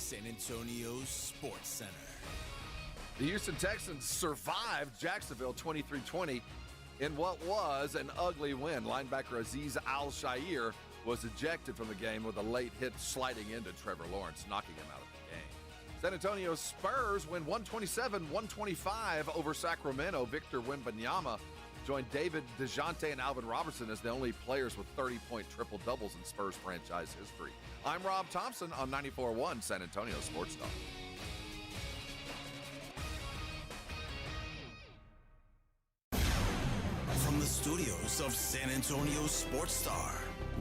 San Antonio Sports Center. The Houston Texans survived Jacksonville 23-20 in what was an ugly win. Linebacker Azeez Al-Shaair was ejected from the game with a late hit sliding into Trevor Lawrence, knocking him out of the game. San Antonio Spurs win 127-125 over Sacramento. Victor Wembanyama joined David DeJounte and Alvin Robertson as the only players with 30-point triple-doubles in Spurs franchise history. I'm Rob Thompson on 94.1 San Antonio Sports Star. From the studios of San Antonio Sports Star,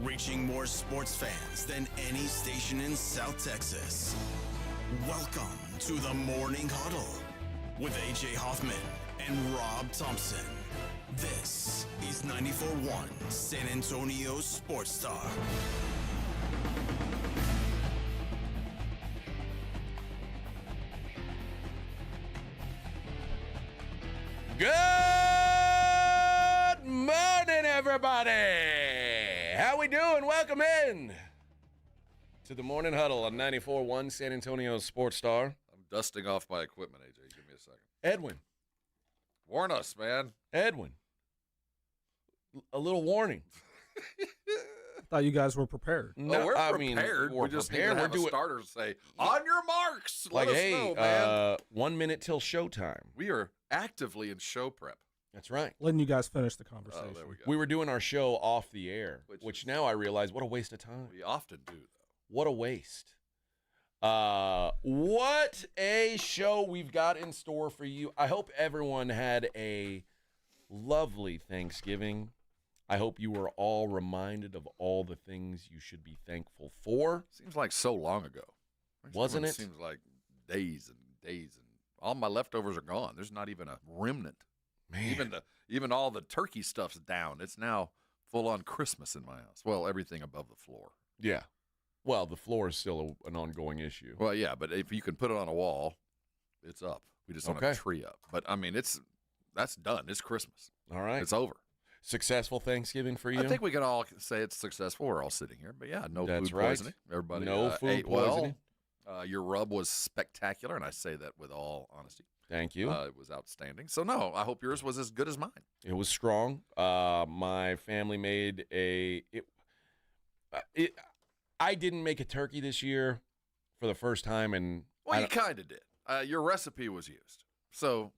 reaching more sports fans than any station in South Texas. Welcome to the Morning Huddle with A.J. Hoffman and Rob Thompson. This is 94.1 San Antonio Sports Star. Good morning, everybody. How we doing? Welcome in to the Morning Huddle on 94.1 San Antonio Sports Star. I'm dusting off my equipment, AJ. Give me a second. Edwin. Warn us, man. Edwin. A little warning. I thought you guys were prepared. No, we're prepared. We just need to have a starter say, on your marks. Let us know, man. 1 minute till showtime. We are actively in show prep. That's right. Letting you guys finish the conversation. Oh, there we go. We were doing our show off the air, which now I realize what a waste of time. We often do, though. What a waste. What a show we've got in store for you. I hope everyone had a lovely Thanksgiving. I hope you were all reminded of all the things you should be thankful for. Seems like so long ago. Wasn't it? Seems like days and days, and all my leftovers are gone. There's not even a remnant. Man. Even all the turkey stuff's down. It's now full-on Christmas in my house. Well, everything above the floor. Yeah. Well, the floor is still an ongoing issue. Well, yeah, but if you can put it on a wall, it's up. We just don't have a tree up. But, I mean, that's done. It's Christmas. All right. It's over. Successful Thanksgiving for you? I think we can all say it's successful. We're all sitting here. But, yeah, no That's food right. poisoning. Everybody no food ate poisoning. Well. Your rub was spectacular, and I say that with all honesty. Thank you. It was outstanding. So, no, I hope yours was as good as mine. It was strong. My family made I didn't make a turkey this year for the first time. Well, you kind of did. Your recipe was used. So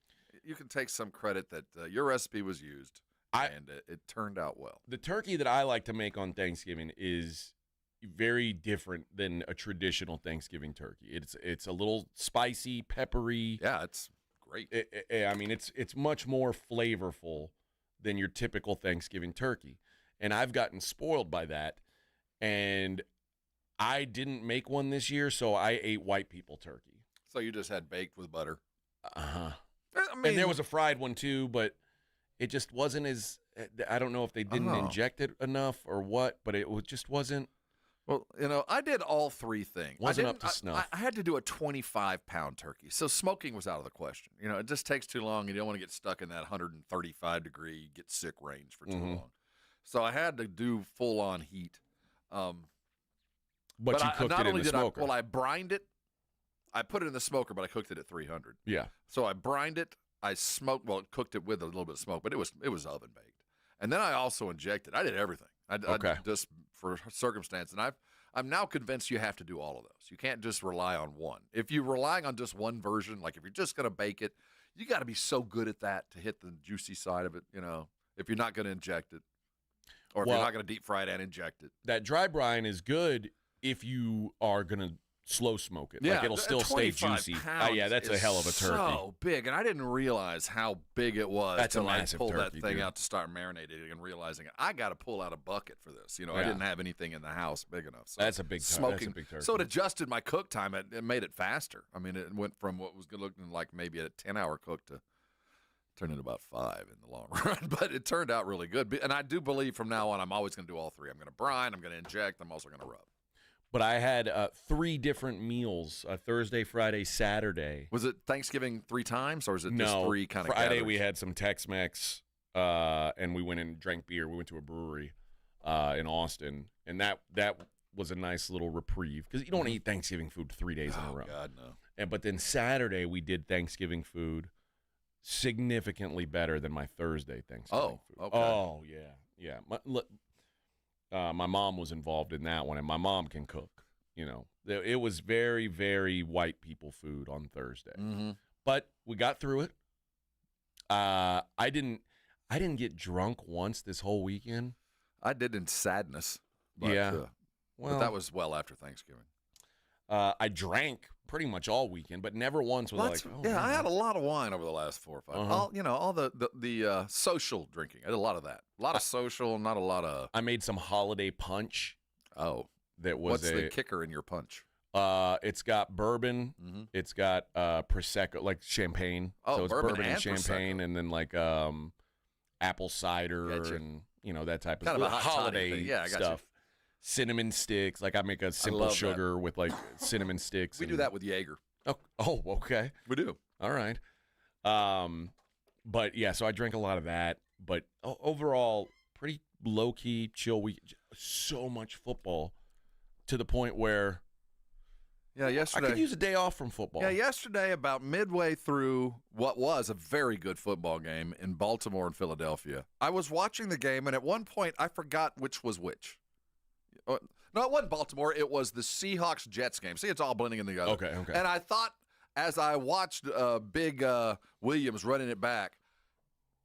you can take some credit that your recipe was used, and it turned out well. The turkey that I like to make on Thanksgiving is very different than a traditional Thanksgiving turkey. It's a little spicy, peppery. Yeah, it's great. It's much more flavorful than your typical Thanksgiving turkey. And I've gotten spoiled by that. And I didn't make one this year, so I ate white people turkey. So you just had baked with butter? Uh-huh. And there was a fried one too, but it just wasn't as, I don't know if they didn't inject it enough or what, but it just wasn't. Well, I did all three things. Wasn't up to snuff. I had to do a 25-pound turkey, so smoking was out of the question. It just takes too long, and you don't want to get stuck in that 135-degree, get sick range for too long. So I had to do full-on heat. But you cooked it in the smoker. I brined it. I put it in the smoker, but I cooked it at 300. Yeah. So I brined it. I smoked. Well, cooked it with a little bit of smoke, but it was oven baked. And then I also injected. I did everything. I just for circumstance, and I'm now convinced you have to do all of those. You can't just rely on one. If you're relying on just one version, like if you're just going to bake it, you got to be so good at that to hit the juicy side of it. If you're not going to inject it, or if you're not going to deep fry it and inject it. That dry brine is good if you are going to slow smoke it. Yeah, like it'll still stay juicy. Yeah, that's a hell of a turkey. So big, and I didn't realize how big it was. That's until a massive I pulled turkey, that thing dude. out to start marinating and realizing I got to pull out a bucket for this. I didn't have anything in the house big enough. So that's a big smoking. That's a big turkey. So it adjusted my cook time. It made it faster. I mean, it went from what was looking like maybe a 10-hour cook to turning about 5 in the long run. But it turned out really good. And I do believe from now on I'm always going to do all three. I'm going to brine. I'm going to inject. I'm also going to rub. But I had 3 different meals, Thursday, Friday, Saturday. Was it Thanksgiving 3 times, or is it just 3 kind of Friday gatherings? we had some Tex-Mex, and we went and drank beer. We went to a brewery in Austin, and that was a nice little reprieve because you don't want to eat Thanksgiving food 3 days in a row. God, no. But then Saturday we did Thanksgiving food significantly better than my Thursday Thanksgiving food. Okay. Oh, yeah. My mom was involved in that one, and my mom can cook. It was very, very white people food on Thursday. Mm-hmm. But we got through it. I didn't get drunk once this whole weekend. I did in sadness. But, Yeah. But that was well after Thanksgiving. I drank pretty much all weekend, but never once was I had a lot of wine over the last 4 or 5. All the social drinking. I did a lot of that. A lot of social, not a lot of. I made some holiday punch. Oh, that was what's the kicker in your punch? It's got bourbon. Mm-hmm. It's got prosecco, like champagne. Oh, so it's bourbon and and champagne, prosecco. and then like apple cider Gotcha. and that type of Kind of a hot holiday thing. Yeah, I got you. stuff. Cinnamon sticks. Like I make a simple love sugar with like cinnamon sticks. We do that with Jaeger. Oh, okay. We do. All right. But yeah, so I drank a lot of that. But overall, pretty low key, chill week. So much football to the point where Yesterday I could use a day off from football. Yeah, yesterday about midway through what was a very good football game in Baltimore and Philadelphia, I was watching the game, and at one point I forgot which was which. No, it wasn't Baltimore. It was the Seahawks-Jets game. See, it's all blending in together. Okay. And I thought, as I watched Big Williams running it back,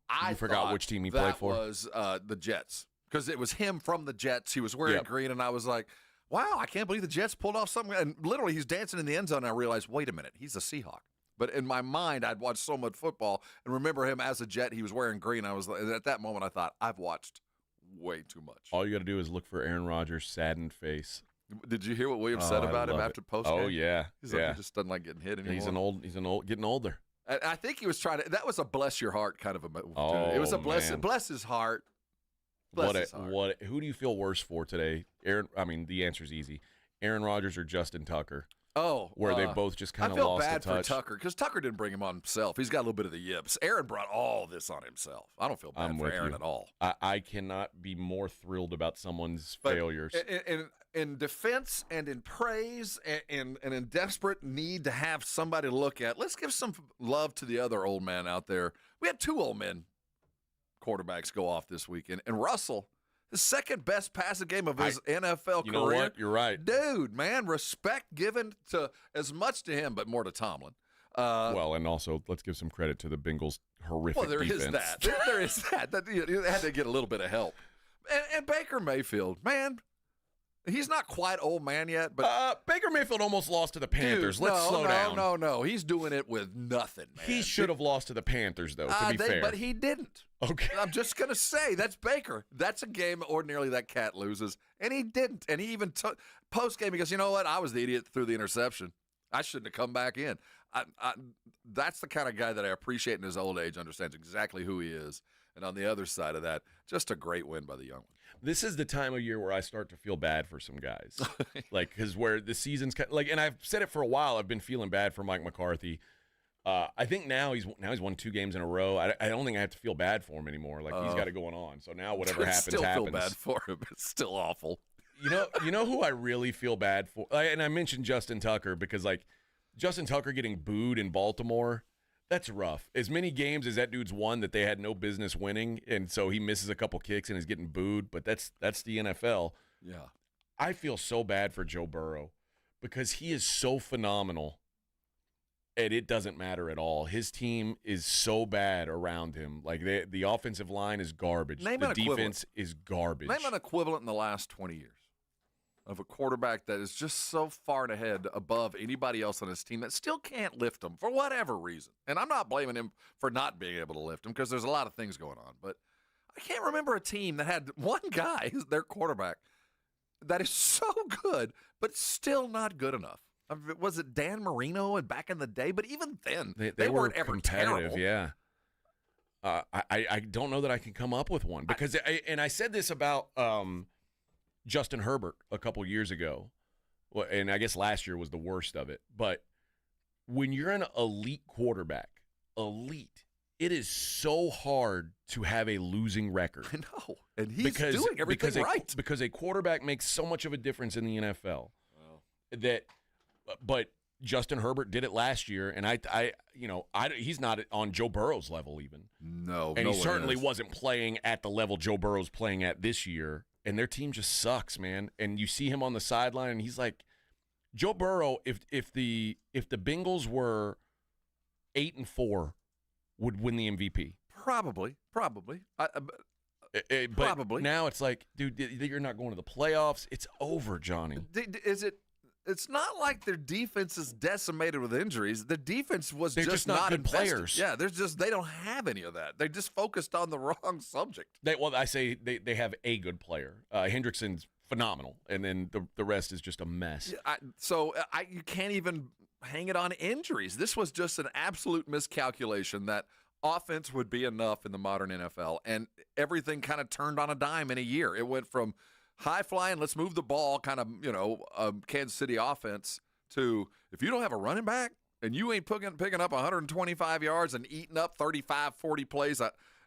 I forgot which team he played for? That was the Jets, because it was him from the Jets. He was wearing green, and I was like, wow, I can't believe the Jets pulled off something. And literally, he's dancing in the end zone, and I realized, wait a minute, he's a Seahawk. But in my mind, I'd watched so much football and remember him as a Jet. He was wearing green. I was at that moment, I thought, I've watched way too much. All you got to do is look for Aaron Rodgers' saddened face. Did you hear what Williams said about him after post game? Oh yeah, He's like, he just doesn't like getting hit anymore. He's getting older. And I think he was trying to. That was a bless your heart kind of a move. Oh, it was a bless his heart. Bless his heart. Who do you feel worse for today? The answer's easy. Aaron Rodgers or Justin Tucker? Oh, where they both just kind of lost the touch. I feel bad for Tucker because Tucker didn't bring him on himself. He's got a little bit of the yips. Aaron brought all this on himself. I don't feel bad for Aaron at all. I cannot be more thrilled about someone's failures. In defense and in praise and in desperate need to have somebody to look at, let's give some love to the other old man out there. We had 2 old men quarterbacks go off this weekend, and Russell, the second best passing game of his NFL career. You know what? You're right. Dude, man, respect given to as much to him, but more to Tomlin. And also, let's give some credit to the Bengals' horrific defense. Well, there is that. There is that. You had to get a little bit of help. And Baker Mayfield, man, he's not quite old man yet, but Baker Mayfield almost lost to the Panthers. Let's slow down. No. He's doing it with nothing, man. He should have lost to the Panthers, though, to be fair. But he didn't. Okay. I'm just going to say, that's Baker. That's a game ordinarily that cat loses, and he didn't. And he even post-game, he goes, you know what? I was the idiot that threw the interception. I shouldn't have come back in. That's the kind of guy that I appreciate in his old age, understands exactly who he is. And on the other side of that, just a great win by the young one. This is the time of year where I start to feel bad for some guys. Because where the season's and I've said it for a while, I've been feeling bad for Mike McCarthy. I think now he's won 2 games in a row. I don't think I have to feel bad for him anymore. He's got it going on. So now whatever happens, still happens. Feel bad for him. It's still awful. You know who I really feel bad for? And I mentioned Justin Tucker because Justin Tucker getting booed in Baltimore, that's rough. As many games as that dude's won that they had no business winning, and so he misses a couple kicks and is getting booed, but that's the NFL. Yeah. I feel so bad for Joe Burrow because he is so phenomenal, and it doesn't matter at all. His team is so bad around him. The offensive line is garbage. The defense is garbage. Name an equivalent in the last 20 years of a quarterback that is just so far and ahead above anybody else on his team that still can't lift him for whatever reason. And I'm not blaming him for not being able to lift him because there's a lot of things going on. But I can't remember a team that had one guy, their quarterback, that is so good but still not good enough. Was it Dan Marino and back in the day? But even then, they weren't ever competitive. terrible. Yeah. I don't know that I can come up with one because I said this about Justin Herbert a couple years ago, and I guess last year was the worst of it. But when you're an elite quarterback, elite, it is so hard to have a losing record. I know. And he's doing everything right. Because a quarterback makes so much of a difference in the NFL. But Justin Herbert did it last year, and he's not on Joe Burrow's level even. No, and he certainly wasn't playing at the level Joe Burrow's playing at this year. And their team just sucks, man. And you see him on the sideline, and he's like, Joe Burrow. If the Bengals were 8-4, would win the MVP. Probably. Probably. Probably. Now it's like, dude, you're not going to the playoffs. It's over, Johnny. It's not like their defense is decimated with injuries. The defense was They're just not good invested. players. Yeah, they don't have any of that. They just focused on the wrong subject. I say they have a good player. Hendrickson's phenomenal, and then the rest is just a mess. You can't even hang it on injuries. This was just an absolute miscalculation that offense would be enough in the modern NFL, and everything kind of turned on a dime in a year. It went from high flying, let's move the ball, kind of, Kansas City offense to if you don't have a running back and you ain't picking up 125 yards and eating up 35, 40 plays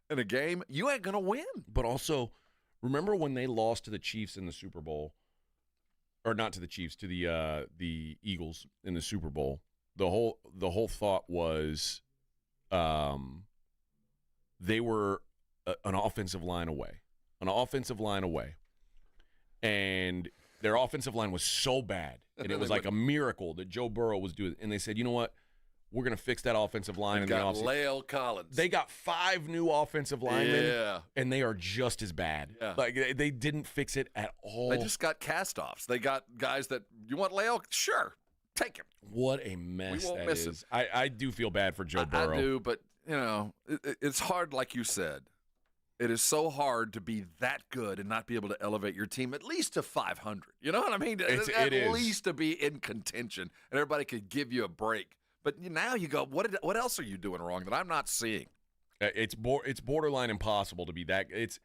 in a game, you ain't going to win. But also, remember when they lost to the Chiefs in the Super Bowl, or not to the Chiefs, to the Eagles in the Super Bowl? The whole thought was they were an offensive line away. And their offensive line was so bad, and it was like a miracle that Joe Burrow was doing. And they said, you know what? We're going to fix that offensive line in the offseason. Lael Collins. They got 5 new offensive linemen, and they are just as bad. Yeah. Like, they didn't fix it at all. They just got cast-offs. They got guys that, you want Lael? Sure, take him. What a mess we won't that miss is. I do feel bad for Joe Burrow. I do, but, it's hard, like you said. It is so hard to be that good and not be able to elevate your team at least to 500. You know what I mean? At least to be in contention, and everybody could give you a break. But now you go, what else are you doing wrong that I'm not seeing? It's borderline impossible to be that. It's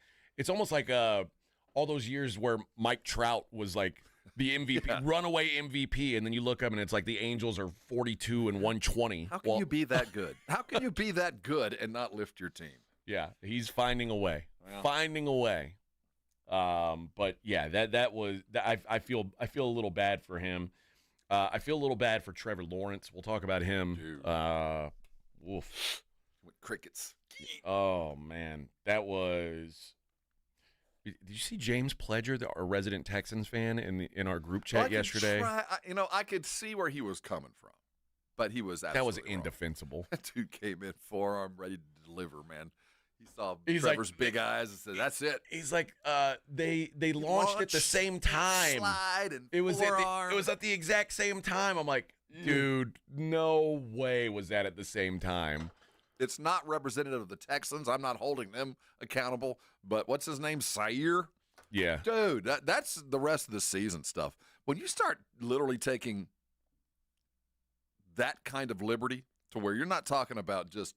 almost like all those years where Mike Trout was like the MVP, runaway MVP, and then you look up and it's like the Angels are 42 and 120. How can you be that good? How can you be that good and not lift your team? Yeah, he's finding a way. But yeah, that was. I feel a little bad for him. I feel a little bad for Trevor Lawrence. We'll talk about him. Woof. With crickets. Oh man, that was. Did you see James Pledger, our resident Texans fan, in our group chat yesterday? I could see where he was coming from, but he was absolutely that was wrong. Indefensible. That dude came in forearm ready to deliver, man. He saw Trevor's big eyes and said, "That's it." He's like, they launched at the same time. Slide and it was at the exact same time. I'm like, dude, no way was that at the same time. It's not representative of the Texans. I'm not holding them accountable. But what's his name? Sayer? Yeah. Dude, that's the rest of the season stuff. When you start literally taking that kind of liberty to where you're not talking about just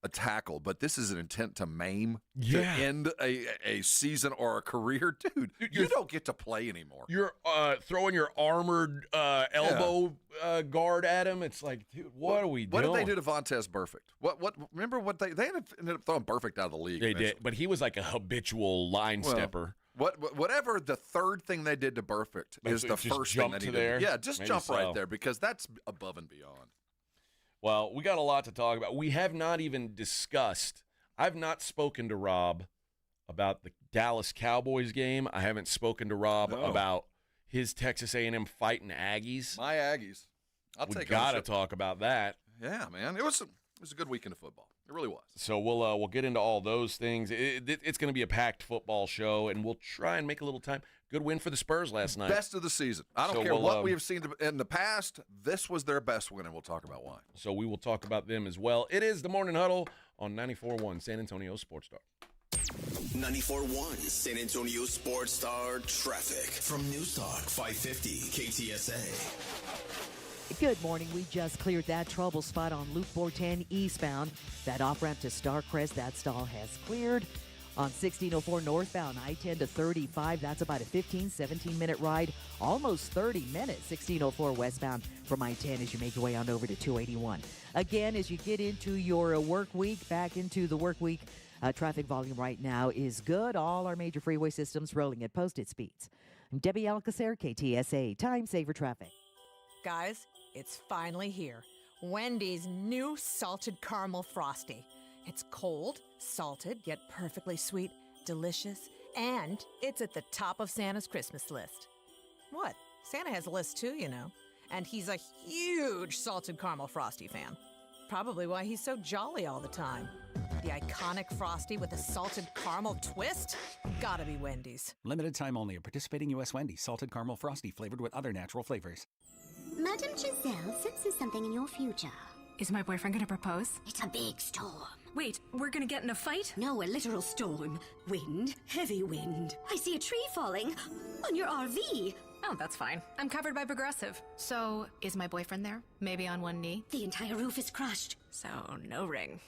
a tackle, but this is an intent to maim, to end a season or a career. Dude, you don't get to play anymore. You're throwing your armored elbow guard at him. It's like, dude, what are we doing? What did they do to Vontaze Burfict? Remember what they ended up throwing Burfict out of the league. They did, but he was like a habitual line stepper. Whatever the third thing they did to Burfict is the first thing that he did. Yeah, just jump right there because that's above and beyond. Well, we got a lot to talk about. We have not even discussed. I've not spoken to Rob about the Dallas Cowboys game. I haven't spoken to Rob about his Texas A&M fighting Aggies. My Aggies. We got to talk about that. Yeah, man. It was a good weekend of football. It really was. So we'll get into all those things. It's going to be a packed football show, and we'll try and make a little time. Good win for the Spurs last night. Best of the season. I don't care what we have seen in the past. This was their best win, and we'll talk about why. So we will talk about them as well. It is the Morning Huddle on 94.1 San Antonio Sports Star. 94.1 San Antonio Sports Star traffic from News Talk 550 KTSA. Good morning. We just cleared that trouble spot on Loop 410 eastbound. That off-ramp to Starcrest, that stall has cleared. On 1604 northbound, I-10 to 35, that's about a 15, 17-minute ride, almost 30 minutes. 1604 westbound from I-10 as you make your way on over to 281. Again, as you get into your work week, back into the work week, traffic volume right now is good. All our major freeway systems rolling at posted speeds. I'm Debbie Alcacer, KTSA, Time Saver Traffic. Guys, it's finally here. Wendy's new salted caramel frosty. It's cold, salted, yet perfectly sweet, delicious, and it's at the top of Santa's Christmas list. What? Santa has a list too, you know. And he's a huge salted caramel frosty fan. Probably why he's so jolly all the time. The iconic frosty with a salted caramel twist? Gotta be Wendy's. Limited time only at participating U.S. Wendy's. Salted caramel frosty flavored with other natural flavors. Madam Giselle senses something in your future. Is my boyfriend gonna propose? It's a big storm. Wait, we're gonna get in a fight? No, a literal storm. Wind, heavy wind. I see a tree falling on your RV. Oh, that's fine. I'm covered by Progressive. So, is my boyfriend there? Maybe on one knee? The entire roof is crushed. So, no ring.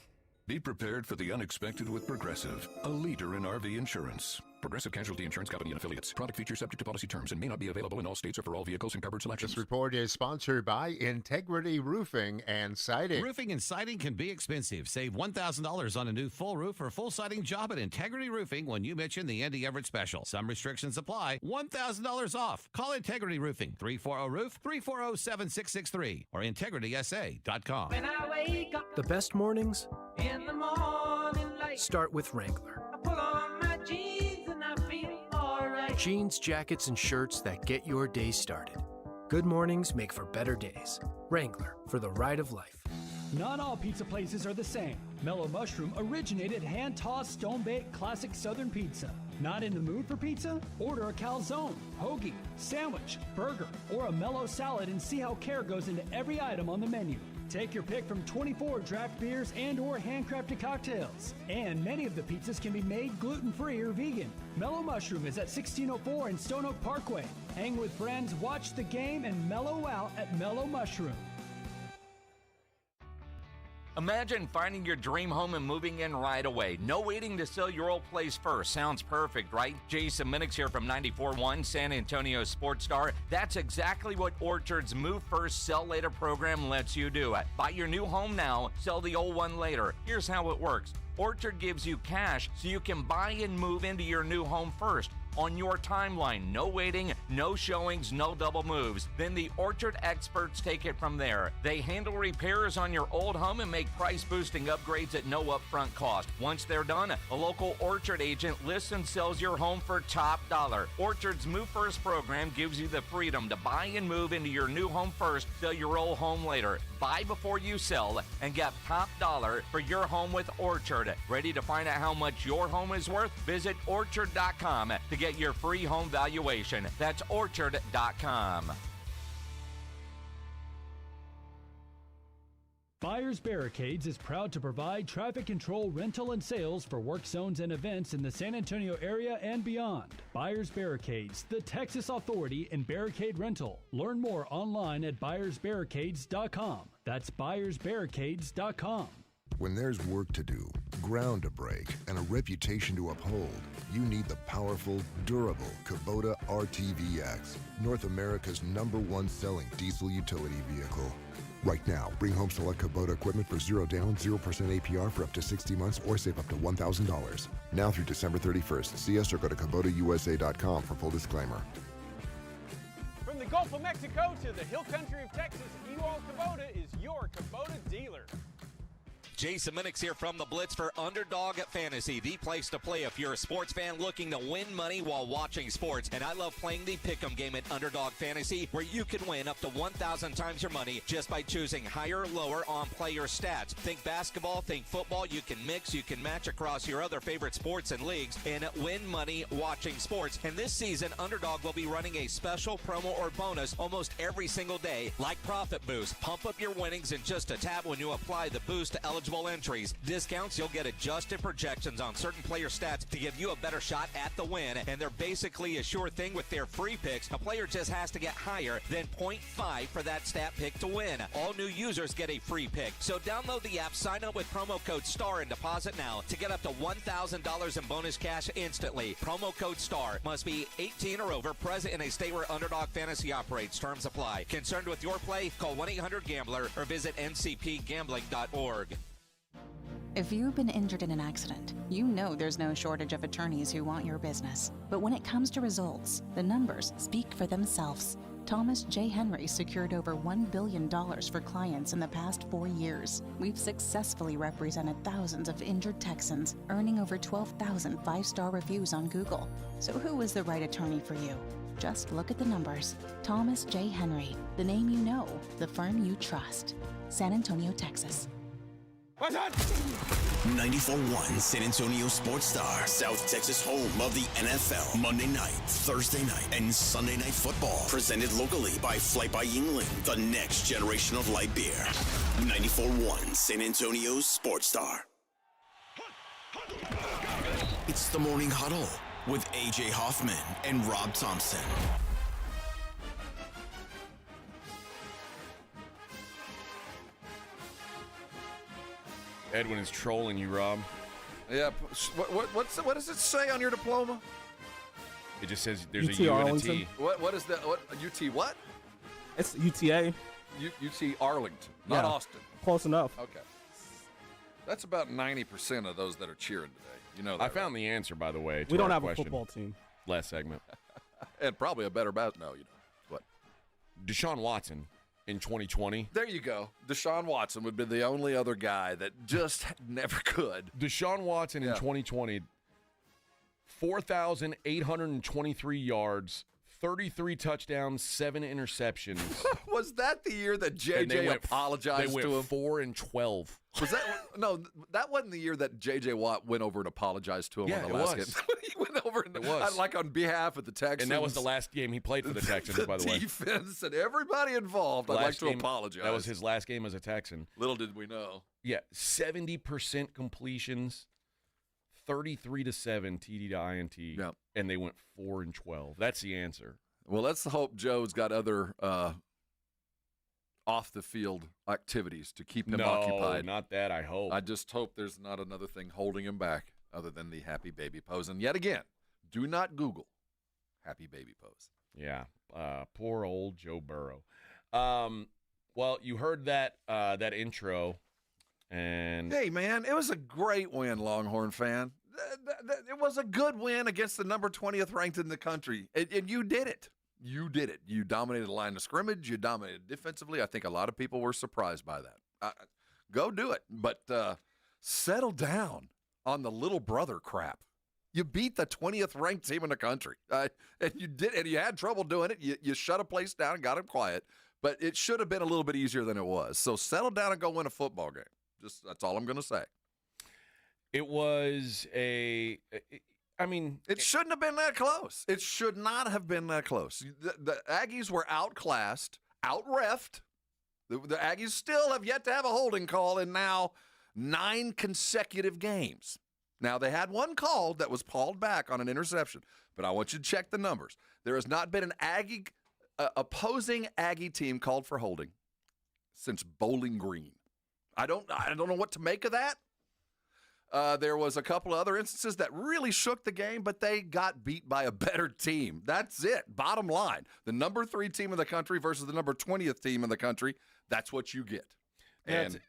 Be prepared for the unexpected with Progressive, a leader in RV insurance. Progressive Casualty Insurance Company and Affiliates. Product features subject to policy terms and may not be available in all states or for all vehicles and covered selections. This report is sponsored by Integrity Roofing and Siding. Roofing and siding can be expensive. Save $1,000 on a new full roof or full siding job at Integrity Roofing when you mention the Andy Everett special. Some restrictions apply. $1,000 off. Call Integrity Roofing, 340-ROOF, 340-7663, or integritysa.com. When I wake up, the best mornings in the morning light start with Wrangler. I pull on my jeans and I feel all right. Jeans, jackets, and shirts that get your day started. Good mornings make for better days. Wrangler, for the ride of life. Not all pizza places are the same. Mellow Mushroom originated hand-tossed, stone-baked classic Southern pizza. Not in the mood for pizza? Order a calzone, hoagie, sandwich, burger, or a mellow salad and see how care goes into every item on the menu. Take your pick from 24 draft beers and or handcrafted cocktails. And many of the pizzas can be made gluten-free or vegan. Mellow Mushroom is at 1604 in Stone Oak Parkway. Hang with friends, watch the game, and mellow out at Mellow Mushroom. Imagine finding your dream home and moving in right away. No waiting to sell your old place first. Sounds perfect, right? Jason Minix here from 94.1 San Antonio Sports Star. That's exactly what Orchard's Move First, Sell Later program lets you do. Buy your new home now, sell the old one later. Here's how it works. Orchard gives you cash so you can buy and move into your new home first. On your timeline, no waiting, no showings, no double moves. Then the Orchard experts take it from there. They handle repairs on your old home and make price-boosting upgrades at no upfront cost. Once they're done, a local Orchard agent lists and sells your home for top dollar. Orchard's Move First program gives you the freedom to buy and move into your new home first, sell your old home later. Buy before you sell and get top dollar for your home with Orchard. Ready to find out how much your home is worth? Visit Orchard.com to get your free home valuation. That's Orchard.com. Buyers Barricades is proud to provide traffic control, rental, and sales for work zones and events in the San Antonio area and beyond. Buyers Barricades, the Texas authority in barricade rental. Learn more online at buyersbarricades.com. That's buyersbarricades.com. When there's work to do, ground to break, and a reputation to uphold, you need the powerful, durable Kubota RTVX, North America's #1 selling diesel utility vehicle. Right now, bring home select Kubota equipment for 0 down, 0% APR for up to 60 months or save up to $1,000. Now through December 31st. See us or go to KubotaUSA.com for full disclaimer. From the Gulf of Mexico to the hill country of Texas, Ewald Kubota is your Kubota dealer. Jason Minix here from the Blitz for Underdog Fantasy, the place to play if you're a sports fan looking to win money while watching sports. And I love playing the Pick'em game at Underdog Fantasy, where you can win up to 1,000 times your money just by choosing higher or lower on player stats. Think basketball, think football. You can mix, you can match across your other favorite sports and leagues and win money watching sports. And this season, Underdog will be running a special promo or bonus almost every single day, like Profit Boost. Pump up your winnings in just a tap when you apply the boost to eligible eligible entries. Discounts, you'll get adjusted projections on certain player stats to give you a better shot at the win. And they're basically a sure thing with their free picks. A player just has to get higher than 0.5 for that stat pick to win. All new users get a free pick. So download the app, sign up with promo code STAR and deposit now to get up to $1,000 in bonus cash instantly. Promo code STAR. Must be 18 or over, present in a state where Underdog Fantasy operates. Terms apply. Concerned with your play? Call 1-800-GAMBLER or visit ncpgambling.org. If you've been injured in an accident, you know there's no shortage of attorneys who want your business. But when it comes to results, the numbers speak for themselves. Thomas J. Henry secured over $1 billion for clients in the past 4 years. We've successfully represented thousands of injured Texans, earning over 12,000 five-star reviews on Google. So who is the right attorney for you? Just look at the numbers. Thomas J. Henry, the name you know, the firm you trust. San Antonio, Texas. 94.1 San Antonio Sports Star, South Texas home of the NFL. Monday night, Thursday night, and Sunday night football. Presented locally by Flight by Yingling, the next generation of light beer. 94.1 San Antonio Sports Star. It's the Morning Huddle with A.J. Hoffman and Rob Thompson. Edwin is trolling you, Rob. Yeah. What does it say on your diploma? It just says there's UT a U Arlington. and a T. What is that? What UT? What? It's UTA. UT Arlington, not Yeah. Austin. Close enough. Okay. That's about 90% of those that are cheering today. You know that, I found the answer, by the way. To We don't our have question. a football team. Last segment. and probably a better No, you don't. What? Deshaun Watson in 2020. There you go. Deshaun Watson would be the only other guy that just never could. Deshaun Watson in 2020, 4,823 yards, 33 touchdowns, 7 interceptions. Was that the year that JJ apologized they to went him? 4-12. Was that no? That wasn't the year that JJ Watt went over and apologized to him Yeah, on the it last was. game. He went over and It was. like on behalf of the Texans. And that was the last game he played for the Texans, by the way. Defense and everybody involved. I'd like to apologize. That was his last game as a Texan. Little did we know. Yeah, 70% completions, 33-7 TD to INT, and they went 4-12. That's the answer. Well, let's hope Joe's got other off-the-field activities to keep him occupied. No, not that, I hope. I just hope there's not another thing holding him back other than the happy baby pose. And yet again, do not Google happy baby pose. Yeah, poor old Joe Burrow. Well, you heard that intro, and hey, man, it was a great win, Longhorn fan. It was a good win against the number 20th ranked in the country, and you did it. You did it. You dominated the line of scrimmage. You dominated defensively. I think a lot of people were surprised by that. Go do it, but settle down on the little brother crap. You beat the 20th ranked team in the country, and you did, and you had trouble doing it. You shut a place down and got them quiet, but it should have been a little bit easier than it was. So settle down and go win a football game. That's all I'm going to say. it was it shouldn't have been that close. It should not have been that close. The Aggies were outclassed, out-reffed. The Aggies still have yet to have a holding call in now 9 consecutive games. Now, they had one call that was called back on an interception, but I want you to check the numbers. There has not been an opposing Aggie team called for holding since Bowling Green. I don't know what to make of that. There was a couple of other instances that really shook the game, but they got beat by a better team. That's it. Bottom line, the number 3 team in the country versus the number 20th team in the country. That's what you get. And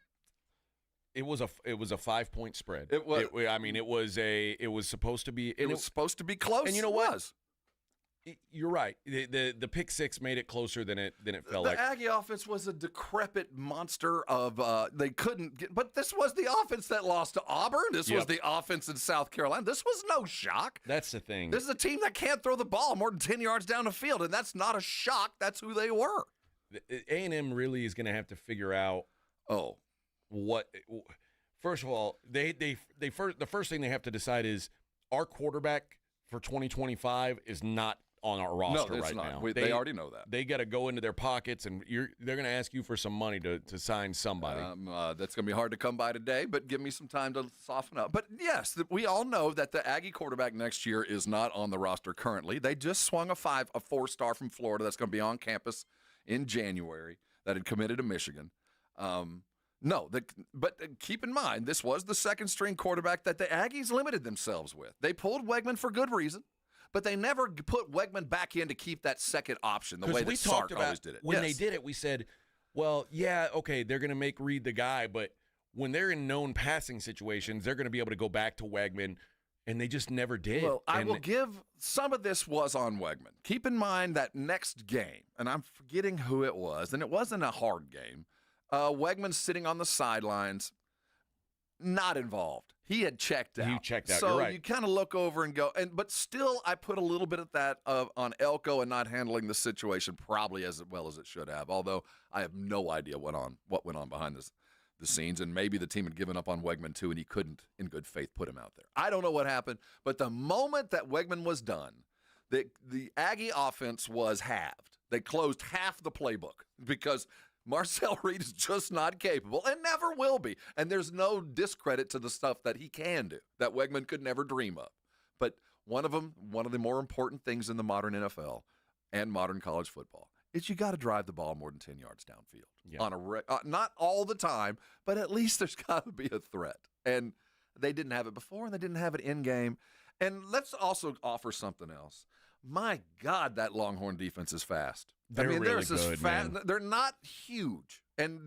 it was a 5-point spread. It was. It was supposed to be. It was supposed to be close. And you know what? You're right. The pick six made it closer than it felt like. The Aggie offense was a decrepit monster of they couldn't get. But this was the offense that lost to Auburn. This was the offense in South Carolina. This was no shock. That's the thing. This is a team that can't throw the ball more than 10 yards down the field, and that's not a shock. That's who they were. A&M really is going to have to figure out. What? First of all, the first thing they have to decide is our quarterback for 2025 is not on our roster it's right not. now. They already know that. They got to go into their pockets, and they're going to ask you for some money to sign somebody. That's going to be hard to come by today, but give me some time to soften up. But, yes, we all know that the Aggie quarterback next year is not on the roster currently. They just swung a 4-star from Florida that's going to be on campus in January that had committed to Michigan. But keep in mind, this was the second-string quarterback that the Aggies limited themselves with. They pulled Wegman for good reason. But they never put Wegman back in to keep that second option the way that Sark always did it. When they did it, we said, well, yeah, okay, they're going to make Reed the guy, but when they're in known passing situations, they're going to be able to go back to Wegman, and they just never did. Well, I will give some of this was on Wegman. Keep in mind that next game, and I'm forgetting who it was, and it wasn't a hard game. Wegman's sitting on the sidelines, not involved. He had checked out. He checked out. So You're right. you kind of look over and go, but still, I put a little bit of that on Elko and not handling the situation probably as well as it should have. Although I have no idea what went on behind the scenes, and maybe the team had given up on Wegman too, and he couldn't, in good faith, put him out there. I don't know what happened, but the moment that Wegman was done, the Aggie offense was halved. They closed half the playbook because Marcel Reed is just not capable and never will be. And there's no discredit to the stuff that he can do that Wegman could never dream of. But one of the more important things in the modern NFL and modern college football is you got to drive the ball more than 10 yards downfield. Yeah. Not all the time, but at least there's got to be a threat. And they didn't have it before, and they didn't have it in game. And let's also offer something else. My God, that Longhorn defense is fast. They're really good, man. They're not huge, and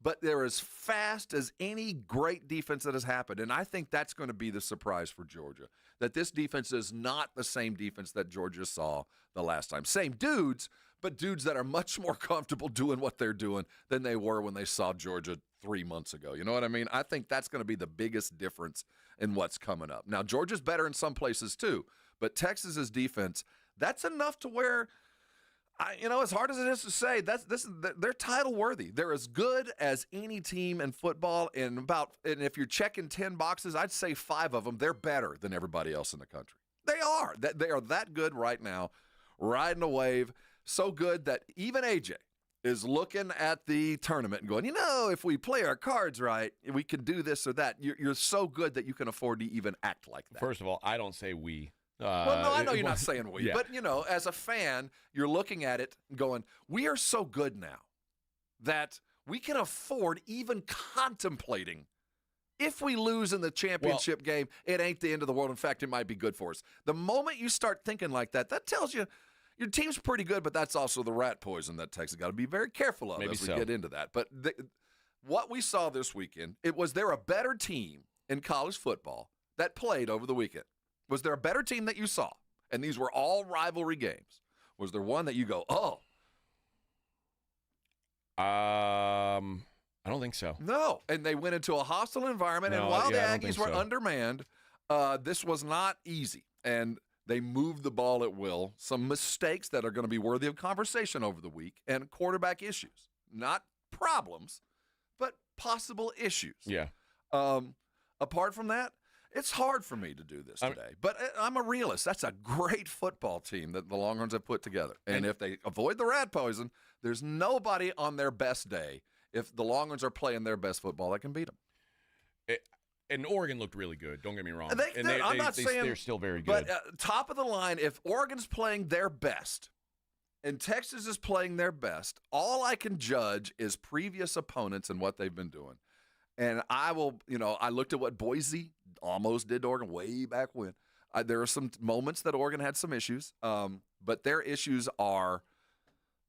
but they're as fast as any great defense that has happened. And I think that's going to be the surprise for Georgia, that this defense is not the same defense that Georgia saw the last time. Same dudes, but dudes that are much more comfortable doing what they're doing than they were when they saw Georgia 3 months ago. You know what I mean? I think that's going to be the biggest difference in what's coming up. Now, Georgia's better in some places too, but Texas's defense, that's enough to where, as hard as it is to say, they're title worthy. They're as good as any team in football, and if you're checking 10 boxes, I'd say 5 of them, they're better than everybody else in the country. They are. They are that good right now, riding a wave, so good that even AJ is looking at the tournament and going, if we play our cards right, we can do this or that. You're so good that you can afford to even act like that. First of all, I don't say we. Well, no, I know you're not saying we, yeah. But, as a fan, you're looking at it and going, we are so good now that we can afford even contemplating if we lose in the championship game, it ain't the end of the world. In fact, it might be good for us. The moment you start thinking like that, that tells you your team's pretty good, but that's also the rat poison that Texas got to be very careful of as we get into that. But what we saw this weekend, they're a better team in college football that played over the weekend. Was there a better team that you saw? And these were all rivalry games. Was there one that you go, oh? I don't think so. No. And they went into a hostile environment. And while the Aggies were undermanned, this was not easy. And they moved the ball at will. Some mistakes that are going to be worthy of conversation over the week, and quarterback issues. Not problems, but possible issues. Yeah. Apart from that, it's hard for me to do this today, but I'm a realist. That's a great football team that the Longhorns have put together. And if they avoid the rat poison, there's nobody on their best day, if the Longhorns are playing their best football, that can beat them. And Oregon looked really good. Don't get me wrong. I'm not saying they're still very good. But top of the line, if Oregon's playing their best and Texas is playing their best, all I can judge is previous opponents and what they've been doing. And I will, I looked at what Boise almost did to Oregon way back when. There are some moments that Oregon had some issues, but their issues are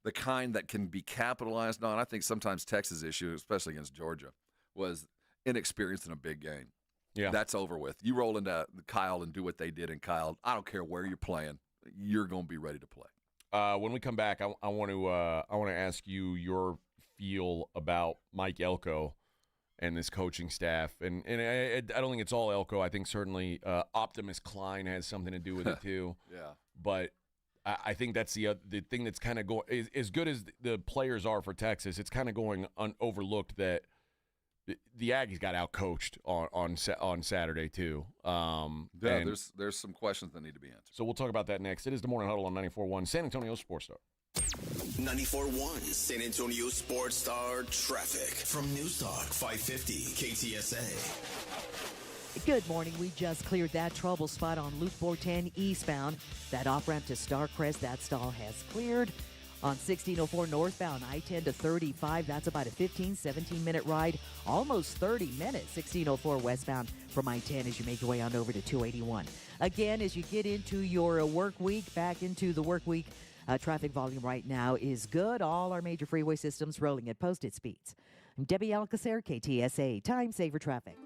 the kind that can be capitalized on. I think sometimes Texas' issue, especially against Georgia, was inexperience in a big game. Yeah. That's over with. You roll into Kyle and do what they did in Kyle. I don't care where you're playing. You're going to be ready to play. When we come back, I want to ask you your feel about Mike Elko and this coaching staff. And I don't think it's all Elko. I think certainly Optimus Klein has something to do with it too. Yeah. But I think that's the thing that's kind of going – as good as the players are for Texas, it's kind of going overlooked that the Aggies got outcoached on Saturday too. There's some questions that need to be answered. So we'll talk about that next. It is the Morning Huddle on 94.1 San Antonio Sports Star. 94.1 San Antonio Sports Star traffic from News Talk 550 KTSA. Good morning. We just cleared that trouble spot on Loop 410 eastbound. That off-ramp to Starcrest, that stall has cleared. On 1604 northbound, I-10 to 35, that's about a 17-minute ride, almost 30 minutes. 1604 westbound from I-10 as you make your way on over to 281. Again, as you get into your work week, back into the work week, traffic volume right now is good. All our major freeway systems rolling at posted speeds. I'm Debbie Alcacer, KTSA, Time Saver Traffic.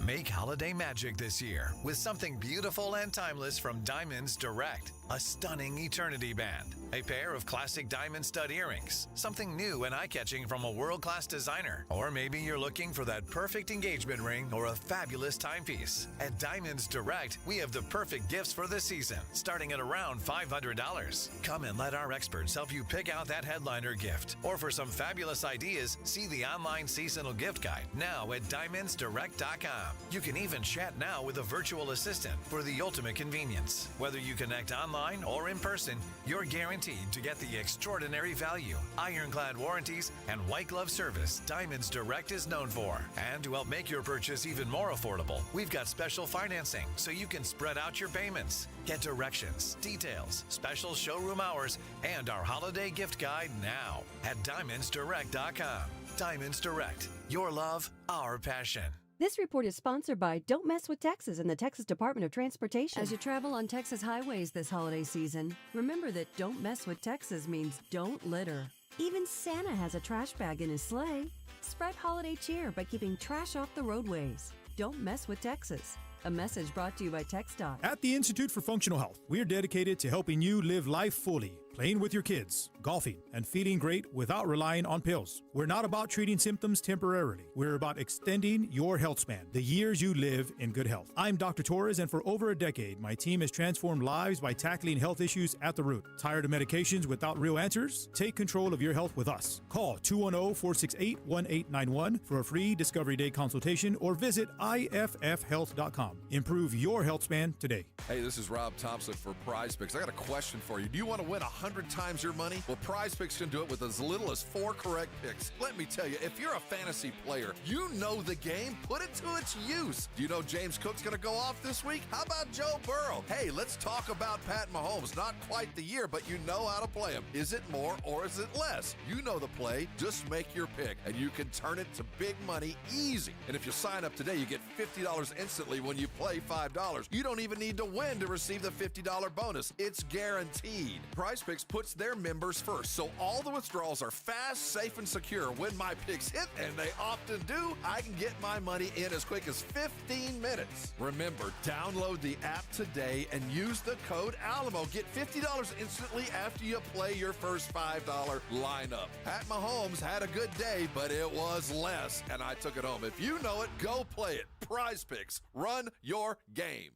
Make holiday magic this year with something beautiful and timeless from Diamonds Direct. A stunning eternity band, a pair of classic diamond stud earrings, something new and eye-catching from a world-class designer. Or maybe you're looking for that perfect engagement ring or a fabulous timepiece. At Diamonds Direct, we have the perfect gifts for the season, starting at around $500. Come and let our experts help you pick out that headliner gift. Or for some fabulous ideas, see the online seasonal gift guide now at diamondsdirect.com. You can even chat now with a virtual assistant for the ultimate convenience. Whether you connect online or in person, you're guaranteed to get the extraordinary value, ironclad warranties, and white glove service Diamonds Direct is known for. And to help make your purchase even more affordable, we've got special financing so you can spread out your payments. Get directions, details, special showroom hours, and our holiday gift guide now at diamondsdirect.com. Diamonds Direct, your love, our passion. This report is sponsored by Don't Mess with Texas and the Texas Department of Transportation. As you travel on Texas highways this holiday season, remember that Don't Mess with Texas means don't litter. Even Santa has a trash bag in his sleigh. Spread holiday cheer by keeping trash off the roadways. Don't Mess with Texas. A message brought to you by TxDOT. At the Institute for Functional Health, we're dedicated to helping you live life fully, playing with your kids, golfing, and feeling great without relying on pills. We're not about treating symptoms temporarily. We're about extending your health span, the years you live in good health. I'm Dr. Torres, and for over a decade, my team has transformed lives by tackling health issues at the root. Tired of medications without real answers? Take control of your health with us. Call 210-468-1891 for a free Discovery Day consultation or visit iffhealth.com. Improve your health span today. Hey, this is Rob Thompson for Prize Picks. I got a question for you. Do you want to win 100 times your money? Well, Prize Picks can do it with as little as 4 correct picks. Let me tell you, if you're a fantasy player, you know the game. Put it to its use. Do you know James Cook's going to go off this week? How about Joe Burrow? Hey, let's talk about Pat Mahomes. Not quite the year, but you know how to play him. Is it more or is it less? You know the play. Just make your pick, and you can turn it to big money easy. And if you sign up today, you get $50 instantly when you play $5. You don't even need to win to receive the $50 bonus. It's guaranteed. PrizePicks puts their members first, so all the withdrawals are fast, safe, and secure. When my picks hit, and they often do, I can get my money in as quick as 15 minutes. Remember, download the app today and use the code ALAMO. Get $50 instantly after you play your first $5 lineup. Pat Mahomes had a good day, but it was less, and I took it home. If you know it, go play it. PrizePicks. Run your game.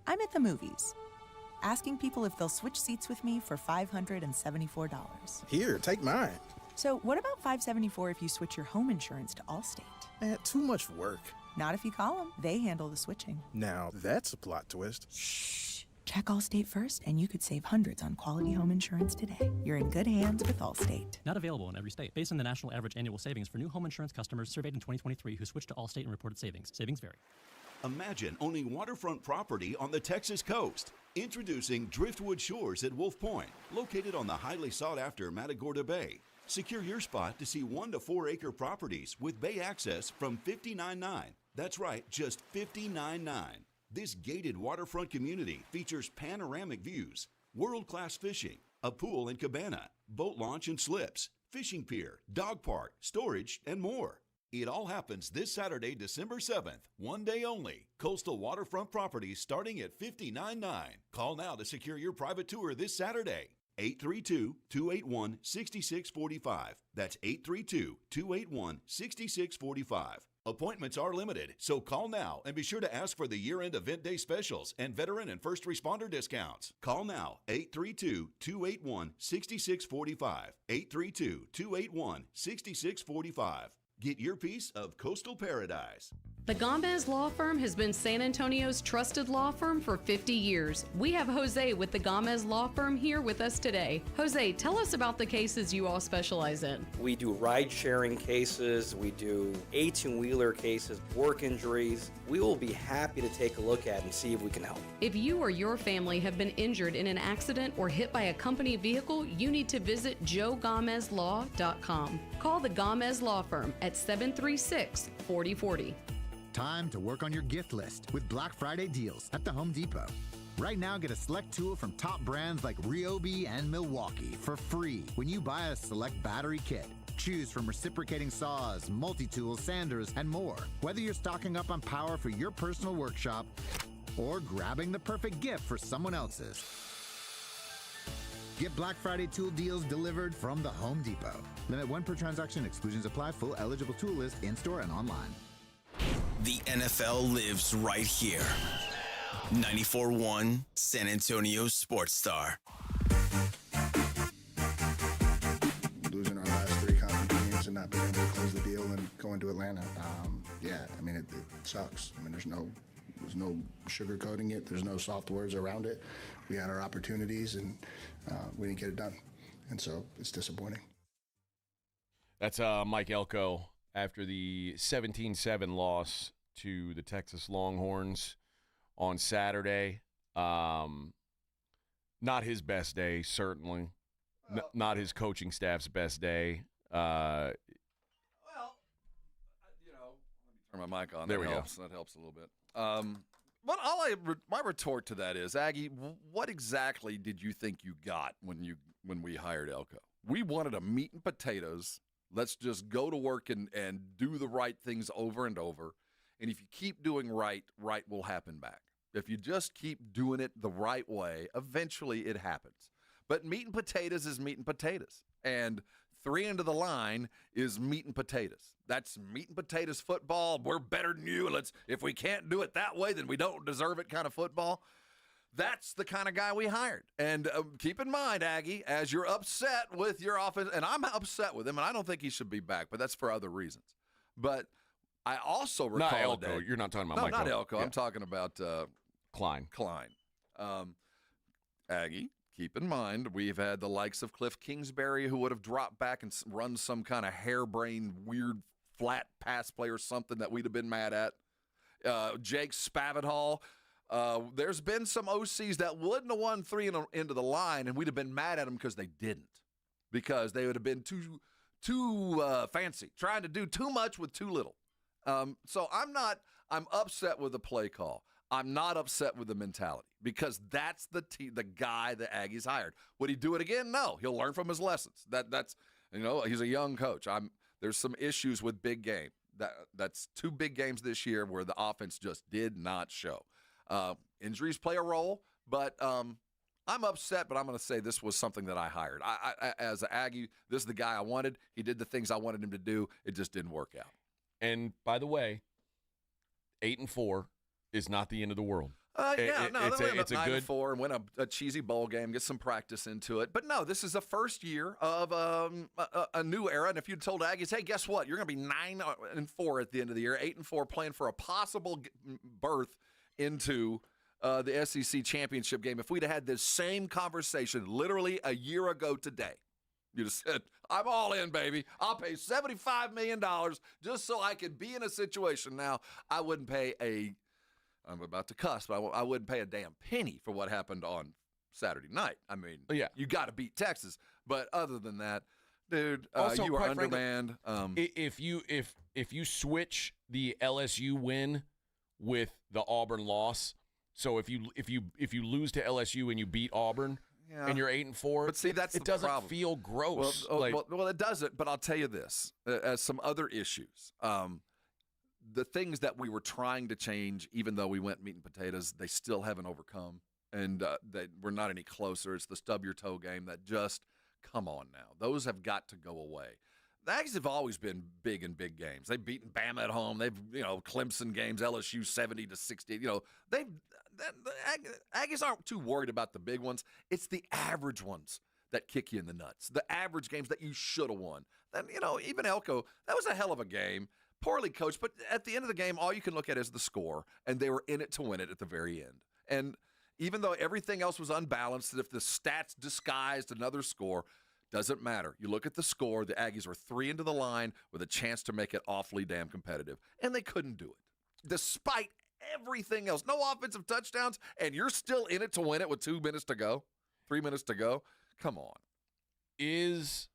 I'm at the movies, asking people if they'll switch seats with me for $574. Here, take mine. So what about $574 if you switch your home insurance to Allstate? Too much work. Not if you call them. They handle the switching. Now, that's a plot twist. Shh. Check Allstate first, and you could save hundreds on quality home insurance today. You're in good hands with Allstate. Not available in every state. Based on the national average annual savings for new home insurance customers surveyed in 2023 who switched to Allstate and reported savings. Savings vary. Imagine owning waterfront property on the Texas coast. Introducing Driftwood Shores at Wolf Point, located on the highly sought-after Matagorda Bay. Secure your spot to see 1 to 4 acre properties with bay access from $59.9. That's right, just $59.9. This gated waterfront community features panoramic views, world-class fishing, a pool and cabana, boat launch and slips, fishing pier, dog park, storage, and more. It all happens this Saturday, December 7th, one day only. Coastal waterfront properties starting at $59.9. Call now to secure your private tour this Saturday. 832-281-6645. That's 832-281-6645. Appointments are limited, so call now and be sure to ask for the year-end event day specials and veteran and first responder discounts. Call now, 832-281-6645. 832-281-6645. Get your piece of coastal paradise. The Gomez Law Firm has been San Antonio's trusted law firm for 50 years. We have Jose with the Gomez Law Firm here with us today. Jose, tell us about the cases you all specialize in. We do ride-sharing cases, we do 18-wheeler cases, work injuries. We will be happy to take a look at and see if we can help. If you or your family have been injured in an accident or hit by a company vehicle, you need to visit joegomezlaw.com. Call the Gomez Law Firm at 736-4040. Time to work on your gift list with Black Friday deals at the Home Depot. Right now, get a select tool from top brands like Ryobi and Milwaukee for free when you buy a select battery kit. Choose from reciprocating saws, multi-tools, sanders, and more. Whether you're stocking up on power for your personal workshop or grabbing the perfect gift for someone else's. Get Black Friday tool deals delivered from the Home Depot. Limit 1 per transaction. Exclusions apply. Full eligible tool list in-store and online. The NFL lives right here. 94.1 San Antonio Sports Star. Losing our last 3 conference games and not being able to close the deal and going to Atlanta. It sucks. There's no sugarcoating it. There's no soft words around it. We had our opportunities and we didn't get it done. And so it's disappointing. That's Mike Elko after the 17-7 loss to the Texas Longhorns on Saturday. Not his best day, certainly. Not his coaching staff's best day. Let me turn my mic on. There we go. That helps a little bit. But my retort to that is, Aggie, what exactly did you think you got when we hired Elko? We wanted a meat and potatoes. Let's just go to work and do the right things over and over. And if you keep doing right will happen back. If you just keep doing it the right way, eventually it happens. But meat and potatoes is meat and potatoes. And 3 into the line is meat and potatoes. That's meat and potatoes football. We're better than you. If we can't do it that way, then we don't deserve it kind of football. That's the kind of guy we hired. And keep in mind, Aggie, as you're upset with your offense, and I'm upset with him, and I don't think he should be back, but that's for other reasons. But I also recall not Elko. You're not talking about Mike not Elko. Elko. Yeah. I'm talking about Klein. Aggie, keep in mind, we've had the likes of Cliff Kingsbury who would have dropped back and run some kind of harebrained, weird, flat pass play or something that we'd have been mad at. Jake Spavital. There's been some OCs that wouldn't have won 3 into the line, and we'd have been mad at them because they didn't, because they would have been too fancy, trying to do too much with too little. So I'm upset with the play call. I'm not upset with the mentality, because that's the guy the Aggies hired. Would he do it again? No. He'll learn from his lessons. That's he's a young coach. There's some issues with big game. That's 2 big games this year where the offense just did not show. Injuries play a role, but I'm upset, but I'm going to say this was something that I hired. I as an Aggie, this is the guy I wanted. He did the things I wanted him to do. It just didn't work out. And by the way, 8-4 is not the end of the world. It's a 9-4 and win a cheesy bowl game, get some practice into it. But no, this is the first year of a new era. And if you'd told Aggies, hey, guess what? You're going to be 9-4 at the end of the year, 8-4, playing for a possible berth into the SEC championship game. If we'd have had this same conversation literally a year ago today, you'd have said, I'm all in, baby. I'll pay $75 million just so I can be in a situation. Now, I wouldn't pay I'm about to cuss, but I wouldn't pay a damn penny for what happened on Saturday night. I mean, you got to beat Texas. But other than that, dude, also, you were undermanned. If you switch the LSU win with the Auburn loss, so if you lose to LSU and you beat Auburn and you're 8-4, but see, that's it doesn't feel gross. Well, it doesn't. But I'll tell you this: as some other issues, the things that we were trying to change, even though we went meat and potatoes, they still haven't overcome. and that we're not any closer. It's the stub your toe game that just, come on now. Those have got to go away. The Aggies have always been big in big games. They've beaten Bama at home. They've, Clemson games, LSU 70-60. The Aggies aren't too worried about the big ones. It's the average ones that kick you in the nuts. The average games that you should have won. Then, even Elco, that was a hell of a game. Poorly coached, but at the end of the game, all you can look at is the score, and they were in it to win it at the very end. And even though everything else was unbalanced, if the stats disguised another score, doesn't matter. You look at the score, the Aggies were 3 into the line with a chance to make it awfully damn competitive, and they couldn't do it. Despite everything else, no offensive touchdowns, and you're still in it to win it with 2 minutes to go, 3 minutes to go. Come on. Is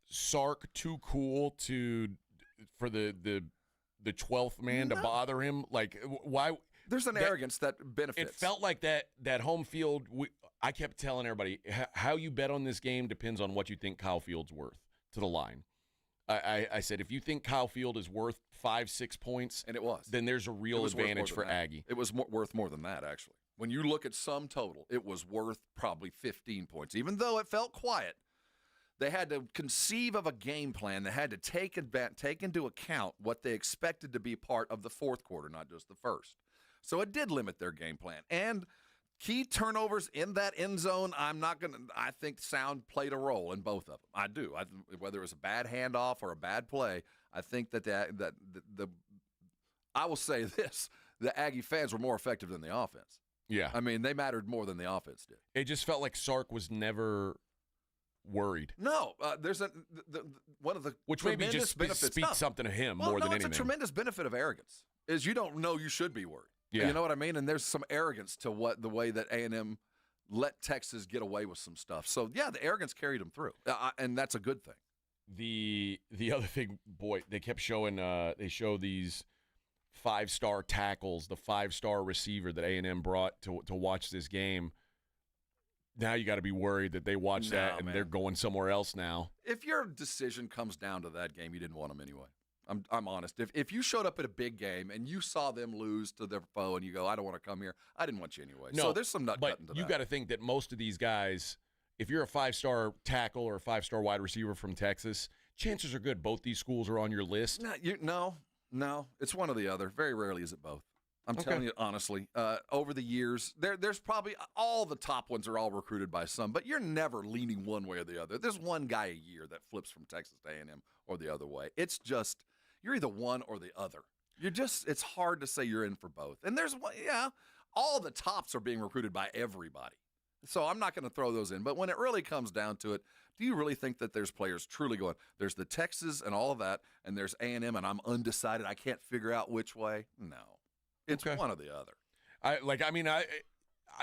Sark too cool for the 12th man to bother him? Like, why? There's an arrogance that benefits. It felt like that home field. I kept telling everybody, how you bet on this game depends on what you think Kyle Field's worth to the line. I said, if you think Kyle Field is worth 5-6 points, and it was, then there's a real advantage for Aggie. It was worth more than that, actually. When you look at sum total, it was worth probably 15 points. Even though it felt quiet, they had to conceive of a game plan. They had to take into account what they expected to be part of the fourth quarter, not just the first. So it did limit their game plan. And key turnovers in that end zone, I think sound played a role in both of them. I do. Whether it was a bad handoff or a bad play, I think I will say this, the Aggie fans were more effective than the offense. Yeah. I mean, they mattered more than the offense did. It just felt like Sark was never worried. No, there's one of the which maybe just benefits. Speaks something to him more than anything. It's a tremendous benefit of arrogance, is you don't know you should be worried. Yeah. You know what I mean? And there's some arrogance to the way that A&M let Texas get away with some stuff. So, yeah, the arrogance carried them through, and that's a good thing. The other thing, boy, they kept showing they show these 5-star tackles, the 5-star receiver that A&M brought to watch this game. Now you got to be worried that they watch that and they're going somewhere else now. If your decision comes down to that game, you didn't want them anyway. I'm honest. If you showed up at a big game and you saw them lose to their foe and you go, I don't want to come here, I didn't want you anyway. No, so there's some nut cutting to that. You got to think that most of these guys, if you're a 5-star tackle or a 5-star wide receiver from Texas, chances are good both these schools are on your list. No, it's one or the other. Very rarely is it both. I'm telling you honestly. Over the years, there's probably all the top ones are all recruited by some, but you're never leaning one way or the other. There's one guy a year that flips from Texas to A&M or the other way. It's just you're either one or the other. It's hard to say you're in for both. And all the tops are being recruited by everybody. So I'm not going to throw those in. But when it really comes down to it, do you really think that there's players truly going, there's the Texas and all of that, and there's A&M, and I'm undecided, I can't figure out which way? No. It's one or the other.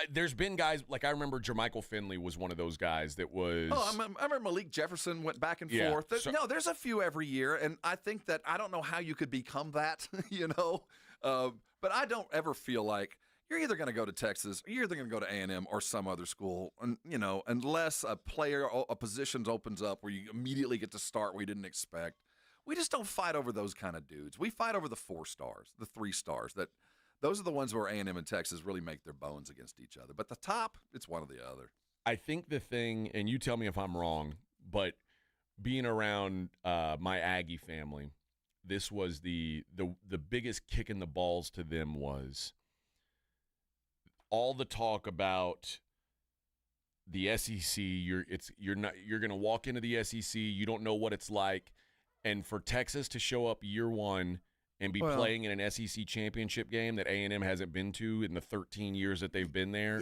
There's been guys, like I remember Jermichael Finley was one of those guys that was. Oh, I remember Malik Jefferson went back and forth. There's a few every year, and I think that I don't know how you could become that, but I don't ever feel like you're either going to go to Texas or you're either going to go to A&M or some other school, and unless a position opens up where you immediately get to start where you didn't expect. We just don't fight over those kind of dudes. We fight over the 4 stars, the 3 stars. Those are the ones where A&M and Texas really make their bones against each other. But the top, it's one or the other. I think the thing, and you tell me if I'm wrong, but being around my Aggie family, this was the biggest kick in the balls to them was all the talk about the SEC. You're going to walk into the SEC. You don't know what it's like. And for Texas to show up year one and be playing in an SEC championship game that A&M hasn't been to in the 13 years that they've been there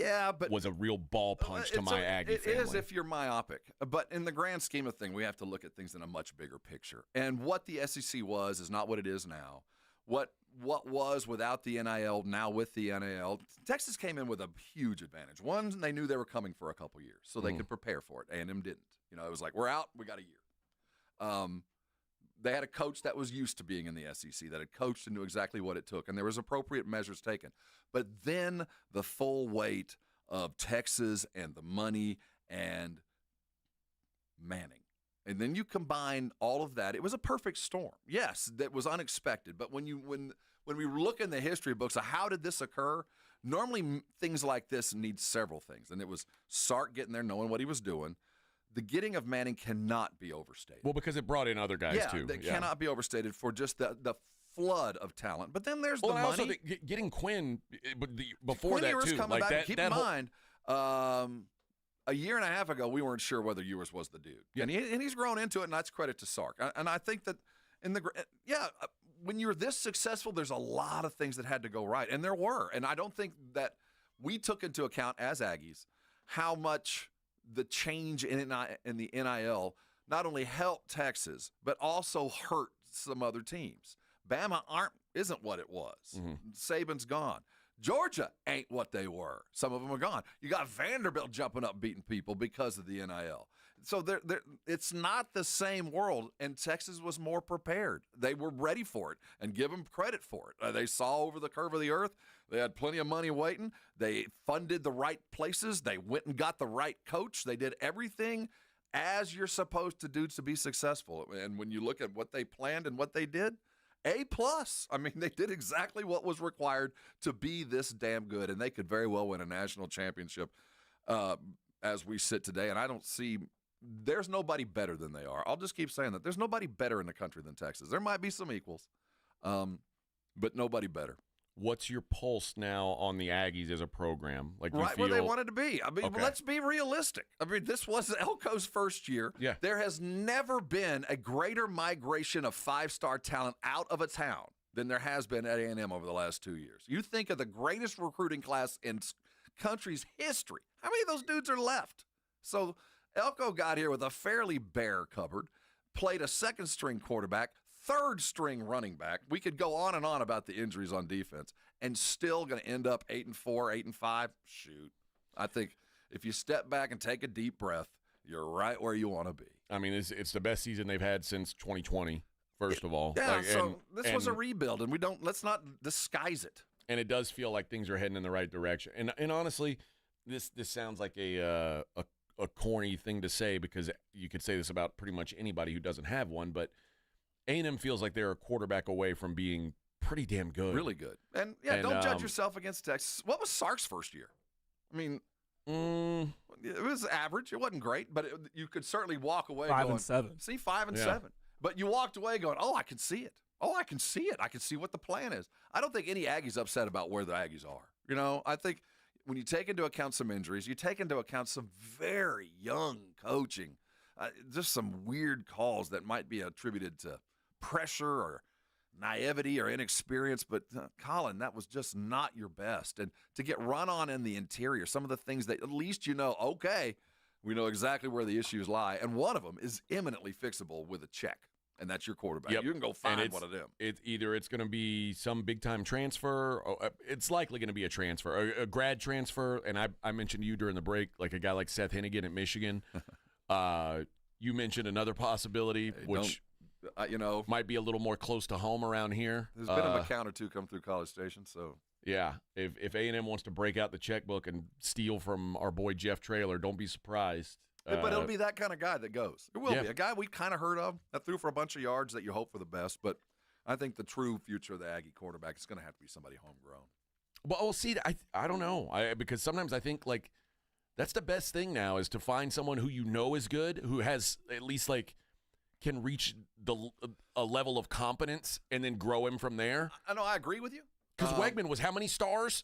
was a real ball punch to my Aggie family. It is if you're myopic. But in the grand scheme of things, we have to look at things in a much bigger picture. And what the SEC was is not what it is now. What was without the NIL, now with the NIL, Texas came in with a huge advantage. One, they knew they were coming for a couple years, so they could prepare for it. A&M didn't. It was like, we're out, we got a year. They had a coach that was used to being in the SEC, that had coached and knew exactly what it took, and there was appropriate measures taken. But then the full weight of Texas and the money and Manning. And then you combine all of that. It was a perfect storm. Yes, that was unexpected. But when we look in the history books of how did this occur, Normally, things like this need several things, and it was Sark getting there, knowing what he was doing. The getting of Manning cannot be overstated. Well, because it brought in other guys, too. That cannot be overstated for just the flood of talent. But then there's the money. Also getting Quinn before Quinn that, Ewers too. Coming like back. that, Keep that in mind, a year and a half ago, we weren't sure whether Ewers was the dude. Yeah. And he's grown into it, and that's credit to Sark. And I think that when you're this successful, there's a lot of things that had to go right, and there were. And I don't think that we took into account as Aggies how much the change in the NIL not only helped Texas, but also hurt some other teams. Bama isn't what it was. Mm-hmm. Saban's gone. Georgia ain't what they were. Some of them are gone. You got Vanderbilt jumping up beating people because of the NIL. So it's not the same world, and Texas was more prepared. They were ready for it, and give them credit for it. They saw over the curve of the earth. They had plenty of money waiting. They funded the right places. They went and got the right coach. They did everything as you're supposed to do to be successful. And when you look at what they planned and what they did, A+. I mean, they did exactly what was required to be this damn good, and they could very well win a national championship as we sit today. And I don't see – there's nobody better than they are. I'll just keep saying that. There's nobody better in the country than Texas. There might be some equals, but nobody better. What's your pulse now on the Aggies as a program? Like right where they wanted to be. I mean, okay. Let's be realistic. I mean, this was Elko's first year. Yeah. There has never been a greater migration of five-star talent out of a town than there has been at A&M over the last 2 years. You think of the greatest recruiting class in country's history. How many of those dudes are left? So Elko got here with a fairly bare cupboard, played a second-string quarterback, third-string running back. We could go on and on about the injuries on defense, and still going to end up 8-4, 8-5. Shoot. I think if you step back and take a deep breath, you're right where you want to be. I mean, it's the best season they've had since 2020, first of all. Yeah, this was a rebuild, and let's not disguise it. And it does feel like things are heading in the right direction. And honestly, this sounds like a corny thing to say, because you could say this about pretty much anybody who doesn't have one, but A&M feels like they're a quarterback away from being pretty damn good. Really good. And don't judge yourself against Texas. What was Sark's first year? I mean, it was average. It wasn't great, but you could certainly walk away 5-7. See, 5-7. But you walked away going, oh, I can see it. Oh, I can see it. I can see what the plan is. I don't think any Aggie's upset about where the Aggies are. You know, I think when you take into account some injuries, you take into account some very young coaching, just some weird calls that might be attributed to pressure or naivety or inexperience. But, Colin, that was just not your best. And to get run on in the interior, some of the things that at least you know, okay, we know exactly where the issues lie. And one of them is imminently fixable with a check. And that's your quarterback. Yep. You can go find one of them. It's going to be some big-time transfer. Or it's likely going to be a transfer, a grad transfer. And I mentioned to you during the break, like a guy like Seth Hennigan at Michigan. You mentioned another possibility, which might be a little more close to home around here. There's been a McCown or two come through College Station, so. Yeah, if A&M wants to break out the checkbook and steal from our boy Jeff Traylor, don't be surprised. But it'll be that kind of guy that goes. It will be a guy we've kind of heard of that threw for a bunch of yards that you hope for the best. But I think the true future of the Aggie quarterback is going to have to be somebody homegrown. Well, see, I don't know. Because sometimes I think, like, that's the best thing now is to find someone who you know is good, who has at least, like, can reach a level of competence and then grow him from there. I know, I agree with you. Because Wegman was how many stars?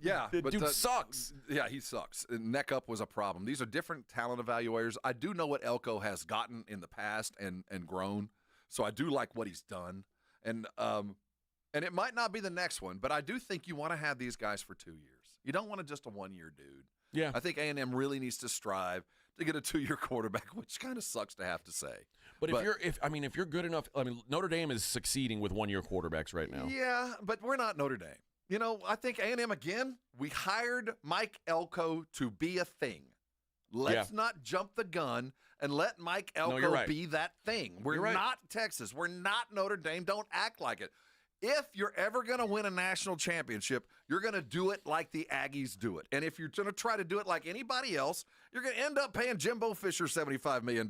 Yeah. The dude sucks. Yeah, he sucks. Neck up was a problem. These are different talent evaluators. I do know what Elko has gotten in the past and grown, so I do like what he's done. And it might not be the next one, but I do think you want to have these guys for 2 years. You don't want just a one-year dude. Yeah. I think A&M really needs to strive to get a 2-year quarterback, which kind of sucks to have to say. But if you're good enough, Notre Dame is succeeding with 1-year quarterbacks right now. Yeah, but we're not Notre Dame. You know, I think A&M again. We hired Mike Elko to be a thing. Let's not jump the gun and let Mike Elko be that thing. We're not Texas. We're not Notre Dame. Don't act like it. If you're ever going to win a national championship, you're going to do it like the Aggies do it. And if you're going to try to do it like anybody else, you're going to end up paying Jimbo Fisher $75 million.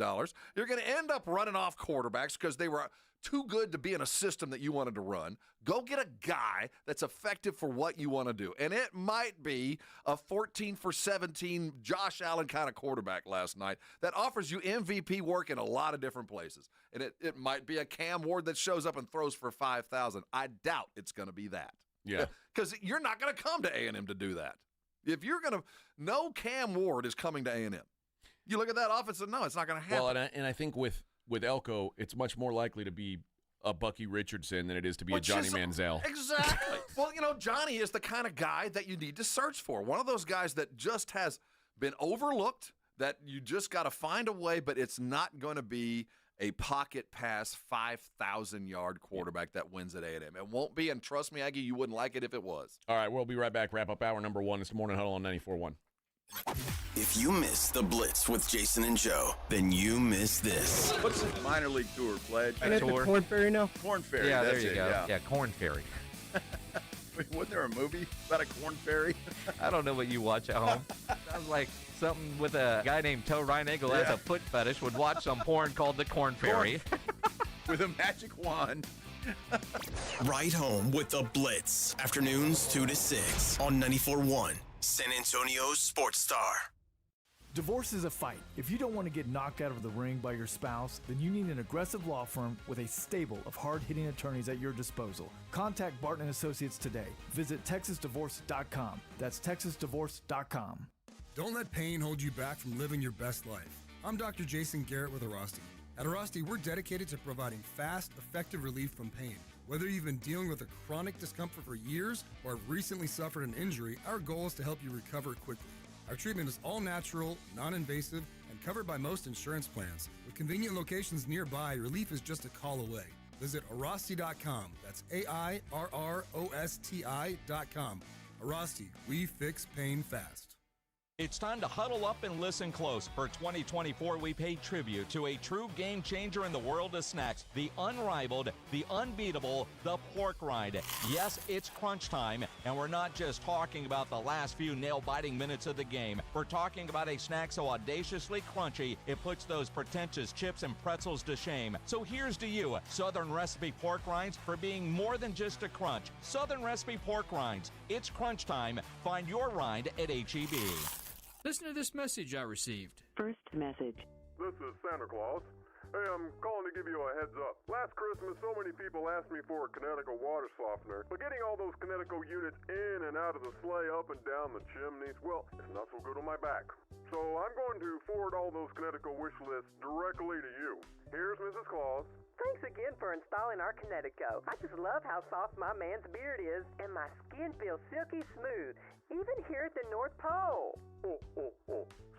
You're going to end up running off quarterbacks because they were too good to be in a system that you wanted to run. Go get a guy that's effective for what you want to do. And it might be a 14 for 17 Josh Allen kind of quarterback last night that offers you MVP work in a lot of different places. And it might be a Cam Ward that shows up and throws for 5,000. I doubt it's going to be that. Yeah. Because you're not going to come to A&M to do that. If you're going to – no Cam Ward is coming to A&M. You look at that offense and no, it's not going to happen. Well, and I think with Elko, it's much more likely to be a Bucky Richardson than it is to be a Johnny Manziel. Exactly. Well, Johnny is the kind of guy that you need to search for. One of those guys that just has been overlooked, that you just got to find a way, but it's not going to be a pocket pass 5,000-yard quarterback that wins at A&M. It won't be, and trust me, Aggie, you wouldn't like it if it was. All right, we'll be right back. Wrap up hour number 1. It's the Morning Huddle on 94.1. If you miss the Blitz with Jason and Joe, then you miss this. What's the minor league tour, Pledge? And at the Corn Ferry now? Corn Ferry. Yeah, that's there you go. Yeah, Corn Ferry. Wait, wasn't there a movie about a corn ferry? I don't know what you watch at home. Sounds like something with a guy named Toe Reinagle has a foot fetish would watch some porn called the Corn Ferry. With a magic wand. Right home with the Blitz. Afternoons 2 to 6 on 94.1 San Antonio's Sports Star. Divorce is a fight. If you don't want to get knocked out of the ring by your spouse, then you need an aggressive law firm with a stable of hard-hitting attorneys at your disposal. Contact Barton & Associates today. Visit TexasDivorce.com. That's TexasDivorce.com. Don't let pain hold you back from living your best life. I'm Dr. Jason Garrett with Arasti. At Arasti, we're dedicated to providing fast, effective relief from pain. Whether you've been dealing with a chronic discomfort for years or have recently suffered an injury, our goal is to help you recover quickly. Our treatment is all natural, non-invasive, and covered by most insurance plans. With convenient locations nearby, relief is just a call away. Visit Arasti.com. That's AIRROSTI.com. Arasti, we fix pain fast. It's time to huddle up and listen close. For 2024, we pay tribute to a true game changer in the world of snacks, the unrivaled, the unbeatable, the pork rind. Yes, it's crunch time, and we're not just talking about the last few nail-biting minutes of the game. We're talking about a snack so audaciously crunchy, it puts those pretentious chips and pretzels to shame. So here's to you, Southern Recipe Pork Rinds, for being more than just a crunch. Southern Recipe Pork Rinds. It's crunch time. Find your rind at H-E-B. Listen to this message I received. First message. This is Santa Claus. Hey, I'm calling to give you a heads up. Last Christmas, so many people asked me for a Kinetico water softener, but getting all those Kinetico units in and out of the sleigh, up and down the chimneys, well, it's not so good on my back. So I'm going to forward all those Kinetico wish lists directly to you. Here's Mrs. Claus. Thanks again for installing our Kinetico. I just love how soft my man's beard is, and my skin feels silky smooth, even here at the North Pole.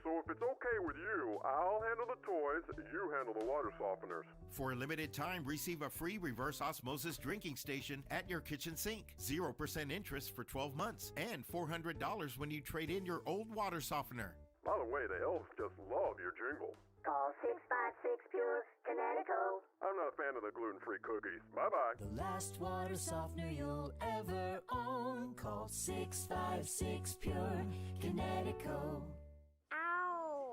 So if it's okay with you, I'll handle the toys, you handle the water softeners. For a limited time, receive a free reverse osmosis drinking station at your kitchen sink. 0% interest for 12 months and $400 when you trade in your old water softener. By the way, the elves just love your jingle. Call 656 Pure Kinetico. I'm not a fan of the gluten-free cookies. Bye-bye. The last water softener you'll ever own. Call 656 Pure Kinetico.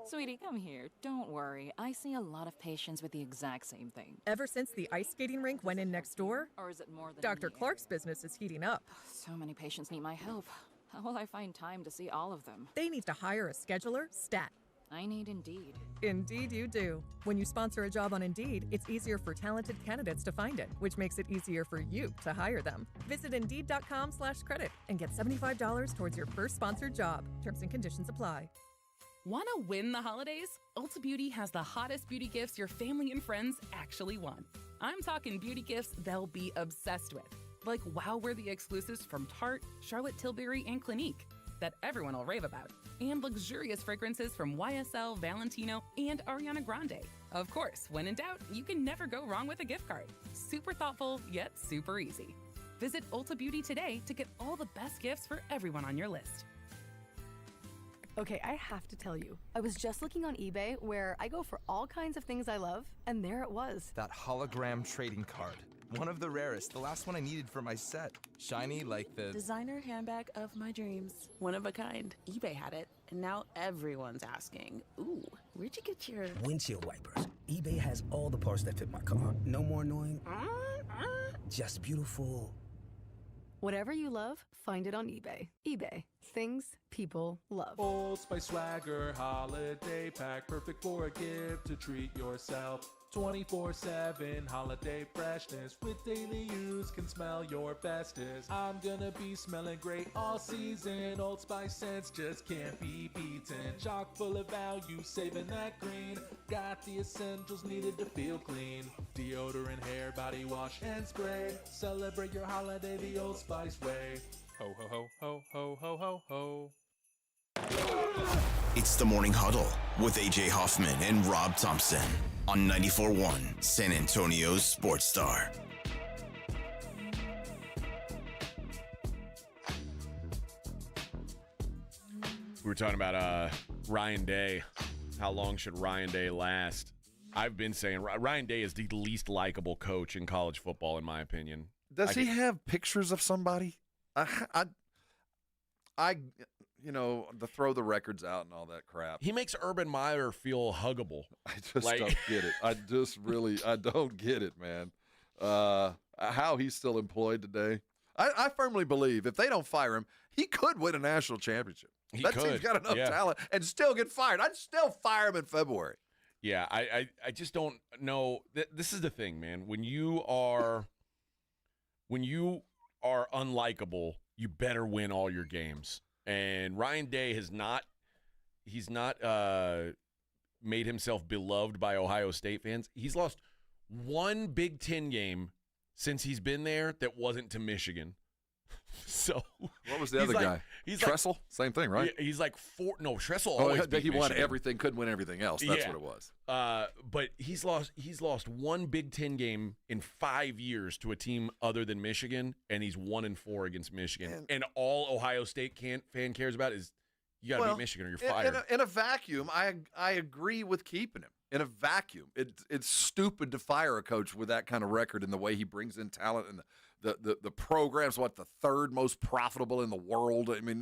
Sweetie, come here. Don't worry. I see a lot of patients with the exact same thing. Ever since the ice skating rink went in next door? Or is it more than Dr. Clark's business is heating up. So many patients need my help. How will I find time to see all of them? They need to hire a scheduler, stat. I need Indeed. Indeed you do. When you sponsor a job on Indeed, it's easier for talented candidates to find it, which makes it easier for you to hire them. Visit Indeed.com/credit and get $75 towards your first sponsored job. Terms and conditions apply. Want to win the holidays? Ulta Beauty has the hottest beauty gifts your family and friends actually want. I'm talking beauty gifts they'll be obsessed with, like wow-worthy exclusives from Tarte, Charlotte Tilbury, and Clinique that everyone will rave about, and luxurious fragrances from YSL, Valentino, and Ariana Grande. Of course, when in doubt, you can never go wrong with a gift card. Super thoughtful, yet super easy. Visit Ulta Beauty today to get all the best gifts for everyone on your list. Okay, I have to tell you, I was just looking on eBay where I go for all kinds of things I love, and there it was. That hologram trading card. One of the rarest. The last one I needed for my set. Shiny like the... Designer handbag of my dreams. One of a kind. eBay had it, and now everyone's asking, ooh, where'd you get your... Windshield wipers. eBay has all the parts that fit my car. No more annoying. Just beautiful. Whatever you love, find it on eBay. eBay. Things people love. Old Spice Swagger Holiday Pack. Perfect for a gift to treat yourself. 24/7 holiday freshness. With daily use can smell your bestest. I'm gonna be smelling great all season. Old Spice scents just can't be beaten. Chock full of value, saving that green. Got the essentials needed to feel clean. Deodorant, hair, body wash, and spray. Celebrate your holiday the Old Spice way. Ho, ho, ho, ho, ho, ho, ho, ho. It's the Morning Huddle with AJ Hoffman and Rob Thompson on 94.1 San Antonio's Sports Star. We were talking about Ryan Day. How long should Ryan Day last? I've been saying Ryan Day is the least likable coach in college football, in my opinion. Does he have pictures of somebody? You know, to throw the records out and all that crap. He makes Urban Meyer feel huggable. I just don't get it. I don't get it, man. How he's still employed today. I firmly believe if they don't fire him, he could win a national championship. That team's got enough talent and still get fired. I'd still fire him in February. Yeah, I just don't know. This is the thing, man. When you are unlikable, you better win all your games. And Ryan Day has not made himself beloved by Ohio State fans. He's lost one Big Ten game since he's been there that wasn't to Michigan. So what was the other guy? Tressel? Same thing, right? He's like Tressel always beat he won Michigan. everything, couldn't win everything else. That's what it was. But he's lost one Big Ten game in 5 years to a team other than Michigan, and he's 1-4 against Michigan. And all Ohio State fan cares about is you got to beat Michigan or you're fired. In a vacuum, I agree with keeping him. In a vacuum, it's stupid to fire a coach with that kind of record and the way he brings in talent and the program's the third most profitable in the world. I mean,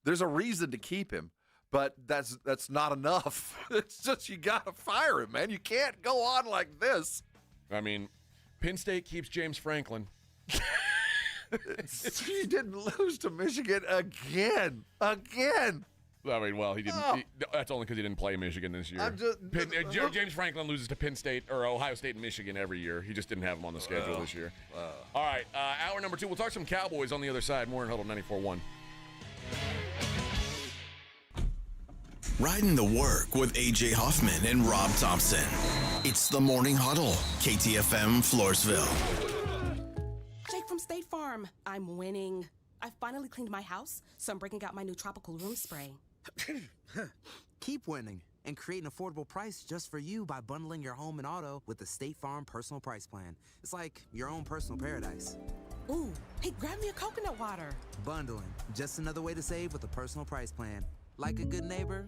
there's a reason to keep him, but that's not enough. It's just you got to fire him, man. You can't go on like this. I mean, Penn State keeps James Franklin. He didn't lose to Michigan again. I mean, well, he didn't. That's only because he didn't play Michigan this year. James Franklin loses to Penn State or Ohio State and Michigan every year. He just didn't have them on the schedule this year. All right, hour number 2. We'll talk some Cowboys on the other side. Morning Huddle 94.1. Riding the work with AJ Hoffman and Rob Thompson. It's the Morning Huddle, KTFM Floresville. Jake from State Farm. I'm winning. I finally cleaned my house, so I'm breaking out my new tropical room spray. Keep winning and create an affordable price just for you by bundling your home and auto with the State Farm Personal Price Plan. It's like your own personal paradise. Ooh, hey, grab me a coconut water. Bundling, just another way to save with a personal price plan. Like a good neighbor,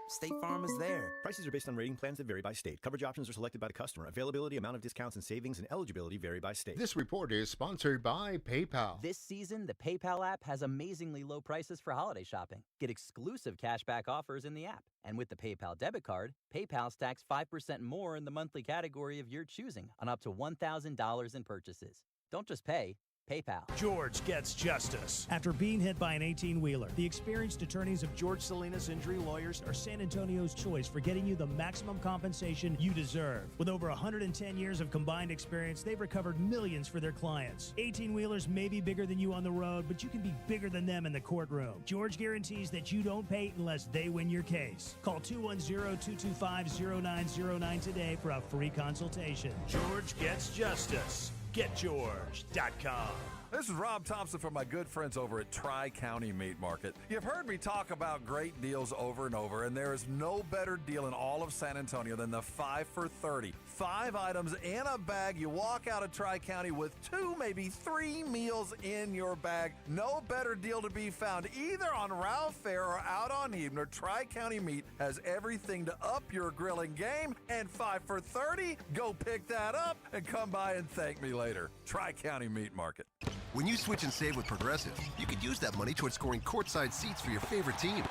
State Farm is there. Prices are based on rating plans that vary by state. Coverage options are selected by the customer. Availability, amount of discounts and savings, and eligibility vary by state. This report is sponsored by PayPal. This season, the PayPal app has amazingly low prices for holiday shopping. Get exclusive cashback offers in the app. And with the PayPal debit card, PayPal stacks 5% more in the monthly category of your choosing on up to $1,000 in purchases. Don't just pay. PayPal. George gets justice. After being hit by an 18-wheeler, the experienced attorneys of George Salinas Injury Lawyers are San Antonio's choice for getting you the maximum compensation you deserve. With over 110 years of combined experience, they've recovered millions for their clients. 18-wheelers may be bigger than you on the road, but you can be bigger than them in the courtroom. George guarantees that you don't pay unless they win your case. Call 210-225-0909 today for a free consultation. George gets justice. GetGeorge.com. This is Rob Thompson from my good friends over at Tri-County Meat Market. You've heard me talk about great deals over and over, and there is no better deal in all of San Antonio than the 5 for 30. 5 items in a bag. You walk out of Tri-County with 2, maybe 3 meals in your bag. No better deal to be found either on Ralph Fair or out on Evener. Tri-County Meat has everything to up your grilling game, and 5 for 30. Go pick that up and come by and thank me later. later. Tri-County Meat Market. When you switch and save with Progressive, you could use that money towards scoring courtside seats for your favorite team.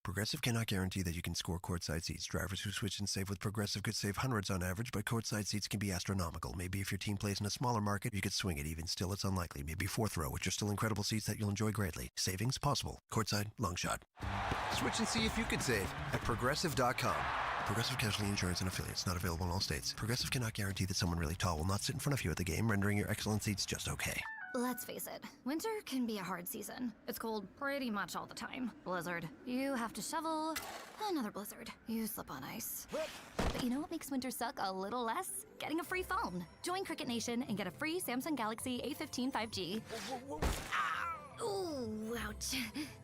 Progressive cannot guarantee that you can score courtside seats. Drivers who switch and save with Progressive could save hundreds on average, but courtside seats can be astronomical. Maybe if your team plays in a smaller market, you could swing it. Even still, it's unlikely. Maybe fourth row, which are still incredible seats that you'll enjoy greatly. Savings possible. Courtside, long shot. Switch and see if you could save at Progressive.com. Progressive Casualty Insurance and Affiliates. Not available in all states. Progressive cannot guarantee that someone really tall will not sit in front of you at the game, rendering your excellent seats just okay. Let's face it, winter can be a hard season. It's cold pretty much all the time. Blizzard. You have to shovel. Another blizzard. You slip on ice. But you know what makes winter suck a little less? Getting a free phone. Join Cricket Nation and get a free Samsung Galaxy A15 5G. Ooh, ouch.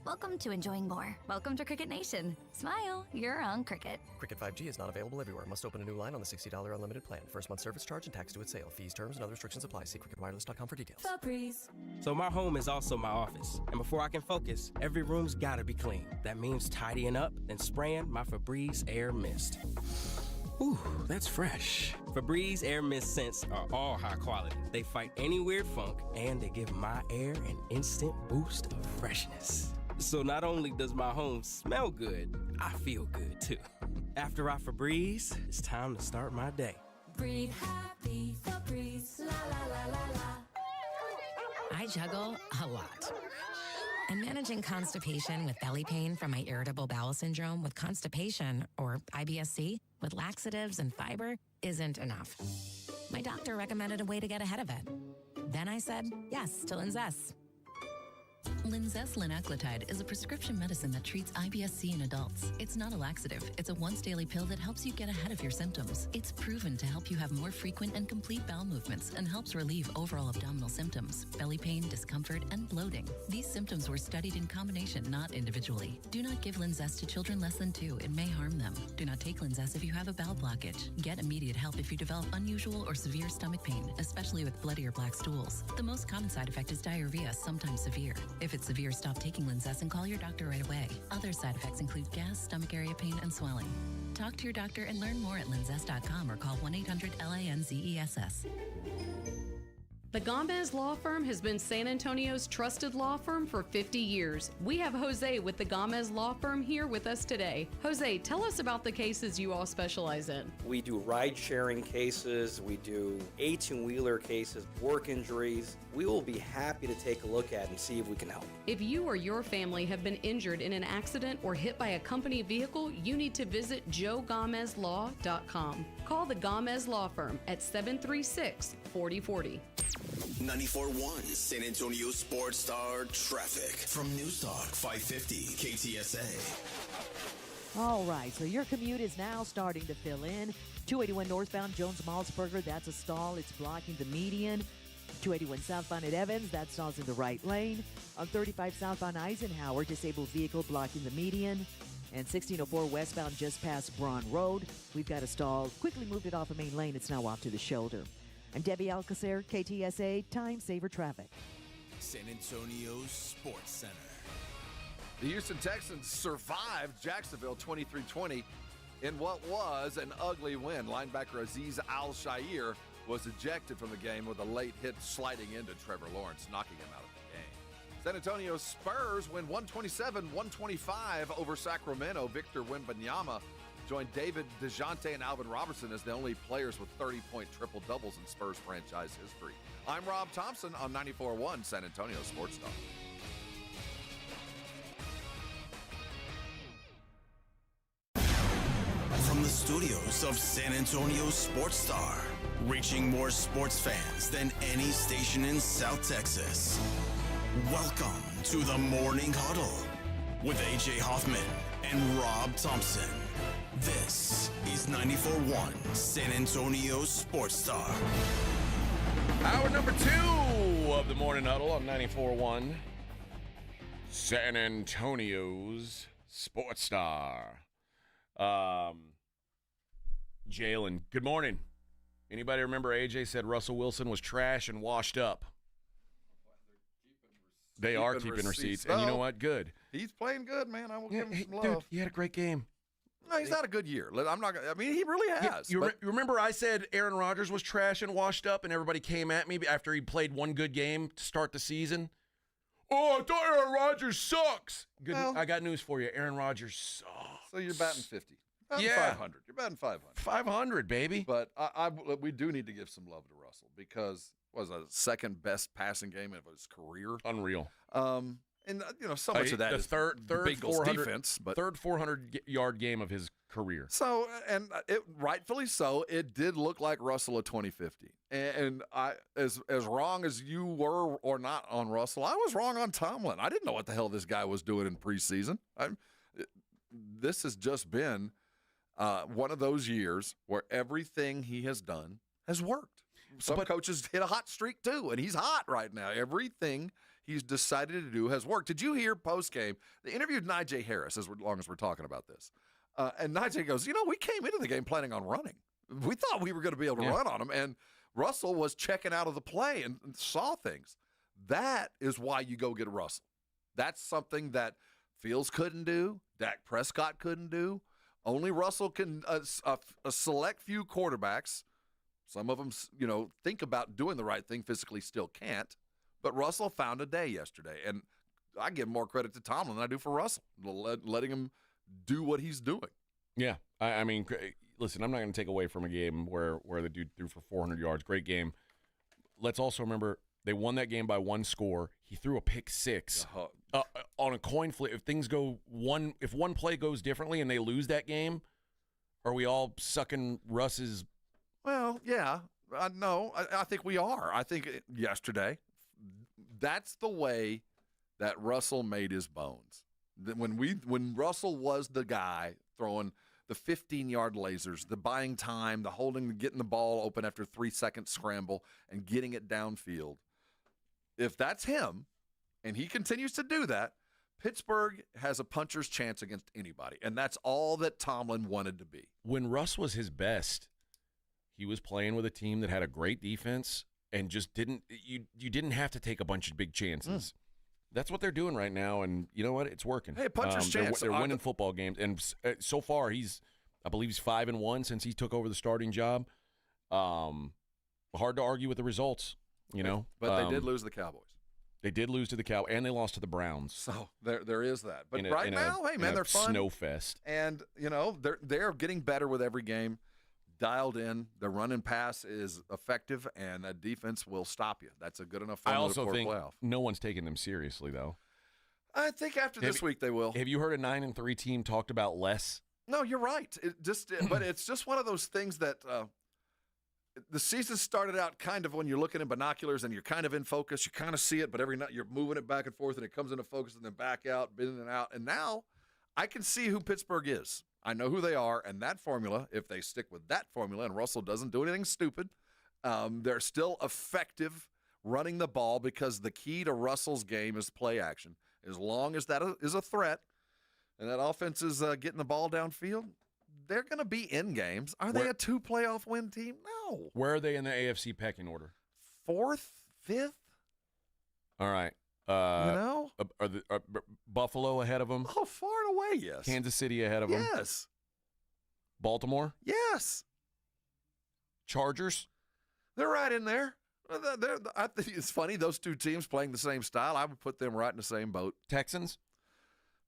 Welcome to enjoying more. Welcome to Cricket Nation. Smile, you're on Cricket. Cricket 5G is not available everywhere. Must open a new line on the $60 unlimited plan. First month service charge and tax due at sale. Fees, terms, and other restrictions apply. See cricketwireless.com for details. Febreze. So my home is also my office. And before I can focus, every room's gotta be clean. That means tidying up and spraying my Febreze Air Mist. Ooh, that's fresh. Febreze Air Mist scents are all high quality. They fight any weird funk, and they give my air an instant boost of freshness. So not only does my home smell good, I feel good too. After I Febreze, it's time to start my day. Breathe happy, Febreze, la la la la la. I juggle a lot. And managing constipation with belly pain from my irritable bowel syndrome with constipation, or IBS-C, with laxatives and fiber isn't enough. My doctor recommended a way to get ahead of it. Then I said yes to Linzess. Linzess linaclotide is a prescription medicine that treats IBS-C in adults. It's not a laxative. It's a once-daily pill that helps you get ahead of your symptoms. It's proven to help you have more frequent and complete bowel movements and helps relieve overall abdominal symptoms, belly pain, discomfort, and bloating. These symptoms were studied in combination, not individually. Do not give Linzess to children less than 2. It may harm them. Do not take Linzess if you have a bowel blockage. Get immediate help if you develop unusual or severe stomach pain, especially with bloody or black stools. The most common side effect is diarrhea, sometimes severe. If it's severe, stop taking Linzess and call your doctor right away. Other side effects include gas, stomach area pain, and swelling. Talk to your doctor and learn more at linzess.com or call 1-800-LINZESS. The Gomez Law Firm has been San Antonio's trusted law firm for 50 years. We have Jose with the Gomez Law Firm here with us today. Jose, tell us about the cases you all specialize in. We do ride-sharing cases, we do 18-wheeler cases, work injuries. We will be happy to take a look at and see if we can help. If you or your family have been injured in an accident or hit by a company vehicle, you need to visit joegomezlaw.com. Call the Gomez Law Firm at 736-4040. 94.1 San Antonio Sports Star traffic from News Talk 550 KTSA. All right, so your commute is now starting to fill in. 281 northbound Jones-Malzberger, that's a stall. It's blocking the median. 281 southbound at Evans, that stalls in the right lane. On 35 southbound Eisenhower, disabled vehicle blocking the median. And 1604 westbound just past Braun Road, we've got a stall. Quickly moved it off a main lane. It's now off to the shoulder. I'm Debbie Alcacer, KTSA, Time Saver Traffic. San Antonio's Sports Center. The Houston Texans survived Jacksonville 23-20 in what was an ugly win. Linebacker Azeez Al-Shaair was ejected from the game with a late hit sliding into Trevor Lawrence, knocking him out of the game. San Antonio Spurs win 127-125 over Sacramento. Victor Wembanyama joined David DeJounte and Alvin Robertson as the only players with 30-point triple-doubles in Spurs franchise history. I'm Rob Thompson on 94.1 San Antonio Sports Star. From the studios of San Antonio Sports Star, reaching more sports fans than any station in South Texas. Welcome to the Morning Huddle with A.J. Hoffman and Rob Thompson. This is 94.1 San Antonio Sports Star. Hour number 2 of the Morning Huddle on 94.1 San Antonio's Sports Star. Jalen, good morning. Anybody remember AJ said Russell Wilson was trash and washed up? They are keeping receipts. And you know what? Good. He's playing good, man. I will give him some love. Dude, he had a great game. No, he's had a good year. I'm not. I mean, he really has. You remember I said Aaron Rodgers was trash and washed up, and everybody came at me after he played one good game to start the season? Oh, I thought Aaron Rodgers sucks. Good. Well, I got news for you. Aaron Rodgers sucks. So you're batting 50. Batting Yeah. 500. You're batting 500. 500, baby. But we do need to give some love to Russell because was a second best passing game of his career. Unreal. And so much of that the is third Bengals 400 defense, but third 400-yard game of his career. So, and it rightfully so, it did look like Russell of 2015. And I, as wrong as you were or not on Russell, I was wrong on Tomlin. I didn't know what the hell this guy was doing in preseason. This has just been one of those years where everything he has done has worked. Some coaches hit a hot streak too, and he's hot right now. Everything he's decided to do has worked. Did you hear post-game? They interviewed Najee Harris, as long as we're talking about this. And Najee goes, we came into the game planning on running. We thought we were going to be able to run on him, and Russell was checking out of the play and saw things. That is why you go get Russell. That's something that Fields couldn't do, Dak Prescott couldn't do. Only Russell can, a select few quarterbacks, some of them, think about doing the right thing, physically still can't. But Russell found a day yesterday, and I give more credit to Tomlin than I do for Russell, letting him do what he's doing. Yeah, I mean, listen, I'm not going to take away from a game where the dude threw for 400 yards. Great game. Let's also remember they won that game by one score. He threw a pick six on a coin flip. If things go if one play goes differently and they lose that game, are we all sucking Russ's? Well, yeah, no, I think we are. I think yesterday, that's the way that Russell made his bones. When Russell was the guy throwing the 15-yard lasers, the buying time, the holding, getting the ball open after 3-second scramble, and getting it downfield. If that's him, and he continues to do that, Pittsburgh has a puncher's chance against anybody, and that's all that Tomlin wanted to be. When Russ was his best, he was playing with a team that had a great defense and just didn't – you didn't have to take a bunch of big chances. That's what they're doing right now, and you know what? It's working. Hey, puncher's chance. They're winning football games, and so far I believe he's 5-1 since he took over the starting job. Hard to argue with the results, But they did lose to the Cowboys. They did lose to the Cowboys, and they lost to the Browns. So there is that. But right now, hey man, they're fun. Snowfest, and they're getting better with every game. Dialed in, the run and pass is effective, and that defense will stop you. That's a good enough formula for a playoff. I also think no one's taking them seriously, though. I think after this week they will. Have you heard a 9-3 team talked about less? No, you're right. But it's just one of those things that the season started out kind of when you're looking in binoculars and you're kind of in focus. You kind of see it, but every night you're moving it back and forth, and it comes into focus and then back out, in and out. And now I can see who Pittsburgh is. I know who they are, and that formula, if they stick with that formula and Russell doesn't do anything stupid, they're still effective running the ball because the key to Russell's game is play action. As long as that is a threat and that offense is getting the ball downfield, they're going to be in games. Are they a 2 playoff win team? No. Where are they in the AFC pecking order? 4th, 5th? All right. Are Buffalo ahead of them? Oh, far and away, yes. Kansas City ahead of them? Yes. Baltimore? Yes. Chargers? They're right in there. I think it's funny, those two teams playing the same style. I would put them right in the same boat. Texans?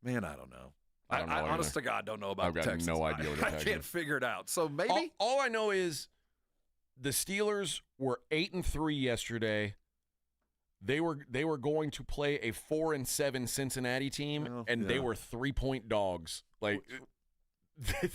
Man, I don't know. I don't know. Honest to God, don't know about the Texans. I've got no idea what the Texans. I can't figure it out. So maybe. All I know is the Steelers were 8-3 yesterday. They were going to play a 4-7 Cincinnati team, they were 3-point dogs. Like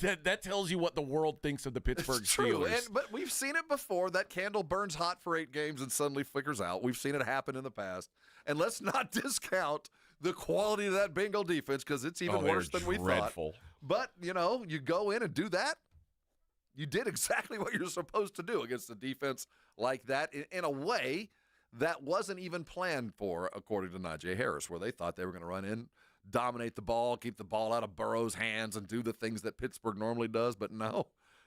that tells you what the world thinks of the Pittsburgh Steelers. But we've seen it before. That candle burns hot for 8 games and suddenly flickers out. We've seen it happen in the past. And let's not discount the quality of that Bengal defense because it's even worse than we thought. But, you go in and do that. You did exactly what you're supposed to do against a defense like that in a way that wasn't even planned for, according to Najee Harris, where they thought they were going to run in, dominate the ball, keep the ball out of Burrow's hands, and do the things that Pittsburgh normally does. But no,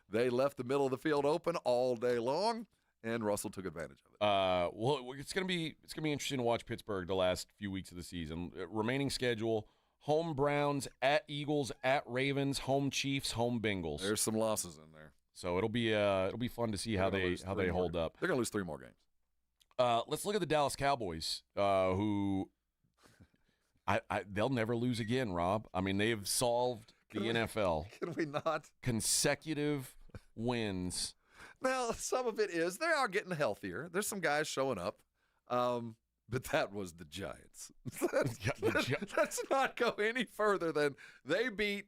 they left the middle of the field open all day long, and Russell took advantage of it. Well, it's going to be interesting to watch Pittsburgh the last few weeks of the season. Remaining schedule: home Browns, at Eagles, at Ravens, home Chiefs, home Bengals. There's some losses in there. So it'll be fun to see how they hold up. They're going to lose 3 more games. Let's look at the Dallas Cowboys, who they'll never lose again, Rob. I mean, they've solved the NFL. Can we not? Consecutive wins. Now, some of it is they are getting healthier. There's some guys showing up. But that was the Giants. Let's not go any further than they beat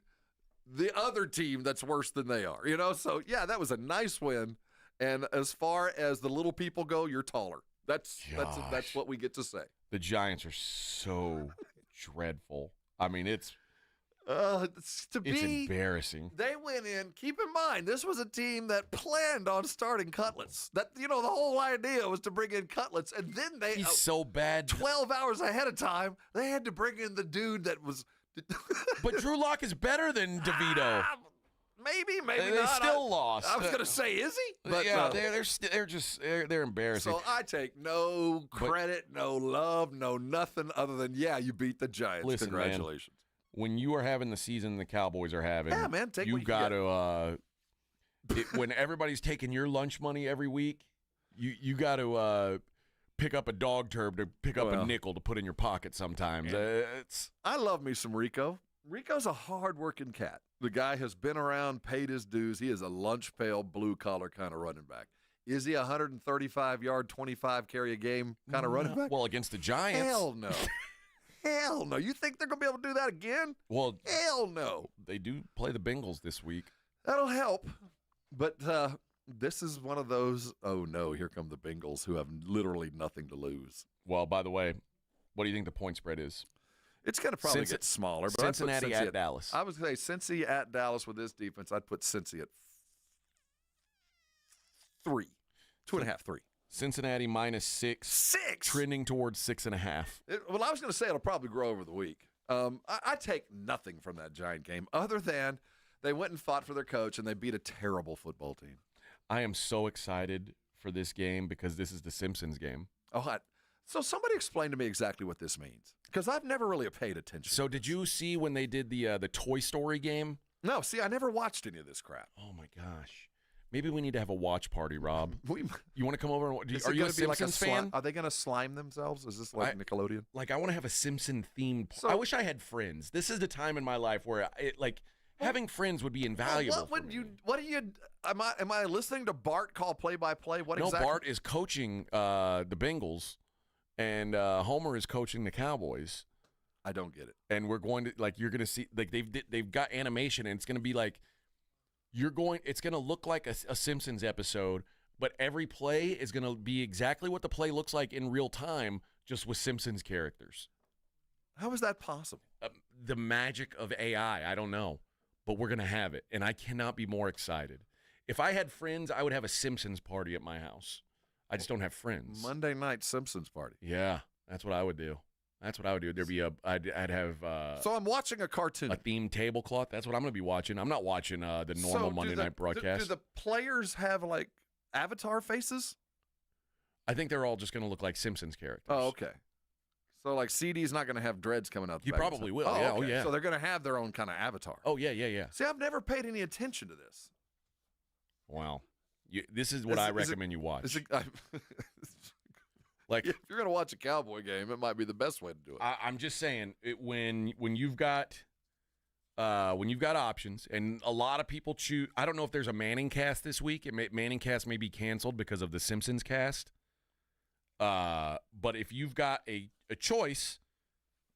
the other team that's worse than they are. So, yeah, that was a nice win. And as far as the little people go, you're taller. That's what we get to say. The Giants are so dreadful. I mean, it's embarrassing. They went in. Keep in mind, this was a team that planned on starting Cutlets. That the whole idea was to bring in Cutlets, and then he's so bad. 12 hours ahead of time, they had to bring in the dude that was. But Drew Lock is better than DeVito. Maybe they not. Still lost. I was going to say, is he? But yeah, they're embarrassing. So I take no credit, no love, no nothing other than you beat the Giants. Listen, congratulations. Man, when you are having the season the Cowboys are having, you got to when everybody's taking your lunch money every week, you got to pick up a dog turd to pick up a nickel to put in your pocket sometimes. I love me some Rico. Rico's a hard-working cat. The guy has been around, paid his dues. He is a lunch pail, blue-collar kind of running back. Is he a 135-yard, 25-carry a game kind of running back? Well, against the Giants. Hell no. Hell no. You think they're going to be able to do that again? Well, hell no. They do play the Bengals this week. That'll help. But this is one of those, oh, no, here come the Bengals who have literally nothing to lose. Well, by the way, what do you think the point spread is? It's going to probably get smaller. But Cincinnati at Dallas. I was going to say Cincy at Dallas with this defense. I'd put Cincy at 3. 2.5, 3. Cincinnati -6. 6? Trending towards 6.5. Well, I was going to say it'll probably grow over the week. I take nothing from that Giant game other than they went and fought for their coach, and they beat a terrible football team. I am so excited for this game because this is the Simpsons game. So somebody explain to me exactly what this means, because I've never really paid attention. So did you see when they did the Toy Story game? No, see, I never watched any of this crap. Oh, my gosh. Maybe we need to have a watch party, Rob. You want to come over? Are you a Simpsons fan? Are they going to slime themselves? Is this like Nickelodeon? I want to have a Simpson-themed I wish I had friends. This is the time in my life where having friends would be invaluable. Am I listening to Bart call play-by-play? No, Bart is coaching the Bengals, and Homer is coaching the Cowboys. I don't get it. And we're going to you're going to see they've got animation, and it's going to be it's going to look like a Simpsons episode, but every play is going to be exactly what the play looks like in real time, just with Simpsons characters. How is that possible? The magic of AI. I don't know, but we're going to have it, and I cannot be more excited. If I had friends, I would have a Simpsons party at my house. I just don't have friends. Monday night Simpsons party. Yeah, that's what I would do. There'd be I'd have. So I'm watching a cartoon. A themed tablecloth. That's what I'm going to be watching. I'm not watching the normal Monday night broadcast. Do the players have avatar faces? I think they're all just going to look like Simpsons characters. Oh, okay. So CD's not going to have dreads coming out. He probably will. Oh, yeah. Okay. Oh, yeah. So they're going to have their own kind of avatar. Oh, yeah. See, I've never paid any attention to this. Wow. This is what I recommend you watch. If you're going to watch a Cowboy game, it might be the best way to do it. I'm just saying, when you've got options, and a lot of people choose. I don't know if there's a Manning cast this week. Manning cast may be canceled because of the Simpsons cast. But if you've got a choice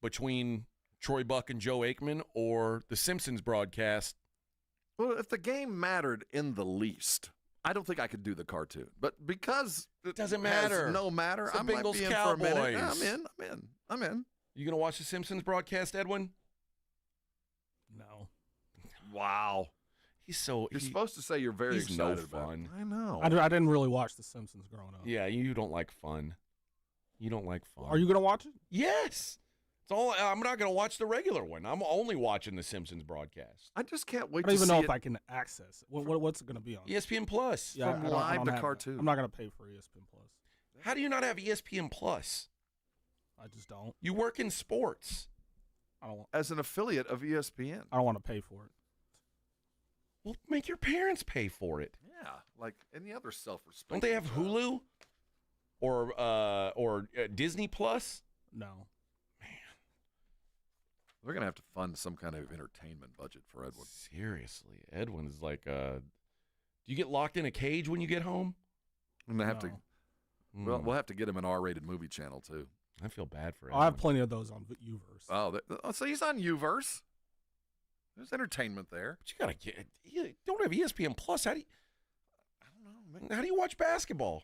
between Troy Buck and Joe Aikman or the Simpsons broadcast. Well, if the game mattered in the least, I don't think I could do the cartoon. But because it doesn't matter. No matter. It's the I might Bengals be in Cowboys. for a minute. I'm in. You going to watch the Simpsons broadcast, Edwin? No. Wow. You're supposed to say you're very excited about it. I know. I didn't really watch The Simpsons growing up. Yeah, you don't like fun. You don't like fun. Are you going to watch it? Yes. I'm not going to watch the regular one. I'm only watching the Simpsons broadcast. I just can't wait I don't even know if I can access it. What's it going to be on? ESPN Plus. Yeah, From live to cartoon. I'm not going to pay for ESPN Plus. How do you not have ESPN Plus? I just don't. You work in sports. as an affiliate of ESPN. I don't want to pay for it. Well, make your parents pay for it. Yeah, like any other self-respect. Don't they have Hulu or Disney Plus? No. They're going to have to fund some kind of entertainment budget for Edwin. Seriously, Edwin's like, do you get locked in a cage when you get home? And they have to. Well, we'll have to get him an R-rated movie channel too. I feel bad for Edwin. I have plenty of those on Uverse. So he's on Uverse. There's entertainment there. But you gotta get. You don't have ESPN Plus. How do you? I don't know. How do you watch basketball?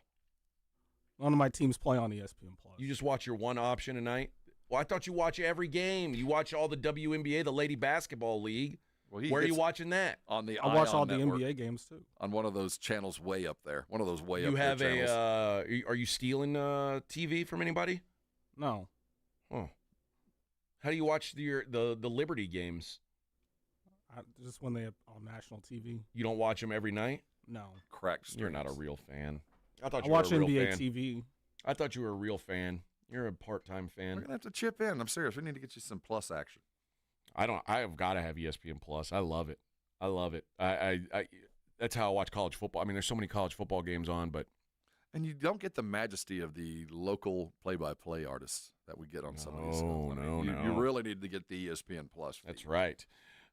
None of my teams play on ESPN Plus. You just watch your one option a night. Well, I thought you watch every game. You watch all the WNBA, the Lady Basketball League. Well, where are you watching that? On the I watch all the network, NBA games too. On one of those channels way up there. One of those way you up have there channels. Are you stealing TV from anybody? No. Oh. How do you watch the Liberty games? Just when they're on national TV. You don't watch them every night? No. Correct. You're not a real fan. I thought I you watch were a real NBA fan. TV. I thought you were a real fan. You're a part-time fan. We're gonna have to chip in. I'm serious. We need to get you some Plus action. I have got to have ESPN Plus. I love it. I that's how I watch college football. I mean, there's so many college football games on, but and you don't get the majesty of the local play-by-play artists that we get on some of these. You really need to get the ESPN Plus feed. That's right.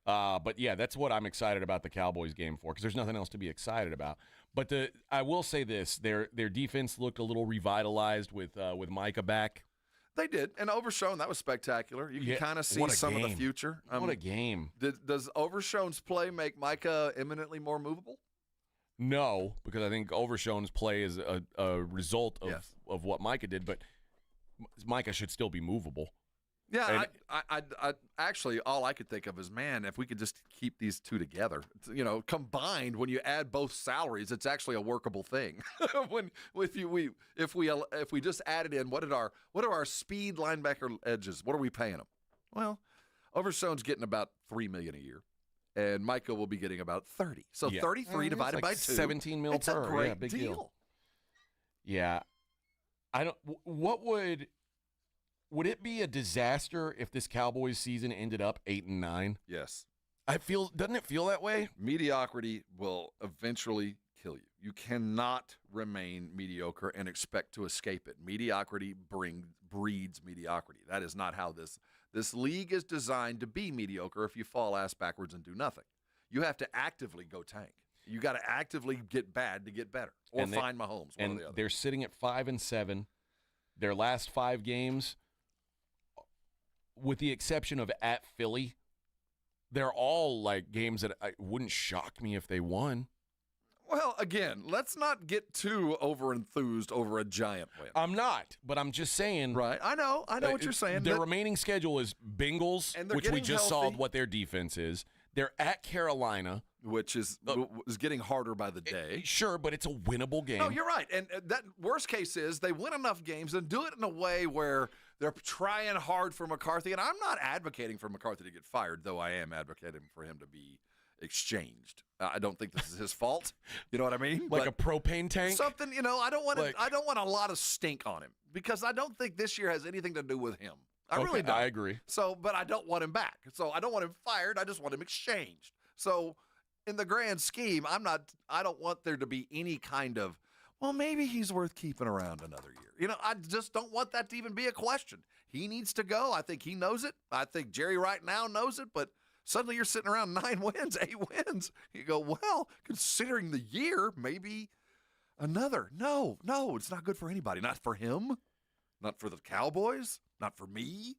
But yeah, that's what I'm excited about the Cowboys game for, because there's nothing else to be excited about. But I will say this: their defense looked a little revitalized with Micah back. They did, and Overshown, that was spectacular. You can kind of see some of the future. What a game! Does Overshown's play make Micah eminently more movable? No, because I think Overshown's play is a result of what Micah did, but Micah should still be movable. Yeah, I actually, all I could think of is, man, if we could just keep these two together, combined, when you add both salaries, it's actually a workable thing. If we just added in, what are our speed linebacker edges? What are we paying them? Well, Overshown's getting about $3 million a year, and Micah will be getting about 30. So 33 divided by 2, $17 million per. That's a great big deal. Yeah, what would it be a disaster if this Cowboys season ended up 8-9? Yes. Doesn't it feel that way? Mediocrity will eventually kill you. You cannot remain mediocre and expect to escape it. Mediocrity breeds mediocrity. That is not how this league is designed to be mediocre if you fall ass backwards and do nothing. You have to actively go tank. You got to actively get bad to get better, or find Mahomes. One or the other. They're sitting at 5-7. Their last 5 games, with the exception of at Philly, they're all like games that it wouldn't shock me if they won. Well, again, let's not get too over-enthused over a giant win. I'm not, but I'm just saying. Right, I know what you're saying. Their remaining schedule is Bengals, which we just saw what their defense is. They're at Carolina, which is getting harder by the day. Sure, but it's a winnable game. No, you're right. And that worst case is they win enough games and do it in a way where they're trying hard for McCarthy. And I'm not advocating for McCarthy to get fired, though I am advocating for him to be exchanged. I don't think this is his fault. You know what I mean? Like a propane tank? Something, I don't want a lot of stink on him, because I don't think this year has anything to do with him. I really don't. I agree. So, but I don't want him back. So I don't want him fired. I just want him exchanged. So in the grand scheme, I don't want there to be any kind of, well, maybe he's worth keeping around another year. I just don't want that to even be a question. He needs to go. I think he knows it. I think Jerry right now knows it, but suddenly you're sitting around 9 wins, 8 wins. You go, well, considering the year, maybe another. No, it's not good for anybody. Not for him, not for the Cowboys, not for me.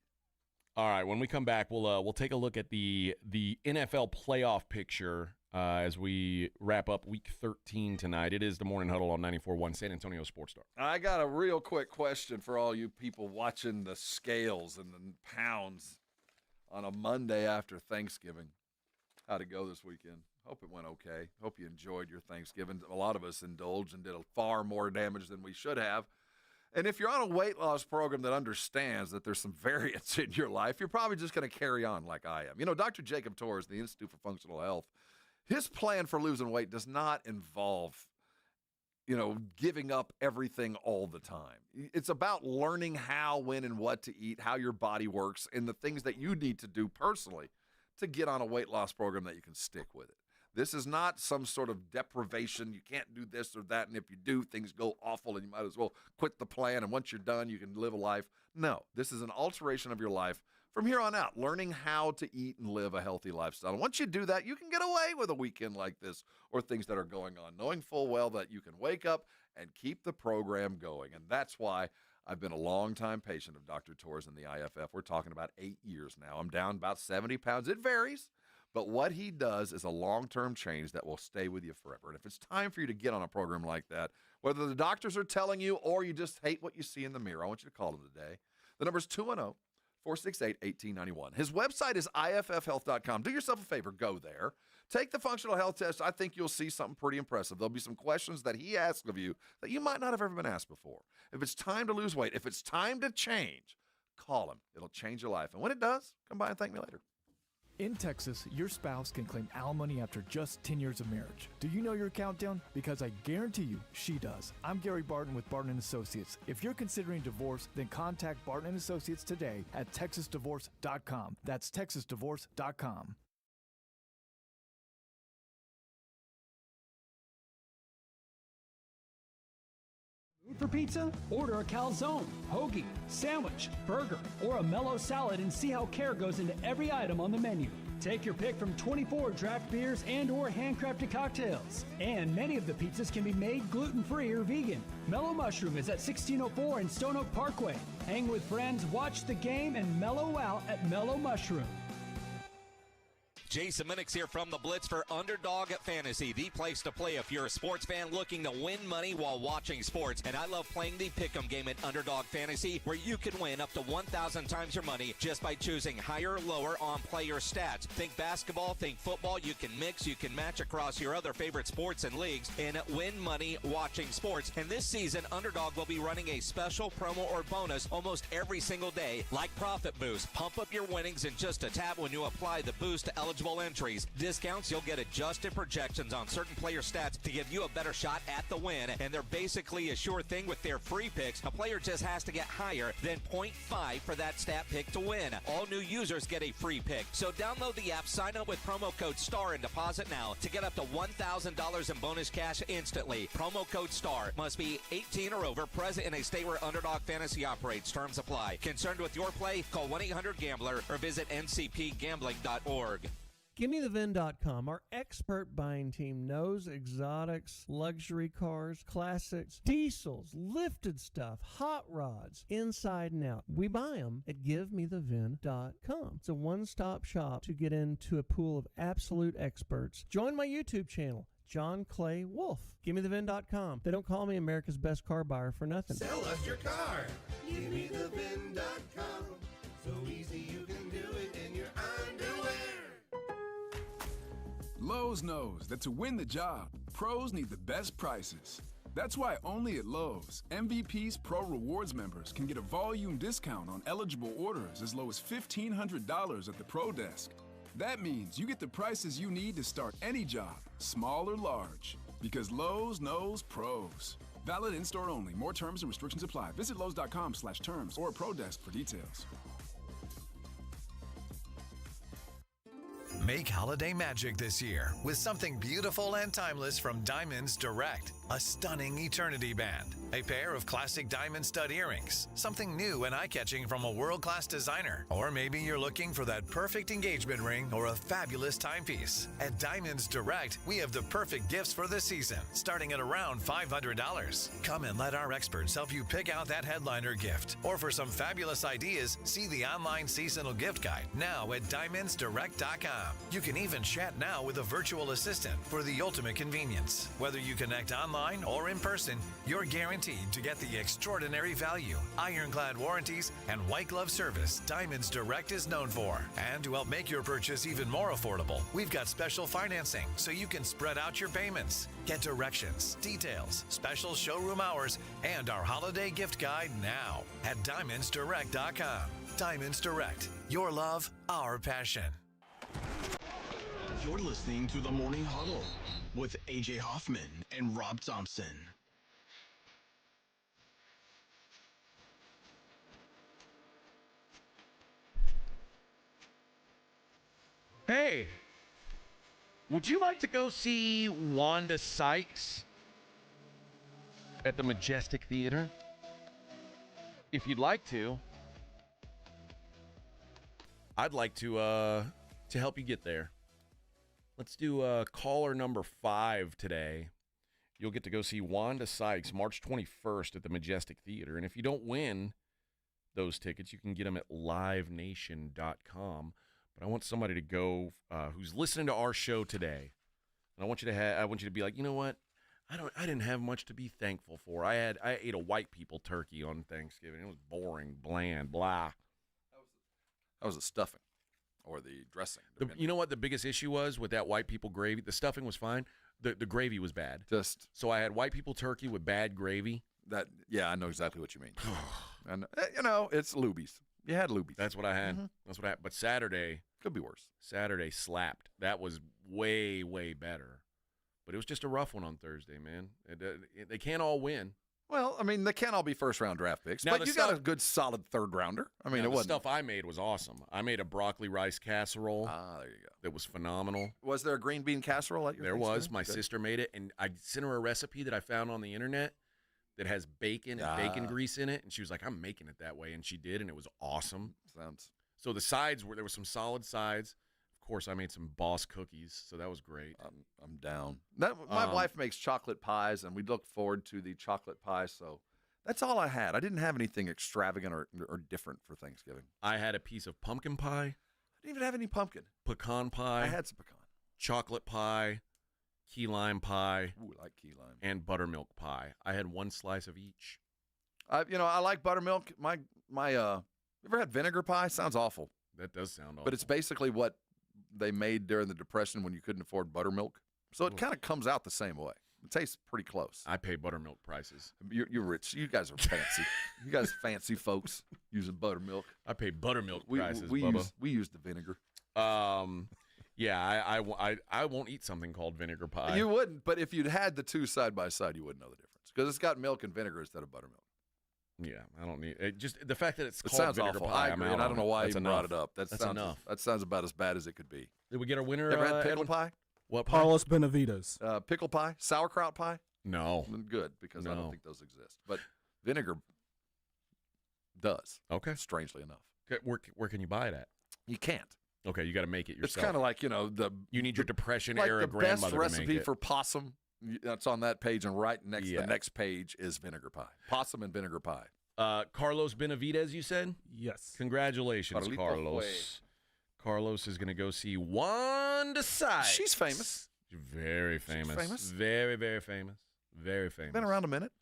All right, when we come back, we'll take a look at the NFL playoff picture as we wrap up Week 13 tonight. It is the Morning Huddle on 94.1 San Antonio Sports Star. I got a real quick question for all you people watching the scales and the pounds on a Monday after Thanksgiving. How'd it go this weekend? Hope it went okay. Hope you enjoyed your Thanksgiving. A lot of us indulged and did far more damage than we should have. And if you're on a weight loss program that understands that there's some variance in your life, you're probably just going to carry on like I am. Dr. Jacob Torres, the Institute for Functional Health, his plan for losing weight does not involve giving up everything all the time. It's about learning how, when, and what to eat, how your body works, and the things that you need to do personally to get on a weight loss program that you can stick with it. This is not some sort of deprivation. You can't do this or that, and if you do, things go awful, and you might as well quit the plan, and once you're done, you can live a life. No, this is an alteration of your life from here on out, learning how to eat and live a healthy lifestyle. And once you do that, you can get away with a weekend like this or things that are going on, knowing full well that you can wake up and keep the program going. And that's why I've been a long-time patient of Dr. Torres and the IFF. We're talking about 8 years now. I'm down about 70 pounds. It varies. But what he does is a long-term change that will stay with you forever. And if it's time for you to get on a program like that, whether the doctors are telling you or you just hate what you see in the mirror, I want you to call him today. The number is 210-468-1891. His website is iffhealth.com. Do yourself a favor. Go there. Take the functional health test. I think you'll see something pretty impressive. There'll be some questions that he asks of you that you might not have ever been asked before. If it's time to lose weight, if it's time to change, call him. It'll change your life. And when it does, come by and thank me later. In Texas, your spouse can claim alimony after just 10 years of marriage. Do you know your countdown? Because I guarantee you, she does. I'm Gary Barton with Barton & Associates. If you're considering divorce, then contact Barton & Associates today at texasdivorce.com. That's texasdivorce.com. Mood for pizza? Order a calzone, hoagie, sandwich, burger, or a mellow salad and see how care goes into every item on the menu. Take your pick from 24 draft beers and or handcrafted cocktails. And many of the pizzas can be made gluten-free or vegan. Mellow Mushroom is at 1604 in Stone Oak Parkway. Hang with friends, watch the game, and mellow out at Mellow Mushroom. Jason Minix here from the Blitz for Underdog Fantasy, the place to play if you're a sports fan looking to win money while watching sports. And I love playing the Pick'em game at Underdog Fantasy, where you can win up to 1,000 times your money just by choosing higher or lower on player stats. Think basketball, think football. You can mix, you can match across your other favorite sports and leagues and win money watching sports. And this season, Underdog will be running a special promo or bonus almost every single day, like Profit Boost. Pump up your winnings in just a tab when you apply the boost to eligible entries. Discounts, you'll get adjusted projections on certain player stats to give you a better shot at the win, and they're basically a sure thing with their free picks. A player just has to get higher than 0.5 for that stat pick to win. All new users get a free pick. So download the app, sign up with promo code STAR, and deposit now to get up to $1,000 in bonus cash instantly. Promo code STAR. Must be 18 or over, present in a state where Underdog Fantasy operates. Terms apply. Concerned with your play? Call 1-800-GAMBLER or visit ncpgambling.org. GimmeTheVin.com. Our expert buying team knows exotics, luxury cars, classics, diesels, lifted stuff, hot rods, inside and out. We buy them at GiveMeTheVin.com. It's a one-stop shop to get into a pool of absolute experts. Join my YouTube channel, John Clay Wolf. GimmeTheVin.com. They don't call me America's best car buyer for nothing. Sell us your car. GimmeTheVin.com. So easy you can do it in your underwear. Lowe's knows that to win the job, pros need the best prices. That's why only at Lowe's, MVP's Pro Rewards members can get a volume discount on eligible orders as low as $1,500 at the Pro Desk. That means you get the prices you need to start any job, small or large, because Lowe's knows pros. Valid in-store only. More terms and restrictions apply. Visit Lowe's.com/terms or Pro Desk for details. Make holiday magic this year with something beautiful and timeless from Diamonds Direct. A stunning eternity band, a pair of classic diamond stud earrings, something new and eye-catching from a world-class designer. Or maybe you're looking for that perfect engagement ring or a fabulous timepiece. At Diamonds Direct, we have the perfect gifts for the season, starting at around $500. Come and let our experts help you pick out that headliner gift. Or for some fabulous ideas, see the online seasonal gift guide now at DiamondsDirect.com. You can even chat now with a virtual assistant for the ultimate convenience. Whether you connect online or in person, you're guaranteed to get the extraordinary value, ironclad warranties, and white glove service Diamonds Direct is known for. And to help make your purchase even more affordable, we've got special financing so you can spread out your payments. Get directions, details, special showroom hours, and our holiday gift guide now at DiamondsDirect.com. Diamonds Direct. Your love, our passion. You're listening to the Morning Huddle with AJ Hoffman and Rob Thompson. Hey, would you like to go see Wanda Sykes at the Majestic Theater? If you'd like to, I'd like to help you get there. Let's do caller number 5 today. You'll get to go see Wanda Sykes March 21st at the Majestic Theater. And if you don't win those tickets, you can get them at livenation.com. But I want somebody to go who's listening to our show today. And I want you to be like, you know what? I didn't have much to be thankful for. I ate a white people turkey on Thanksgiving. It was boring, bland, blah. That was the stuffing or the dressing. You know what the biggest issue was with that white people gravy? The stuffing was fine. The gravy was bad. So I had white people turkey with bad gravy. I know exactly what you mean. And it's Luby's. You had Luby's. That's what I had. Mm-hmm. That's what I had. But Saturday could be worse. Saturday slapped. That was way, way better. But it was just a rough one on Thursday, man. They can't all win. Well, I mean, they can't all be first-round draft picks. Now, but you got a good, solid third-rounder. I mean, the stuff I made was awesome. I made a broccoli rice casserole. Ah, there you go. That was phenomenal. Was there a green bean casserole at your There was. My Good. sister made it, and I sent her a recipe that I found on the internet that has bacon and bacon grease in it, and she was like, I'm making it that way, and she did, and it was awesome. So the sides there were some solid sides. Of course, I made some Boss cookies, so that was great. I'm down. My wife makes chocolate pies, and we look forward to the chocolate pie, so that's all I had. I didn't have anything extravagant or different for Thanksgiving. I had a piece of pumpkin pie. I didn't even have any pumpkin. Pecan pie. I had some pecan. Chocolate pie. Key lime pie. Ooh, I like key lime. And buttermilk pie. I had one slice of each. I like buttermilk. My you ever had vinegar pie? Sounds awful. That does sound awful. But it's basically what they made during the Depression when you couldn't afford buttermilk. So it kind of comes out the same way. It tastes pretty close. I pay buttermilk prices. You're rich. You guys are fancy. You guys fancy folks using buttermilk. I pay buttermilk prices, we Bubba. We use the vinegar. Yeah, I won't eat something called vinegar pie. You wouldn't, but if you'd had the two side by side, you wouldn't know the difference because it's got milk and vinegar instead of buttermilk. Yeah, I don't need it. Just the fact that it's called sounds vinegar awful. pie. I agree, and I don't know why you brought it up. That's sounds, enough. That sounds about as bad as it could be. Did we get our winner? Ever had pickle Edwin? pie? What pie? Carlos Benavides. Pickle pie? Sauerkraut pie? No. Good, because I No. don't think those exist. But vinegar does. Okay. Strangely enough. Okay, where can you buy it at? You can't. Okay, you got to make it yourself. It's kind of like, you need your Depression like era the grandmother best to recipe make it. for possum. That's on that page, and right next the next page is vinegar pie. Possum and vinegar pie. Carlos Benavides, you said? Yes. Congratulations, Carlito Carlos. Fue. Carlos is going to go see Wanda Sykes. She's famous. Very famous. famous? Very, very famous. Very famous. Been around a minute.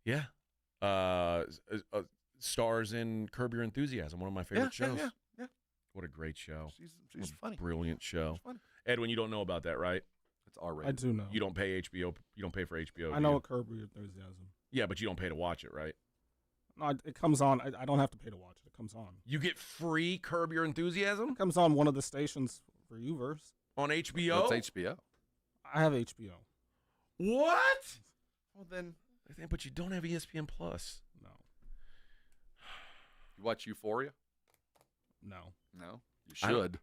Yeah. Stars in Curb Your Enthusiasm, one of my favorite shows. Yeah. What a great show. She's funny. Brilliant show. She's funny. Edwin, you don't know about that, right? It's R-rated. I do know. You don't pay HBO. You don't pay for HBO. I do know you? what Curb Your Enthusiasm. Yeah, but you don't pay to watch it, right? No, it comes on. I don't have to pay to watch it. It comes on. You get free Curb Your Enthusiasm? It comes on one of the stations for Uverse. On HBO? That's HBO. I have HBO. What? Well, then. But you don't have ESPN Plus. No. You watch Euphoria? No. No. You should.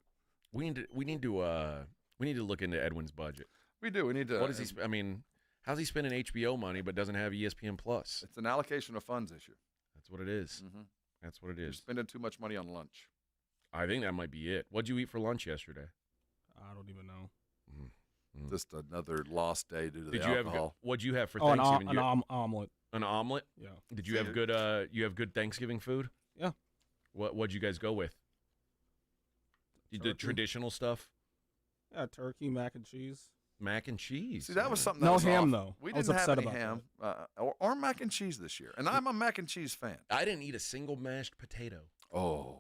We need to look into Edwin's budget. We do. We need to. What is he? I mean, how's he spending HBO money but doesn't have ESPN Plus? It's an allocation of funds issue. That's what it is. Mm-hmm. That's what it You're is. spending too much money on lunch. I think that might be it. What'd you eat for lunch yesterday? I don't even know. Just another lost day due to Did the you alcohol. what'd you have for an Thanksgiving? omelet. An omelet? Yeah. Did you have good? You have good Thanksgiving food? Yeah. What'd you guys go with? You did traditional stuff? Yeah, turkey, mac and cheese. Mac and cheese. See, that was something. No that was ham off. though. We I was didn't have upset any about ham or mac and cheese this year, and I'm a mac and cheese fan. I didn't eat a single mashed potato. Oh.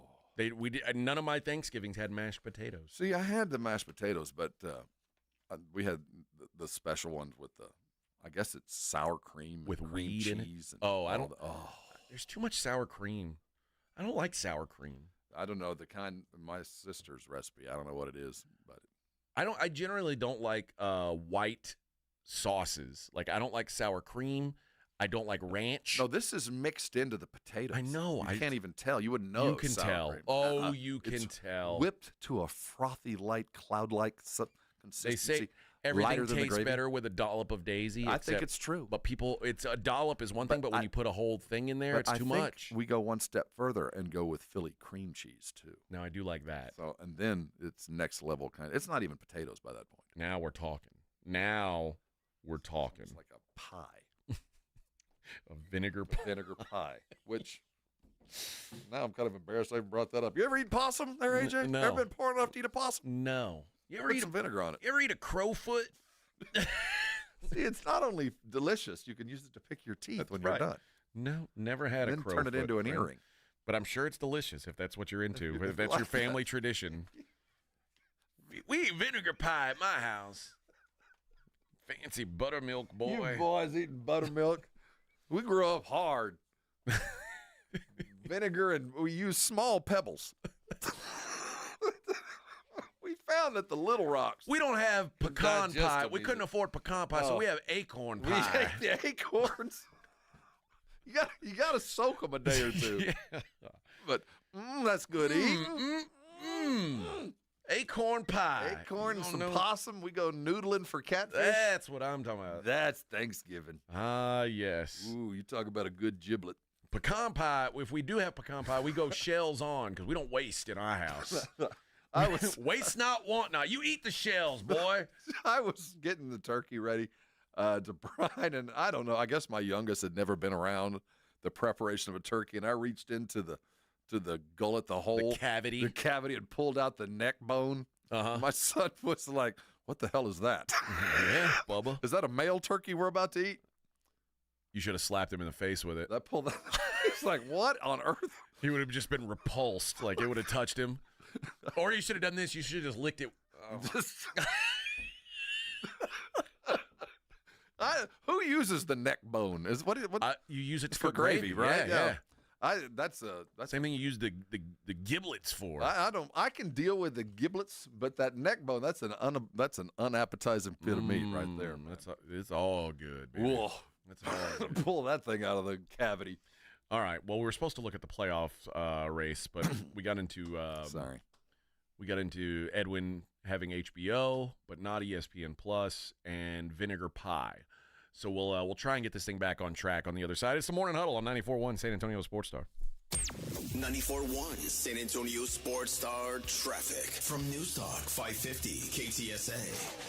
None of my Thanksgivings had mashed potatoes. See, I had the mashed potatoes, but we had the special ones with the, I guess it's sour cream with cream weed cheese in it. There's too much sour cream. I don't like sour cream. I don't know the kind. My sister's recipe. I don't know what it is, but I generally don't like white sauces. Like I don't like sour cream. I don't like ranch. No, this is mixed into the potatoes. I know. You can't even tell. You wouldn't know. You can sour tell. cream. Oh, you can It's tell. Whipped to a frothy, light, cloud-like consistency. They say lighter everything than the tastes gravy. better with a dollop of Daisy. I think it's true. But a dollop is one thing, but when you put a whole thing in there, it's too much. We go one step further and go with Philly cream cheese too. No, I do like that. So, and then it's next level kind of. It's not even potatoes by that point. Now we're talking. It's like a pie. A vinegar pie. Vinegar pie, which now I'm kind of embarrassed I even brought that up. You ever eat possum there, AJ? No. Ever been poor enough to eat a possum? No. You ever Put eat some vinegar on it? You ever eat a crowfoot? See, it's not only delicious, you can use it to pick your teeth when you're done. No, never had a Then crowfoot. turn it into an friend. earring. But I'm sure it's delicious if that's what you're into. If that's your family tradition. We eat vinegar pie at my house. Fancy buttermilk boy. You boys eating buttermilk. We grew up hard. Vinegar, and we use small pebbles. We found that the Little Rocks. We don't have pecan Digestive pie. We easy. couldn't afford pecan pie, so Oh. we have acorn We pie. ate the acorns. You got to soak them a day or two. Yeah. But that's good eating. Acorn pie. Acorn and You some don't know- possum. We go noodling for catfish. That's what I'm talking about. That's Thanksgiving. Ah, yes. Ooh, you talk about a good giblet. Pecan pie, if we do have pecan pie, we go shells on because we don't waste in our house. I was Waste not, want not. You eat the shells, boy. I was getting the turkey ready to brine, and I don't know. I guess my youngest had never been around the preparation of a turkey, and I reached into the gullet, the hole, The cavity. and pulled out the neck bone. Uh-huh. My son was like, "What the hell is that? Yeah, Bubba. Is that a male turkey we're about to eat?" You should have slapped him in the face with it. I pulled that. He's like, "What on earth?" He would have just been repulsed. Like it would have touched him. Or you should have done this. You should have just licked it. Just who uses the neck bone? Is what you use it for gravy, right? Yeah. That's Same thing you use the giblets for. I don't. I can deal with the giblets, but that neck bone, that's an unappetizing bit of meat right there. It's all good. Baby. Whoa. That's all good. Pull that thing out of the cavity. All right. Well, we were supposed to look at the playoff race, but we got into sorry. We got into Edwin having HBO, but not ESPN Plus, and vinegar pie. So we'll try and get this thing back on track on the other side. It's the Morning Huddle on 94.1 San Antonio Sports Star. 94.1 San Antonio Sports Star traffic from News Talk 550 KTSA.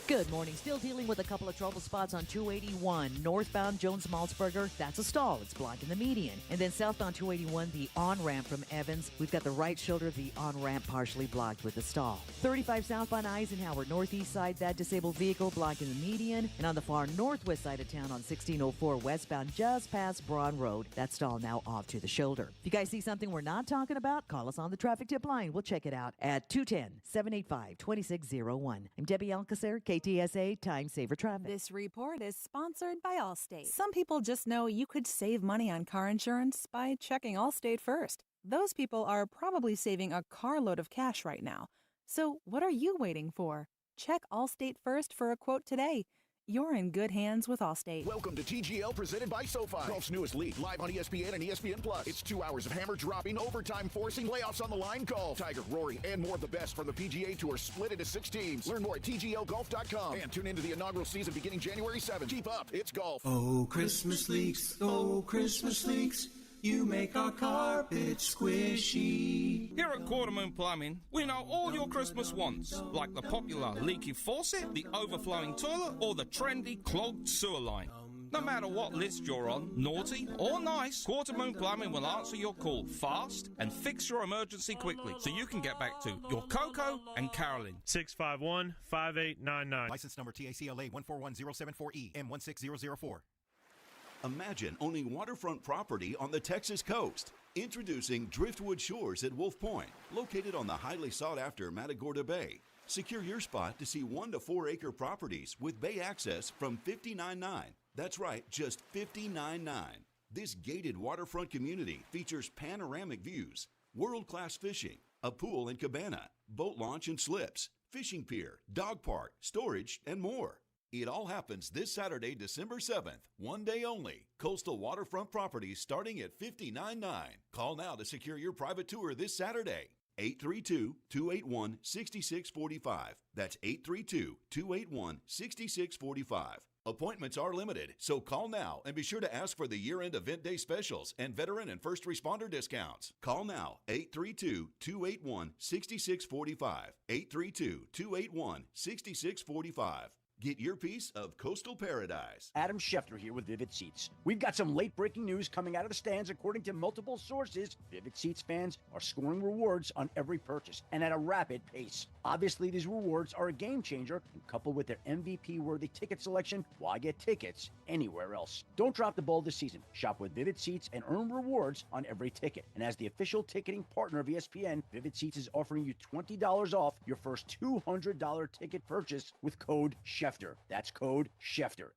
Good morning. Still dealing with a couple of trouble spots on 281. Northbound Jones-Malzberger, that's a stall. It's blocking the median. And then southbound 281, the on-ramp from Evans. We've got the right shoulder of the on-ramp partially blocked with a stall. 35 southbound Eisenhower, northeast side, that disabled vehicle blocking the median. And on the far northwest side of town on 1604 westbound, just past Braun Road, that stall now off to the shoulder. If you guys see something we're not talking about, call us on the traffic tip line. We'll check it out at 210-785-2601. I'm Debbie Alcacer, KTSA Time Saver Traffic. This report is sponsored by Allstate. Some people just know you could save money on car insurance by checking Allstate first. Those people are probably saving a carload of cash right now. So what are you waiting for? Check Allstate first for a quote today. You're in good hands with Allstate. Welcome to TGL presented by SoFi. Golf's newest league, live on ESPN and ESPN Plus. It's 2 hours of hammer dropping, overtime forcing, playoffs on the line golf. Tiger, Rory, and more of the best from the PGA Tour split into 6 teams. Learn more at TGLGolf.com and tune into the inaugural season beginning January 7th. Keep up, it's golf. Oh, Christmas leaks, oh, Christmas leaks. You make our carpet squishy. Here at Quarter Moon Plumbing, we know all your Christmas wants, like the popular leaky faucet, the overflowing toilet, or the trendy clogged sewer line. No matter what list you're on, naughty or nice, Quarter Moon Plumbing will answer your call fast and fix your emergency quickly so you can get back to your Coco and Carolyn. 651-5899. License number TACLA 141074E M16004. Imagine owning waterfront property on the Texas coast. Introducing Driftwood Shores at Wolf Point, located on the highly sought-after Matagorda Bay. Secure your spot to see 1 to 4 acre properties with bay access from $59.9. That's right, just $59.9. This gated waterfront community features panoramic views, world-class fishing, a pool and cabana, boat launch and slips, fishing pier, dog park, storage, and more. It all happens this Saturday, December 7th. One day only. Coastal waterfront properties starting at $59.9. Call now to secure your private tour this Saturday. 832-281-6645. That's 832-281-6645. Appointments are limited, so call now and be sure to ask for the year-end event day specials and veteran and first responder discounts. Call now, 832-281-6645. 832-281-6645. Get your piece of coastal paradise. Adam Schefter here with Vivid Seats. We've got some late-breaking news coming out of the stands. According to multiple sources, Vivid Seats fans are scoring rewards on every purchase and at a rapid pace. Obviously, these rewards are a game changer, and coupled with their MVP-worthy ticket selection, why get tickets anywhere else? Don't drop the ball this season. Shop with Vivid Seats and earn rewards on every ticket. And as the official ticketing partner of ESPN, Vivid Seats is offering you $20 off your first $200 ticket purchase with code Schefter. That's code Schefter.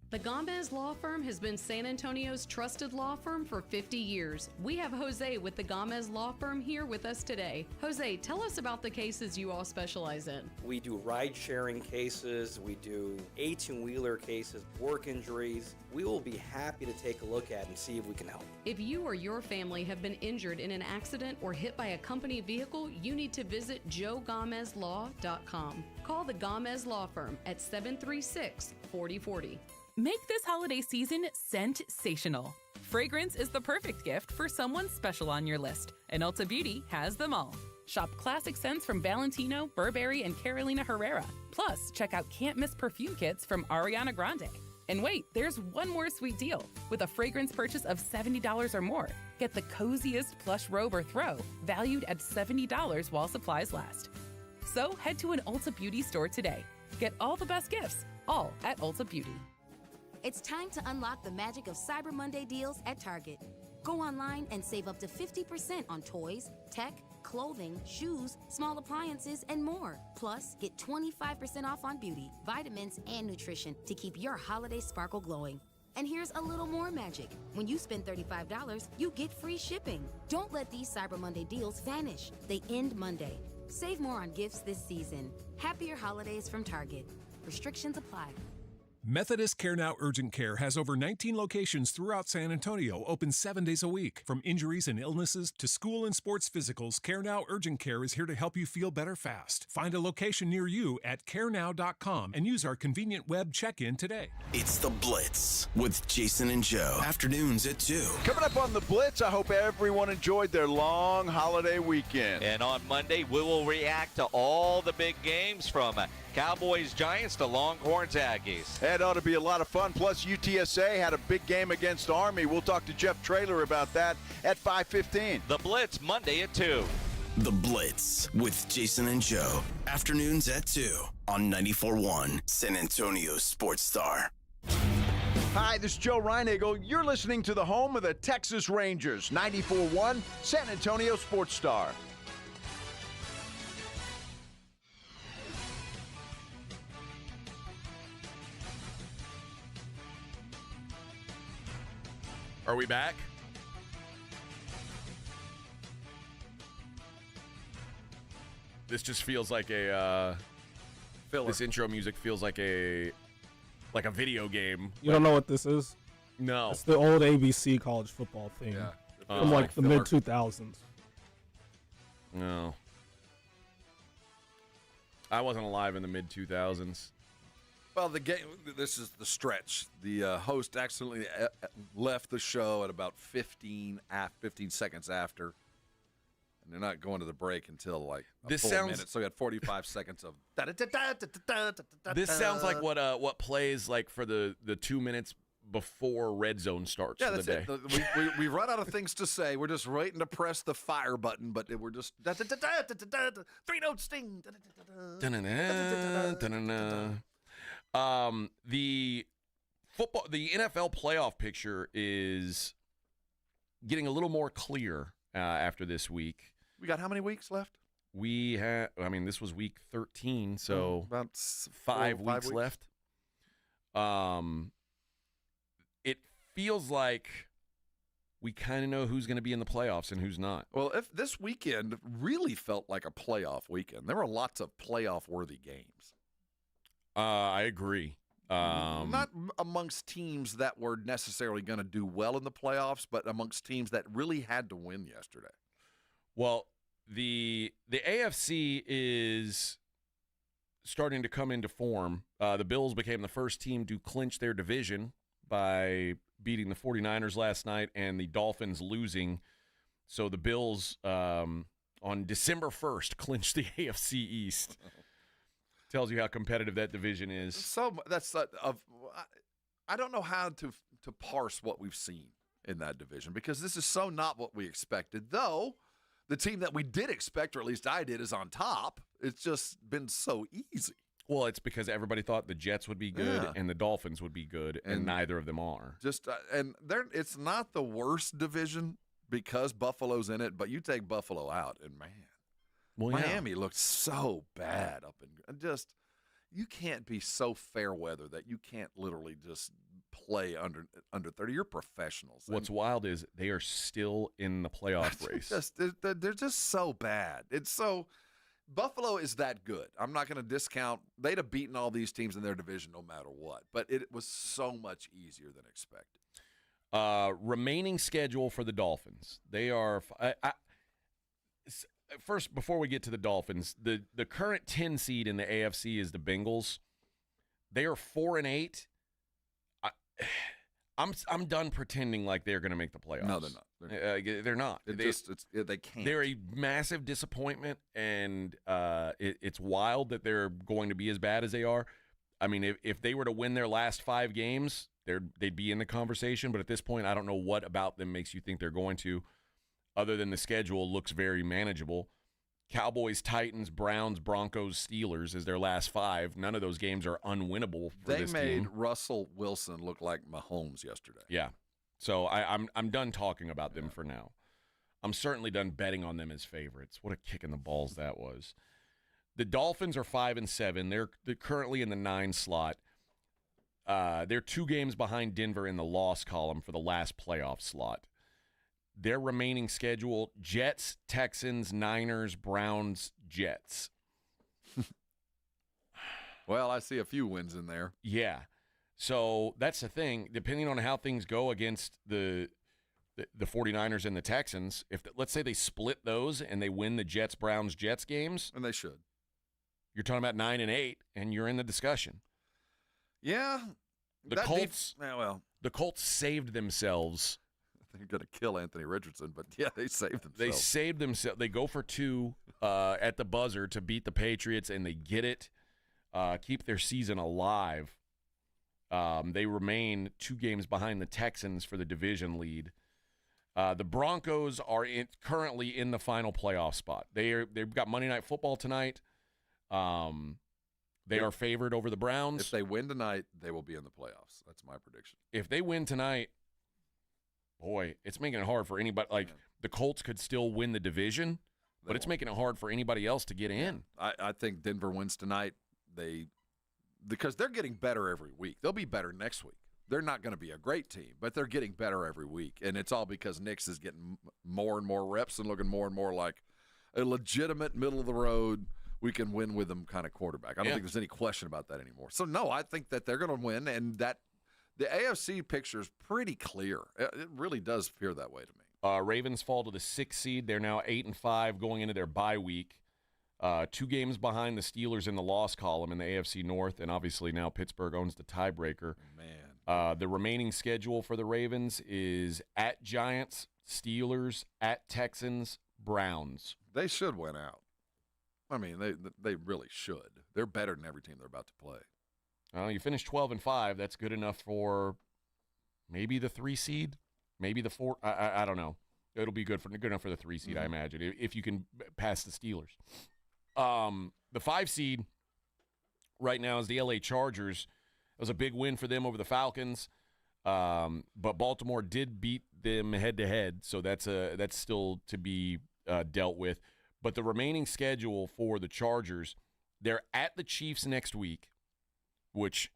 The Gomez Law Firm has been San Antonio's trusted law firm for 50 years. We have Jose with the Gomez Law Firm here with us today. Jose, tell us about the cases you all specialize in. We do ride-sharing cases, we do 18-wheeler cases, work injuries. We will be happy to take a look at and see if we can help. If you or your family have been injured in an accident or hit by a company vehicle, you need to visit joegomezlaw.com. Call the Gomez Law Firm at 736-4040. Make this holiday season scent-sational. Fragrance is the perfect gift for someone special on your list, and Ulta Beauty has them all. Shop classic scents from Valentino, Burberry, and Carolina Herrera. Plus, check out can't-miss perfume kits from Ariana Grande. And wait, there's one more sweet deal. With a fragrance purchase of $70 or more, get the coziest plush robe or throw, valued at $70 while supplies last. So head to an Ulta Beauty store today. Get all the best gifts, all at Ulta Beauty. It's time to unlock the magic of Cyber Monday deals at Target. Go online and save up to 50% on toys, tech, clothing, shoes, small appliances, and more. Plus, get 25% off on beauty, vitamins, and nutrition to keep your holiday sparkle glowing. And here's a little more magic. When you spend $35, you get free shipping. Don't let these Cyber Monday deals vanish. They end Monday. Save more on gifts this season. Happier holidays from Target. Restrictions apply. Methodist Care Now Urgent Care has over 19 locations throughout San Antonio, open 7 days a week. From injuries and illnesses to school and sports physicals, Care Now Urgent Care is here to help you feel better fast. Find a location near you at carenow.com and use our convenient web check-in today. It's The Blitz with Jason and Joe. Afternoons at 2. Coming up on The Blitz, I hope everyone enjoyed their long holiday weekend. And on Monday, we will react to all the big games from Cowboys, Giants to Longhorns, Aggies. That ought to be a lot of fun. Plus, UTSA had a big game against Army. We'll talk to Jeff Traylor about that at 5:15. The Blitz, Monday at 2. The Blitz with Jason and Joe. Afternoons at 2 on 94.1 San Antonio Sports Star. Hi, this is Joe Reinagle. You're listening to the home of the Texas Rangers, 94.1 San Antonio Sports Star. Are we back? This just feels like a filler. This intro music feels like a video game. You don't know what this is? No. It's the old ABC college football theme from like the mid-2000s. No. I wasn't alive in the mid-2000s. Well, the game. This is the stretch. The host accidentally left the show at about 15 seconds after, and they're not going to the break until like a full minute. So we had 45 seconds of. This sounds like what plays like for the 2 minutes before Red Zone starts. Yeah, for that's the it. day. We run out of things to say. We're just waiting to press the fire button, but we're just 3-note sting. The NFL playoff picture is getting a little more clear after this week. We got how many weeks left? We have. I mean, this was week 13, so about 5 weeks left. It feels like we kind of know who's going to be in the playoffs and who's not. Well, if this weekend really felt like a playoff weekend, there were lots of playoff-worthy games. I agree. Not amongst teams that were necessarily going to do well in the playoffs, but amongst teams that really had to win yesterday. Well, the AFC is starting to come into form. The Bills became the first team to clinch their division by beating the 49ers last night and the Dolphins losing. So the Bills on December 1st clinched the AFC East. Tells you how competitive that division is. So that's I don't know how to parse what we've seen in that division because this is so not what we expected. Though the team that we did expect, or at least I did, is on top. It's just been so easy. Well, it's because everybody thought the Jets would be good and the Dolphins would be good, and neither of them are. It's not the worst division because Buffalo's in it, but you take Buffalo out, and man. Well, Miami looked so bad up in just you can't be so fair weather that you can't literally just play under 30. You're professionals. What's wild is they are still in the playoff race. They're just so bad. It's so Buffalo is that good. I'm not going to discount. They'd have beaten all these teams in their division no matter what, but it was so much easier than expected. Remaining schedule for the Dolphins. They are first, before we get to the Dolphins, the current 10 seed in the AFC is the Bengals. They are 4-8. I'm done pretending like they're going to make the playoffs. No, they're not. They're not. They can't. They're a massive disappointment, and it's wild that they're going to be as bad as they are. I mean, if they were to win their last 5 games, they'd be in the conversation. But at this point, I don't know what about them makes you think they're going to. Other than the schedule looks very manageable. Cowboys, Titans, Browns, Broncos, Steelers is their last 5. None of those games are unwinnable for this team. They made Russell Wilson look like Mahomes yesterday. Yeah. So I'm done talking about them for now. I'm certainly done betting on them as favorites. What a kick in the balls that was. The Dolphins are 5-7. They're currently in the 9 slot. They're 2 games behind Denver in the loss column for the last playoff slot. Their remaining schedule, Jets, Texans, Niners, Browns, Jets. Well, I see a few wins in there. Yeah. So that's the thing. Depending on how things go against the 49ers and the Texans, let's say they split those and they win the Jets, Browns, Jets games. And they should. You're talking about 9-8, and you're in the discussion. Yeah. The Colts saved themselves. They're going to kill Anthony Richardson, but yeah, they saved themselves. They saved themselves. They go for 2 at the buzzer to beat the Patriots, and they get it, keep their season alive. They remain 2 games behind the Texans for the division lead. The Broncos are currently in the final playoff spot. They've got Monday Night Football tonight. They are favored over the Browns. If they win tonight, they will be in the playoffs. That's my prediction. If they win tonight, boy, it's making it hard for anybody. The Colts could still win the division, but it's making it hard for anybody else to get in. I think Denver wins tonight. Because they're getting better every week. They'll be better next week. They're not going to be a great team, but they're getting better every week. And it's all because Nix is getting more and more reps and looking more and more like a legitimate middle-of-the-road, we can win with them kind of quarterback. I don't think there's any question about that anymore. So, no, I think that they're going to win, and that the AFC picture is pretty clear. It really does appear that way to me. Ravens fall to the 6th seed. They're now 8-5 going into their bye week. 2 games behind the Steelers in the loss column in the AFC North, and obviously now Pittsburgh owns the tiebreaker. Man. The remaining schedule for the Ravens is at Giants, Steelers, at Texans, Browns. They should win out. I mean, they really should. They're better than every team they're about to play. You finish 12-5. That's good enough for maybe the 3 seed, maybe the 4. I don't know. It'll be good enough for the 3 seed, I imagine, if you can pass the Steelers. The 5 seed right now is the LA Chargers. It was a big win for them over the Falcons, but Baltimore did beat them head-to-head, so that's still to be dealt with. But the remaining schedule for the Chargers, they're at the Chiefs next week, which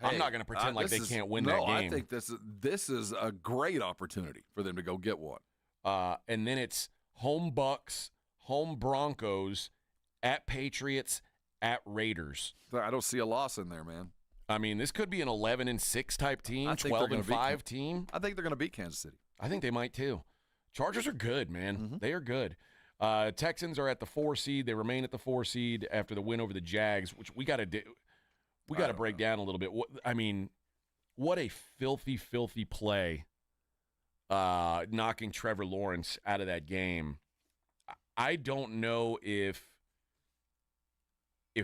I'm not going to pretend like they can't win that game. I think this is a great opportunity for them to go get one. And then it's home Bucks, home Broncos, at Patriots, at Raiders. I don't see a loss in there, man. I mean, this could be an 11-6 type team, 12-5 team. I think they're going to beat Kansas City. I think they might too. Chargers are good, man. They are good. Texans are at the 4 seed. They remain at the 4 seed after the win over the Jags, which we got to do. We got to break down a little bit. I mean, what a filthy, filthy play knocking Trevor Lawrence out of that game. I don't know if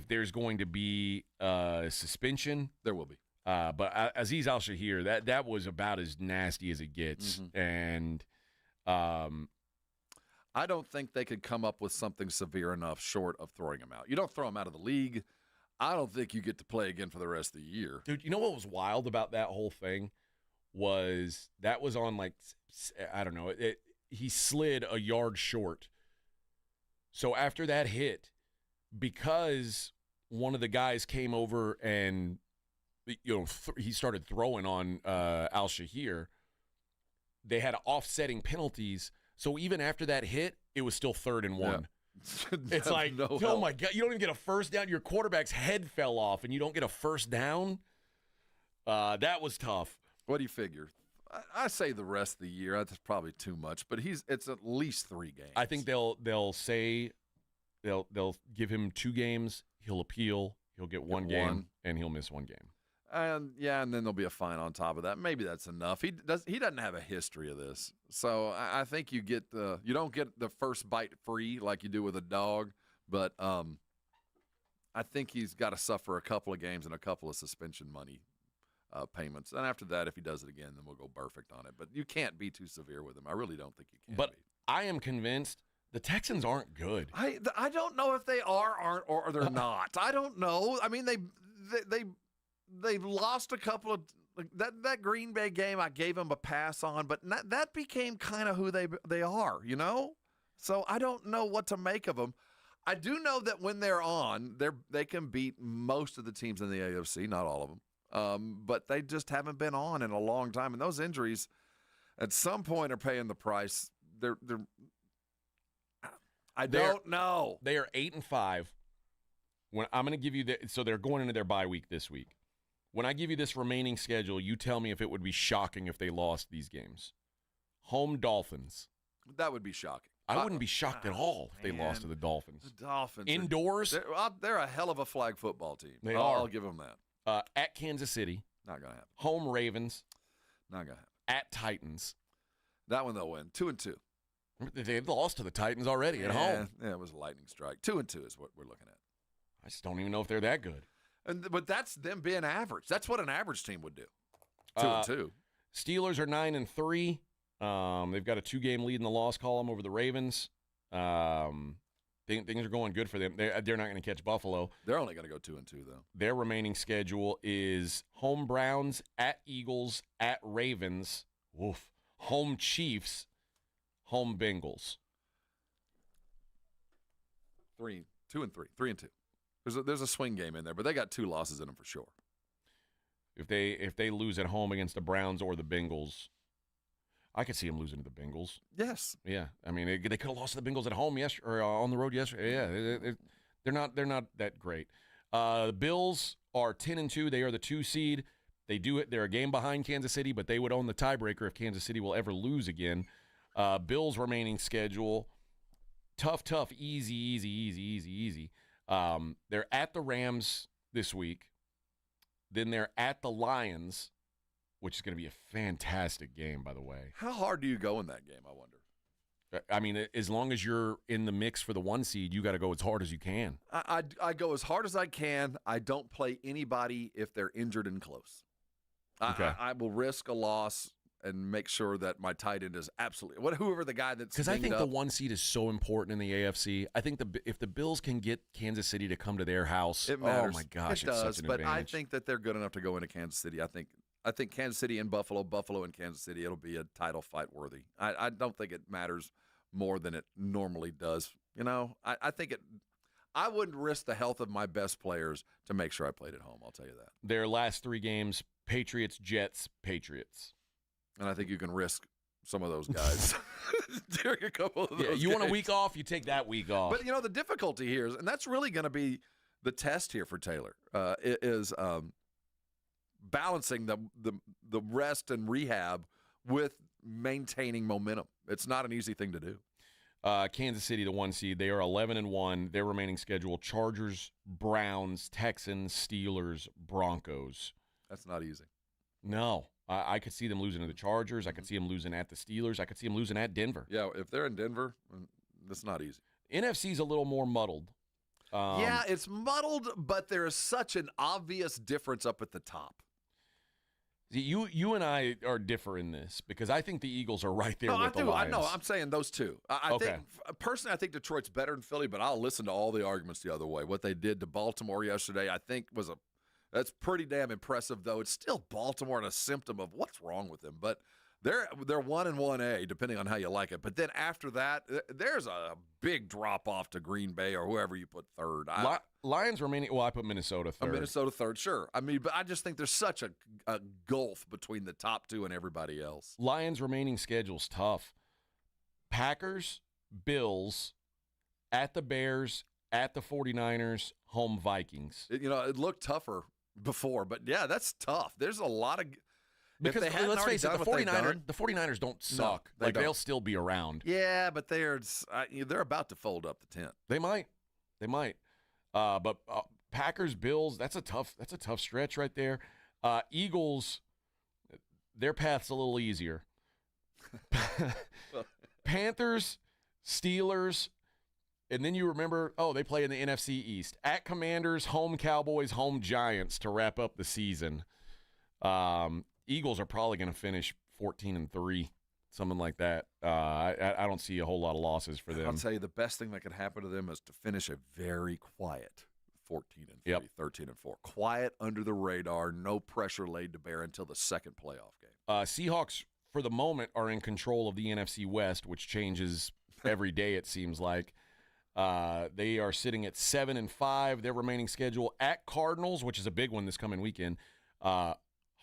there's going to be a suspension. There will be. But Azeez Al-Shahir, that was about as nasty as it gets. And I don't think they could come up with something severe enough short of throwing him out. You don't throw him out of the league. I don't think you get to play again for the rest of the year. Dude, you know what was wild about that whole thing was that was on, like, I don't know, he slid a yard short. So after that hit, because one of the guys came over and he started throwing on Al-Shahir, they had offsetting penalties. So even after that hit, it was still 3rd and 1. Yeah. It's like, oh my God, you don't even get a first down. Your quarterback's head fell off, and you don't get a first down? That was tough. What do you figure? I say the rest of the year. That's probably too much, but it's at least 3 games. I think they'll say they'll give him 2 games. He'll appeal. He'll get 1 game, and he'll miss 1 game. And then there'll be a fine on top of that. Maybe that's enough. He doesn't have a history of this, so I think you don't get the first bite free like you do with a dog. But I think he's got to suffer a couple of games and a couple of suspension money payments. And after that, if he does it again, then we'll go perfect on it. But you can't be too severe with him. I really don't think you can. But I am convinced the Texans aren't good. I don't know if they aren't, or they're not. I don't know. I mean, They've lost a couple of that Green Bay game. I gave them a pass on, but that became kind of who they are, you know. So I don't know what to make of them. I do know that when they're on, they can beat most of the teams in the AFC, not all of them, but they just haven't been on in a long time. And those injuries, at some point, are paying the price. I don't know. They are 8-5. When I'm going to give you so they're going into their bye week this week. When I give you this remaining schedule, you tell me if it would be shocking if they lost these games. Home Dolphins. That would be shocking. I wouldn't be shocked at all if they lost to the Dolphins. The Dolphins. Indoors? They're a hell of a flag football team. They are. I'll give them that. At Kansas City. Not going to happen. Home Ravens. Not going to happen. At Titans. That one they'll win. 2-2. They've lost to the Titans already at home. Yeah, it was a lightning strike. 2-2 is what we're looking at. I just don't even know if they're that good. But that's them being average. That's what an average team would do. 2-2. Steelers are 9-3. They've got a 2-game lead in the loss column over the Ravens. Things are going good for them. They're not going to catch Buffalo. They're only going to go 2-2 though. Their remaining schedule is home Browns, at Eagles, at Ravens, home Chiefs, home Bengals. 2-3, 3-2. There's a swing game in there, but they got 2 losses in them for sure. If they lose at home against the Browns or the Bengals, I could see them losing to the Bengals. Yes. Yeah. I mean, they could have lost to the Bengals at home yesterday or on the road yesterday. Yeah. They're not that great. The Bills are 10-2. They are the 2 seed. They're a game behind Kansas City, but they would own the tiebreaker if Kansas City will ever lose again. Bills' remaining schedule, tough, easy. They're at the Rams this week. Then they're at the Lions, which is going to be a fantastic game, by the way. How hard do you go in that game, I wonder? I mean, as long as you're in the mix for the 1 seed, you got to go as hard as you can. I go as hard as I can. I don't play anybody if they're injured and close. Okay. I will risk a loss and make sure that my tight end is absolutely whoever the guy that's because I think the 1 seed is so important in the AFC. I think if the Bills can get Kansas City to come to their house, it matters. Oh my gosh, it does. Such an but advantage. I think that they're good enough to go into Kansas City. I think Kansas City and Buffalo and Kansas City, it'll be a title fight worthy. I don't think it matters more than it normally does. You know, I think I wouldn't risk the health of my best players to make sure I played at home. I'll tell you that. Their last 3 games: Patriots, Jets, Patriots. And I think you can risk some of those guys during a couple of those you games. want a week off, you take that week off. But, the difficulty here is, and that's really going to be the test here for Taylor, is balancing the rest and rehab with maintaining momentum. It's not an easy thing to do. Kansas City, the 1 seed, they are 11-1. Their remaining schedule: Chargers, Browns, Texans, Steelers, Broncos. That's not easy. No. I could see them losing to the Chargers. I could see them losing at the Steelers. I could see them losing at Denver. Yeah, if they're in Denver, that's not easy. NFC's a little more muddled. Yeah, it's muddled, but there is such an obvious difference up at the top. You and I are differ in this because I think the Eagles are right there with the Lions. I know. I'm saying those two. I think personally, I think Detroit's better than Philly, but I'll listen to all the arguments the other way. What they did to Baltimore yesterday, I think, that's pretty damn impressive. Though it's still Baltimore and a symptom of what's wrong with them. But they're 1-1A, depending on how you like it. But then after that, there's a big drop off to Green Bay or whoever you put third. Lions remaining. Well, I put Minnesota third. Minnesota third, sure. I mean, but I just think there's such a gulf between the top two and everybody else. Lions remaining schedule's tough. Packers, Bills, at the Bears, at the 49ers, home Vikings. It looked tougher before, but yeah, that's tough. There's a lot of. Because let's face it, the 49ers don't suck. No, they'll still be around. Yeah, but they're about to fold up the tent. They might. But Packers, Bills, that's a tough stretch right there. Eagles, their path's a little easier. Panthers, Steelers, and then you remember, they play in the NFC East. At Commanders, home Cowboys, home Giants to wrap up the season. Eagles are probably going to finish 14-3, something like that. I don't see a whole lot of losses for them. I'll tell you, the best thing that could happen to them is to finish a very quiet 14-3, 13-4. Quiet, under the radar, no pressure laid to bear until the second playoff game. Seahawks, for the moment, are in control of the NFC West, which changes every day, it seems like. They are sitting at 7-5. Their remaining schedule at Cardinals, which is a big one this coming weekend.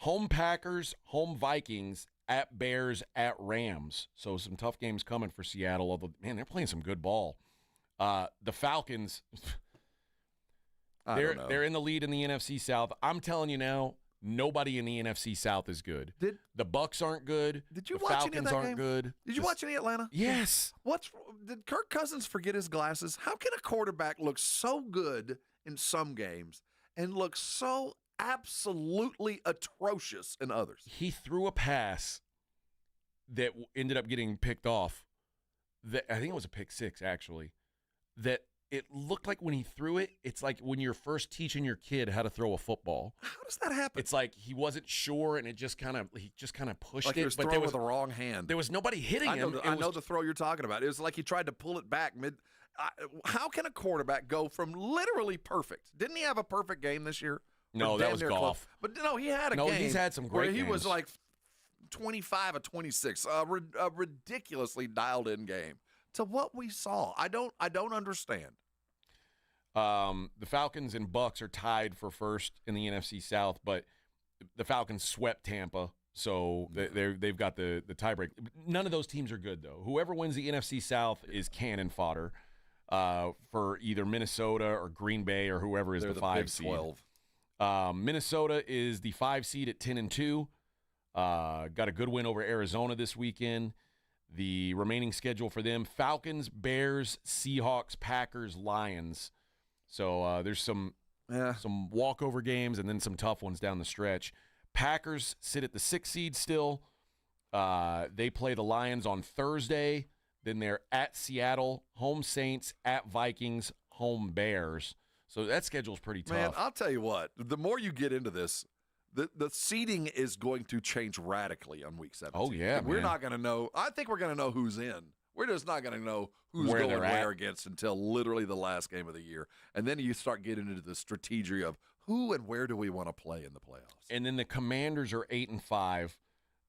Home Packers, home Vikings, at Bears, at Rams. So some tough games coming for Seattle. Although, man, they're playing some good ball. The Falcons, they're in the lead in the NFC South. I'm telling you now, nobody in the NFC South is good. The Bucs aren't good. Did you the watch Falcons any of that aren't game? good. Did you watch any Atlanta? Yes. Did Kirk Cousins forget his glasses? How can a quarterback look so good in some games and look so absolutely atrocious in others? He threw a pass that ended up getting picked off. I think it was a pick six, actually. That it looked like when he threw it, it's like when you're first teaching your kid how to throw a football. How does that happen? It's like he wasn't sure, and he just kind of pushed like it. He was throwing with the wrong hand. There was nobody hitting him. I know the throw you're talking about. It was like he tried to pull it back mid. How can a quarterback go from literally perfect? Didn't he have a perfect game this year? No, that was golf. But no, he had a game. No, he's had some great games. He was games. like 25 of 26, a ridiculously dialed in game. To what we saw, I don't understand. The Falcons and Bucs are tied for first in the NFC South, but the Falcons swept Tampa, so they've got the tiebreak. None of those teams are good, though. Whoever wins the NFC South is cannon fodder for either Minnesota or Green Bay or whoever is the 5 seed. 12. Minnesota is the 5 seed at 10-2. Got a good win over Arizona this weekend. The remaining schedule for them: Falcons, Bears, Seahawks, Packers, Lions. So there's some walkover games and then some tough ones down the stretch. Packers sit at the 6 seed still. They play the Lions on Thursday. Then they're at Seattle, home Saints, at Vikings, home Bears. So that schedule's pretty tough. Man, I'll tell you what. The more you get into this, the seeding is going to change radically on Week 17. Oh, yeah, We're not going to know. I think we're going to know who's in. We're just not going to know who's going where against until literally the last game of the year. And then you start getting into the strategy of who and where do we want to play in the playoffs. And then the Commanders are 8-5.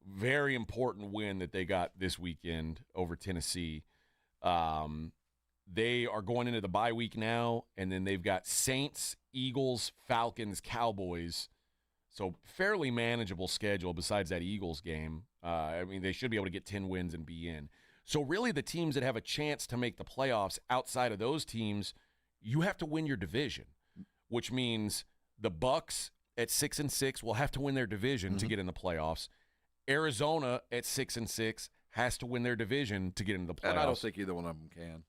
Very important win that they got this weekend over Tennessee. They are going into the bye week now, and then they've got Saints, Eagles, Falcons, Cowboys. So fairly manageable schedule besides that Eagles game. I mean, they should be able to get 10 wins and be in. So really the teams that have a chance to make the playoffs outside of those teams, you have to win your division, which means the Bucs at 6-6 will have to win their division to get in the playoffs. Arizona at 6-6 has to win their division to get into the playoffs. And I don't think either one of them can.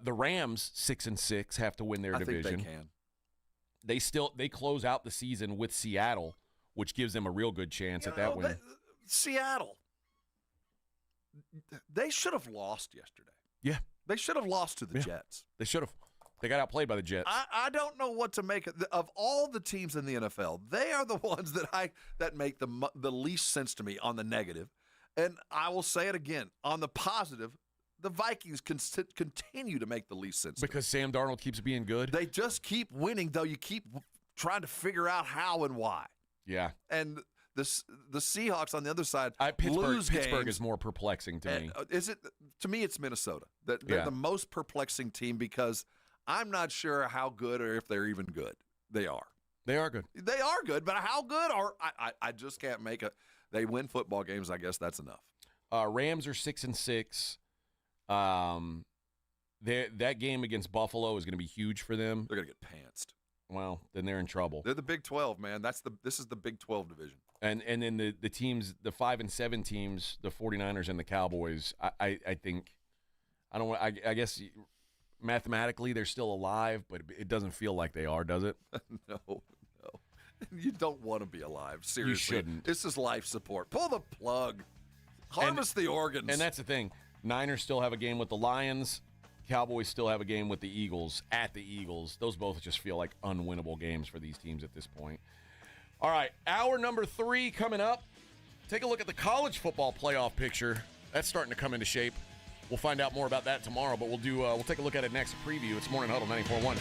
The Rams 6-6 have to win their division. I think they can. They close out the season with Seattle, which gives them a real good chance at that win. Seattle, they should have lost yesterday. Yeah. They should have lost to the Jets. They should have. They got outplayed by the Jets. I don't know what to make of all the teams in the NFL. They are the ones that make the least sense to me on the negative. And I will say it again, on the positive, the Vikings continue to make the least sense. Because Sam Darnold keeps being good? They just keep winning, though you keep trying to figure out how and why. Yeah. And the Seahawks on the other side Pittsburgh games. is more perplexing to me. Is it? To me, it's Minnesota. They're the most perplexing team because I'm not sure how good or if they're even good. They are. They are good. They are good, but how good are I just can't make it. They win football games. I guess that's enough. Rams are 6-6. That game against Buffalo is going to be huge for them. They're going to get pantsed. Well, then they're in trouble. They're the Big 12, man. This is the Big 12 division. And then the teams, the 5-7 teams, the 49ers and the Cowboys, I think, I guess mathematically they're still alive, but it doesn't feel like they are, does it? No. You don't want to be alive. Seriously. You shouldn't. This is life support. Pull the plug. Harvest the organs. And that's the thing. Niners still have a game with the Lions. Cowboys still have a game with the Eagles at the Eagles. Those both just feel like unwinnable games for these teams at this point. All right, hour number 3 coming up. Take a look at the college football playoff picture. That's starting to come into shape. We'll find out more about that tomorrow, but we'll take a look at it next. Preview. It's Morning Huddle 94.1.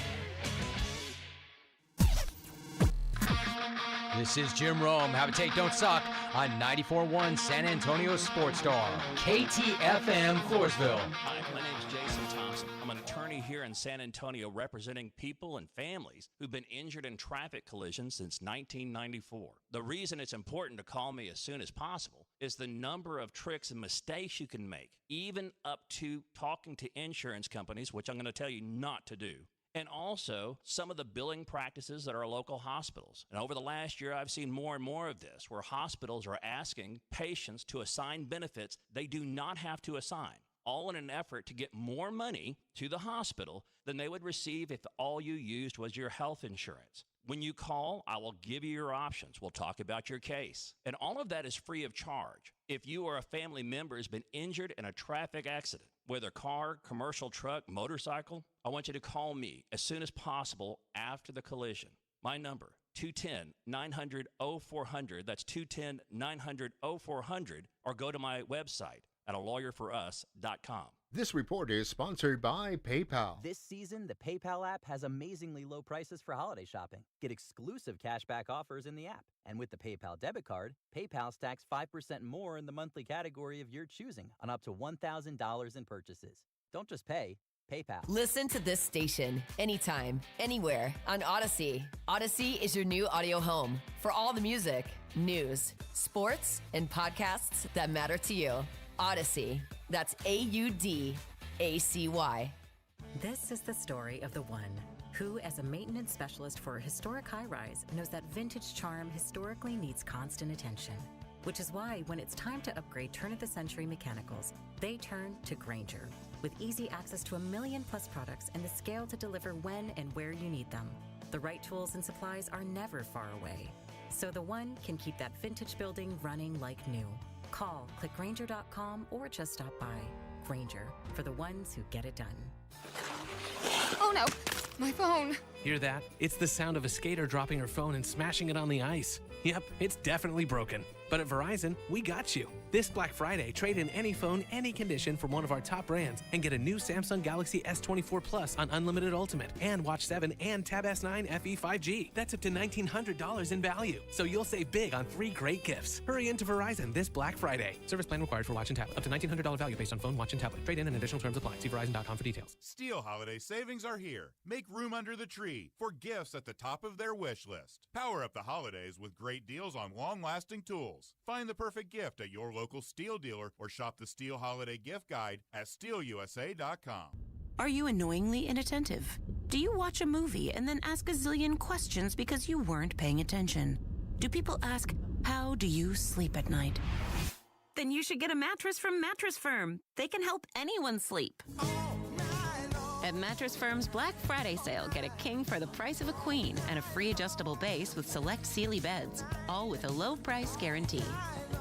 This is Jim Rome. Have a take, don't suck on 94.1 San Antonio Sports Star. KTFM Floresville. Hi, my name is Jason Thompson. I'm an attorney here in San Antonio representing people and families who've been injured in traffic collisions since 1994. The reason it's important to call me as soon as possible is the number of tricks and mistakes you can make, even up to talking to insurance companies, which I'm going to tell you not to do. And also some of the billing practices at our local hospitals. And over the last year, I've seen more and more of this, where hospitals are asking patients to assign benefits they do not have to assign, all in an effort to get more money to the hospital than they would receive if all you used was your health insurance. When you call, I will give you your options. We'll talk about your case. And all of that is free of charge. If you or a family member has been injured in a traffic accident, whether car, commercial truck, motorcycle, I want you to call me as soon as possible after the collision. My number, 210-900-0400. That's 210-900-0400. Or go to my website at alawyerforus.com. This report is sponsored by PayPal. This season, the PayPal app has amazingly low prices for holiday shopping. Get exclusive cashback offers in the app. And with the PayPal debit card, PayPal stacks 5% more in the monthly category of your choosing on up to $1,000 in purchases. Don't just pay, PayPal. Listen to this station anytime, anywhere on Odyssey. Odyssey is your new audio home for all the music, news, sports, and podcasts that matter to you. Odyssey. That's AUDACY. This is the story of the one who, as a maintenance specialist for a historic high-rise, knows that vintage charm historically needs constant attention. Which is why, when it's time to upgrade turn-of-the-century mechanicals, they turn to Grainger. With easy access to 1 million+ products and the scale to deliver when and where you need them. The right tools and supplies are never far away. So the one can keep that vintage building running like new. Call, click Grainger.com, or just stop by. Grainger, for the ones who get it done. Oh no, my phone. Hear that? It's the sound of a skater dropping her phone and smashing it on the ice. Yep, it's definitely broken. But at Verizon, we got you. This Black Friday, trade in any phone, any condition from one of our top brands and get a new Samsung Galaxy S24 Plus on Unlimited Ultimate and Watch 7 and Tab S9 FE 5G. That's up to $1,900 in value. So you'll save big on 3 great gifts. Hurry into Verizon this Black Friday. Service plan required for Watch and Tablet. Up to $1,900 value based on phone, watch, and tablet. Trade in and additional terms apply. See Verizon.com for details. Steel holiday savings are here. Make room under the tree for gifts at the top of their wish list. Power up the holidays with great deals on long-lasting tools. Find the perfect gift at your local Steel dealer or shop the Steel Holiday Gift Guide at steelusa.com. Are you annoyingly inattentive? Do you watch a movie and then ask a zillion questions because you weren't paying attention? Do people ask, how do you sleep at night? Then you should get a mattress from Mattress Firm. They can help anyone sleep. At Mattress Firm's Black Friday sale, get a king for the price of a queen and a free adjustable base with select Sealy beds, all with a low price guarantee.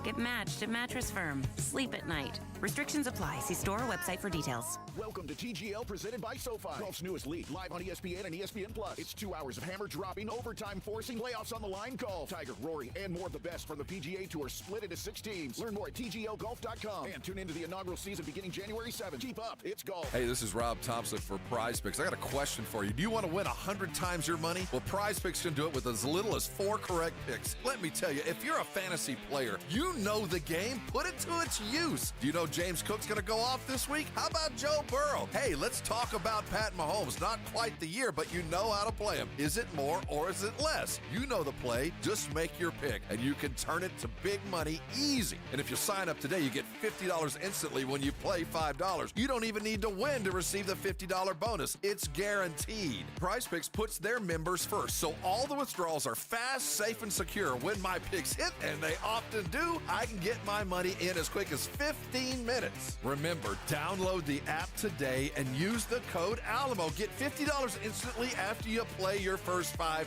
Get matched at Mattress Firm. Sleep at night. Restrictions apply. See store or website for details. Welcome to TGL presented by SoFi. Golf's newest league, live on ESPN and ESPN Plus. It's 2 hours of hammer dropping, overtime forcing, playoffs on the line golf. Tiger, Rory, and more of the best from the PGA Tour split into 6 teams. Learn more at TGLGolf.com and tune into the inaugural season beginning January 7th. Keep up. It's golf. Hey, this is Rob Thompson for Prize Picks. I got a question for you. Do you want to win 100 times your money? Well, Prize Picks can do it with as little as 4 correct picks. Let me tell you, if you're a fantasy player, you know the game. Put it to its use. Do you know James Cook's going to go off this week? How about Joe Burrow? Hey, let's talk about Pat Mahomes. Not quite the year, but you know how to play him. Is it more or is it less? You know the play. Just make your pick, and you can turn it to big money easy. And if you sign up today, you get $50 instantly when you play $5. You don't even need to win to receive the $50 bonus. It's guaranteed. PrizePicks puts their members first, so all the withdrawals are fast, safe, and secure. When my picks hit, and they often do, I can get my money in as quick as 15 minutes. Remember, download the app today and use the code Alamo. Get $50 instantly after you play your first $5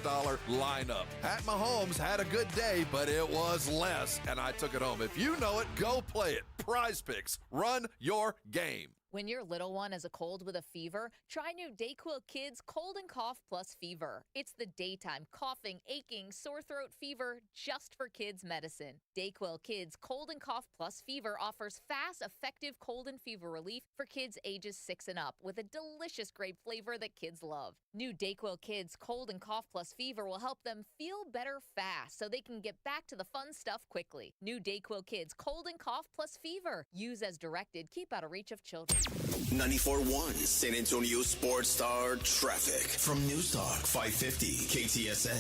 lineup. Pat Mahomes had a good day, but it was less, and I took it home. If you know it, go play it. PrizePicks. Run your game. When your little one has a cold with a fever, try new DayQuil Kids Cold and Cough Plus Fever. It's the daytime coughing, aching, sore throat fever just for kids medicine. DayQuil Kids Cold and Cough Plus Fever offers fast, effective cold and fever relief for kids ages 6 and up with a delicious grape flavor that kids love. New DayQuil Kids Cold and Cough Plus Fever will help them feel better fast so they can get back to the fun stuff quickly. New DayQuil Kids Cold and Cough Plus Fever. Use as directed. Keep out of reach of children. 94.1 San Antonio Sports Star traffic from News Talk 550 KTSA.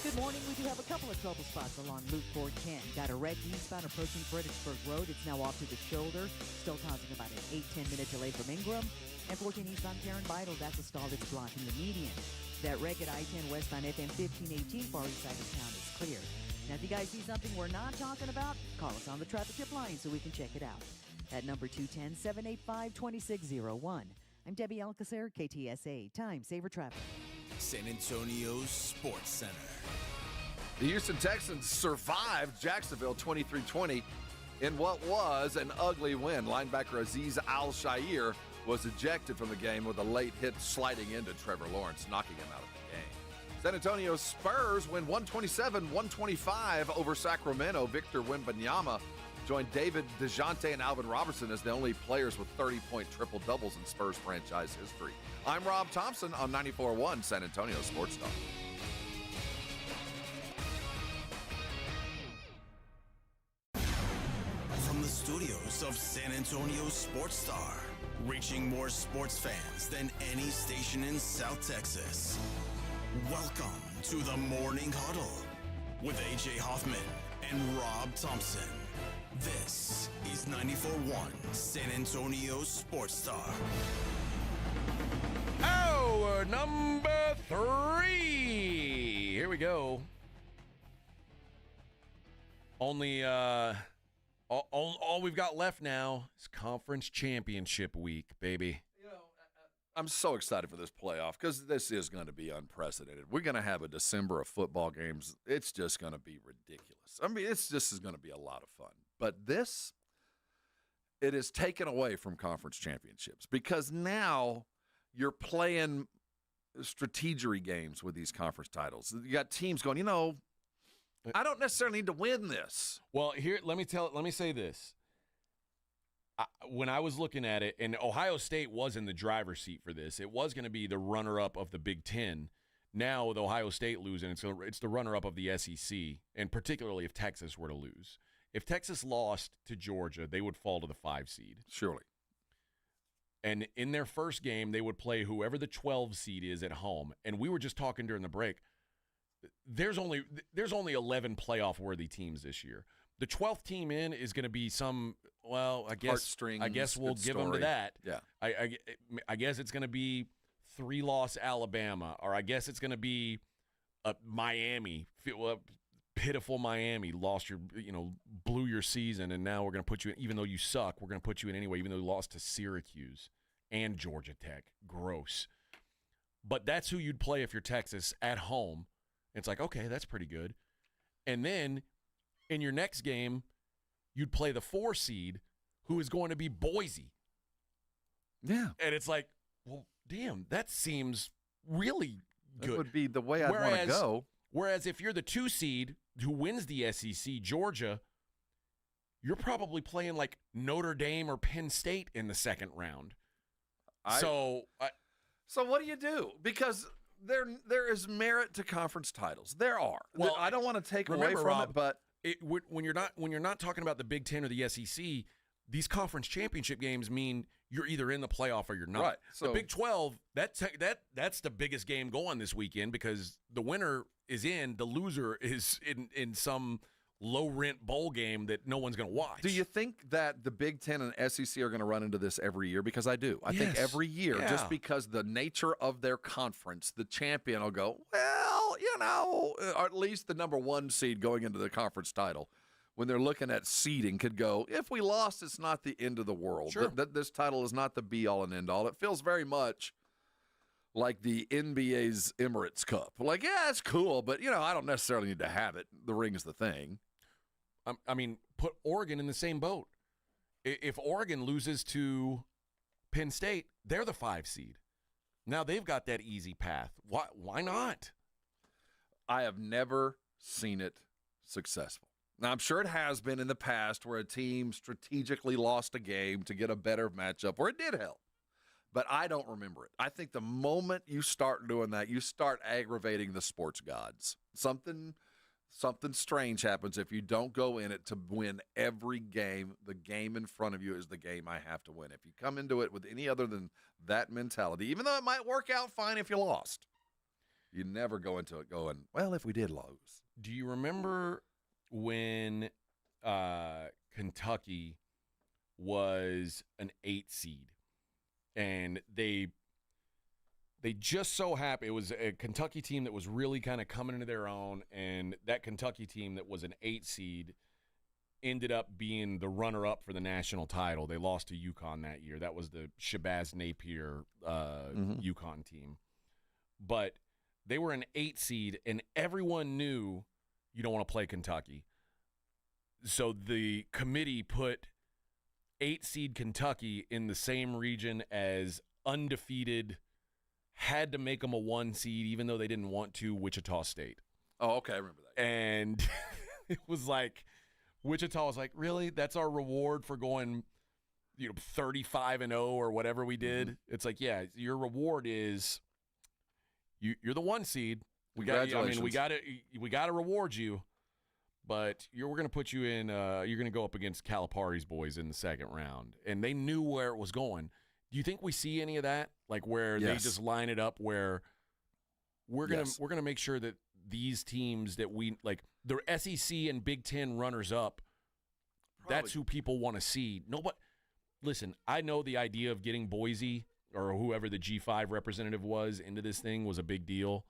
Good morning. We do have a couple of trouble spots along Loop 410. Got a wreck eastbound approaching Fredericksburg Road. It's now off to the shoulder. Still causing about an 8-10 minute delay from Ingram. And 14 eastbound Karen Vital, that's a stall that's blocking the median. That wreck at I-10 westbound FM 1518 far east side of town is clear. Now, if you guys see something we're not talking about, call us on the traffic tip line so we can check it out. At number 210-785-2601. I'm Debbie Alcacer, KTSA. Time Saver Traffic. San Antonio Sports Center. The Houston Texans survived Jacksonville 23-20 in what was an ugly win. Linebacker Azeez Al-Shaair was ejected from the game with a late hit sliding into Trevor Lawrence, knocking him out of the game. San Antonio Spurs win 127-125 over Sacramento. Victor Wembanyama joined David DeJounte and Alvin Robertson as the only players with 30-point triple-doubles in Spurs franchise history. I'm Rob Thompson on 94.1 San Antonio Sports Star. From the studios of San Antonio Sports Star, reaching more sports fans than any station in South Texas. Welcome to the Morning Huddle with AJ Hoffman and Rob Thompson. This is 94.1 San Antonio Sports Star. Hour number 3. Here we go. Only all we've got left now is conference championship week, baby. I'm so excited for this playoff because this is going to be unprecedented. We're going to have a December of football games. It's just going to be ridiculous. I mean, this is going to be a lot of fun. But this, it is taken away from conference championships because now you're playing strategery games with these conference titles. You got teams going, I don't necessarily need to win this. Well, here, let me say this. When I was looking at it, and Ohio State was in the driver's seat for this, it was going to be the runner-up of the Big Ten. Now, with Ohio State losing, it's the runner-up of the SEC, and particularly if Texas were to lose. If Texas lost to Georgia, they would fall to the 5 seed. Surely. And in their first game, they would play whoever the 12 seed is at home. And we were just talking during the break. There's only 11 playoff-worthy teams this year. The 12th team in is going to be some. Well, I guess we'll give them to that. Yeah. I guess it's going to be 3-loss Alabama, or I guess it's going to be Miami. Pitiful Miami blew your season, and now we're going to put you in. Even though you suck, we're going to put you in anyway. Even though you lost to Syracuse and Georgia Tech, gross. But that's who you'd play if you're Texas at home. It's like, okay, that's pretty good. And then in your next game, you'd play the 4 seed, who is going to be Boise. Yeah. And it's like, well, damn, that seems really good. That would be the way I'd want to go. Whereas if you're the 2 seed who wins the SEC, Georgia, you're probably playing like Notre Dame or Penn State in the second round. So what do you do? Because there is merit to conference titles. There are. Well, I don't want to take away from Rob, it, but when you're not talking about the Big Ten or the SEC, these conference championship games mean you're either in the playoff or you're not. Right. So the Big 12, that's the biggest game going this weekend because the winner is in, the loser is in some low-rent bowl game that no one's going to watch. Do you think that the Big Ten and SEC are going to run into this every year? Because I do. I think every year, just because the nature of their conference, the champion will go, well, or at least the number 1 seed going into the conference title, when they're looking at seeding, could go, if we lost, it's not the end of the world. Sure. This title is not the be-all and end-all. It feels very much like the NBA's Emirates Cup. Like, yeah, it's cool, but, I don't necessarily need to have it. The ring's the thing. I mean, put Oregon in the same boat. If Oregon loses to Penn State, they're the 5 seed. Now they've got that easy path. Why not? I have never seen it successful. Now, I'm sure it has been in the past where a team strategically lost a game to get a better matchup, where it did help. But I don't remember it. I think the moment you start doing that, you start aggravating the sports gods. Something strange happens if you don't go in it to win every game. The game in front of you is the game I have to win. If you come into it with any other than that mentality, even though it might work out fine if you lost, you never go into it going, well, if we did lose. Do you remember when Kentucky was an 8 seed and they just so happened, it was a Kentucky team that was really kind of coming into their own, and that Kentucky team that was an 8 seed ended up being the runner-up for the national title. They lost to UConn that year. That was the Shabazz Napier UConn team. But they were an 8 seed, and everyone knew you don't want to play Kentucky. So the committee put 8 seed Kentucky in the same region as undefeated, had to make them a 1 seed, even though they didn't want to, Wichita State. Oh, okay, I remember that. And it was like, Wichita was like, really? That's our reward for going, 35-0 or whatever we did? Mm-hmm. It's like, yeah, your reward is you're the 1 seed. We got to reward you, but we're going to put you in. You're going to go up against Calipari's boys in the second round, and they knew where it was going. Do you think we see any of that, like where they just line it up where we're gonna make sure that these teams that we like, the SEC and Big Ten runners up, that's who people want to see. Listen, I know the idea of getting Boise or whoever the G5 representative was into this thing was a big deal.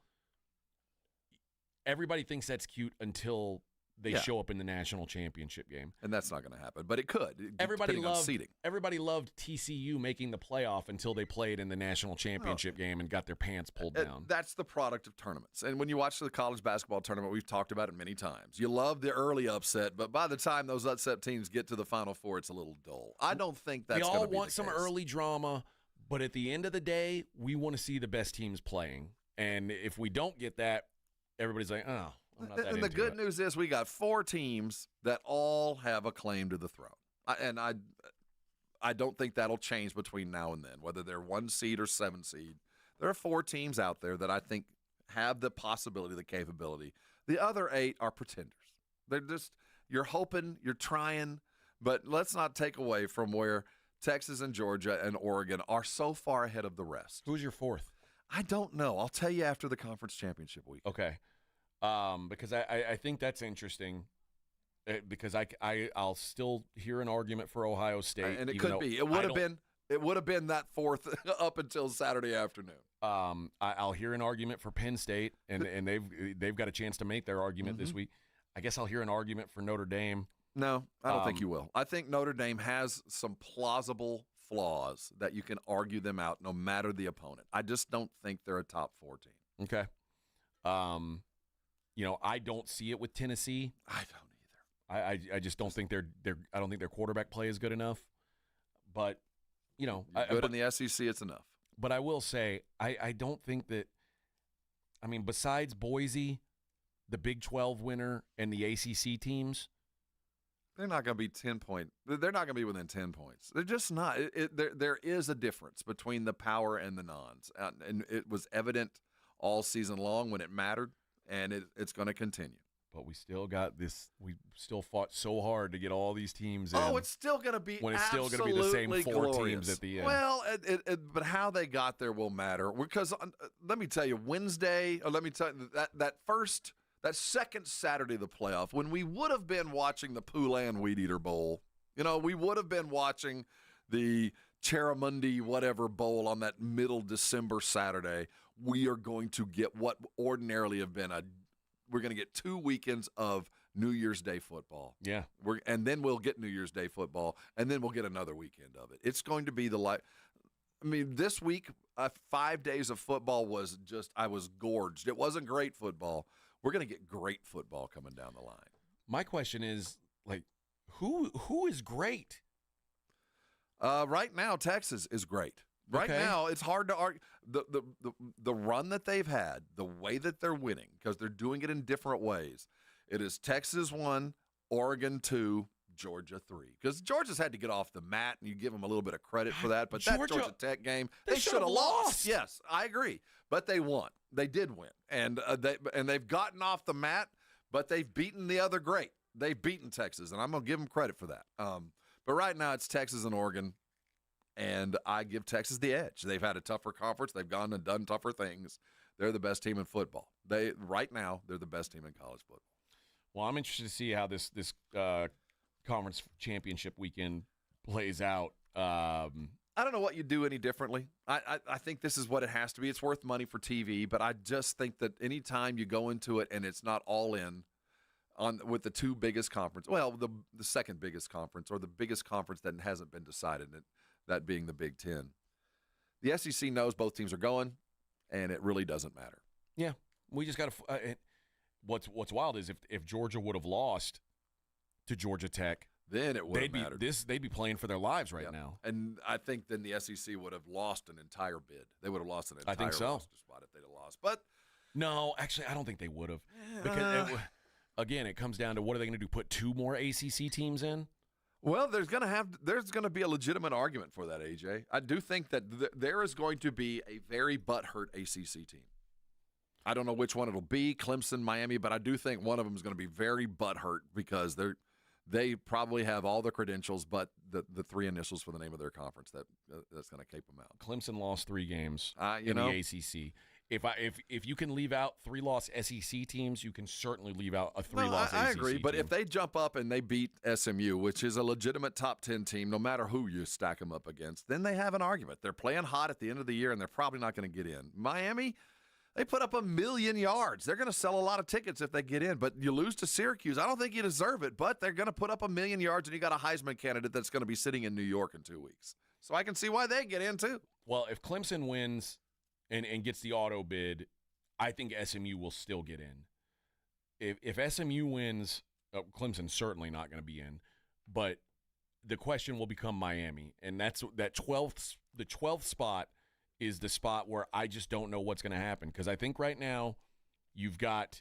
Everybody thinks that's cute until they show up in the national championship game. And that's not going to happen, but it could. Everybody loved TCU making the playoff until they played in the national championship game and got their pants pulled down. That's the product of tournaments. And when you watch the college basketball tournament, we've talked about it many times. You love the early upset, but by the time those upset teams get to the Final Four, it's a little dull. I don't think that's going to be the case. We all want some early drama, but at the end of the day, we want to see the best teams playing. And if we don't get that, everybody's like, oh. And the good news is we got 4 teams that all have a claim to the throne. I don't think that'll change between now and then, whether they're 1 seed or 7 seed. There are 4 teams out there that I think have the possibility, the capability. The other 8 are pretenders. They're just, you're hoping, you're trying, but let's not take away from where Texas and Georgia and Oregon are so far ahead of the rest. Who's your 4th? I don't know. I'll tell you after the conference championship week. Okay. Because I think that's interesting. because I'll still hear an argument for Ohio State, and it could be. It would have been. It would have been that fourth up until Saturday afternoon. I'll hear an argument for Penn State, and they've got a chance to make their argument this week. I guess I'll hear an argument for Notre Dame. No, I don't think you will. I think Notre Dame has some plausible flaws that you can argue them out no matter the opponent. I just don't think they're a top 4 team. Okay. I don't see it with Tennessee. I don't either. I just don't think I don't think their quarterback play is good enough. But good in the SEC, it's enough. But I will say, I don't think that. I mean, besides Boise, the Big 12 winner, and the ACC teams, they're not going to be 10 point. They're not going to be within 10 points. They're just not. There is a difference between the power and the nons, and it was evident all season long when it mattered, and it's going to continue. But we still got this. We still fought so hard to get all these teams in. Oh, it's still going to be when it's still going to be the same 4 glorious. teams at the end. Well, but how they got there will matter because let me tell you, Wednesday. Or let me tell you that second Saturday of the playoff when we would have been watching the Poulan Weed Eater Bowl. We would have been watching the Charamundi whatever bowl on that middle December Saturday. We are going to get what ordinarily have been we're going to get 2 weekends of New Year's Day football. Yeah. And then we'll get New Year's Day football, and then we'll get another weekend of it. It's going to be this week, 5 days of football was I was gorged. It wasn't great football. We're going to get great football coming down the line. My question is, who is great? Right now, Texas is great. Right now, it's hard to argue. The run that they've had, the way that they're winning, because they're doing it in different ways. It is Texas 1, Oregon 2, Georgia 3. Because Georgia's had to get off the mat, and you give them a little bit of credit for that. But that Georgia Tech game, they should have lost. Yes, I agree. But they won. They did win. And they've gotten off the mat, but they've beaten the other great. They've beaten Texas, and I'm going to give them credit for that. But right now, it's Texas and Oregon. And I give Texas the edge. They've had a tougher conference. They've gone and done tougher things. They're the best team in football. Right now, they're the best team in college football. Well, I'm interested to see how this conference championship weekend plays out. I don't know what you do any differently. I think this is what it has to be. It's worth money for TV, but I just think that anytime you go into it and it's not all in with the 2 biggest conference, well, the second biggest conference or the biggest conference that hasn't been decided, that being the Big Ten. The SEC knows both teams are going, and it really doesn't matter. Yeah, we just got to. What's wild is if Georgia would have lost to Georgia Tech, then it would have mattered. They'd be playing for their lives right now. And I think then the SEC would have lost an entire bid. They would have lost an entire roster spot if they'd have lost. But no, actually, I don't think they would have. Because again, it comes down to what are they going to do? Put 2 more ACC teams in? Well, there's going to be a legitimate argument for that, AJ. I do think that there is going to be a very butthurt ACC team. I don't know which one it'll be, Clemson, Miami, but I do think one of them is going to be very butthurt because they probably have all the credentials, but the 3 initials for the name of their conference that's going to keep them out. Clemson lost 3 games in the ACC. If you can leave out 3-loss SEC teams, you can certainly leave out a 3-loss ACC I agree, team. but if they jump up and they beat SMU, which is a legitimate top 10 team, no matter who you stack them up against, then they have an argument. They're playing hot at the end of the year, and they're probably not going to get in. Miami, they put up 1 million yards. They're going to sell a lot of tickets if they get in, but you lose to Syracuse. I don't think you deserve it, but they're going to put up 1 million yards, and you got a Heisman candidate that's going to be sitting in New York in 2 weeks. So I can see why they get in, too. Well, if Clemson wins and gets the auto bid, I think SMU will still get in. If SMU wins, Clemson's certainly not going to be in, but the question will become Miami, and that's the 12th spot is the spot where I just don't know what's going to happen because I think right now you've got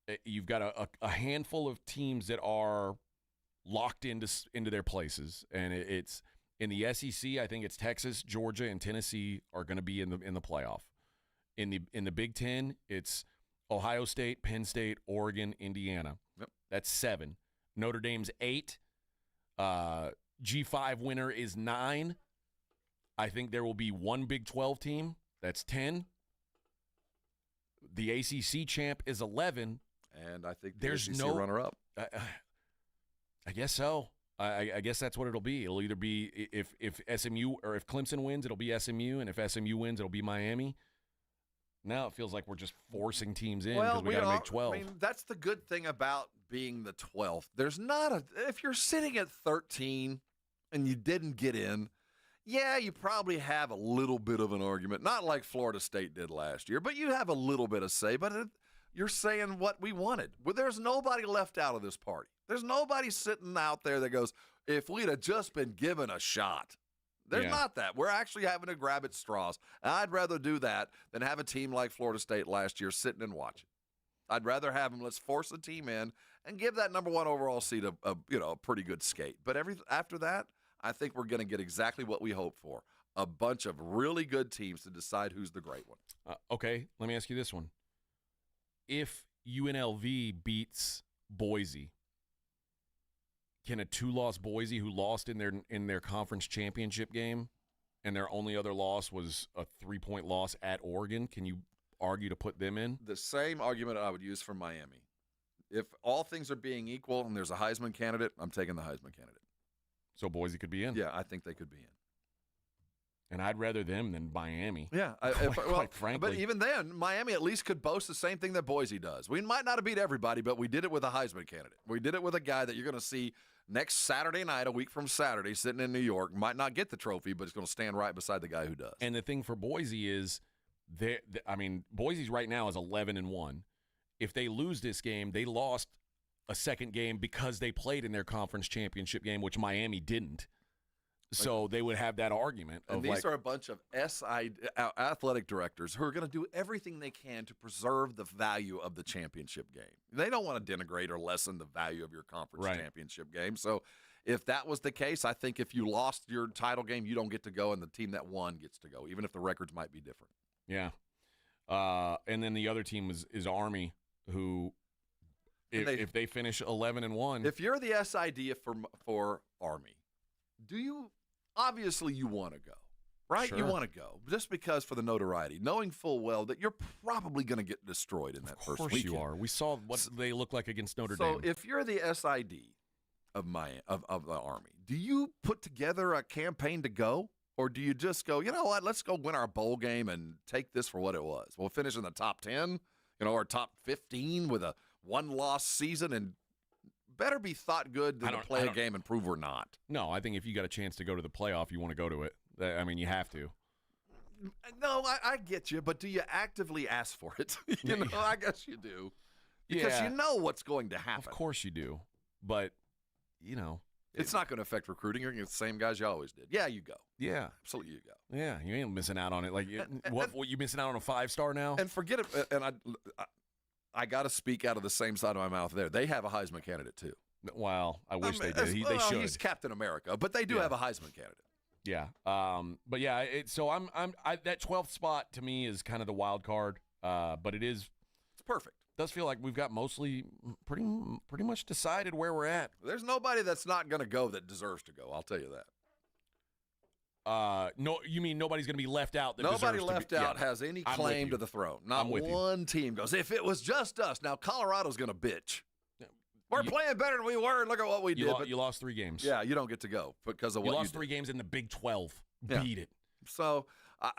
a handful of teams that are locked into their places, and it's in the SEC. I think it's Texas, Georgia, and Tennessee are going to be in the playoff. In the Big Ten, it's Ohio State, Penn State, Oregon, Indiana. Yep. That's 7. Notre Dame's 8. G5 winner is 9. I think there will be 1 Big 12 team. That's 10. The ACC champ is 11. And I think there's ACC no runner-up. I guess so. I guess that's what it'll be. It'll either be if SMU or if Clemson wins, it'll be SMU, and if SMU wins, it'll be Miami. Now it feels like we're just forcing teams in because we got to make 12. I mean, that's the good thing about being the 12th. There's not if you're sitting at 13 and you didn't get in, yeah, you probably have a little bit of an argument. Not like Florida State did last year, but you have a little bit of say. But you're saying what we wanted. Well, there's nobody left out of this party. There's nobody sitting out there that goes, if we'd have just been given a shot. There's not that. We're actually having to grab at straws. And I'd rather do that than have a team like Florida State last year sitting and watching. I'd rather have them, let's force the team in and give that number 1 overall seed a pretty good skate. But after that, I think we're going to get exactly what we hope for, a bunch of really good teams to decide who's the great one. Okay, let me ask you this one. If UNLV beats Boise, can a 2-loss Boise who lost in their conference championship game and their only other loss was a 3-point loss at Oregon, can you argue to put them in? The same argument I would use for Miami. If all things are being equal and there's a Heisman candidate, I'm taking the Heisman candidate. So Boise could be in? Yeah, I think they could be in. And I'd rather them than Miami. Yeah, quite frankly. But even then, Miami at least could boast the same thing that Boise does. We might not have beat everybody, but we did it with a Heisman candidate. We did it with a guy that you're going to see next Saturday night, a week from Saturday, sitting in New York. Might not get the trophy, but it's going to stand right beside the guy who does. And the thing for Boise is, Boise's right now is 11-1. If they lose this game, they lost a second game because they played in their conference championship game, which Miami didn't. So they would have that argument. And these are a bunch of athletic directors who are going to do everything they can to preserve the value of the championship game. They don't want to denigrate or lessen the value of your conference championship game. So if that was the case, I think if you lost your title game, you don't get to go, and the team that won gets to go, even if the records might be different. Yeah. And then the other team is Army, who if they finish 11-1. If you're the SID for Army, do you – obviously you want to go, right? Sure. You want to go just because for the notoriety, knowing full well that you're probably going to get destroyed in that first weekend. Of course you are. We saw what they look like against Notre Dame. So if you're the SID of the Army, do you put together a campaign to go? Or do you just go, you know what, let's go win our bowl game and take this for what it was? We'll finish in the top 10, or top 15 with a one-loss season and better be thought good than to play a game and prove we're not. No, I think if you got a chance to go to the playoff, you want to go to it. I mean, you have to. No, I get you, but do you actively ask for it? I guess you do. Because you know what's going to happen. Of course you do. But, it's not going to affect recruiting. You're going to get the same guys you always did. Yeah, you go. Yeah. Absolutely you go. Yeah, you ain't missing out on it. Like, what you missing out on a 5-star now? And forget it. And I got to speak out of the same side of my mouth there. They have a Heisman candidate, too. Well, I wish they did. They should. He's Captain America, but they do have a Heisman candidate. Yeah. But, yeah, so I'm that 12th spot to me is kind of the wild card, but it's perfect. Does feel like we've got mostly pretty much decided where we're at. There's nobody that's not going to go that deserves to go. I'll tell you that. No, you mean nobody's going to be left out? Nobody left out has any claim to the throne. Not one team goes. If it was just us, now Colorado's going to bitch. We're playing better than we were. Look at what we did. You lost 3 games. Yeah, you don't get to go because of what you lost 3 games in the Big 12. Yeah. Beat it. So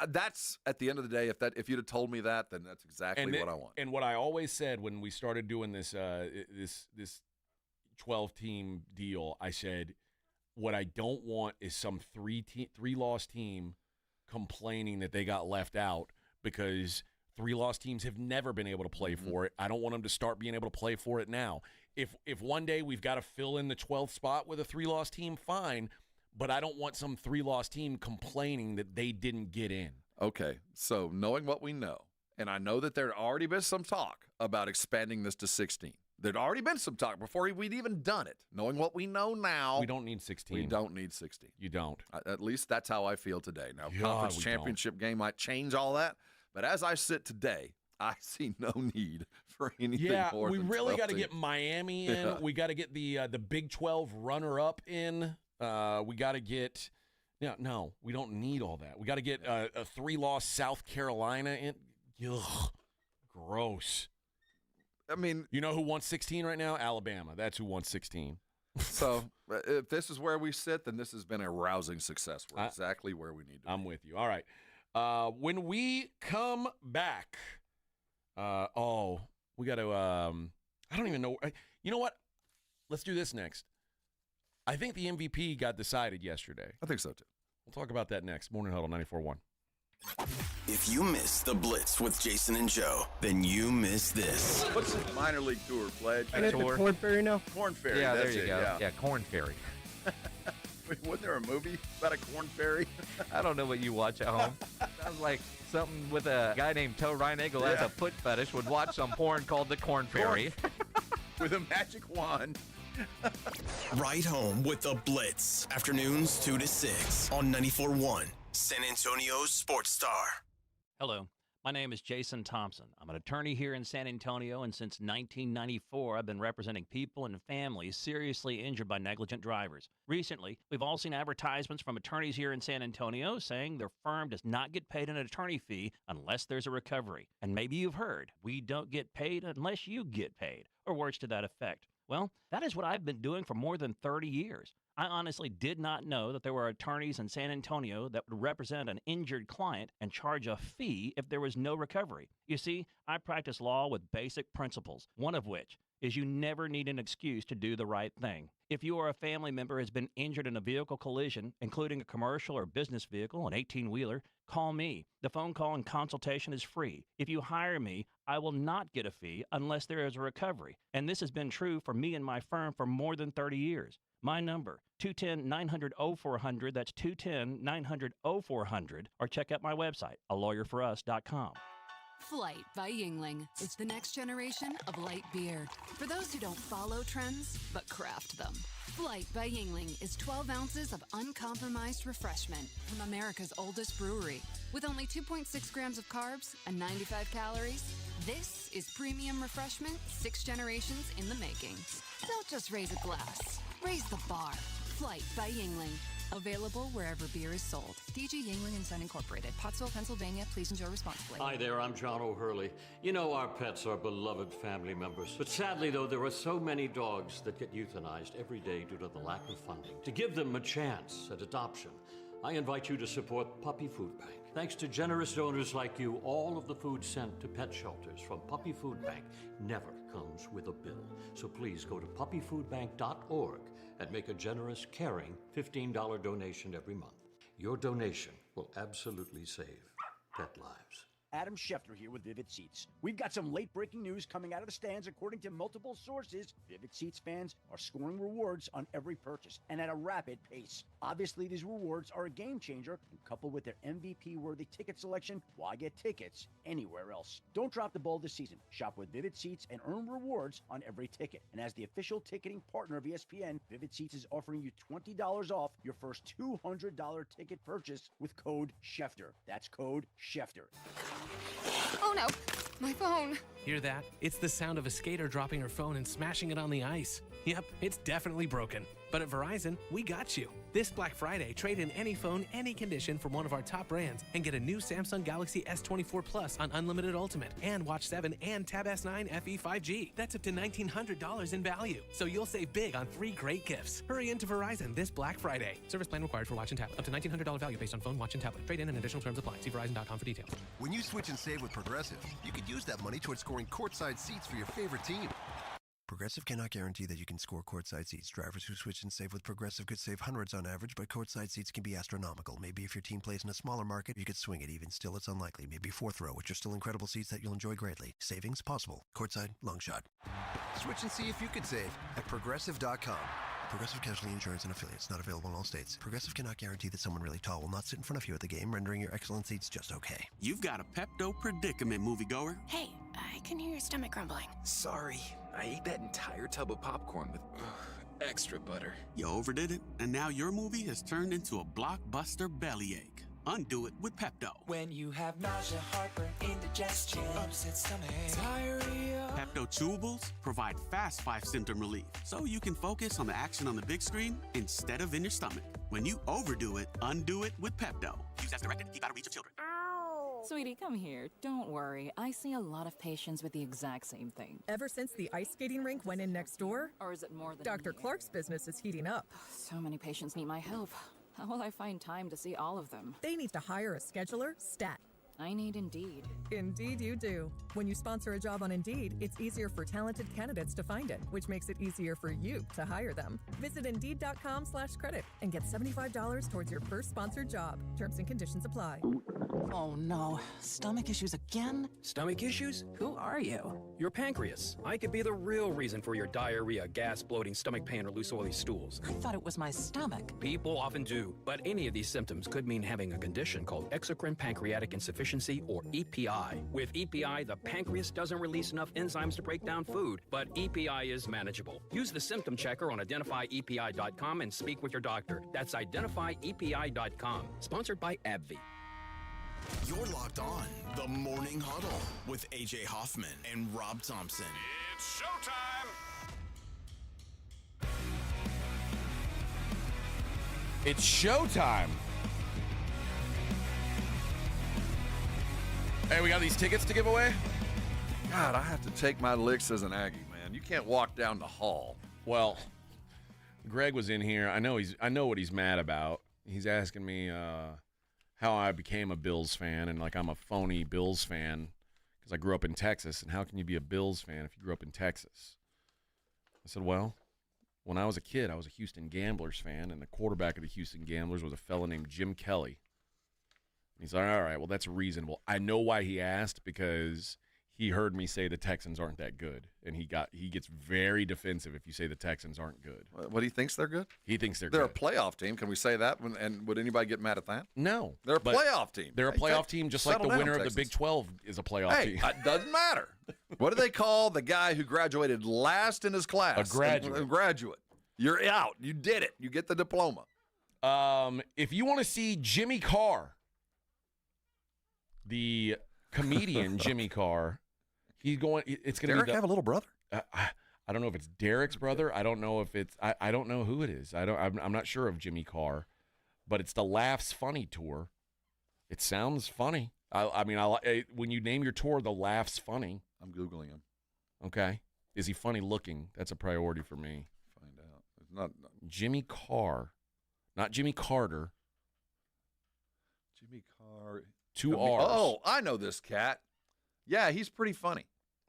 that's at the end of the day. If you'd have told me that, then that's exactly what I want. And what I always said when we started doing this 12-team deal, I said, what I don't want is some 3-loss team complaining that they got left out, because 3-loss teams have never been able to play for it. I don't want them to start being able to play for it now. If one day we've got to fill in the 12th spot with a 3-loss team, fine. But I don't want some 3-loss team complaining that they didn't get in. Okay, so knowing what we know, and I know that there had already been some talk about expanding this to 16. There'd already been some talk before we'd even done it. Knowing what we know now. We don't need 16. We don't need 16. You don't. At least that's how I feel today. Now, conference championship game might change all that, but as I sit today, I see no need for anything more than 12 we really got to get Miami in. Yeah. We got to get the Big 12 runner-up in. We got to get no, we don't need all that. We got to get a 3-loss South Carolina in. Ugh, gross. I mean, you know who won 16 right now? Alabama. That's who won 16. So if this is where we sit, then this has been a rousing success. We're exactly where we need to be. I'm with you. All right. When we come back, we got to, I don't even know. You know what? Let's do this next. I think the MVP got decided yesterday. I think so, too. We'll talk about that next. Morning Huddle 94.1. If you miss the Blitz with Jason and Joe, then you miss this. What's the minor league tour, Pledge? And at the Corn Ferry now? Corn Ferry. Yeah, that's there you it, go. Yeah, Corn Ferry. Wait, wasn't there a movie about a corn ferry? I don't know what you watch at home. Sounds like something with a guy named Toe Reinego has a foot fetish would watch some porn called the Corn Ferry. With a magic wand. Right home with the Blitz. Afternoons 2 to 6 on 94.1 San Antonio's Sports Star. Hello, my name is Jason Thompson. I'm an attorney here in San Antonio, and since 1994, I've been representing people and families seriously injured by negligent drivers. Recently, we've all seen advertisements from attorneys here in San Antonio saying their firm does not get paid an attorney fee unless there's a recovery. And maybe you've heard, we don't get paid unless you get paid, or words to that effect. Well, that is what I've been doing for more than 30 years. I honestly did not know that there were attorneys in San Antonio that would represent an injured client and charge a fee if there was no recovery. You see, I practice law with basic principles, one of which is you never need an excuse to do the right thing. If you or a family member has been injured in a vehicle collision, including a commercial or business vehicle, an 18-wheeler, call me. The phone call and consultation is free. If you hire me, I will not get a fee unless there is a recovery. And this has been true for me and my firm for more than 30 years. My number, 210-900-0400, that's 210-900-0400, or check out my website, alawyerforus.com. Flight by Yingling is the next generation of light beer. For those who don't follow trends, but craft them. Flight by Yingling is 12 ounces of uncompromised refreshment from America's oldest brewery. With only 2.6 grams of carbs and 95 calories, this is premium refreshment 6 generations in the making. Don't just raise a glass, raise the bar. Flight by Yingling. Available wherever beer is sold. DG Yingling and Son Incorporated, Pottsville, Pennsylvania. Please enjoy responsibly. Hi there, I'm John O'Hurley. You know our pets are beloved family members. But sadly, though, there are so many dogs that get euthanized every day due to the lack of funding. To give them a chance at adoption, I invite you to support Puppy Food Bank. Thanks to generous donors like you, all of the food sent to pet shelters from Puppy Food Bank never comes with a bill. So please go to puppyfoodbank.org and make a generous, caring $15 donation every month. Your donation will absolutely save pet lives. Adam Schefter here with Vivid Seats. We've got some late-breaking news coming out of the stands. According to multiple sources, Vivid Seats fans are scoring rewards on every purchase and at a rapid pace. Obviously, these rewards are a game changer, and coupled with their MVP-worthy ticket selection, why get tickets anywhere else? Don't drop the ball this season. Shop with Vivid Seats and earn rewards on every ticket. And as the official ticketing partner of ESPN, Vivid Seats is offering you $20 off your first $200 ticket purchase with code Schefter. That's code Schefter. Oh no, my phone. Hear that? It's the sound of a skater dropping her phone and smashing it on the ice. Yep, it's definitely broken. But at Verizon, we got you. This Black Friday, trade in any phone, any condition from one of our top brands and get a new Samsung Galaxy S24 Plus on Unlimited Ultimate and Watch 7 and Tab S9 FE 5G. That's up to $1,900 in value. So you'll save big on 3 great gifts. Hurry into Verizon this Black Friday. Service plan required for watch and tablet. Up to $1,900 value based on phone, watch, and tablet. Trade in and additional terms apply. See Verizon.com for details. When you switch and save with Progressive, you could use that money towards scoring courtside seats for your favorite team. Progressive cannot guarantee that you can score courtside seats. Drivers who switch and save with Progressive could save hundreds on average, but courtside seats can be astronomical. Maybe if your team plays in a smaller market, you could swing it. Even still, it's unlikely. Maybe 4th row, which are still incredible seats that you'll enjoy greatly. Savings possible. Courtside, long shot. Switch and see if you could save at Progressive.com. Progressive Casualty Insurance and Affiliates. Not available in all states. Progressive cannot guarantee that someone really tall will not sit in front of you at the game, rendering your excellent seats just okay. You've got a Pepto predicament, moviegoer. Hey, I can hear your stomach grumbling. Sorry, I ate that entire tub of popcorn with extra butter. You overdid it, and now your movie has turned into a blockbuster bellyache. Undo it with Pepto. When you have nausea, heartburn, indigestion, upset stomach, diarrhea. Pepto chewables provide fast 5-symptom relief, so you can focus on the action on the big screen instead of in your stomach. When you overdo it, undo it with Pepto. Use as directed. Keep out of reach of children. Ow! Sweetie, come here. Don't worry. I see a lot of patients with the exact same thing. Ever since the ice skating rink went in next door? Or is it more than Dr. Clark's business is heating up. So many patients need my help. How will I find time to see all of them? They need to hire a scheduler, stat. I need Indeed. Indeed you do. When you sponsor a job on Indeed, it's easier for talented candidates to find it, which makes it easier for you to hire them. Visit Indeed.com/credit and get $75 towards your first sponsored job. Terms and conditions apply. Oh no, stomach issues again? Stomach issues? Who are you? Your pancreas. I could be the real reason for your diarrhea, gas, bloating, stomach pain, or loose oily stools. I thought it was my stomach. People often do, but any of these symptoms could mean having a condition called exocrine pancreatic insufficiency, or EPI. With EPI, the pancreas doesn't release enough enzymes to break down food, but EPI is manageable. Use the symptom checker on identifyepi.com and speak with your doctor. That's identifyepi.com. Sponsored by AbbVie. You're locked on the Morning Huddle with AJ Hoffman and Rob Thompson. It's showtime! It's showtime. Hey, we got these tickets to give away? God, I have to take my licks as an Aggie, man. You can't walk down the hall. Well, Greg was in here. I know what he's mad about. He's asking me how I became a Bills fan, and like I'm a phony Bills fan because I grew up in Texas. And how can you be a Bills fan if you grew up in Texas? I said, well, when I was a kid, I was a Houston Gamblers fan, and the quarterback of the Houston Gamblers was a fella named Jim Kelly. And he's like, all right, well, that's reasonable. I know why he asked, because he heard me say the Texans aren't that good, and he gets very defensive if you say the Texans aren't good. What, he thinks they're good? He thinks they're good. They're a playoff team. Can we say that? And would anybody get mad at that? No. They're a playoff team. They're a playoff team, just like the winner of the Big 12 is a playoff team. It doesn't matter. What do they call the guy who graduated last in his class? A graduate. A graduate. You're out. You did it. You get the diploma. If you want to see Jimmy Carr, the comedian Jimmy Carr, he's going. It's going to be. Derek have a little brother? I don't know if it's Derek's brother. I don't know if it's. I don't know who it is. I'm not sure of Jimmy Carr, but it's the Laughs Funny tour. It sounds funny. When you name your tour the Laughs Funny. I'm Googling him. Okay. Is he funny looking? That's a priority for me. Find out. It's not Jimmy Carr, not Jimmy Carter. Jimmy Carr. 2 R's. Oh, I know this cat. Yeah, he's pretty funny.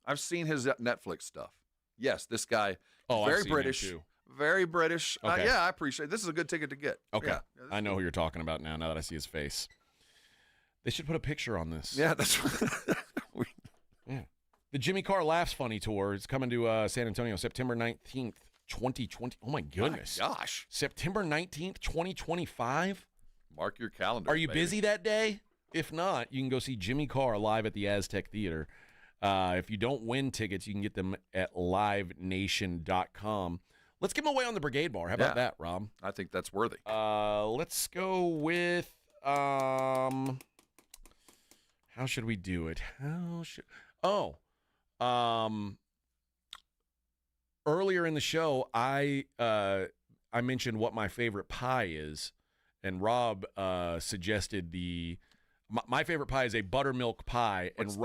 I've seen his Netflix stuff. Yes, this guy. Oh, very I've seen British. him too. Very British. Okay. Yeah, I appreciate it. This is a good ticket to get. Okay. Yeah, I know who you're talking about now that I see his face. They should put a picture on this. Yeah, that's yeah. The Jimmy Carr Laughs Funny tour is coming to San Antonio September 19th, 2020. Oh, my goodness. My gosh. September 19th, 2025? Mark your calendar. Are you busy that day? If not, you can go see Jimmy Carr live at the Aztec Theater. If you don't win tickets, you can get them at livenation.com. Let's give them away on the Brigade Bar. How about that, Rob? I think that's worthy. Let's go with how should we do it? Earlier in the show, I mentioned what my favorite pie is, and Rob suggested my favorite pie is a buttermilk pie, and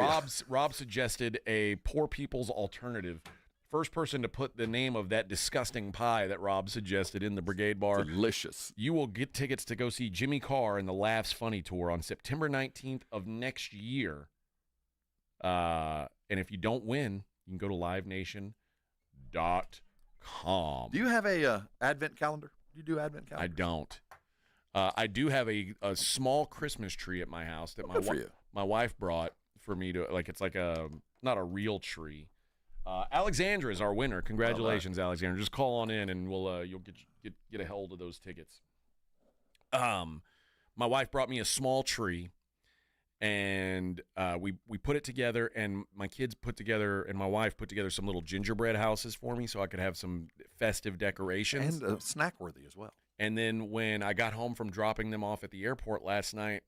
Rob suggested a poor people's alternative. First person to put the name of that disgusting pie that Rob suggested in the Brigade Bar. Delicious. You will get tickets to go see Jimmy Carr and the Laughs Funny Tour on September 19th of next year. And if you don't win, you can go to livenation.com. Do you have a advent calendar? Do you do advent calendars? I don't. I do have a small Christmas tree at my house that my wife brought for me to, like, it's like not a real tree. Alexandra is our winner. Congratulations, Alexandra. Just call on in and you'll get a hold of those tickets. My wife brought me a small tree, and we put it together, and my kids put together, and my wife put together some little gingerbread houses for me so I could have some festive decorations. And snack-worthy as well. And then when I got home from dropping them off at the airport last night,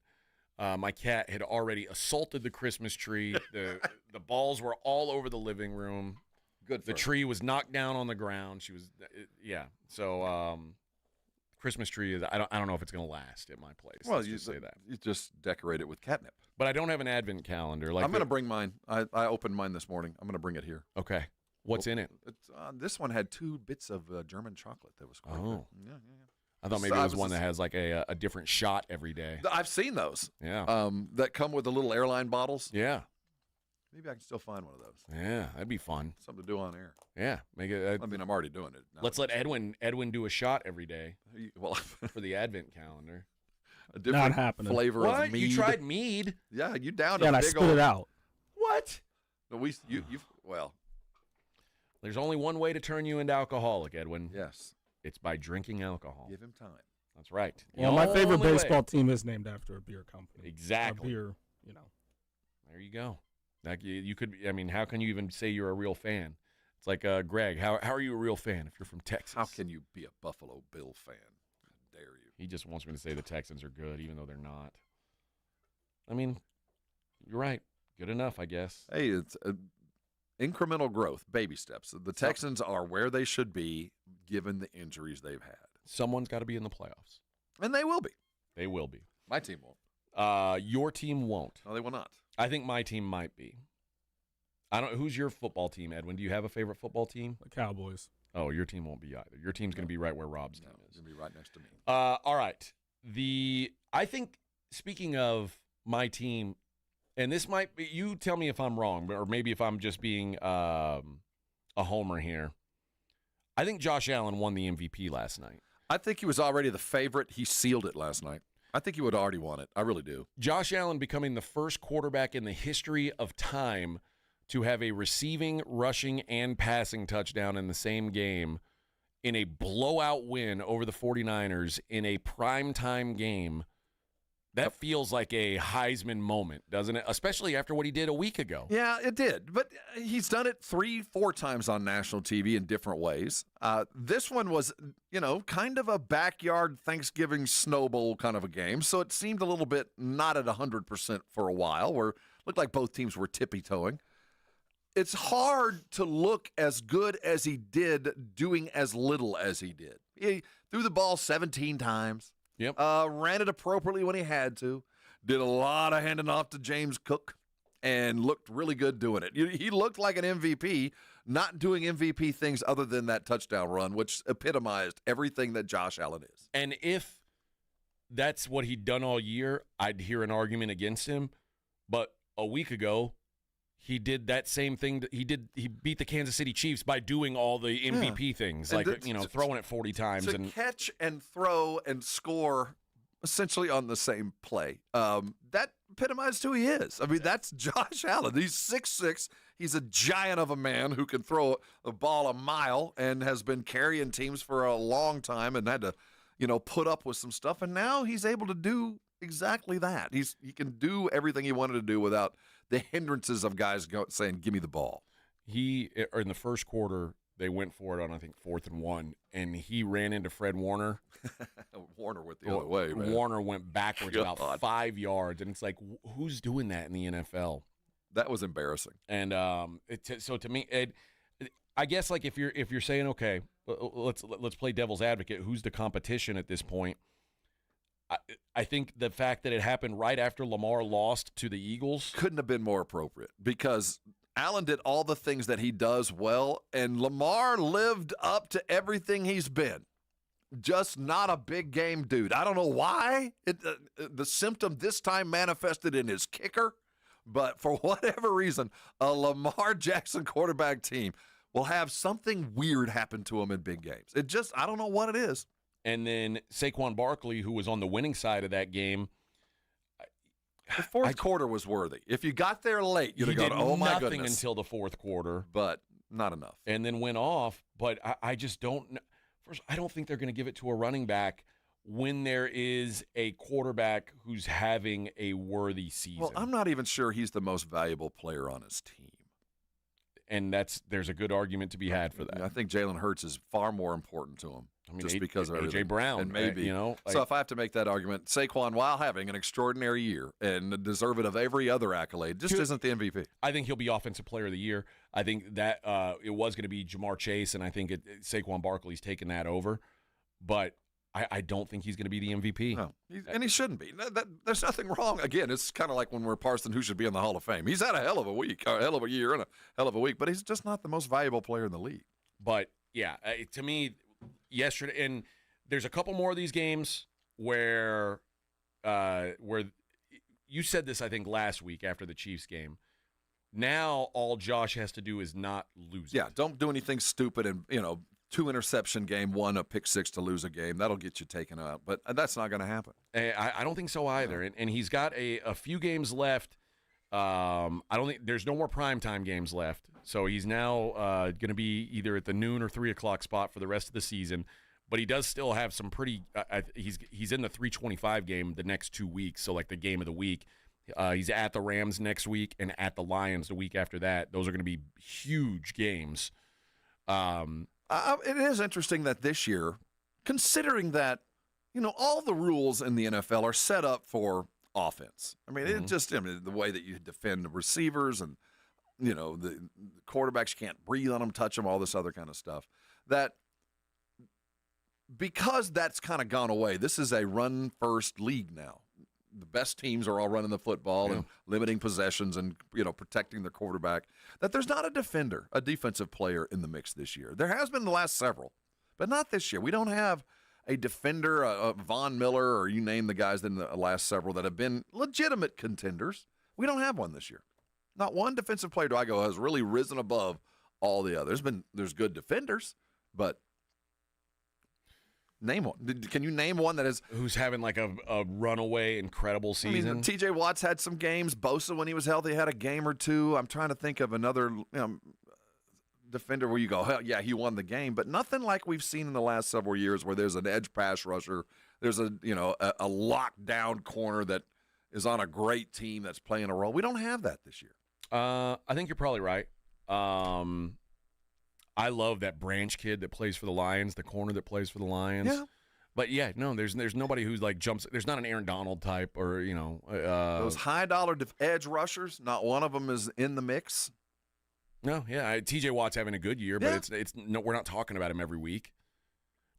my cat had already assaulted the Christmas tree. The balls were all over the living room. Good. The tree was knocked down on the ground. She was, yeah. So Christmas tree is I don't know if it's going to last at my place. Well, Let's you just say that. You just decorate it with catnip. But I don't have an advent calendar. Like I'm going to bring mine. I opened mine this morning. I'm going to bring it here. Okay. What's in it? This one had 2 bits of German chocolate that was quite good. Yeah. I thought maybe it was one that has like a different shot every day. I've seen those. Yeah. That come with the little airline bottles. Yeah. Maybe I can still find one of those. Yeah, that'd be fun. Something to do on air. Yeah, make it. I mean, I'm already doing it. Let's let Edwin do a shot every day. Well, for the advent calendar. A different flavor of mead. You tried mead? Yeah, you downed Yeah, a and I big spit old. it out. What? No, well. There's only one way to turn you into alcoholic, Edwin. Yes. It's by drinking alcohol. Give him time. That's right. Well, my favorite baseball team is named after a beer company. Exactly. A beer, There you go. Like you could. I mean, how can you even say you're a real fan? It's like Greg. How are you a real fan if you're from Texas? How can you be a Buffalo Bill fan? How dare you? He just wants me to say the Texans are good, even though they're not. I mean, you're right. Good enough, I guess. Hey, it's incremental growth, baby steps. The Texans are where they should be, given the injuries they've had. Someone's got to be in the playoffs, and they will be. They will be. My team won't. Your team won't. No, they will not. I think my team might be. I don't. Who's your football team, Edwin? Do you have a favorite football team? The Cowboys. Oh, your team won't be either. Your team's going to be right where Rob's team is. It's going to be right next to me. All right. I think, speaking of my team, and this might be, you tell me if I'm wrong, or maybe if I'm just being a homer here. I think Josh Allen won the MVP last night. I think he was already the favorite. He sealed it last night. I think he would have already won it. I really do. Josh Allen becoming the first quarterback in the history of time to have a receiving, rushing, and passing touchdown in the same game in a blowout win over the 49ers in a primetime game. That feels like a Heisman moment, doesn't it? Especially after what he did a week ago. Yeah, it did. But he's done it 3-4 times on national TV in different ways. This one was, kind of a backyard Thanksgiving Snow Bowl kind of a game. So it seemed a little bit not at 100% for a while, where it looked like both teams were tippy-toeing. It's hard to look as good as he did doing as little as he did. He threw the ball 17 times. Yep. Ran it appropriately when he had to. Did a lot of handing off to James Cook and looked really good doing it. He looked like an MVP, not doing MVP things other than that touchdown run, which epitomized everything that Josh Allen is. And if that's what he'd done all year, I'd hear an argument against him. But a week ago, he did that same thing. He beat the Kansas City Chiefs by doing all the MVP things, And like throwing it 40 times to and catch and throw and score essentially on the same play. That epitomized who he is. I mean, that's Josh Allen. He's 6'6". He's a giant of a man who can throw the ball a mile and has been carrying teams for a long time and had to, put up with some stuff. And now he's able to do exactly that. He can do everything he wanted to do without the hindrances of guys saying, give me the ball. In the first quarter, they went for it on, I think, 4th and 1, and he ran into Fred Warner. Warner went the other way, man. Warner went backwards about 5 yards, and it's like, who's doing that in the NFL? That was embarrassing. And so to me, I guess like if you're saying, okay, let's play devil's advocate, who's the competition at this point? I think the fact that it happened right after Lamar lost to the Eagles couldn't have been more appropriate, because Allen did all the things that he does well, and Lamar lived up to everything he's been. Just not a big game dude. I don't know why. The symptom this time manifested in his kicker, but for whatever reason, a Lamar Jackson quarterback team will have something weird happen to him in big games. I don't know what it is. And then Saquon Barkley, who was on the winning side of that game. The fourth quarter was worthy. If you got there late, you'd have gone, oh, my goodness. Nothing until the fourth quarter. But not enough. And then went off. But I just don't – first, I don't think they're going to give it to a running back when there is a quarterback who's having a worthy season. Well, I'm not even sure he's the most valuable player on his team. And there's a good argument to be had for that. I think Jalen Hurts is far more important to him. Just because of everything. A.J. Brown. And maybe. So if I have to make that argument, Saquon, while having an extraordinary year and deserving of every other accolade, just isn't the MVP. I think he'll be Offensive Player of the Year. I think that it was going to be Jamar Chase, and I think Saquon Barkley's taken that over. But I don't think he's going to be the MVP. No, and he shouldn't be. There's nothing wrong. Again, it's kind of like when we're parsing who should be in the Hall of Fame. He's had a hell of a week, a hell of a year, and a hell of a week, but he's just not the most valuable player in the league. But, yeah, to me, yesterday, and there's a couple more of these games where you said this, I think, last week after the Chiefs game. Now all Josh has to do is not lose. Yeah, don't do anything stupid and, 2 interception game, 1 a pick 6 to lose a game. That'll get you taken out. But that's not going to happen. I don't think so either. No. And he's got a few games left. I don't think there's no more primetime games left. So he's now going to be either at the noon or 3 o'clock spot for the rest of the season. But he does still have some pretty he's in the 3:25 game the next 2 weeks, so like the game of the week. He's at the Rams next week and at the Lions the week after that. Those are going to be huge games. It is interesting that this year, considering that, all the rules in the NFL are set up for offense. I mean, the way that you defend the receivers and, the quarterbacks, you can't breathe on them, touch them, all this other kind of stuff. That because that's kind of gone away, this is a run-first league now. The best teams are all running the football and limiting possessions and, protecting their quarterback, that there's not a defensive player in the mix this year. There has been the last several, but not this year. We don't have a defender, a Von Miller, or you name the guys in the last several that have been legitimate contenders. We don't have one this year. Not one defensive player has really risen above all the others. There's good defenders, but name one. Can you name one that is who's having like a runaway incredible season? I mean, T.J. Watt's had some games. Bosa, when he was healthy, had a game or two. I'm trying to think of another defender where you go, hell yeah, he won the game, but nothing like we've seen in the last several years where there's an edge pass rusher, there's a lockdown corner that is on a great team that's playing a role. We don't have that this year. I think you're probably right. I love that Branch kid that plays for the Lions, the corner that plays for the Lions. Yeah. But, yeah, no, there's nobody who's like jumps. There's not an Aaron Donald type or, those high-dollar edge rushers, not one of them is in the mix. No, yeah. T.J. Watt's having a good year, but we're not talking about him every week.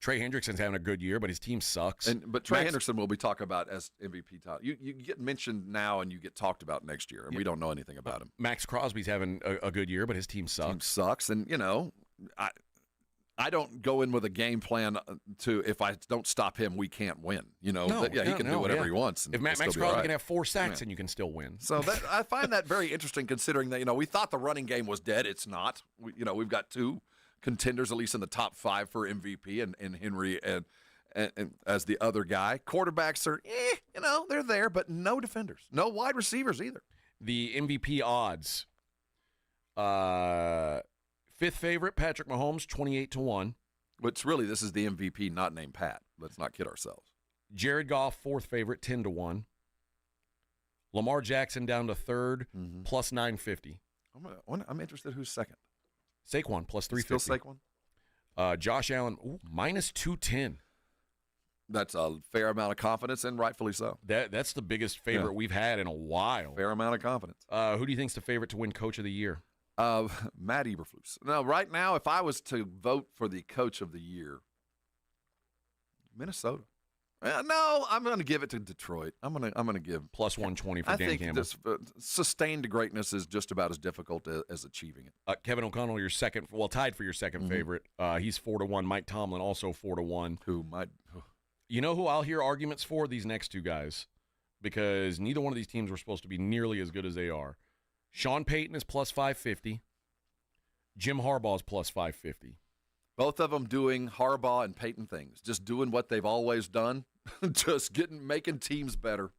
Trey Hendrickson's having a good year, but his team sucks. But Trey Hendrickson will be talked about as MVP top. You get mentioned now and you get talked about next year, and we don't know anything about him. Max Crosby's having a good year, but his team sucks. And, I don't go in with a game plan to if I don't stop him, we can't win. He can do whatever he wants. If Max Crosby can have 4 sacks, and you can still win. So I find that very interesting, considering that we thought the running game was dead. It's not. We've got 2 contenders, at least in the top 5 for MVP, and Henry and as the other guy. Quarterbacks are, they're there, but no defenders, no wide receivers either. The MVP odds. 5th favorite, Patrick Mahomes, 28-1. Which really, this is the MVP, not named Pat. Let's not kid ourselves. Jared Goff, 4th favorite, 10-1. Lamar Jackson down to 3rd, plus 950. I'm interested who's second. Saquon, plus 350. Still Saquon? Josh Allen, minus 210. That's a fair amount of confidence, and rightfully so. That's the biggest favorite we've had in a while. Fair amount of confidence. Who do you think's the favorite to win Coach of the Year? Matt Eberflus. Now, right now, if I was to vote for the Coach of the Year, Minnesota. No, I'm going to give it to Detroit. I'm going to give plus 120 for Dan Campbell. This sustained greatness is just about as difficult as achieving it. Kevin O'Connell, your second, tied for your second favorite. He's 4-1. Mike Tomlin also 4-1. Who might? You know who I'll hear arguments for? These next 2 guys, because neither one of these teams were supposed to be nearly as good as they are. Sean Payton is plus 550. Jim Harbaugh is plus 550. Both of them doing Harbaugh and Payton things, just doing what they've always done, just making teams better.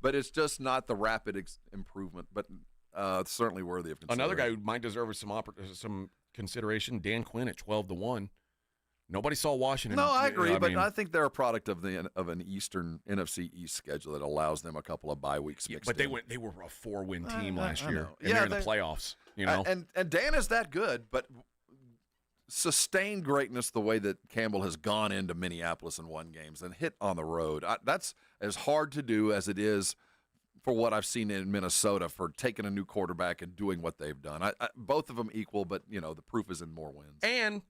But it's just not the rapid improvement, but certainly worthy of consideration. Another guy who might deserve some consideration, Dan Quinn at 12-1. Nobody saw Washington. No, I agree, but I think they're a product of an Eastern NFC East schedule that allows them a couple of bye weeks mixed in. They were a 4-win team last year. And they're in the playoffs. And Dan is that good, but sustained greatness the way that Campbell has gone into Minneapolis and won games and hit on the road. That's as hard to do as it is for what I've seen in Minnesota for taking a new quarterback and doing what they've done. Both of them equal, but the proof is in more wins. And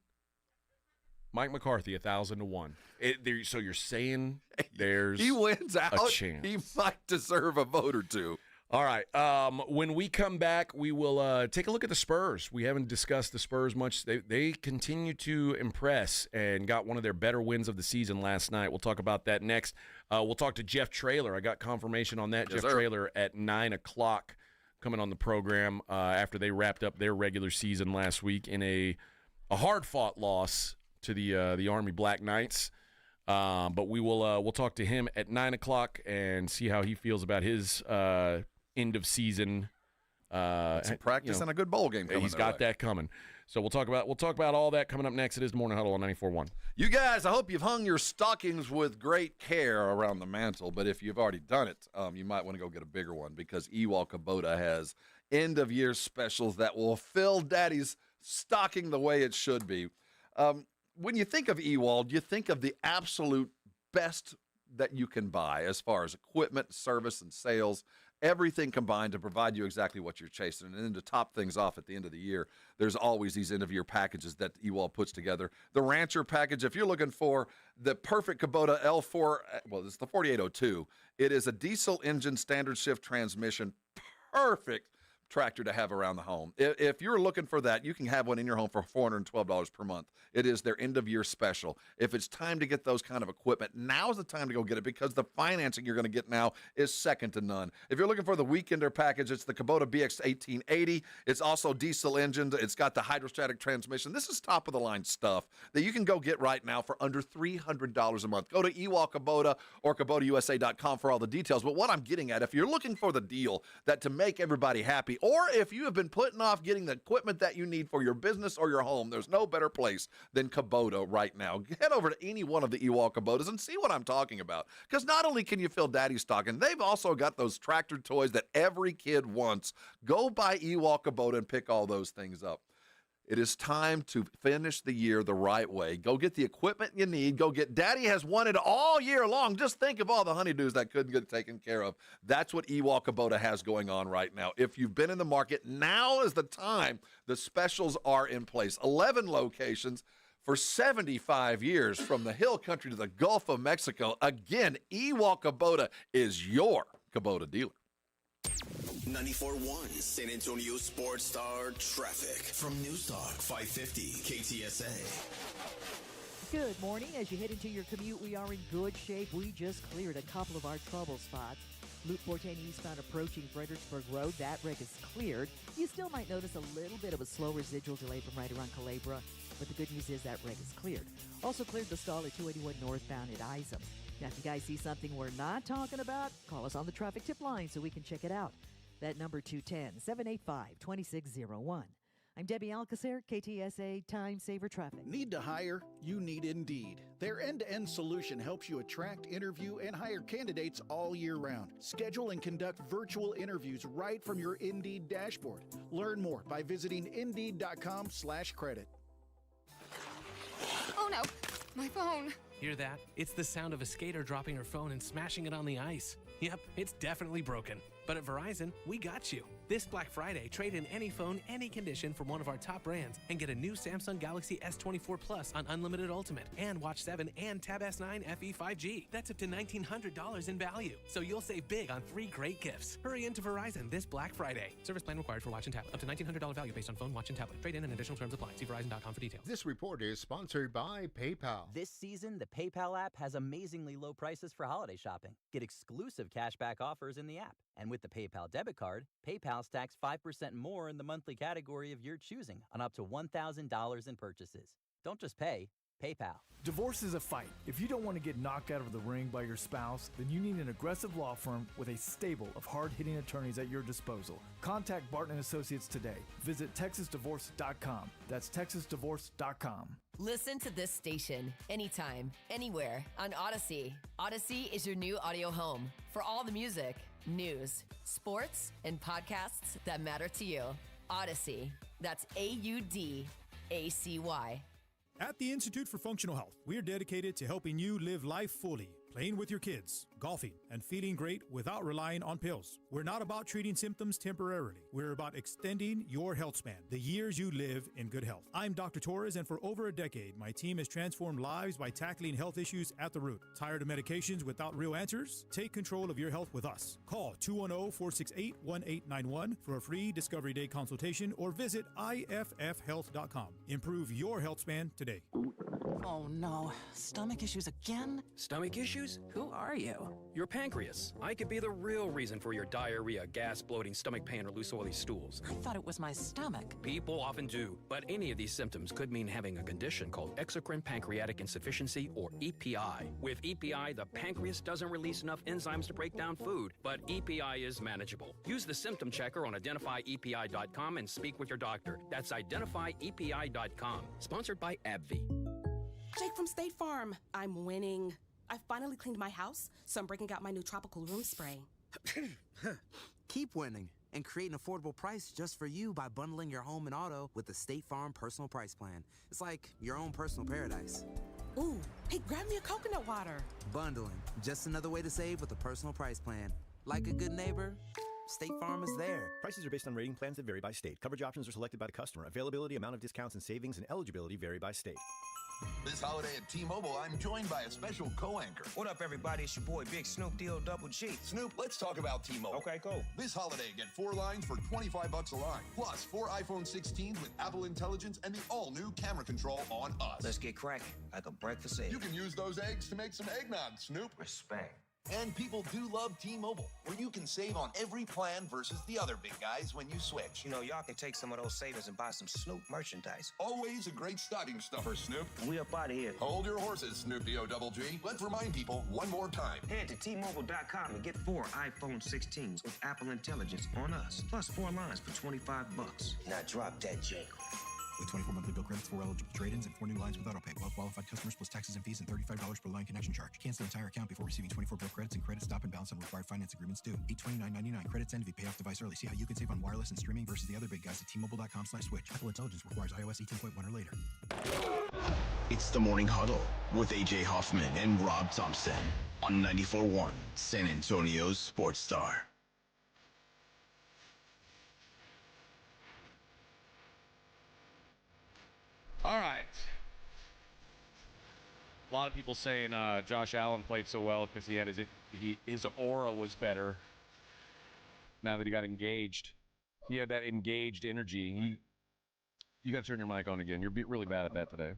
Mike McCarthy, 1,000-1. So you're saying there's he wins out. a chance. He might deserve a vote or two. All right. When we come back, we will take a look at the Spurs. We haven't discussed the Spurs much. They continue to impress and got one of their better wins of the season last night. We'll talk about that next. We'll talk to Jeff Traylor. I got confirmation on that. Yes, Jeff sir. Traylor at 9 o'clock coming on the program after they wrapped up their regular season last week in a hard-fought loss to the Army Black Knights. But we'll talk to him at 9 o'clock and see how he feels about his end of season. Some practice and a good bowl game coming. He's got that coming. So we'll talk about all that coming up next. It is the Morning Huddle on 94.1. You guys, I hope you've hung your stockings with great care around the mantle. But if you've already done it, you might want to go get a bigger one because Ewald Kubota has end-of-year specials that will fill Daddy's stocking the way it should be. When you think of Ewald, you think of the absolute best that you can buy as far as equipment, service, and sales. Everything combined to provide you exactly what you're chasing. And then to top things off at the end of the year, there's always these end-of-year packages that Ewald puts together. The Rancher package, if you're looking for the perfect Kubota L4, well, it's the 4802. It is a diesel engine standard shift transmission, perfect tractor to have around the home. If you're looking for that, you can have one in your home for $412 per month. It is their end-of-year special. If it's time to get those kind of equipment, now's the time to go get it because the financing you're going to get now is second to none. If you're looking for the Weekender package, it's the Kubota BX 1880. It's also diesel engine. It's got the hydrostatic transmission. This is top-of-the-line stuff that you can go get right now for under $300 a month. Go to Ewald Kubota or KubotaUSA.com for all the details. But what I'm getting at, if you're looking for the deal that to make everybody happy, or if you have been putting off getting the equipment that you need for your business or your home, there's no better place than Kubota right now. Head over to any one of the Ewald Kubotas and see what I'm talking about. Because not only can you fill Daddy's stocking, they've also got those tractor toys that every kid wants. Go buy Ewald Kubota and pick all those things up. It is time to finish the year the right way. Go get the equipment you need. Go get Daddy has wanted all year long. Just think of all the honeydews that couldn't get taken care of. That's what Ewald Kubota has going on right now. If you've been in the market, now is the time. The specials are in place. 11 locations for 75 years from the hill country to the Gulf of Mexico. Again, Ewald Kubota is your Kubota dealer. 94.1 San Antonio Sports Star traffic from News Talk 550 KTSA. Good morning. As you head into your commute, we are in good shape. We just cleared a couple of our trouble spots. Loop 410 eastbound approaching Fredericksburg Road. That wreck is cleared. You still might notice a little bit of a slow residual delay from right around Calabria, but the good news is that wreck is cleared. Also cleared the stall at 281 northbound at Isom. Now, if you guys see something we're not talking about, call us on the traffic tip line so we can check it out. That number 210-785-2601. I'm Debbie Alcacer, KTSA Time Saver Traffic. Need to hire? You need Indeed. Their end-to-end solution helps you attract, interview, and hire candidates all year round. Schedule and conduct virtual interviews right from your Indeed dashboard. Learn more by visiting Indeed.com/credit. Oh no, my phone. Hear that? It's the sound of a skater dropping her phone and smashing it on the ice. Yep, it's definitely broken. But at Verizon, we got you. This Black Friday, trade in any phone, any condition from one of our top brands and get a new Samsung Galaxy S24 Plus on Unlimited Ultimate and Watch 7 and Tab S9 FE 5G. That's up to $1,900 in value. So you'll save big on 3 great gifts. Hurry into Verizon this Black Friday. Service plan required for Watch and Tablet. Up to $1,900 value based on phone, watch, and tablet. Trade in and additional terms apply. See Verizon.com for details. This report is sponsored by PayPal. This season, the PayPal app has amazingly low prices for holiday shopping. Get exclusive cashback offers in the app. And with the PayPal debit card, PayPal stacks 5% more in the monthly category of your choosing on up to $1,000 in purchases. Don't just pay, PayPal. Divorce is a fight. If you don't want to get knocked out of the ring by your spouse, then you need an aggressive law firm with a stable of hard-hitting attorneys at your disposal. Contact Barton & Associates today. Visit TexasDivorce.com. That's TexasDivorce.com. Listen to this station anytime, anywhere on Odyssey. Odyssey is your new audio home for all the music, news, sports, and podcasts that matter to you. Odyssey. That's AUDACY. At the Institute for Functional Health, we are dedicated to helping you live life fully. playing with your kids, golfing, and feeling great without relying on pills. We're not about treating symptoms temporarily. We're about extending your health span, the years you live in good health. I'm Dr. Torres, and for over a decade, my team has transformed lives by tackling health issues at the root. Tired of medications without real answers? Take control of your health with us. Call 210-468-1891 for a free Discovery Day consultation or visit iffhealth.com. Improve your health span today. Oh no, stomach issues again? Stomach issues? Who are you? Your pancreas. I could be the real reason for your diarrhea, gas, bloating, stomach pain, or loose oily stools. I thought it was my stomach. People often do, but any of these symptoms could mean having a condition called exocrine pancreatic insufficiency, or EPI. With EPI, the pancreas doesn't release enough enzymes to break down food, but EPI is manageable. Use the symptom checker on identifyepi.com and speak with your doctor. That's identifyepi.com. Sponsored by AbbVie. Jake from State Farm. I'm winning. I finally cleaned my house, so I'm breaking out my new tropical room spray. Keep winning and create an affordable price just for you by bundling your home and auto with the State Farm Personal Price Plan. It's like your own personal paradise. Ooh, hey, grab me a coconut water. Bundling, just another way to save with a personal price plan. Like a good neighbor, State Farm is there. Prices are based on rating plans that vary by state. Coverage options are selected by the customer. Availability, amount of discounts and savings, and eligibility vary by state. This holiday at T-Mobile, I'm joined by a special co-anchor. What up, everybody? It's your boy, Big Snoop D-O Double G. Snoop, let's talk about T-Mobile. Okay, cool. This holiday, get 4 lines for $25 a line. Plus, 4 iPhone 16s with Apple Intelligence and the all-new camera control on us. Let's get cracking, like a breakfast egg. You can use those eggs to make some eggnog, Snoop. Respect. And people do love T-Mobile, where you can save on every plan versus the other big guys when you switch. You know, y'all can take some of those savings and buy some Snoop merchandise. Always a great stocking stuffer, Snoop. We up out of here. Hold your horses, Snoop D-O-double G. Let's remind people one more time. Head to T-Mobile.com and get 4 iPhone 16s with Apple Intelligence on us. Plus 4 lines for $25. Now drop that J. With 24 monthly bill credits, 4 eligible trade-ins, and 4 new lines with autopay. Well-qualified customers plus taxes and fees and $35 per line connection charge. Cancel entire account before receiving 24 bill credits, and credit stop and balance on required finance agreements due. $829.99. Credits end if you pay off device early. See how you can save on wireless and streaming versus the other big guys at T-Mobile.com/switch. Apple Intelligence requires iOS 18.1 or later. It's the Morning Huddle with AJ Hoffman and Rob Thompson on 94.1 San Antonio's Sports Star. All right. A lot of people saying Josh Allen played so well because he had his aura was better now that he got engaged. He had that engaged energy. You got to turn your mic on again. You're really bad at that today.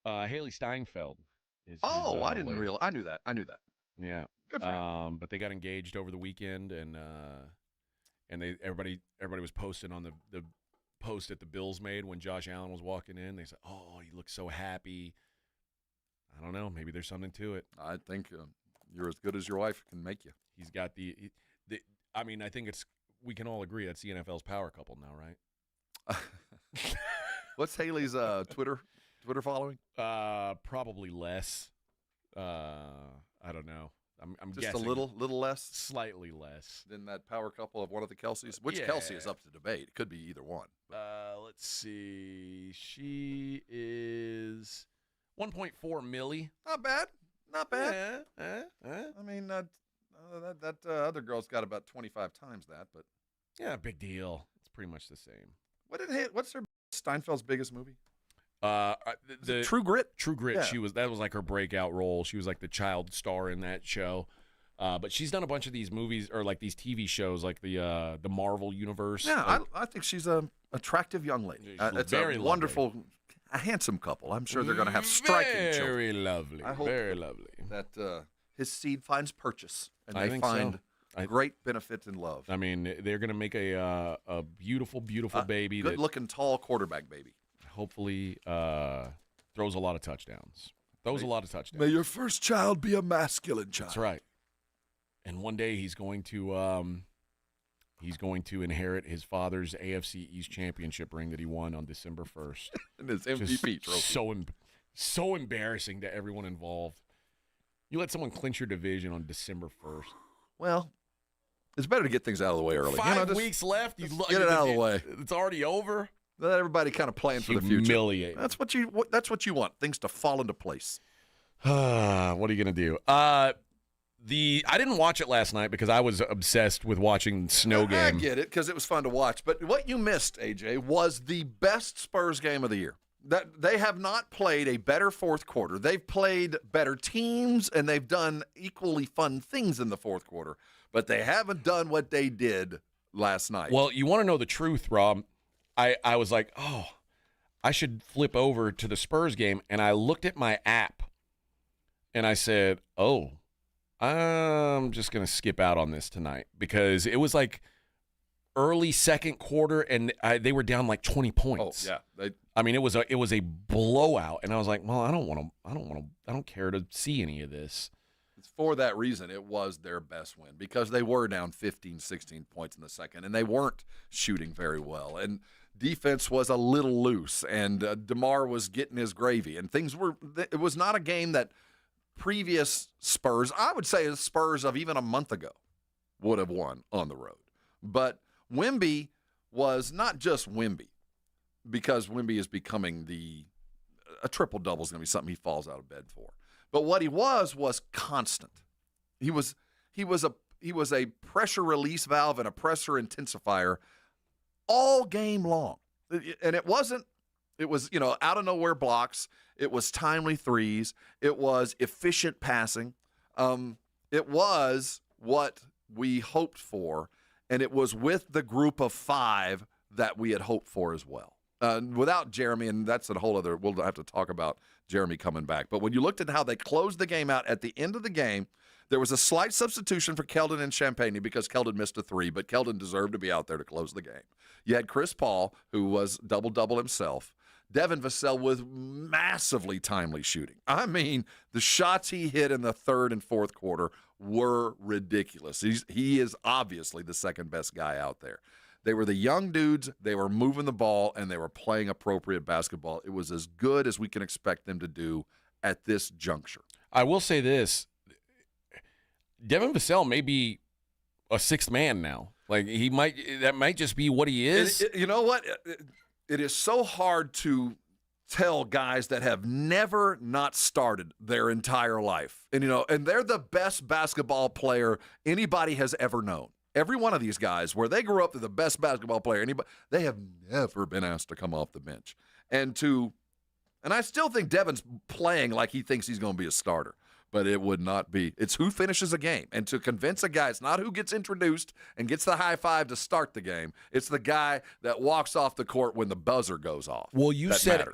Haley Steinfeld. I didn't realize. I knew that. Yeah. Good for him. But they got engaged over the weekend, and everybody was posting on the post that the Bills made when Josh Allen was walking in. They said, "Oh, he looks so happy." I don't know. Maybe there's something to it. I think you're as good as your wife can make you. He's got I mean, I think we can all agree that's the NFL's power couple now, right? What's Haley's Twitter following? Probably less. I don't know. I'm just guessing. a little less, slightly less than that power couple of one of the Kelseys. Which Kelsey is up to debate? It could be either one. Let's see. She is 1.4 milli. Not bad. Yeah. I mean, that other girl's got about 25 times that, but yeah, big deal. It's pretty much the same. What's her Steinfeld's biggest movie? The True Grit. True Grit. Yeah. That was like her breakout role. She was like the child star in that show. But she's done a bunch of these movies or like these TV shows, like the Marvel universe. Yeah, I think she's an attractive young lady. It's very wonderful, a handsome couple. I'm sure they're going to have striking children. Very lovely. I hope very lovely. That his seed finds purchase and I they think find so. great benefit and love. I mean, they're going to make a beautiful, beautiful baby. Good-looking, tall quarterback baby. Hopefully throws a lot of touchdowns. May your first child be a masculine child. That's right. And one day he's going to inherit his father's AFC East championship ring that he won on December 1st. And his MVP trophy. So embarrassing to everyone involved. You let someone clinch your division on December 1st. Well, it's better to get things out of the way early. 5 weeks left. Get it out of the way. It's already over. Let everybody kind of plan for the future. Humiliating. That's what you want. Things to fall into place. What are you going to do? I didn't watch it last night because I was obsessed with watching the snow game. I get it because it was fun to watch. But what you missed, AJ, was the best Spurs game of the year. That they have not played a better fourth quarter. They've played better teams, and they've done equally fun things in the fourth quarter. But they haven't done what they did last night. Well, you want to know the truth, Rob. I was like, oh, I should flip over to the Spurs game. And I looked at my app, and I said, oh, I'm just going to skip out on this tonight because it was like early second quarter, and they were down like 20 points. Oh, yeah. I mean, it was a blowout, and I was like, well, I don't care to see any of this. It's for that reason it was their best win because they were down 15, 16 points in the second, and they weren't shooting very well. And defense was a little loose, and DeMar was getting his gravy, and it was not a game that previous Spurs, I would say the Spurs of even a month ago, would have won on the road. But Wemby was not just Wemby, because Wemby is becoming a triple-double is going to be something he falls out of bed for. But what he was constant. He was a pressure release valve and a pressure intensifier all game long. And it was, out of nowhere blocks. It was timely threes. It was efficient passing. It was what we hoped for, and it was with the group of five that we had hoped for as well. Without Jeremy, and that's a whole other, we'll have to talk about Jeremy coming back. But when you looked at how they closed the game out at the end of the game, there was a slight substitution for Keldon and Champagne because Keldon missed a three, but Keldon deserved to be out there to close the game. You had Chris Paul, who was double-double himself. Devin Vassell with massively timely shooting. I mean, the shots he hit in the third and fourth quarter were ridiculous. He is obviously the second-best guy out there. They were the young dudes, they were moving the ball, and they were playing appropriate basketball. It was as good as we can expect them to do at this juncture. I will say this. Devin Vassell may be a sixth man now. Like, that might just be what he is. You know what? It is so hard to tell guys that have never not started their entire life. And, and they're the best basketball player anybody has ever known. Every one of these guys, where they grew up, they're the best basketball player anybody. They have never been asked to come off the bench. And I still think Devin's playing like he thinks he's going to be a starter, but it would not be. It's who finishes a game. And to convince a guy, it's not who gets introduced and gets the high five to start the game. It's the guy that walks off the court when the buzzer goes off. Well, you said,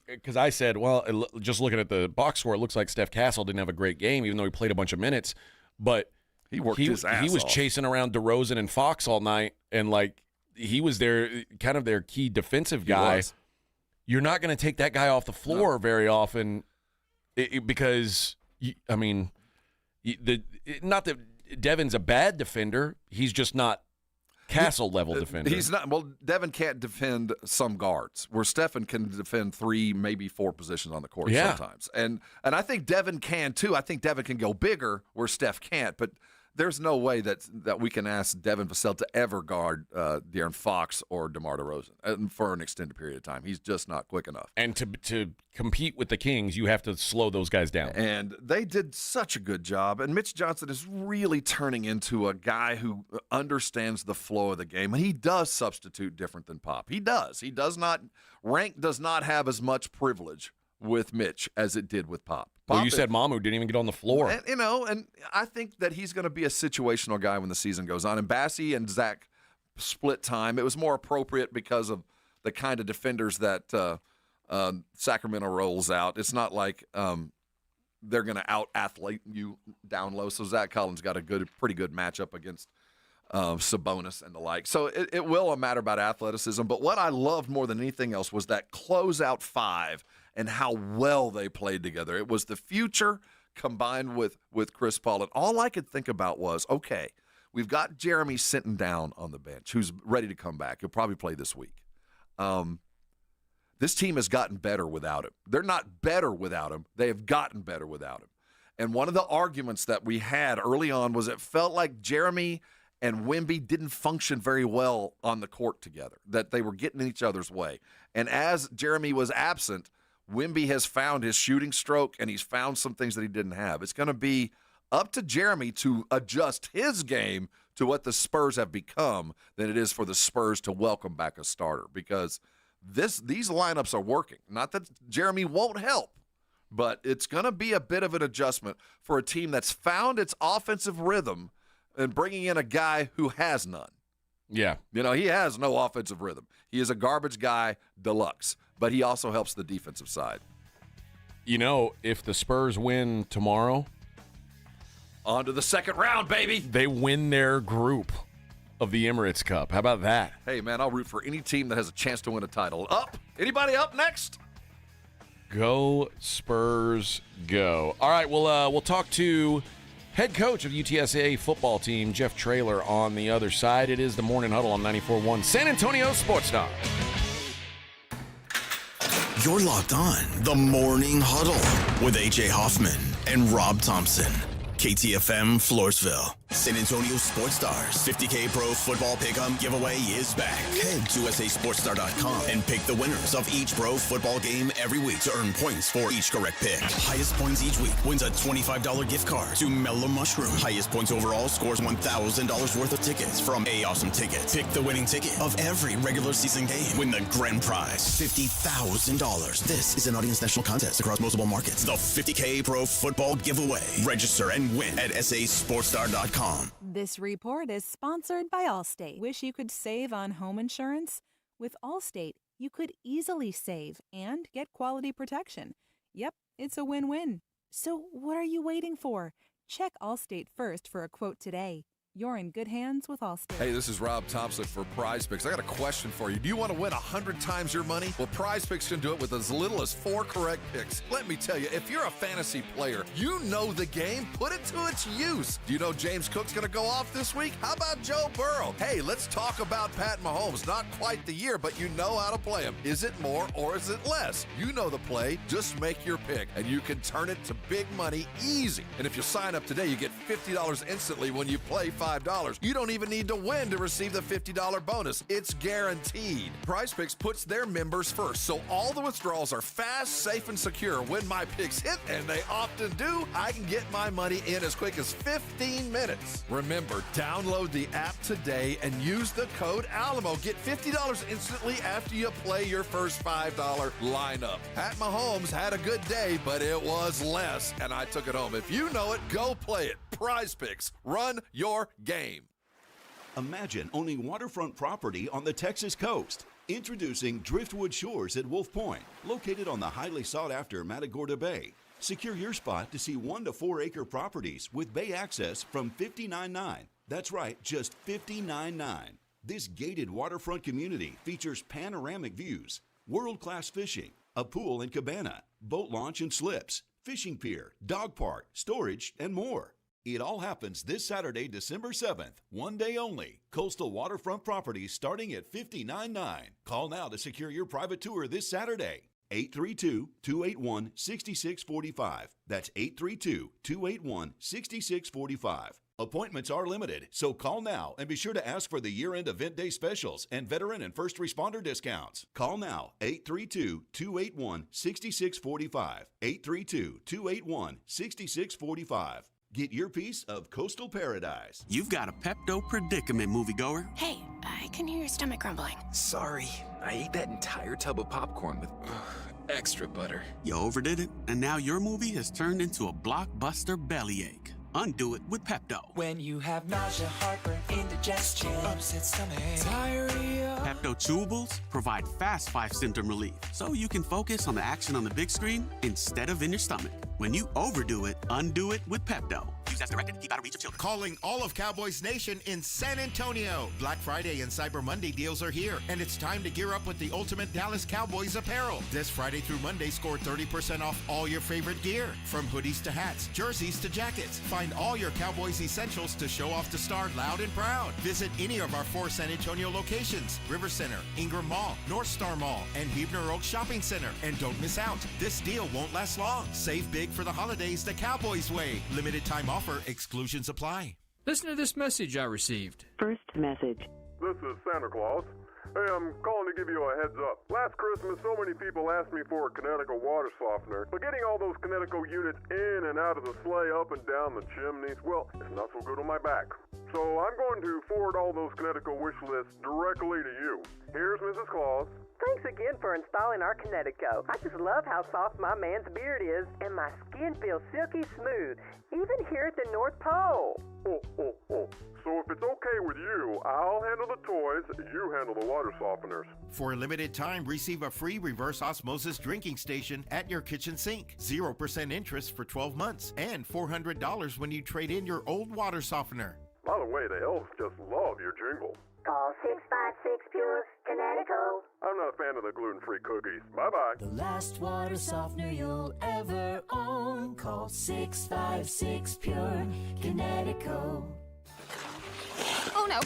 because I said, well, just looking at the box score, it looks like Steph Castle didn't have a great game, even though he played a bunch of minutes. But he worked his ass off. He was chasing around DeRozan and Fox all night, and he was their key defensive guy. You're not going to take that guy off the floor very often because, not that Devin's a bad defender. He's just not Castle-level defender. He's not. Well, Devin can't defend some guards, where Stephen can defend 3, maybe 4 positions on the court sometimes. And I think Devin can, too. I think Devin can go bigger where Steph can't, but there's no way that we can ask Devin Vassell to ever guard De'Aaron Fox or DeMar DeRozan for an extended period of time. He's just not quick enough. And to compete with the Kings, you have to slow those guys down. And they did such a good job. And Mitch Johnson is really turning into a guy who understands the flow of the game. And he does substitute different than Pop. He does. He does not – rank does not have as much privilege with Mitch as it did with Pop. Well, you said Mamu didn't even get on the floor. And, and I think that he's going to be a situational guy when the season goes on. And Bassie and Zach split time. It was more appropriate because of the kind of defenders that Sacramento rolls out. It's not like they're going to out-athlete you down low. So Zach Collins got a pretty good matchup against Sabonis and the like. So it will matter about athleticism. But what I loved more than anything else was that closeout 5 and how well they played together. It was the future combined with Chris Paul. And all I could think about was, okay, we've got Jeremy sitting down on the bench, who's ready to come back. He'll probably play this week. This team has gotten better without him. They're not better without him. They have gotten better without him. And one of the arguments that we had early on was it felt like Jeremy and Wemby didn't function very well on the court together, that they were getting in each other's way. And as Jeremy was absent, Wemby has found his shooting stroke, and he's found some things that he didn't have. It's going to be up to Jeremy to adjust his game to what the Spurs have become than it is for the Spurs to welcome back a starter, because these lineups are working. Not that Jeremy won't help, but it's going to be a bit of an adjustment for a team that's found its offensive rhythm and bringing in a guy who has none. Yeah. He has no offensive rhythm. He is a garbage guy deluxe, but he also helps the defensive side. If the Spurs win tomorrow, on to the second round, baby. They win their group of the Emirates Cup. How about that? Hey, man, I'll root for any team that has a chance to win a title. Up? Anybody up next? Go Spurs, go. All right, we'll talk to head coach of UTSA football team, Jeff Traylor, on the other side. It is the Morning Huddle on 94.1 San Antonio Sports Star. You're locked on the Morning Huddle with A.J. Hoffman and Rob Thompson. KTFM Floresville. San Antonio Sports Stars 50K Pro Football Pick'em giveaway is back. Head to sasportstar.com and pick the winners of each pro football game every week to earn points for each correct pick. Highest points each week wins a $25 gift card to Mellow Mushroom. Highest points overall scores $1,000 worth of tickets from A Awesome Tickets. Pick the winning ticket of every regular season game. Win the grand prize, $50,000. This is an audience national contest across multiple markets. The 50K Pro Football Giveaway. Register and win at sasportstar.com. This report is sponsored by Allstate. Wish you could save on home insurance? With Allstate, you could easily save and get quality protection. Yep, it's a win-win. So what are you waiting for? Check Allstate first for a quote today. You're in good hands with Allstate. Hey, this is Rob Thompson for Prize Picks. I got a question for you. Do you want to win 100 times your money? Well, Prize Picks can do it with as little as 4 correct picks. Let me tell you, if you're a fantasy player, you know the game. Put it to its use. Do you know James Cook's going to go off this week? How about Joe Burrow? Hey, let's talk about Pat Mahomes. Not quite the year, but you know how to play him. Is it more or is it less? You know the play. Just make your pick, and you can turn it to big money easy. And if you sign up today, you get $50 instantly when you play $5. You don't even need to win to receive the $50 bonus. It's guaranteed. PrizePicks puts their members first, so all the withdrawals are fast, safe, and secure. When my picks hit, and they often do, I can get my money in as quick as 15 minutes. Remember, download the app today and use the code Alamo. Get $50 instantly after you play your first $5 lineup. Pat Mahomes had a good day, but it was less, and I took it home. If you know it, go play it. PrizePicks. Run your game. Imagine owning waterfront property on the Texas coast. Introducing Driftwood Shores at Wolf Point, located on the highly sought-after Matagorda Bay. Secure your spot to see 1 to 4 acre properties with bay access from $59.9. That's right, just $59.9. This gated waterfront community features panoramic views, world-class fishing, a pool and cabana, boat launch and slips, fishing pier, dog park, storage, and more. It all happens this Saturday, December 7th, one day only. Coastal waterfront properties starting at $59.9. Call now to secure your private tour this Saturday. 832-281-6645. That's 832-281-6645. Appointments are limited, so call now and be sure to ask for the year-end event day specials and veteran and first responder discounts. Call now, 832-281-6645. 832-281-6645. Get your piece of coastal paradise. You've got a Pepto predicament, moviegoer. Hey, I can hear your stomach grumbling. Sorry, I ate that entire tub of popcorn with extra butter. You overdid it, and now your movie has turned into a blockbuster bellyache. Undo it with Pepto. When you have nausea, heartburn, indigestion, upset stomach, diarrhea. Pepto chewables provide fast 5-symptom relief, so you can focus on the action on the big screen instead of in your stomach. When you overdo it, undo it with Pepto. Use as directed. Keep out of reach of children. Calling all of Cowboys Nation in San Antonio. Black Friday and Cyber Monday deals are here, and it's time to gear up with the ultimate Dallas Cowboys apparel. This Friday through Monday, score 30% off all your favorite gear, from hoodies to hats, jerseys to jackets. Find all your Cowboys essentials to show off the star loud and proud. Visit any of our 4 San Antonio locations: River Center, Ingram Mall, North Star Mall, and Huebner Oak Shopping Center. And don't miss out. This deal won't last long. Save big for the holidays the Cowboys way. Limited time offer. Exclusions apply. Listen to this message I received. First message. this is Santa Claus. Hey, I'm calling to give you a heads up. Last Christmas, so many people asked me for a Connecticut water softener, but getting all those Connecticut units in and out of the sleigh, up and down the chimneys, well, it's not so good on my back. So I'm going to forward all those Connecticut wish lists directly to you. Here's Mrs. Claus. Thanks again for installing our Connecticut. I just love how soft my man's beard is, and my skin feels silky smooth, even here at the North Pole. So if it's okay with you, I'll handle the toys, you handle the water softeners. For a limited time, receive a free reverse osmosis drinking station at your kitchen sink. 0% interest for 12 months and $400 when you trade in your old water softener. By the way, the elves just love your jingle. Call 656 Pure Connecticut. I'm not a fan of the gluten-free cookies. Bye-bye. The last water softener you'll ever own. Call 656 Pure Connecticut. Oh no,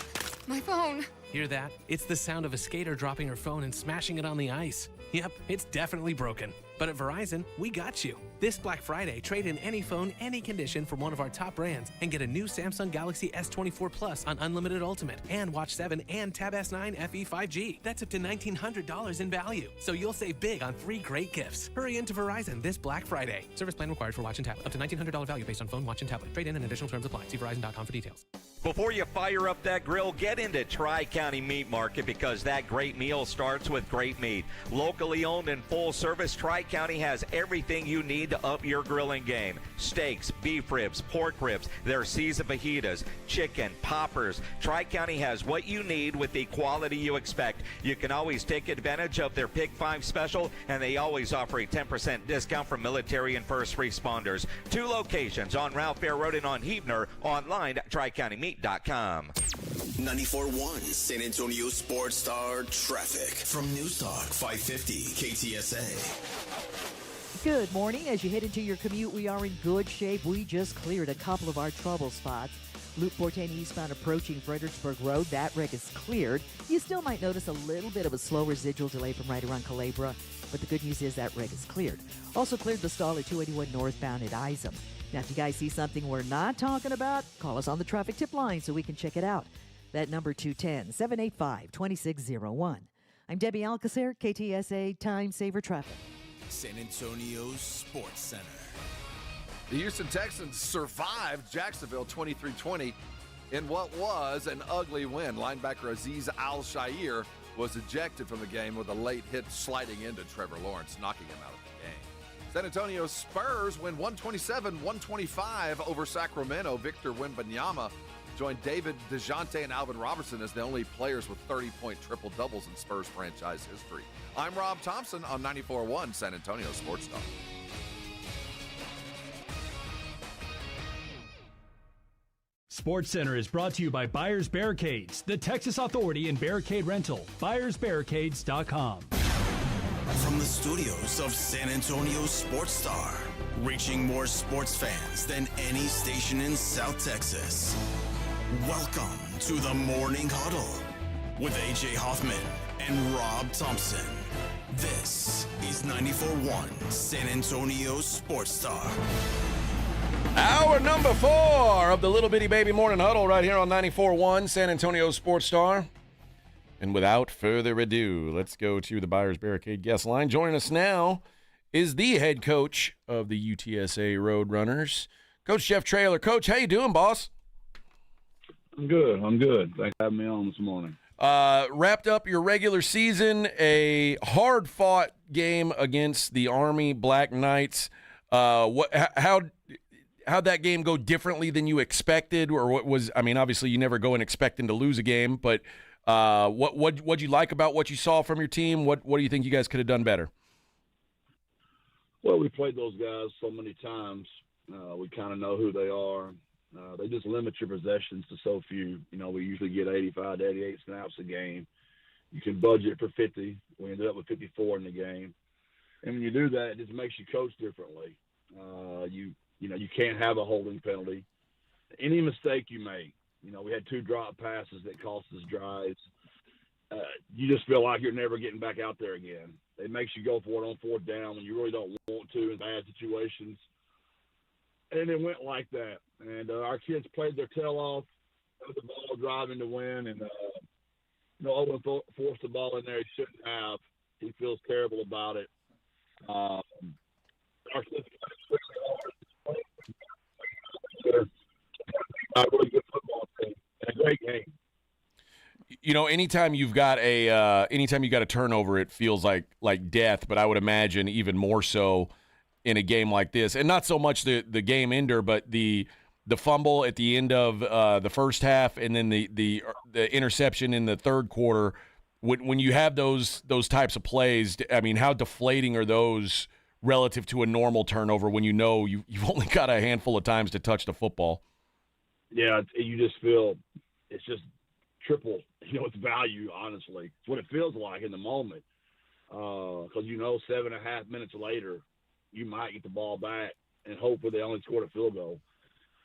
my phone. Hear that? It's the sound of a skater dropping her phone and smashing it on the ice. Yep, it's definitely broken. But at Verizon, we got you. This Black Friday, trade in any phone, any condition from one of our top brands and get a new Samsung Galaxy S24 Plus on Unlimited Ultimate and Watch 7 and Tab S9 FE 5G. That's up to $1,900 in value. So you'll save big on 3 great gifts. Hurry into Verizon this Black Friday. Service plan required for Watch and Tablet. Up to $1,900 value based on phone, watch, and tablet. Trade in and additional terms apply. See Verizon.com for details. Before you fire up that grill, get into Tri-County Meat Market because that great meal starts with great meat. Locally owned and full service, Tri-County has everything you need to up your grilling game. Steaks, beef ribs, pork ribs, their seasoned fajitas, chicken, poppers. Tri-County has what you need with the quality you expect. You can always take advantage of their Pick 5 special, and they always offer a 10% discount for military and first responders. 2 locations on Ralph Fair Road and on Huebner, online at TriCountyMeat.com. 94.1 San Antonio Sports Star traffic from News Talk 550 KTSA. Good morning. As you head into your commute, we are in good shape. We just cleared a couple of our trouble spots. Loop 410 eastbound approaching Fredericksburg Road. That wreck is cleared. You still might notice a little bit of a slow residual delay from right around Calabria, but the good news is that wreck is cleared. Also cleared the stall at 281 northbound at Isom. Now, if you guys see something we're not talking about, call us on the traffic tip line so we can check it out. That number 210-785-2601. I'm Debbie Alcacer, KTSA Time Saver Traffic. San Antonio Sports Center. The Houston Texans survived Jacksonville 23-20 in what was an ugly win. Linebacker Azeez Al-Shaair was ejected from the game with a late hit sliding into Trevor Lawrence, knocking him out of the game. San Antonio Spurs win 127-125 over Sacramento. Victor Wembanyama joined David DeJounte and Alvin Robertson as the only players with 30-point triple-doubles in Spurs franchise history. I'm Rob Thompson on 94.1 San Antonio Sports Star. SportsCenter is brought to you by Buyers Barricades, the Texas Authority in Barricade Rental. BuyersBarricades.com. From the studios of San Antonio Sports Star, reaching more sports fans than any station in South Texas. Welcome to the Morning Huddle with A.J. Hoffman and Rob Thompson. This is 94.1 San Antonio Sports Star. Hour number 4 of the Little Bitty Baby Morning Huddle right here on 94.1 San Antonio Sports Star. And without further ado, let's go to the Buyers Barricade guest line. Joining us now is the head coach of the UTSA Roadrunners, Coach Jeff Traylor. Coach, how you doing, boss? I'm good. Thanks for having me on this morning. Wrapped up your regular season, a hard-fought game against the Army Black Knights. How'd that game go differently than you expected, or what was? I mean, obviously you never go in expecting to lose a game, but what'd you like about what you saw from your team? What do you think you guys could have done better? Well, we played those guys so many times. We kind of know who they are. They just limit your possessions to so few. You know, we usually get 85 to 88 snaps a game. You can budget for 50. We ended up with 54 in the game. And when you do that, it just makes you coach differently. You can't have a holding penalty. Any mistake you make, we had 2 drop passes that cost us drives. You just feel like you're never getting back out there again. It makes you go for it on 4th down when you really don't want to in bad situations. And it went like that. And our kids played their tail off with the ball driving to win. And Owen forced the ball in there he shouldn't have. He feels terrible about it. Our really good football team and a great game. Anytime you got a turnover, it feels like death. But I would imagine even more so in a game like this, and not so much the game ender, but the fumble at the end of the first half, and then the interception in the third quarter. When you have those types of plays, I mean, how deflating are those relative to a normal turnover when you've only got a handful of times to touch the football? Yeah, you just feel it's just triple, its value, honestly. It's what it feels like in the moment. Because 7.5 minutes later, you might get the ball back and hopefully they only scored a field goal.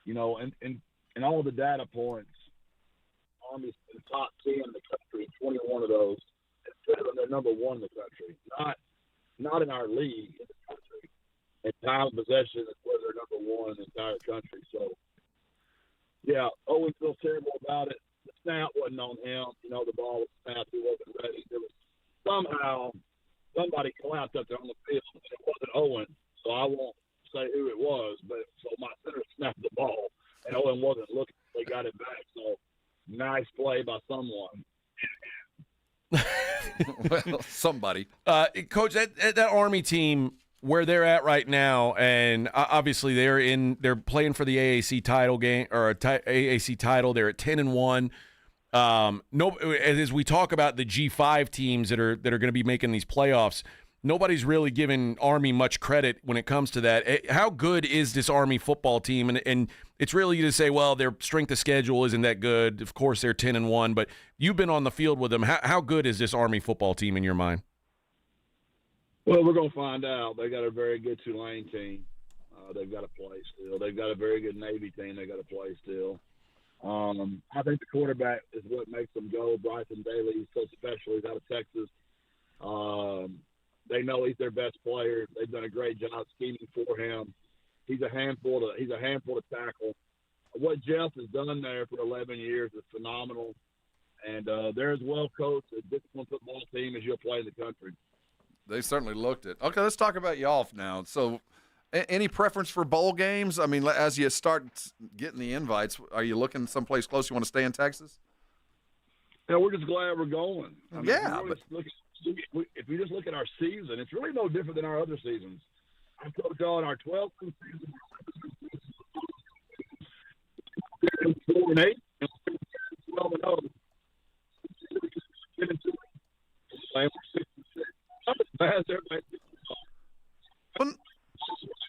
And all the data points, Army's in the top 10 in the country, 21 of those, instead of they're number one in the country. Not in our league, in the country. And time of possession is where they're number one in the entire country. So, yeah, Owen feels terrible about it. The snap wasn't on him. The ball was snapped. He wasn't ready. There was somehow somebody collapsed up there on the field. It wasn't Owen, so I won't say who it was. But so my center snapped the ball, and Owen wasn't looking. They got it back. So nice play by someone. Well, somebody. Coach, that Army team, where they're at right now, and obviously they're playing for the AAC title game or AAC title. They're at 10-1. As we talk about the G5 teams that are going to be making these playoffs, nobody's really given Army much credit when it comes to that. How good is this Army football team? And it's really easy to say, well, their strength of schedule isn't that good. Of course, they're 10-1, but you've been on the field with them. How good is this Army football team in your mind? Well, we're going to find out. They got a very good Tulane team. They've got to play still. They've got a very good Navy team. They got to play still. I think the quarterback is what makes them go. Bryson Daly, he's so special. He's out of Texas. They know he's their best player. They've done a great job scheming for him. He's a handful to tackle. What Jeff has done there for 11 years is phenomenal. And they're as well coached, a disciplined football team as you'll play in the country. They certainly looked it. Okay, let's talk about y'all now. So, any preference for bowl games? I mean, as you start getting the invites, are you looking someplace close? You want to stay in Texas? Yeah, we're just glad we're going. I mean, if you just look at our season, it's really no different than our other seasons. I've told y'all in our 12th season, 4-8, 12-0.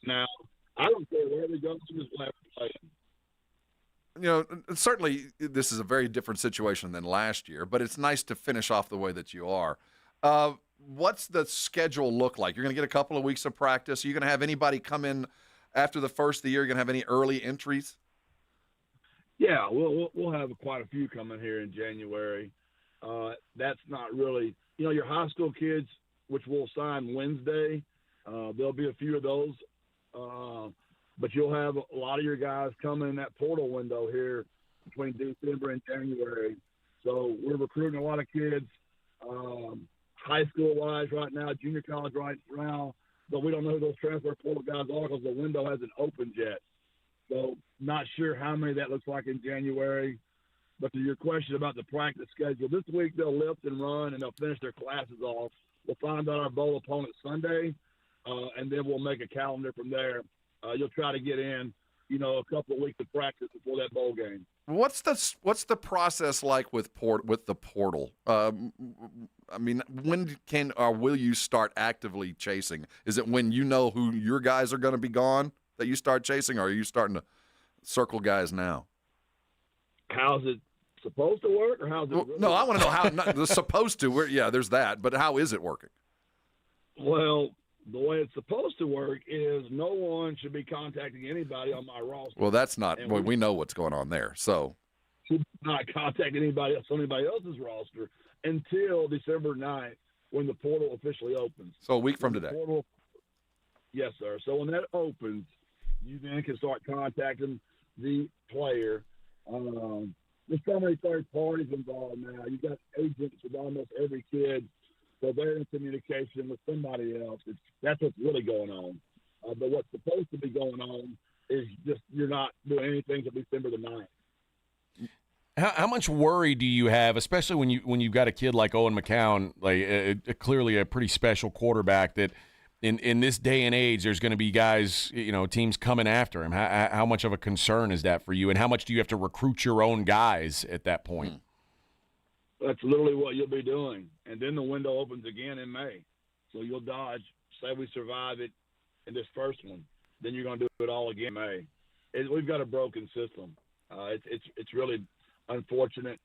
Now, I don't care where we go. I'm just glad we're playing. Certainly this is a very different situation than last year, but it's nice to finish off the way that you are. What's the schedule look like? You're going to get a couple of weeks of practice. Are you going to have anybody come in after the first of the year? You're going to have any early entries? Yeah, we'll have quite a few coming here in January. That's not really, your high school kids, which we'll sign Wednesday. There'll be a few of those. But you'll have a lot of your guys coming in that portal window here between December and January. So we're recruiting a lot of kids, high school-wise right now, junior college right now. But we don't know who those transfer portal guys are because the window hasn't opened yet. So not sure how many that looks like in January. But to your question about the practice schedule, this week they'll lift and run and they'll finish their classes off. We'll find out our bowl opponent Sunday, and then we'll make a calendar from there. You'll try to get in, a couple of weeks of practice before that bowl game. What's the process like with the portal? I mean, when can or will you start actively chasing? Is it when you know who your guys are going to be gone that you start chasing, or are you starting to circle guys now? How's it supposed to work, or how's it? Really no, I want to know how it's supposed to. Yeah, there's that, but how is it working? Well, the way it's supposed to work is no one should be contacting anybody on my roster. Well, that's not. Well, we know what's going on there, so not contact anybody else on anybody else's roster until December 9th when the portal officially opens. So a week from today. Yes, sir. So when that opens, you then can start contacting the player. there's so many third parties involved now. You got agents with almost every kid, so they're in communication with somebody else. That's what's really going on. But what's supposed to be going on is just you're not doing anything till December the 9th. How much worry do you have, especially when you've got a kid like Owen McCown, like clearly a pretty special quarterback, that in this day and age there's going to be guys, teams coming after him? How much of a concern is that for you, and how much do you have to recruit your own guys at that point? That's literally what you'll be doing, and then the window opens again in May, so you'll dodge. Say we survive it in this first one, then you're going to do it all again in May. We've got a broken system. It's really unfortunate.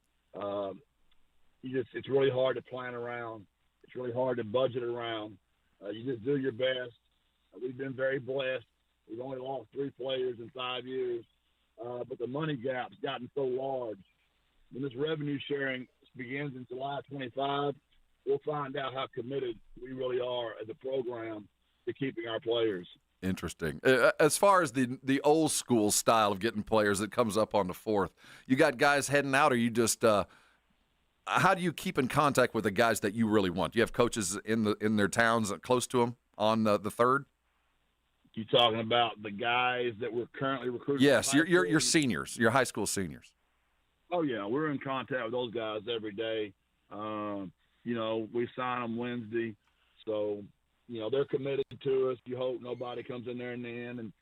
It's really hard to plan around. It's really hard to budget around. You just do your best. We've been very blessed. We've only lost 3 players in 5 years, but the money gap's gotten so large. When this revenue sharing begins in July 25, we'll find out how committed we really are as a program to keeping our players. Interesting. As far as the old school style of getting players that comes up on the 4th, you got guys heading out, or you just how do you keep in contact with the guys that you really want? Do you have coaches in their towns close to them on the 3rd? You talking about the guys that we're currently recruiting? Yes, your seniors, your high school seniors. Oh yeah, we're in contact with those guys every day. We sign them Wednesday, so. They're committed to us. You hope nobody comes in there in the end and,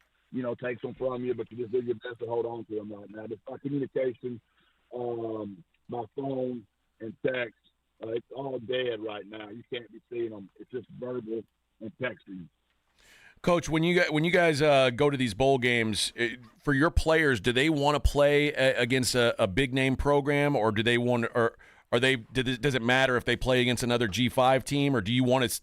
takes them from you, but you just do your best to hold on to them right now. Just by communication, by phone and text, it's all dead right now. You can't be seeing them. It's just verbal and texting. Coach, when you guys go to these bowl games, for your players, do they want to play against a big name program, or do they want does it matter if they play against another G5 team, or do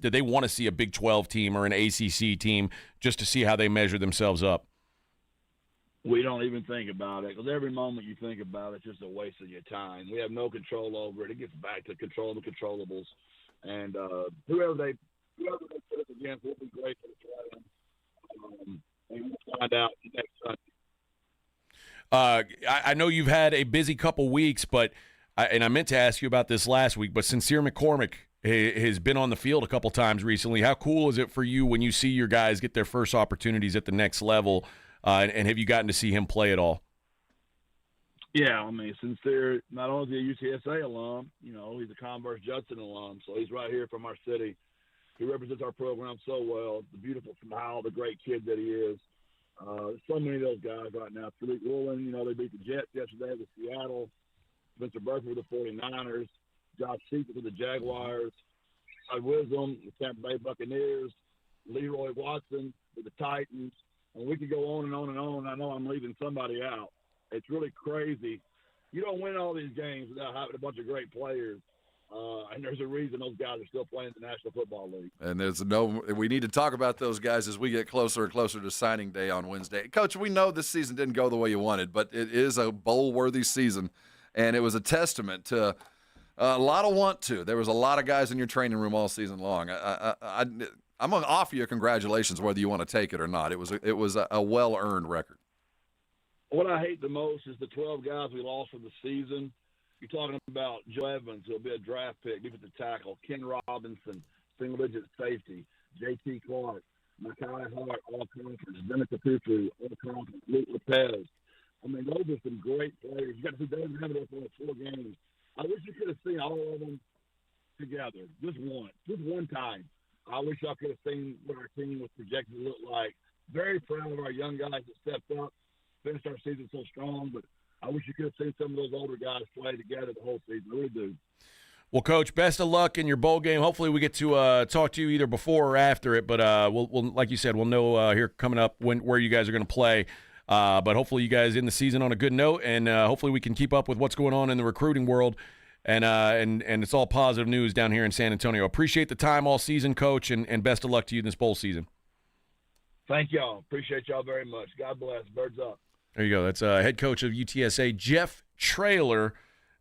they want to see a Big 12 team or an ACC team just to see how they measure themselves up? We don't even think about it, because every moment you think about it, it's just a waste of your time. We have no control over it. It gets back to control the controllables, and whoever they put us against will be great for the trial. And we'll find out next Sunday. I know you've had a busy couple weeks, but I meant to ask you about this last week, but Sincere McCormick has been on the field a couple times recently. How cool is it for you when you see your guys get their first opportunities at the next level, and have you gotten to see him play at all? Yeah, Sincere, not only is he a UTSA alum, he's a Converse Judson alum, so he's right here from our city. He represents our program so well. The beautiful smile, the great kid that he is. So many of those guys right now. Philippe Woolen, they beat the Jets yesterday with Seattle. Spencer Burke with the 49ers, Josh Sheets with the Jaguars, Wisdom with the Tampa Bay Buccaneers, Leroy Watson with the Titans, and we could go on and on and on. I know I'm leaving somebody out. It's really crazy. You don't win all these games without having a bunch of great players, and there's a reason those guys are still playing in the National Football League. And we need to talk about those guys as we get closer and closer to signing day on Wednesday. Coach, we know this season didn't go the way you wanted, but it is a bowl-worthy season. And it was a testament to a lot of want to. There was a lot of guys in your training room all season long. I'm going to offer you congratulations whether you want to take it or not. It was a well-earned record. What I hate the most is the 12 guys we lost from the season. You're talking about Joe Evans, who'll be a draft pick, defensive tackle, Ken Robinson, single-digit safety, J.T. Clark, Makai Hart, all conference, Dennis Kapufu, all conference, Luke Lopez. Those are some great players. You got to see David Hamilton for 4 games. I wish you could have seen all of them together, just one time. I wish I could have seen what our team was projected to look like. Very proud of our young guys that stepped up, finished our season so strong, but I wish you could have seen some of those older guys play together the whole season. I really do. Well, Coach, best of luck in your bowl game. Hopefully we get to talk to you either before or after it, but we'll like you said, we'll know here coming up where you guys are going to play. But hopefully you guys end the season on a good note, and hopefully we can keep up with what's going on in the recruiting world, and it's all positive news down here in San Antonio. Appreciate the time all season, Coach, and best of luck to you in this bowl season. Thank y'all. Appreciate y'all very much. God bless. Birds up. There you go. That's head coach of UTSA, Jeff Traylor,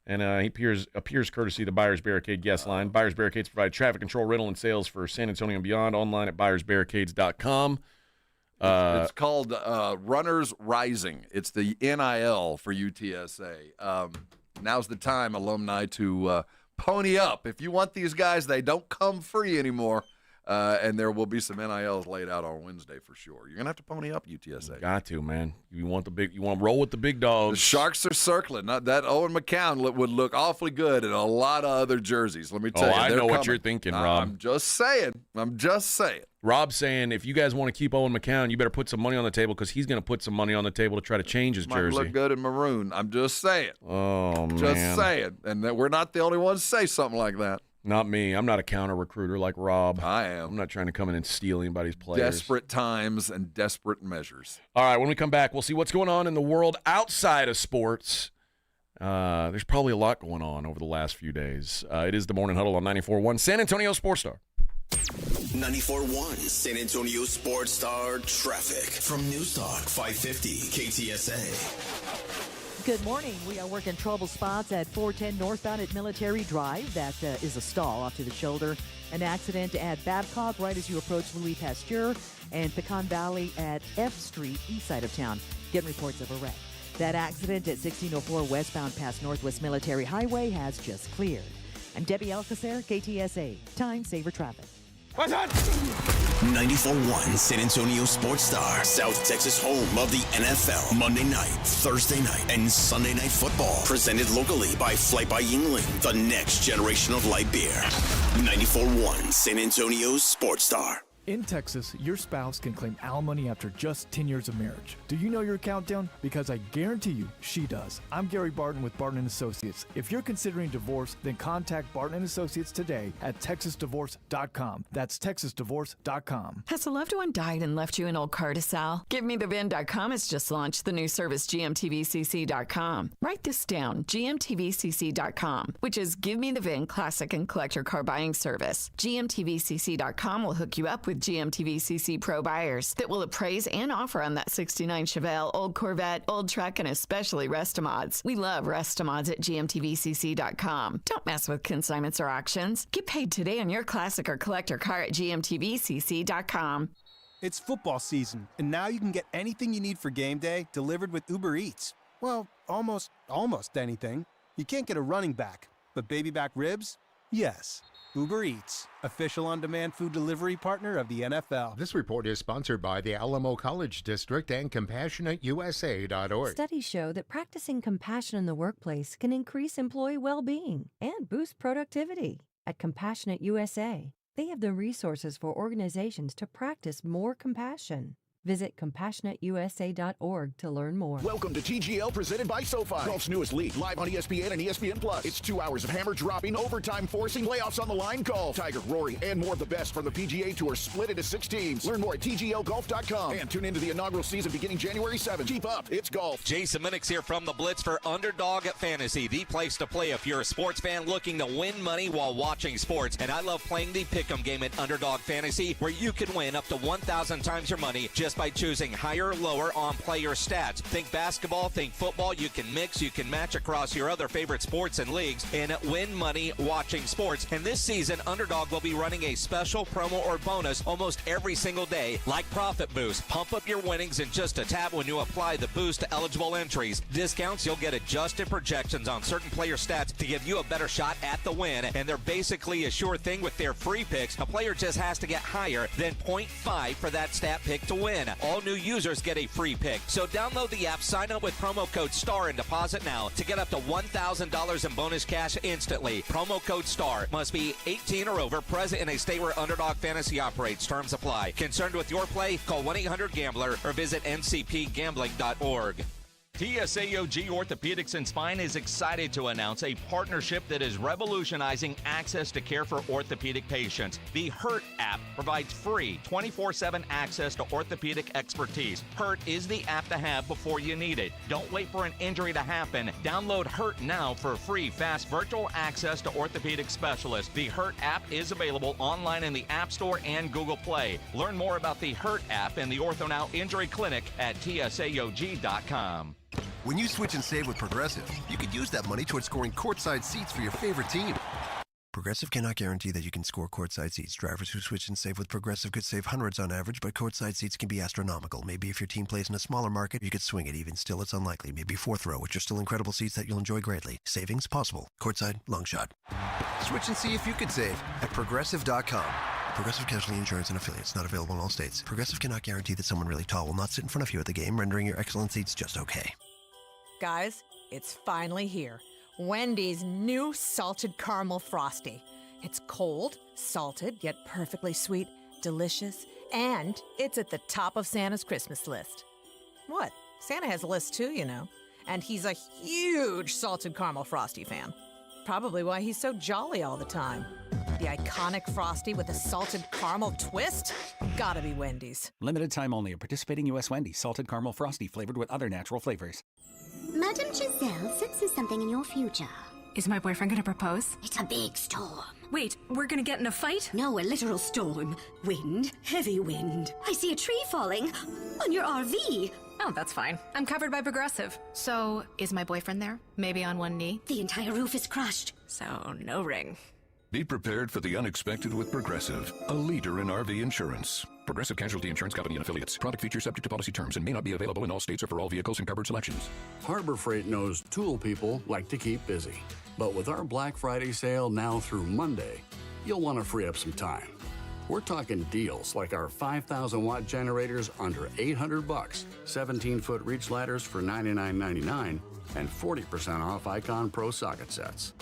and he appears courtesy of the Buyers Barricade guest line. Buyers Barricades provide traffic control, rental, and sales for San Antonio and beyond, online at buyersbarricades.com. It's called Runners Rising. It's the NIL for UTSA. now's the time, alumni, to pony up. If you want these guys, they don't come free anymore. And there will be some NILs laid out on Wednesday for sure. You're gonna have to pony up, UTSA. Got to, man. You want to roll with the big dogs. The Sharks are circling. That Owen McCown would look awfully good in a lot of other jerseys. Let me tell you. I know coming. what you're thinking, Rob. I'm just saying. Rob's saying if you guys want to keep Owen McCown, you better put some money on the table because he's going to put some money on the table to try to change his jersey. Might look good in maroon. I'm just saying. Oh, man. Just saying. And we're not the only ones to say something like that. Not me. I'm not a counter recruiter like Rob. I am. I'm not trying to come in and steal anybody's players. Desperate times and desperate measures. All right, when we come back, we'll see what's going on in the world outside of sports. There's probably a lot going on over the last few days. It is the Morning Huddle on 94.1 San Antonio Sports Star. 94.1 San Antonio Sports Star traffic from News Talk 550 KTSA. Good morning. We are working trouble spots at 410 northbound at Military Drive. That is a stall off to the shoulder. An accident at Babcock right as you approach Louis Pasteur, and Pecan Valley at F Street, east side of town. Getting reports of a wreck. That accident at 1604 westbound past Northwest Military Highway has just cleared. I'm Debbie Alcacer, KTSA. Time Saver Traffic. What's on? 94.1 San Antonio Sports Star, South Texas home of the NFL, Monday night, Thursday night, and Sunday night football. Presented locally by Flight by Yingling, the next generation of light beer. 94.1 San Antonio Sports Star. In Texas, your spouse can claim alimony after just 10 years of marriage. Do you know your countdown? Because I guarantee you, she does. I'm Gary Barton with Barton & Associates. If you're considering divorce, then contact Barton & Associates today at texasdivorce.com. That's texasdivorce.com. Has a loved one died and left you an old car to sell? GiveMeTheVin.com has just launched the new service GMTVCC.com. Write this down, GMTVCC.com, which is Give Me the VIN classic and collector car buying service. GMTVCC.com will hook you up with GMTVCC Pro buyers that will appraise and offer on that 69 Chevelle, old Corvette, old truck, and especially Restomods. We love Restomods at GMTVCC.com. Don't mess with consignments or auctions. Get paid today on your classic or collector car at GMTVCC.com. It's football season, and now you can get anything you need for game day delivered with Uber Eats. Well, almost anything. You can't get a running back, but baby back ribs? Yes. Uber Eats, official on-demand food delivery partner of the NFL. This report is sponsored by the Alamo College District and CompassionateUSA.org. Studies show that practicing compassion in the workplace can increase employee well-being and boost productivity. At Compassionate USA, they have the resources for organizations to practice more compassion. Visit CompassionateUSA.org to learn more. Welcome to TGL presented by SoFi. Golf's newest league, live on ESPN and ESPN Plus. It's 2 hours of hammer dropping, overtime forcing, playoffs on the line golf. Tiger, Rory, and more of the best from the PGA Tour split into 6 teams. Learn more at TGLGolf.com and tune into the inaugural season beginning January 7th. Keep up, it's golf. Jason Minix here from the Blitz for Underdog Fantasy, the place to play if you're a sports fan looking to win money while watching sports. And I love playing the Pick'em game at Underdog Fantasy, where you can win up to 1,000 times your money just by choosing higher or lower on player stats. Think basketball, think football. You can mix, you can match across your other favorite sports and leagues and win money watching sports. And this season, Underdog will be running a special promo or bonus almost every single day, like Profit Boost. Pump up your winnings in just a tab when you apply the boost to eligible entries. Discounts, you'll get adjusted projections on certain player stats to give you a better shot at the win. And they're basically a sure thing with their free picks. A player just has to get higher than 0.5 for that stat pick to win. All new users get a free pick. So download the app, sign up with promo code STAR, and deposit now to get up to $1,000 in bonus cash instantly. Promo code STAR. Must be 18 or over, present in a state where Underdog Fantasy operates. Terms apply. Concerned with your play? Call 1-800-GAMBLER or visit ncpgambling.org. TSAOG Orthopedics and Spine is excited to announce a partnership that is revolutionizing access to care for orthopedic patients. The HURT app provides free 24/7 access to orthopedic expertise. HURT is the app to have before you need it. Don't wait for an injury to happen. Download HURT now for free, fast virtual access to orthopedic specialists. The HURT app is available online in the App Store and Google Play. Learn more about the HURT app and the OrthoNow Injury Clinic at TSAOG.com. When you switch and save with Progressive, you could use that money towards scoring courtside seats for your favorite team. Progressive cannot guarantee that you can score courtside seats. Drivers who switch and save with Progressive could save hundreds on average, but courtside seats can be astronomical. Maybe if your team plays in a smaller market, you could swing it. Even still, it's unlikely. Maybe fourth row, which are still incredible seats that you'll enjoy greatly. Savings possible. Courtside, long shot. Switch and see if you could save at Progressive.com. Progressive Casualty Insurance and Affiliates. Not available in all states. Progressive cannot guarantee that someone really tall will not sit in front of you at the game, rendering your excellent seats just okay. Guys, it's finally here. Wendy's new salted caramel frosty. It's cold, salted, yet perfectly sweet, delicious, and it's at the top of Santa's Christmas list. What? Santa has a list too, you know. And he's a huge salted caramel frosty fan. Probably why he's so jolly all the time. The iconic frosty with a salted caramel twist? Gotta be Wendy's. Limited time only at participating U.S. Wendy's. Salted caramel frosty flavored with other natural flavors. Madam Giselle senses something in your future. Is my boyfriend gonna propose? It's a big storm. Wait, we're gonna get in a fight? No, a literal storm. Wind, heavy wind. I see a tree falling on your RV. Oh, that's fine. I'm covered by Progressive. So, is my boyfriend there? Maybe on one knee? The entire roof is crushed. So, no ring. Be prepared for the unexpected with Progressive, a leader in RV insurance. Progressive Casualty Insurance Company and Affiliates. Product features subject to policy terms and may not be available in all states or for all vehicles and covered selections. Harbor Freight knows tool people like to keep busy. But with our Black Friday sale now through Monday, you'll want to free up some time. We're talking deals like our 5,000-watt generators under $800, 17-foot reach ladders for $99.99, and 40% off Icon Pro socket sets.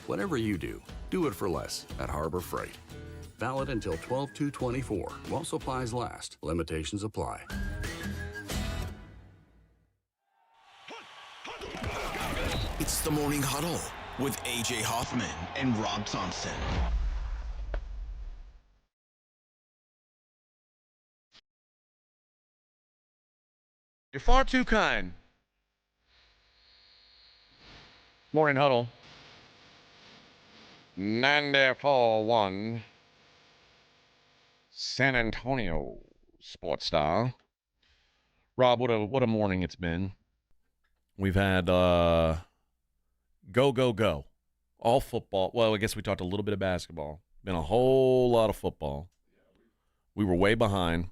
Whatever you do it for less at Harbor Freight. Valid until 12/2/24 while supplies last. Limitations apply. It's the Morning Huddle with A.J. Hoffman and Rob Thompson. You're far too kind. Morning Huddle. 94.1 San Antonio Sports Star. Rob, what a morning it's been. We've had go. All football. Well, I guess we talked a little bit of basketball. Been a whole lot of football. We were way behind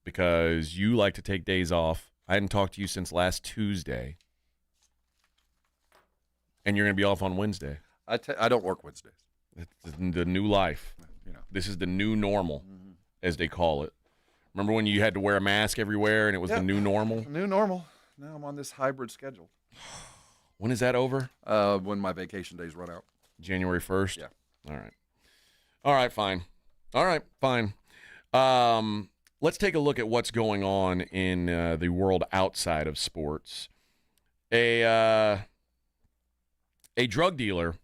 because you like to take days off. I hadn't talked to you since last Tuesday. And you're going to be off on Wednesday. I don't work Wednesdays. It's the new life. You know. This is the new normal, as they call it. Remember when you had to wear a mask everywhere and it was the new normal? New normal. Now I'm on this hybrid schedule. When is that over? When my vacation days run out. January 1st? Yeah. All right, fine. Let's take a look at what's going on in the world outside of sports. A drug dealer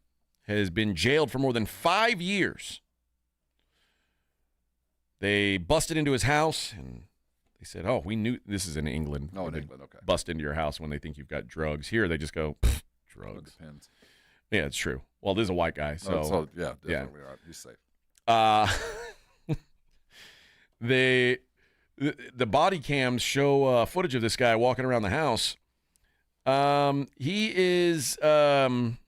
has been jailed for more than 5 years. They busted into his house, and they said, oh, we knew this is in England. Oh, in England, okay. Bust into your house when they think you've got drugs. Here, they just go, drugs. It depends. Yeah, it's true. Well, this is a white guy, so. Yeah, definitely. Right. He's safe. The body cams show footage of this guy walking around the house. He is, in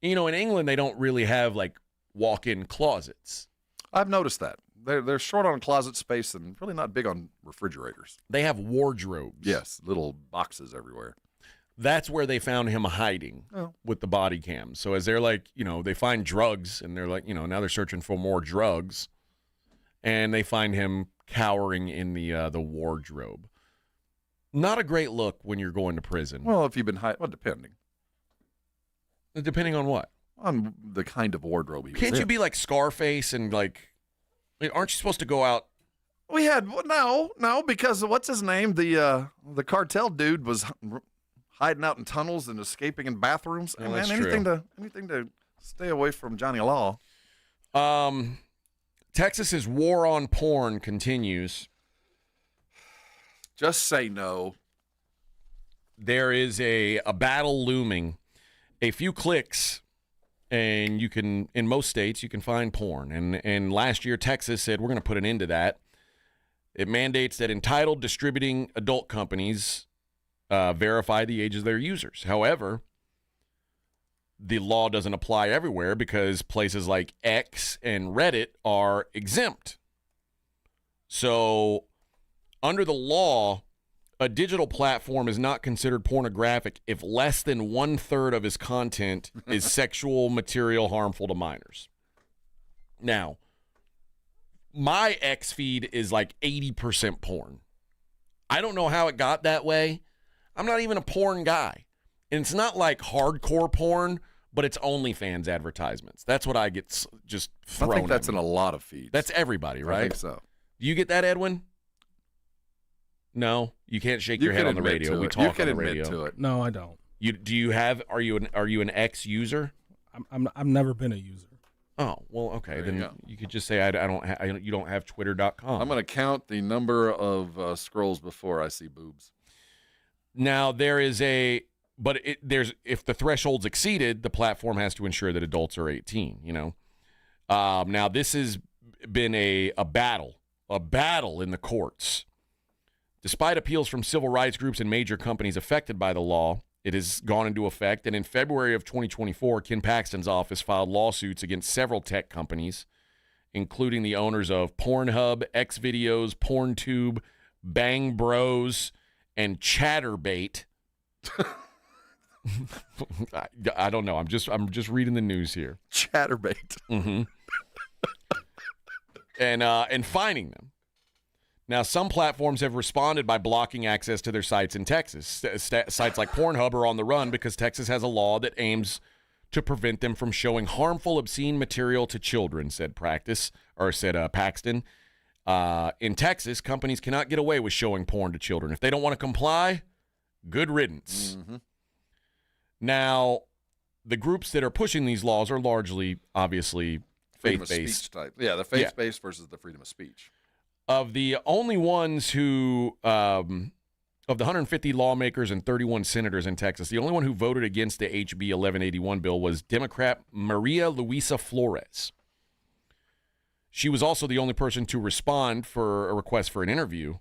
England, they don't really have, like, walk-in closets. I've noticed that. They're short on closet space and really not big on refrigerators. They have wardrobes. Yes, little boxes everywhere. That's where they found him hiding with the body cams. So as they're like, they find drugs, and they're like, now they're searching for more drugs, and they find him cowering in the wardrobe. Not a great look when you're going to prison. Well, if you've been depending. Depending on what? On the kind of wardrobe he was Can't in. you be like Scarface and like, aren't you supposed to go out? We had no, because what's his name? The cartel dude was hiding out in tunnels and escaping in bathrooms. Well, and that's anything to stay away from Johnny Law. Texas's war on porn continues. Just say no. There is a battle looming. A few clicks, and you can, in most states, you can find porn. And last year, Texas said, we're going to put an end to that. It mandates that entitled distributing adult companies verify the ages of their users. However, the law doesn't apply everywhere because places like X and Reddit are exempt. So under the law, a digital platform is not considered pornographic if less than 1/3 of his content is sexual material harmful to minors. Now, my X feed is like 80% porn. I don't know how it got that way. I'm not even a porn guy. And it's not like hardcore porn, but it's OnlyFans advertisements. That's what I get just thrown I think that's at me. in a lot of feeds. That's everybody, right? I think so. Do you get that, Edwin? No, you can't shake your head on the radio. We talk on the radio. To it. No, I don't. Are you an X user? I've never been a user. Oh, well, okay. Then you could just say you don't have twitter.com. I'm going to count the number of scrolls before I see boobs. Now there is if the threshold's exceeded, the platform has to ensure that adults are 18, Now this has been a battle in the courts. Despite appeals from civil rights groups and major companies affected by the law, it has gone into effect, and in February of 2024, Ken Paxton's office filed lawsuits against several tech companies, including the owners of Pornhub, Xvideos, PornTube, Bang Bros, and Chatterbait. I don't know. I'm just reading the news here. Chatterbait. Mm-hmm. And fining them. Now, some platforms have responded by blocking access to their sites in Texas. Sites like Pornhub are on the run because Texas has a law that aims to prevent them from showing harmful, obscene material to children, said Paxton. In Texas, companies cannot get away with showing porn to children. If they don't want to comply, good riddance. Mm-hmm. Now, the groups that are pushing these laws are largely, obviously, faith-based. Type. Yeah, the faith-based versus the freedom of speech. Of the only ones who, of the 150 lawmakers and 31 senators in Texas, the only one who voted against the HB 1181 bill was Democrat Maria Luisa Flores. She was also the only person to respond for a request for an interview.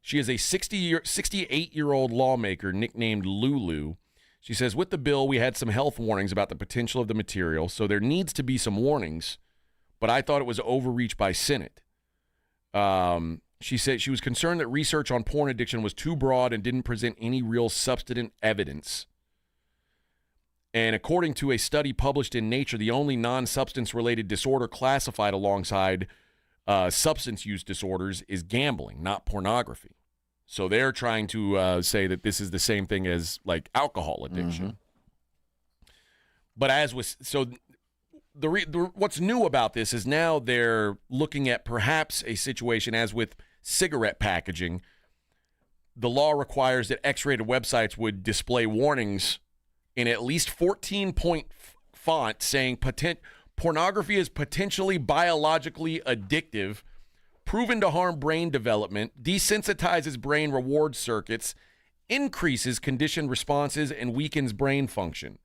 She is a 68-year-old lawmaker nicknamed Lulu. She says, with the bill, we had some health warnings about the potential of the material, so there needs to be some warnings, but I thought it was overreach by Senate. She said she was concerned that research on porn addiction was too broad and didn't present any real substantive evidence. And according to a study published in Nature, the only non-substance related disorder classified alongside substance use disorders is gambling, not pornography. So they're trying to say that this is the same thing as like alcohol addiction. Mm-hmm. But what's new about this is now they're looking at perhaps a situation as with cigarette packaging. The law requires that X-rated websites would display warnings in at least 14-point font saying pornography is potentially biologically addictive, proven to harm brain development, desensitizes brain reward circuits, increases conditioned responses, and weakens brain function.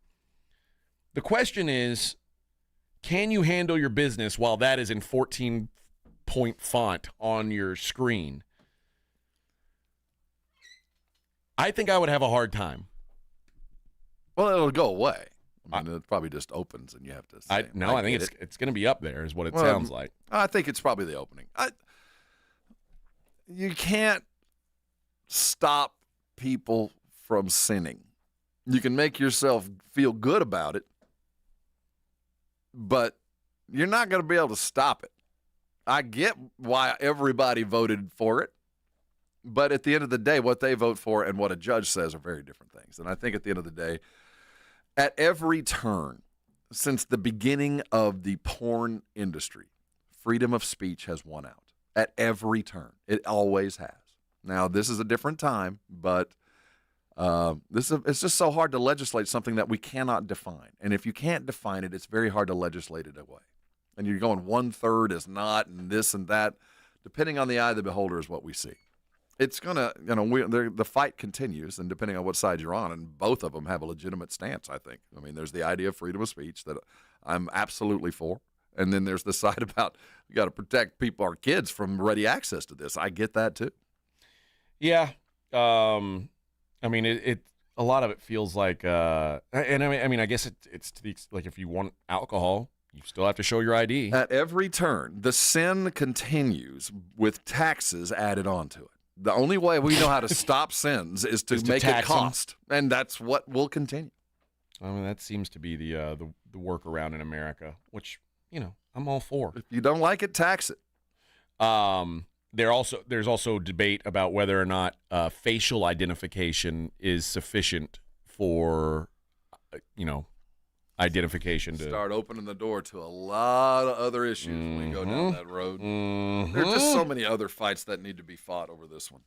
The question is, can you handle your business while that is in 14-point font on your screen? I think I would have a hard time. Well, it'll go away. I mean, it probably just opens and you have to say, I think it's going to be up there is what it sounds like. I think it's probably the opening. You can't stop people from sinning. You can make yourself feel good about it, but you're not going to be able to stop it. I get why everybody voted for it, but at the end of the day, what they vote for and what a judge says are very different things. And I think at the end of the day, at every turn since the beginning of the porn industry, freedom of speech has won out. At every turn. It always has. Now, this is a different time, but it's just so hard to legislate something that we cannot define. And if you can't define it, it's very hard to legislate it away. And you're going 1/3 is not, and this and that. Depending on the eye of the beholder is what we see. It's going to, the fight continues, and depending on what side you're on, and both of them have a legitimate stance, I think. I mean, there's the idea of freedom of speech that I'm absolutely for. And then there's the side about we got to protect our kids from ready access to this. I get that too. Yeah. I mean, a lot of it feels like, and I mean, I guess it's to the like if you want alcohol, you still have to show your ID. At every turn, the sin continues with taxes added onto it. The only way we know how to stop sins is to make it cost, and that's what will continue. I mean, that seems to be the workaround in America, which I'm all for. If you don't like it, tax it. There's also debate about whether or not facial identification is sufficient for, identification. Start opening the door to a lot of other issues when we go down that road. There are just so many other fights that need to be fought over this one.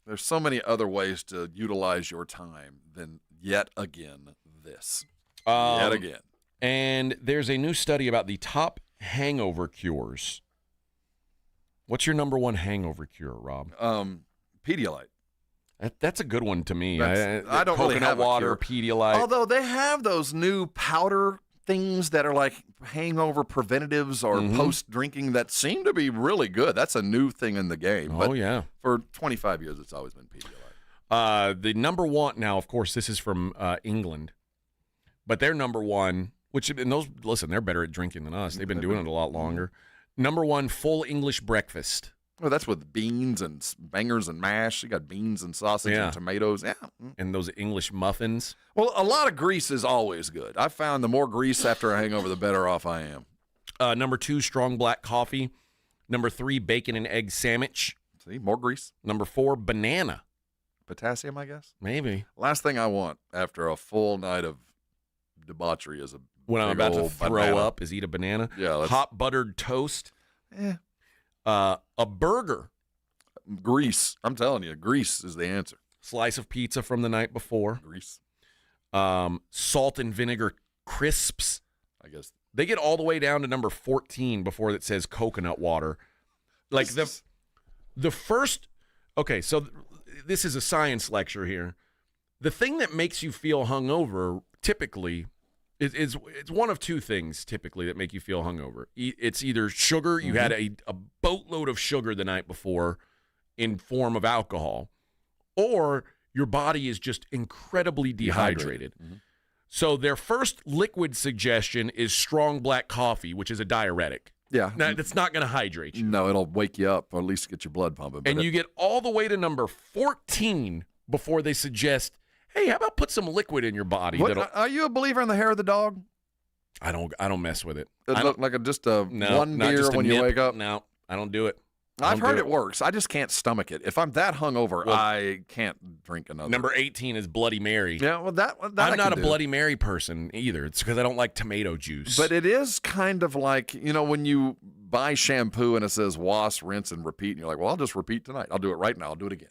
There's so many other ways to utilize your time than yet again this. Yet again. And there's a new study about the top hangover cures. What's your number one hangover cure, Rob? Pedialyte. That's a good one to me. I don't really have water, Pedialyte. Although they have those new powder things that are like hangover preventatives or post-drinking that seem to be really good. That's a new thing in the game. Oh, yeah. For 25 years, it's always been Pedialyte. The number one, now, of course, this is from England, but their number one, they're better at drinking than us. They've been doing it a lot longer. Number one, full English breakfast. Well, that's with beans and bangers and mash. You got beans and sausage and tomatoes. Yeah. And those English muffins. Well, a lot of grease is always good. I found the more grease after a hangover, the better off I am. Number two, strong black coffee. Number three, bacon and egg sandwich. See, more grease. Number four, banana. Potassium, I guess? Maybe. Last thing I want after a full night of debauchery is when I'm about to throw up is eat a banana. Yeah. Hot buttered toast. A burger. Grease. I'm telling you, grease is the answer. Slice of pizza from the night before. Grease. Salt and vinegar crisps. I guess. They get all the way down to number 14 before it says coconut water. Like the first. Okay, so this is a science lecture here. The thing that makes you feel hungover typically it's one of two things typically that make you feel hungover. It's either sugar, you had a boatload of sugar the night before in form of alcohol, or your body is just incredibly dehydrated. So their first liquid suggestion is strong black coffee, which is a diuretic. Yeah. Now, that's not going to hydrate you. No, it'll wake you up or at least get your blood pumping. And you get all the way to number 14 before they suggest, hey, how about put some liquid in your body? Are you a believer in the hair of the dog? I don't mess with it. It look like just one beer when you wake up? No, I don't do it. I've heard it works. I just can't stomach it. If I'm that hungover, I can't drink another. Number 18 is Bloody Mary. Yeah, well, that I'm not a Bloody Mary person either. It's because I don't like tomato juice. But it is kind of like, when you buy shampoo and it says wash, rinse, and repeat, and you're like, well, I'll just repeat tonight. I'll do it right now. I'll do it again.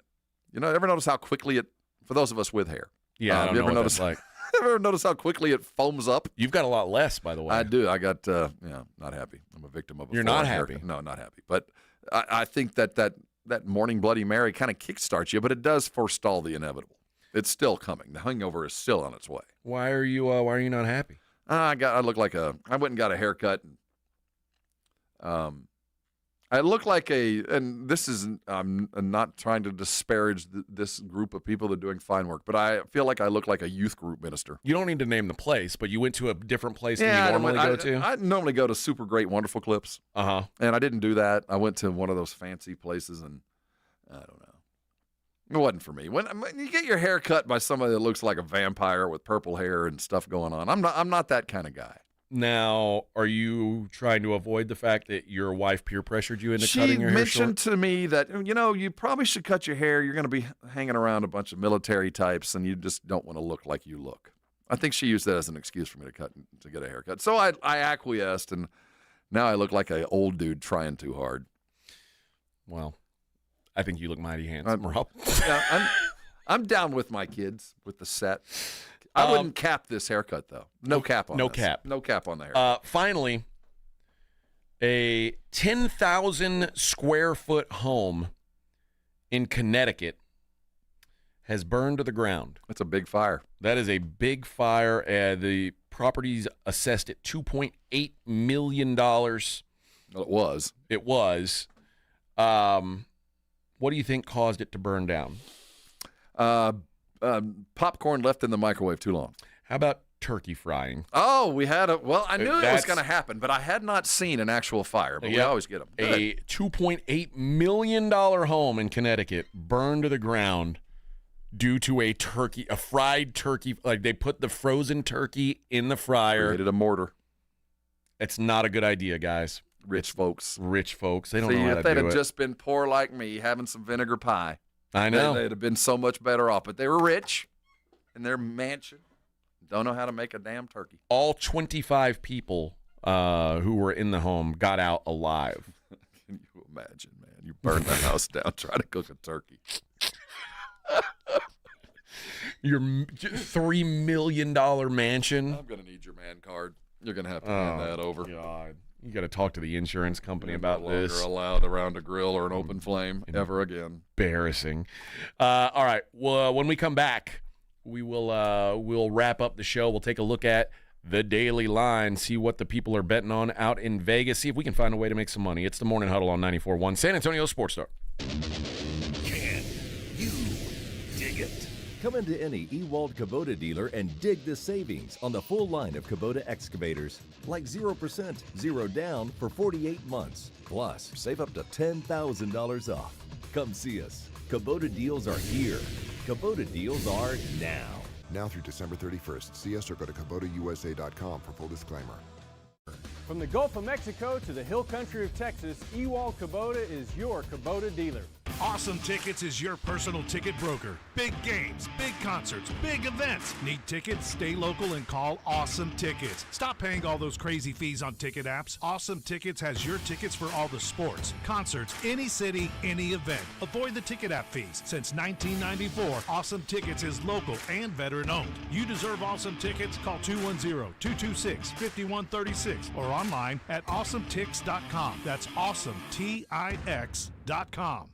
Ever notice how quickly for those of us with hair? Yeah, I don't know what that's like. Ever notice how quickly it foams up? You've got a lot less, by the way. I do. I got, not happy. I'm a victim of a You're not happy? No, not happy. But I think that morning Bloody Mary kind of kickstarts you, but it does forestall the inevitable. It's still coming. The hangover is still on its way. Why are you not happy? I went and got a haircut. I look like and this is, I'm not trying to disparage this group of people that are doing fine work, but I feel like I look like a youth group minister. You don't need to name the place, but you went to a different place than you normally go to? I normally go to Super Great Wonderful Clips. And I didn't do that. I went to one of those fancy places, and I don't know. It wasn't for me. When you get your hair cut by somebody that looks like a vampire with purple hair and stuff going on, I'm not that kind of guy. Now, are you trying to avoid the fact that your wife peer pressured you into cutting your hair short? She mentioned to me that, you probably should cut your hair. You're going to be hanging around a bunch of military types, and you just don't want to look like you look. I think she used that as an excuse for me to get a haircut. So I acquiesced, and now I look like an old dude trying too hard. Well, I think you look mighty handsome, Rob. Yeah, I'm down with my kids, with the set. I wouldn't cap this haircut, though. No cap on this. No cap on the hair. Finally, a 10,000 square foot home in Connecticut has burned to the ground. That's a big fire. That is a big fire. The property's assessed at $2.8 million. Well, it was. It was. What do you think caused it to burn down? popcorn left in the microwave too long. How about turkey frying? Oh, we had I knew it was going to happen, but I had not seen an actual fire, but we always get them. A $2.8 million home in Connecticut burned to the ground due to a fried turkey. Like, they put the frozen turkey in the fryer. Created a mortar. It's not a good idea, guys. Rich folks. They don't know how to do it. If they'd have just been poor like me, having some vinegar pie, I know. they'd have been so much better off. But they were rich in their mansion. Don't know how to make a damn turkey. All 25 people who were in the home got out alive. Can you imagine, man? You burned the house down trying to cook a turkey. Your $3 million mansion. I'm going to need your man card. You're going to have to hand that over. God. You got to talk to the insurance company about no this. Longer allowed around a grill or an open flame ever again. Embarrassing. All right. Well, when we come back, we'll wrap up the show. We'll take a look at the daily line, see what the people are betting on out in Vegas, see if we can find a way to make some money. It's the Morning Huddle on 94.1 San Antonio Sports Star. Can you dig it? Come into any Ewald Kubota dealer and dig the savings on the full line of Kubota excavators, like 0%, 0 down for 48 months. Plus, save up to $10,000 off. Come see us. Kubota deals are here. Kubota deals are now. Now through December 31st. See us or go to KubotaUSA.com for full disclaimer. From the Gulf of Mexico to the hill country of Texas, Ewald Kubota is your Kubota dealer. Awesome Tickets is your personal ticket broker. Big games, big concerts, big events. Need tickets? Stay local and call Awesome Tickets. Stop paying all those crazy fees on ticket apps. Awesome Tickets has your tickets for all the sports, concerts, any city, any event. Avoid the ticket app fees. Since 1994, Awesome Tickets is local and veteran owned. You deserve Awesome Tickets. Call 210-226-5136 or online at awesometix.com. That's awesometix.com.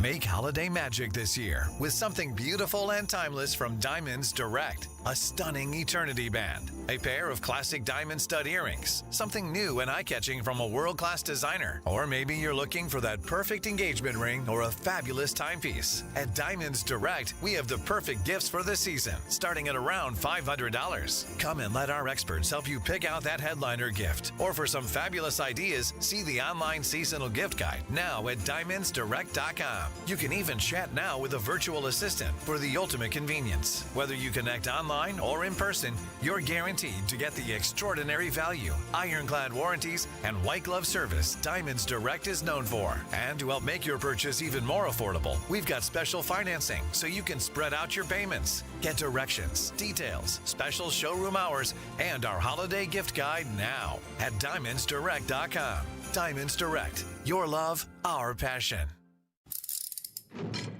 Make holiday magic this year with something beautiful and timeless from Diamonds Direct. A stunning eternity band, a pair of classic diamond stud earrings, something new and eye-catching from a world-class designer, or maybe you're looking for that perfect engagement ring or a fabulous timepiece. At Diamonds Direct, we have the perfect gifts for the season, starting at around $500. Come and let our experts help you pick out that headliner gift. Or for some fabulous ideas, see the online seasonal gift guide now at diamondsdirect.com. You can even chat now with a virtual assistant for the ultimate convenience. Whether you connect online or in person, you're guaranteed to get the extraordinary value, ironclad warranties, and white glove service Diamonds Direct is known for. And to help make your purchase even more affordable, we've got special financing so you can spread out your payments. Get directions, details, special showroom hours, and our holiday gift guide now at diamondsdirect.com. Diamonds Direct, your love, our passion.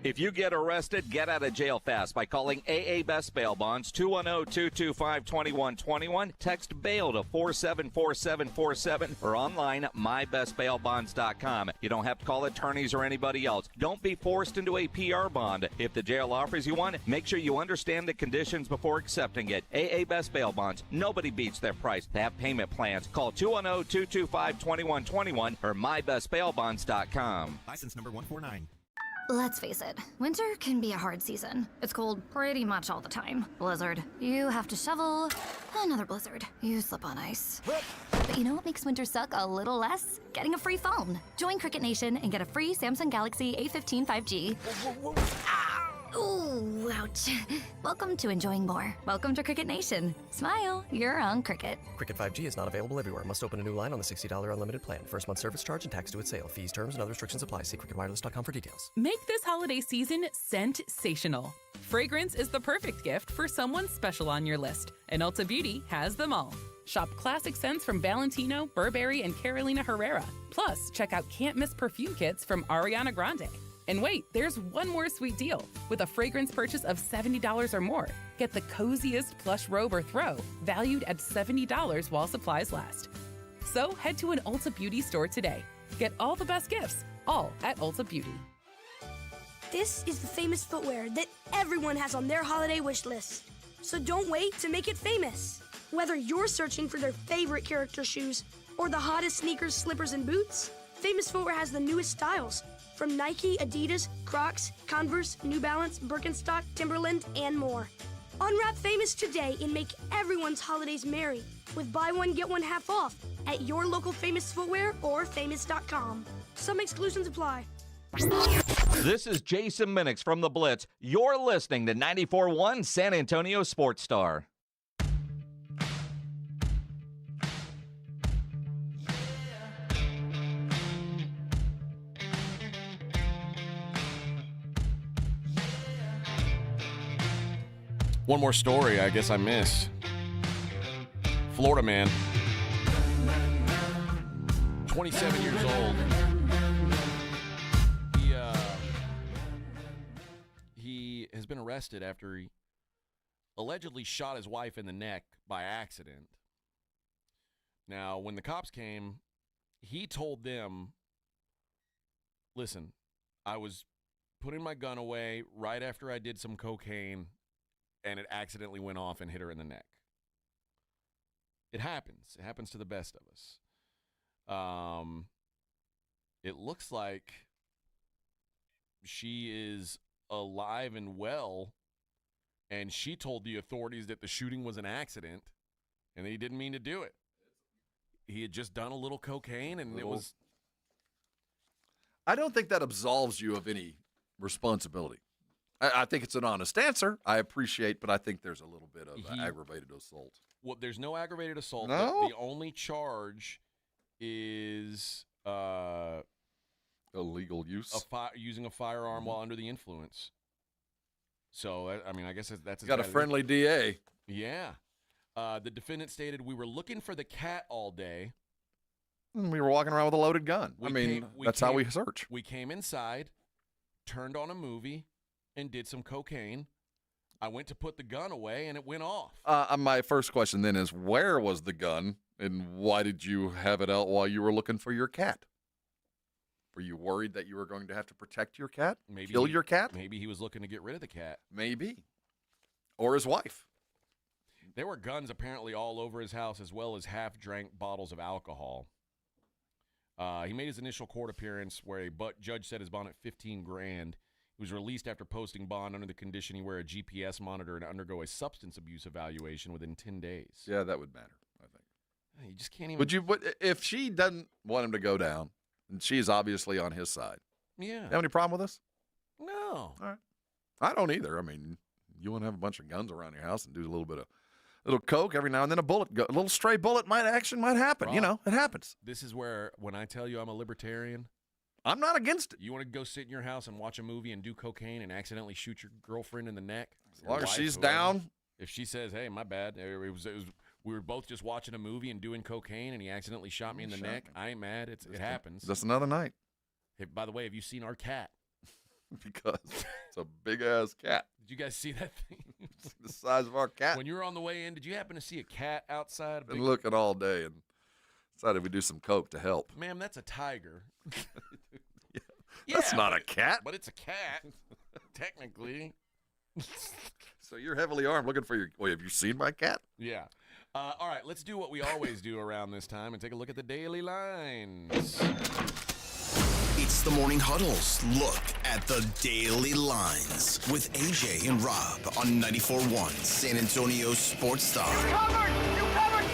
If you get arrested, get out of jail fast by calling AA Best Bail Bonds, 210-225-2121. Text bail to 474747 or online at mybestbailbonds.com. You don't have to call attorneys or anybody else. Don't be forced into a PR bond. If the jail offers you one, make sure you understand the conditions before accepting it. AA Best Bail Bonds. Nobody beats their price. They have payment plans. Call 210-225-2121 or mybestbailbonds.com. License number 149. Let's face it, winter can be a hard season. It's cold pretty much all the time. Blizzard. You have to shovel. Another blizzard. You slip on ice. But you know what makes winter suck a little less? Getting a free phone. Join Cricket Nation and get a free Samsung Galaxy A15 5G. Ooh, ouch. Welcome to enjoying more. Welcome to Cricket Nation. Smile, you're on Cricket. Cricket 5G is not available everywhere. Must open a new line on the $60 unlimited plan. First month service charge and tax due at sale. Fees, terms, and other restrictions apply. See cricketwireless.com for details. Make this holiday season scent-sational. Fragrance is the perfect gift for someone special on your list, and Ulta Beauty has them all. Shop classic scents from Valentino, Burberry, and Carolina Herrera. Plus, check out can't-miss perfume kits from Ariana Grande. And wait, there's one more sweet deal. With a fragrance purchase of $70 or more, get the coziest plush robe or throw, valued at $70 while supplies last. So head to an Ulta Beauty store today. Get all the best gifts, all at Ulta Beauty. This is the famous footwear that everyone has on their holiday wish list. So don't wait to make it famous. Whether you're searching for their favorite character shoes or the hottest sneakers, slippers, and boots, Famous Footwear has the newest styles, From Nike, Adidas, Crocs, Converse, New Balance, Birkenstock, Timberland, and more. Unwrap Famous today and make everyone's holidays merry with buy one, get one half off at your local Famous Footwear or famous.com. Some exclusions apply. This is Jason Minix from The Blitz. You're listening to 94.1 San Antonio Sports Star. One more story I guess I missed. Florida man, 27 years old. He has been arrested after he allegedly shot his wife in the neck by accident. Now, when the cops came, he told them, listen, I was putting my gun away right after I did some cocaine, and it accidentally went off and hit her in the neck. It happens. It happens to the best of us. It looks like she is alive and well, and she told the authorities that the shooting was an accident, and that he didn't mean to do it. He had just done a little cocaine, and it was... I don't think that absolves you of any responsibility. I think it's an honest answer. I appreciate, but I think there's a little bit of aggravated assault. Well, there's no aggravated assault. No? The only charge is illegal use, using a firearm while under the influence. So, I mean, I guess that's got a friendly DA. Yeah. The defendant stated, "We were looking for the cat all day. We were walking around with a loaded gun. That's how we search. We came inside, turned on a movie, and did some cocaine. I went to put the gun away, and it went off." My first question then is, where was the gun, and why did you have it out while you were looking for your cat? Were you worried that you were going to have to protect your cat? Kill your cat? Maybe he was looking to get rid of the cat. Maybe. Or his wife. There were guns apparently all over his house, as well as half-drank bottles of alcohol. He made his initial court appearance where a judge set his bond at $15,000. He was released after posting bond under the condition he wear a GPS monitor and undergo a substance abuse evaluation within 10 days. Yeah, that would matter, I think. You just can't even... If she doesn't want him to go down, and she's obviously on his side. Yeah. You have any problem with this? No. All right. I don't either. I mean, you want to have a bunch of guns around your house and do a little coke every now and then. A little stray bullet might happen. Rob, it happens. This is where, when I tell you I'm a libertarian, I'm not against it. You want to go sit in your house and watch a movie and do cocaine and accidentally shoot your girlfriend in the neck? As long as she's down. If she says, "Hey, my bad. We were both just watching a movie and doing cocaine, and he accidentally shot me in the neck," I ain't mad. It happens. Just another night. Hey, by the way, have you seen our cat? Because it's a big-ass cat. Did you guys see that thing? The size of our cat. When you were on the way in, did you happen to see a cat outside? Been looking all day and decided we'd do some coke to help. Ma'am, that's a tiger. That's not a cat. But it's a cat, technically. So you're heavily armed looking for your... Wait, have you seen my cat? Yeah. All right, let's do what we always do around this time and take a look at the daily lines. It's the Morning Huddle's look at the daily lines with AJ and Rob on 94.1 San Antonio Sports Star. You covered,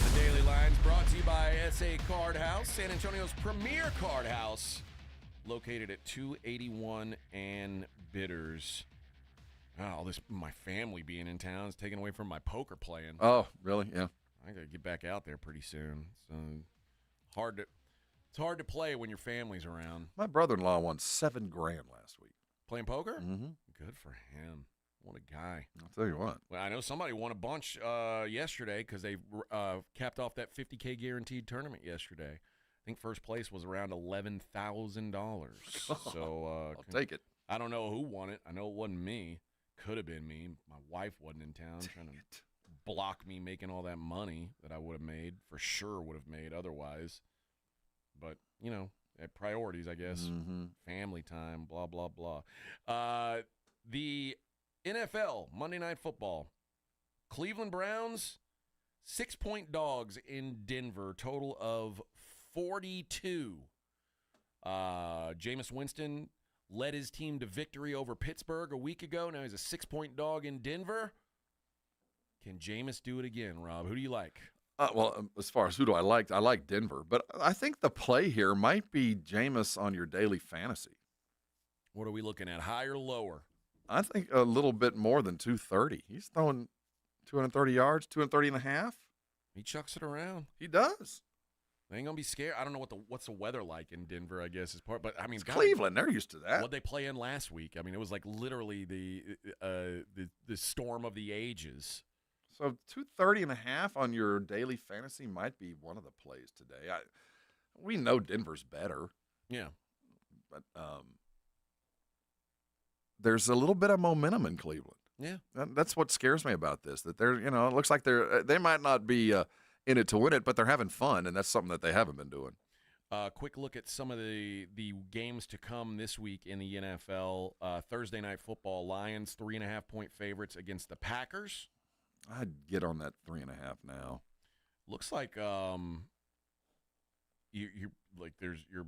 The daily lines brought to you by SA Card House, San Antonio's premier card house, located at 281 and Bitters. Oh, my family being in town is taken away from my poker playing. Oh, really? Yeah. I got to get back out there pretty soon. So it's hard to play when your family's around. My brother-in-law won $7,000 last week. Playing poker? Mm-hmm. Good for him. What a guy. I'll tell you what. Well, I know somebody won a bunch yesterday because they capped off that $50K guaranteed tournament yesterday. I think first place was around $11,000. So I'll take it. I don't know who won it. I know it wasn't me. Could have been me. My wife wasn't in town trying to block me making all that money that I would have made. For sure would have made otherwise. But, priorities, I guess. Mm-hmm. Family time, blah, blah, blah. The NFL, Monday Night Football. Cleveland Browns, 6-point dogs in Denver, total of 42. Jameis Winston led his team to victory over Pittsburgh a week ago. Now he's a 6-point dog in Denver. Can Jameis do it again, Rob? Who do you like? Well, as far as who do I like Denver. But I think the play here might be Jameis on your daily fantasy. What are we looking at, high or lower? I think a little bit more than 230. He's throwing 230 yards, 230 and a half. He chucks it around. He does. They ain't gonna be scared. I don't know what's the weather like in Denver, I guess is part. But I mean, it's Cleveland, they're used to that. What they play in last week? I mean, it was like literally the storm of the ages. So 230 and a half on your daily fantasy might be one of the plays today. We know Denver's better. Yeah, but there's a little bit of momentum in Cleveland. Yeah, that's what scares me about this. That they're, it looks like they might not be in it to win it, but they're having fun, and that's something that they haven't been doing. Quick look at some of the games to come this week in the NFL. Thursday Night Football: Lions 3.5-point favorites against the Packers. I'd get on that 3.5 now. Looks like you're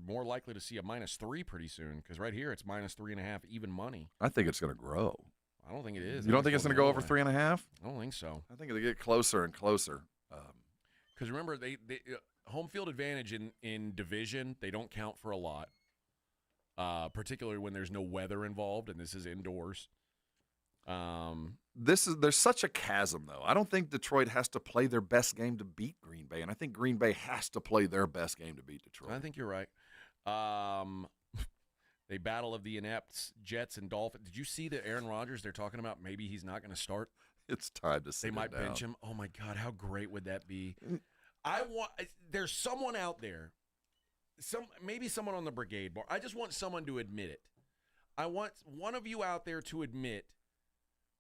more likely to see a -3 pretty soon, because right here it's -3.5 even money. I think it's going to grow. I don't think it is. You don't think it's going to go over 3.5? I don't think so. I think it'll get closer and closer. Because remember, they home field advantage in division, they don't count for a lot, particularly when there's no weather involved, and this is indoors. There's such a chasm, though. I don't think Detroit has to play their best game to beat Green Bay, and I think Green Bay has to play their best game to beat Detroit. I think you're right. They battle of the inepts, Jets and Dolphins. Did you see that Aaron Rodgers, they're talking about maybe he's not going to start? It's time to sit him down. They might bench him. Oh, my God, how great would that be? There's someone out there, maybe someone on the brigade bar. I just want someone to admit it. I want one of you out there to admit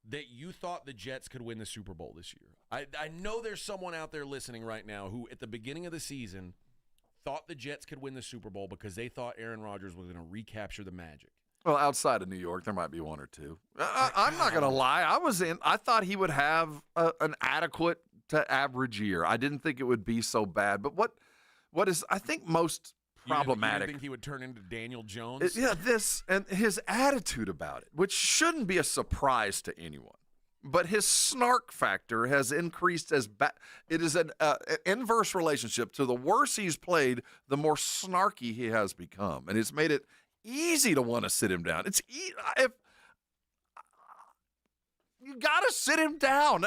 that you thought the Jets could win the Super Bowl this year. I know there's someone out there listening right now who, at the beginning of the season, thought the Jets could win the Super Bowl because they thought Aaron Rodgers was going to recapture the magic. Well, outside of New York, there might be one or two. I'm not going to lie. I thought he would have an adequate to average year. I didn't think it would be so bad. But what is, I think, most problematic. You didn't think he would turn into Daniel Jones? This and his attitude about it, which shouldn't be a surprise to anyone. But his snark factor has increased as it is an inverse relationship. To the worse he's played, the more snarky he has become. And it's made it easy to want to sit him down. It's if you got to sit him down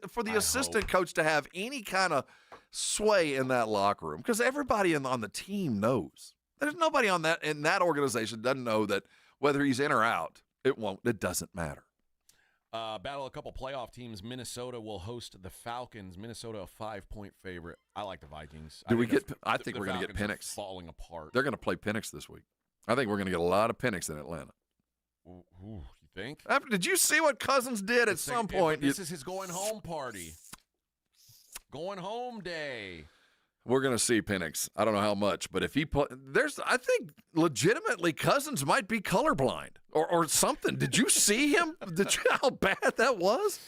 for the assistant coach to have any kind of sway in that locker room, because everybody on the team knows. There's nobody in that organization doesn't know that whether he's in or out, it doesn't matter. Battle a couple playoff teams. Minnesota will host the Falcons. Minnesota a 5-point favorite. I like the Vikings. I think we're going to get Penix falling apart. They're going to play Penix this week. I think we're going to get a lot of Penix in Atlanta. Ooh, you think? Did you see what Cousins did at some point? This is his going home party. Going home day. We're going to see Penix. I don't know how much, but if he I think legitimately Cousins might be colorblind or something. Did you see him? How bad that was?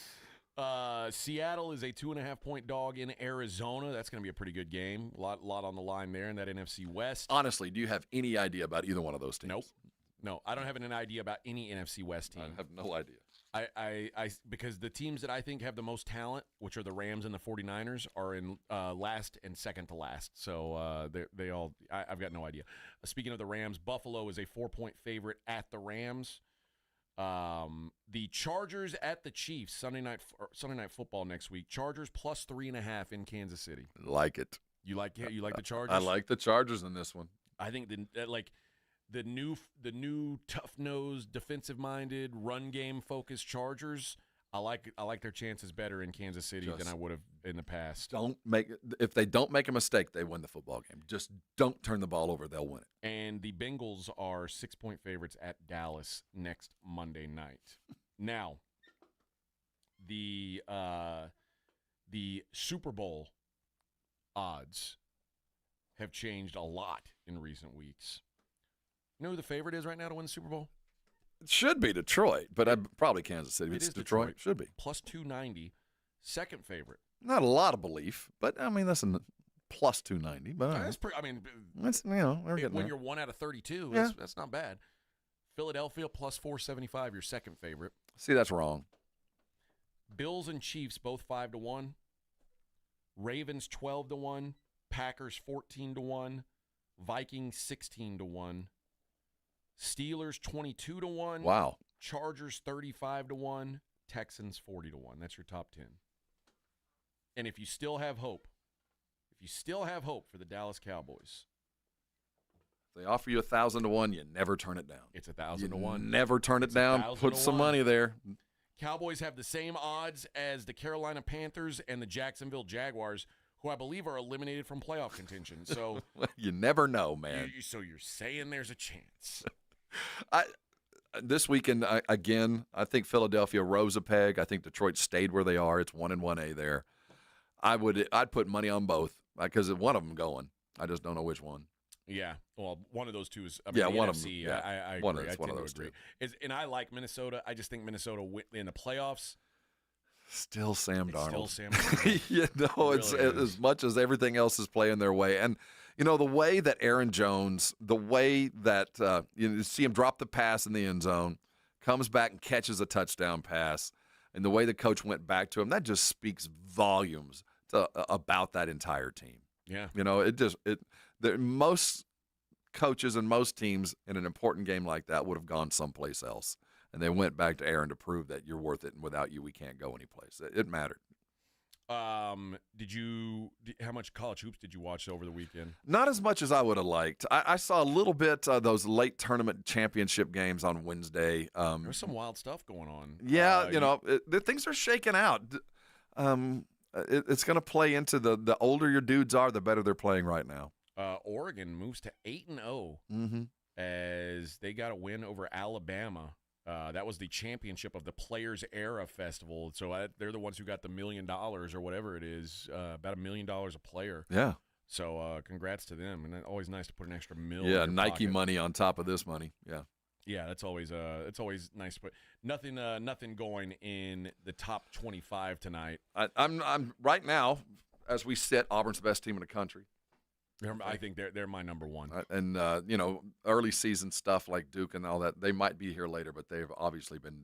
Seattle is a 2.5-point dog in Arizona. That's going to be a pretty good game. A lot on the line there in that NFC West. Honestly, do you have any idea about either one of those teams? Nope. No, I don't have an idea about any NFC West team. I have no idea. I because the teams that I think have the most talent, which are the Rams and the 49ers, are in last and second to last. So they all I've got no idea. Speaking of the Rams, Buffalo is a 4-point favorite at the Rams. The Chargers at the Chiefs, Sunday night football next week. Chargers plus 3.5 in Kansas City. Like it. You like the Chargers? I like the Chargers in this one. I think the new tough-nosed, defensive-minded, run game focused Chargers. I like their chances better in Kansas City than I would have in the past. If they don't make a mistake, they win the football game. Just don't turn the ball over; they'll win it. And the Bengals are 6-point favorites at Dallas next Monday night. Now, the Super Bowl odds have changed a lot in recent weeks. You know who the favorite is right now to win the Super Bowl? It should be Detroit, but probably Kansas City. It is Detroit. Should be. Plus 290. Second favorite. Not a lot of belief, but I mean, listen, plus 290. But That's pretty. I mean, that's, we're getting when there. you're 1 out of 32, Yeah. that's not bad. Philadelphia plus 475, your second favorite. See, that's wrong. Bills and Chiefs both 5-1. Ravens 12-1. Packers 14-1. Vikings 16-1. Steelers 22-1. Wow. Chargers 35-1. Texans 40-1. That's your top 10. And if you still have hope for the Dallas Cowboys, If they offer you 1,000-1, you never turn it down. it's 1,000-1. Never turn it down. Put some money there. Cowboys have the same odds as the Carolina Panthers and the Jacksonville Jaguars, who I believe are eliminated from playoff contention. So you never know, man. So you're saying there's a chance. This weekend, again, I think Philadelphia rose a peg. I think Detroit stayed where they are. It's 1-1A there. I'd put money on both because one of them going. I just don't know which one. Yeah, well, one of those two is. One NFC, of them. Yeah, I agree. one of I those agree. two. And I like Minnesota. I just think Minnesota in the playoffs. Still Sam Darnold. Still Sam Darnold. It's as much as everything else is playing their way. And, the way that Aaron Jones, the way that you see him drop the pass in the end zone, comes back and catches a touchdown pass, and the way the coach went back to him, that just speaks volumes about that entire team. Yeah. Most coaches and most teams in an important game like that would have gone someplace else. And they went back to Aaron to prove that you're worth it, and without you, we can't go anyplace. It mattered. How much college hoops did you watch over the weekend? Not as much as I would have liked. I saw a little bit those late tournament championship games on Wednesday. There's some wild stuff going on. Yeah, things are shaking out. It's going to play into the older your dudes are, the better they're playing right now. Oregon moves to 8-0 as they got a win over Alabama. That was the championship of the Players Era Festival. So they're the ones who got the $1 million or whatever it is, about $1 million a player. Yeah. So congrats to them, and always nice to put an extra $1 million. Yeah, in your Nike pocket. money on top of this money. Yeah. Yeah, it's always nice to put nothing going in the top 25 tonight. I'm right now, as we sit, Auburn's the best team in the country. I think they're my number one. And early season stuff like Duke and all that, they might be here later, but they've obviously been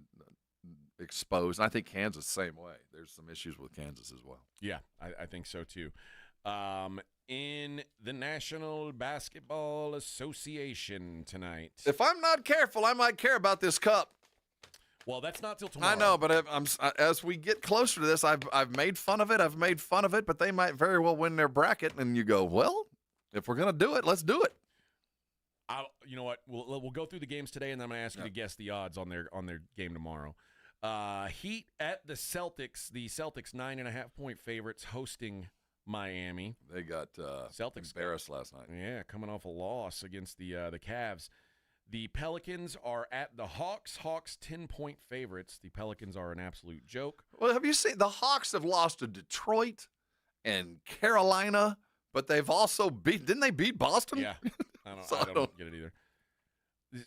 exposed. And I think Kansas same way. There's some issues with Kansas as well. Yeah, I think so too. In the National Basketball Association tonight. If I'm not careful, I might care about this cup. Well, that's not till tomorrow. I know, but as we get closer to this, I've made fun of it. But they might very well win their bracket, and you go, well, if we're gonna do it, let's do it. You know what? We'll go through the games today, and then I'm gonna ask you to guess the odds on their game tomorrow. Heat at the Celtics. The Celtics 9.5-point favorites hosting Miami. They got Celtics embarrassed last night. Yeah, coming off a loss against the Cavs. The Pelicans are at the Hawks. Hawks 10-point favorites. The Pelicans are an absolute joke. Well, have you seen the Hawks have lost to Detroit and Carolina, but they've also didn't they beat Boston? Yeah, I don't get it either.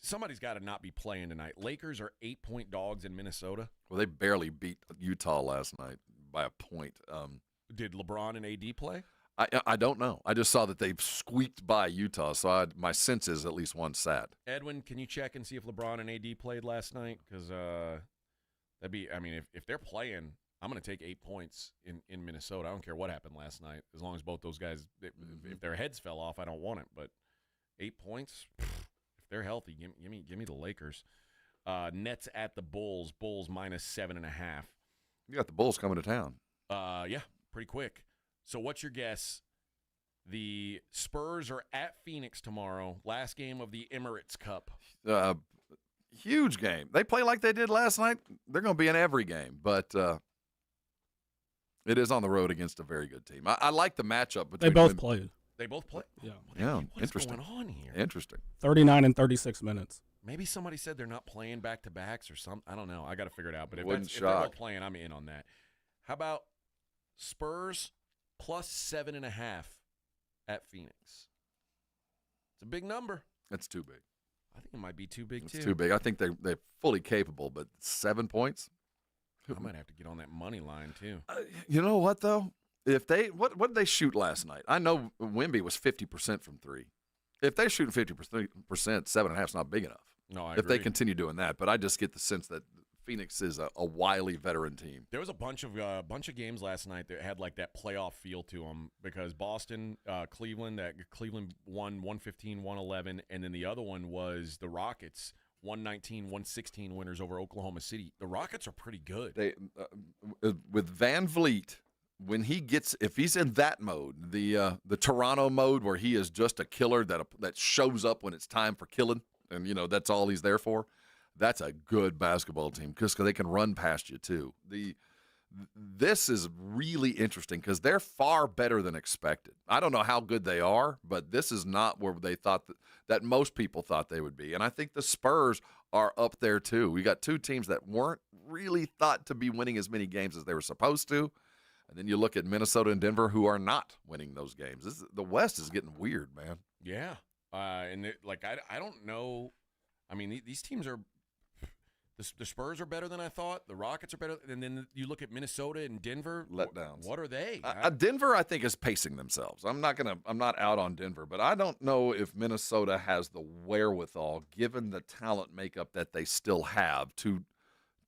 Somebody's got to not be playing tonight. Lakers are 8-point dogs in Minnesota. Well, they barely beat Utah last night by a point. Did LeBron and AD play? I don't know. I just saw that they squeaked by Utah, so my sense is at least one sat. Edwin, can you check and see if LeBron and AD played last night? Because that'd be, if they're playing, I'm going to take 8 points in Minnesota. I don't care what happened last night. As long as both those guys, if their heads fell off, I don't want it. But 8 points, if they're healthy, give me the Lakers. Nets at the Bulls. Bulls -7.5. You got the Bulls coming to town. Yeah, pretty quick. So what's your guess? The Spurs are at Phoenix tomorrow. Last game of the Emirates Cup. Huge game. They play like they did last night. They're going to be in every game, but it is on the road against a very good team. I like the matchup between They both played. They both play? Yeah. What's Interesting. going on here? Interesting. 39 and 36 minutes. Maybe somebody said they're not playing back-to-backs or something. I don't know. I got to figure it out. But if they're both playing, I'm in on that. How about Spurs +7.5 at Phoenix? It's a big number. That's too big. I think it might be too big, too. It's too big. I think they're fully capable, but 7 points? I might have to get on that money line, too. You know what, though? If they what did they shoot last night? I know Wemby was 50% from three. If they're shooting 50%, 7.5 is not big enough. No, I if agree. they continue doing that, but I just get the sense that Phoenix is a wily veteran team. There was a bunch of games last night that had like that playoff feel to them because Boston, Cleveland won 115-111, and then the other one was the Rockets 119-116 winners over Oklahoma City. The Rockets are pretty good. They with Van Vliet. If he's in that mode, the Toronto mode where he is just a killer that shows up when it's time for killing, and that's all he's there for. That's a good basketball team because they can run past you too. This is really interesting because they're far better than expected. I don't know how good they are, but this is not where they thought that most people thought they would be. And I think the Spurs are up there too. We got two teams that weren't really thought to be winning as many games as they were supposed to. And then you look at Minnesota and Denver, who are not winning those games. The West is getting weird, man. Yeah, and I don't know. I mean, these teams are. The Spurs are better than I thought. The Rockets are better, and then you look at Minnesota and Denver. Letdowns. What are they? Denver, I think, is pacing themselves. I'm not out on Denver, but I don't know if Minnesota has the wherewithal, given the talent makeup that they still have, to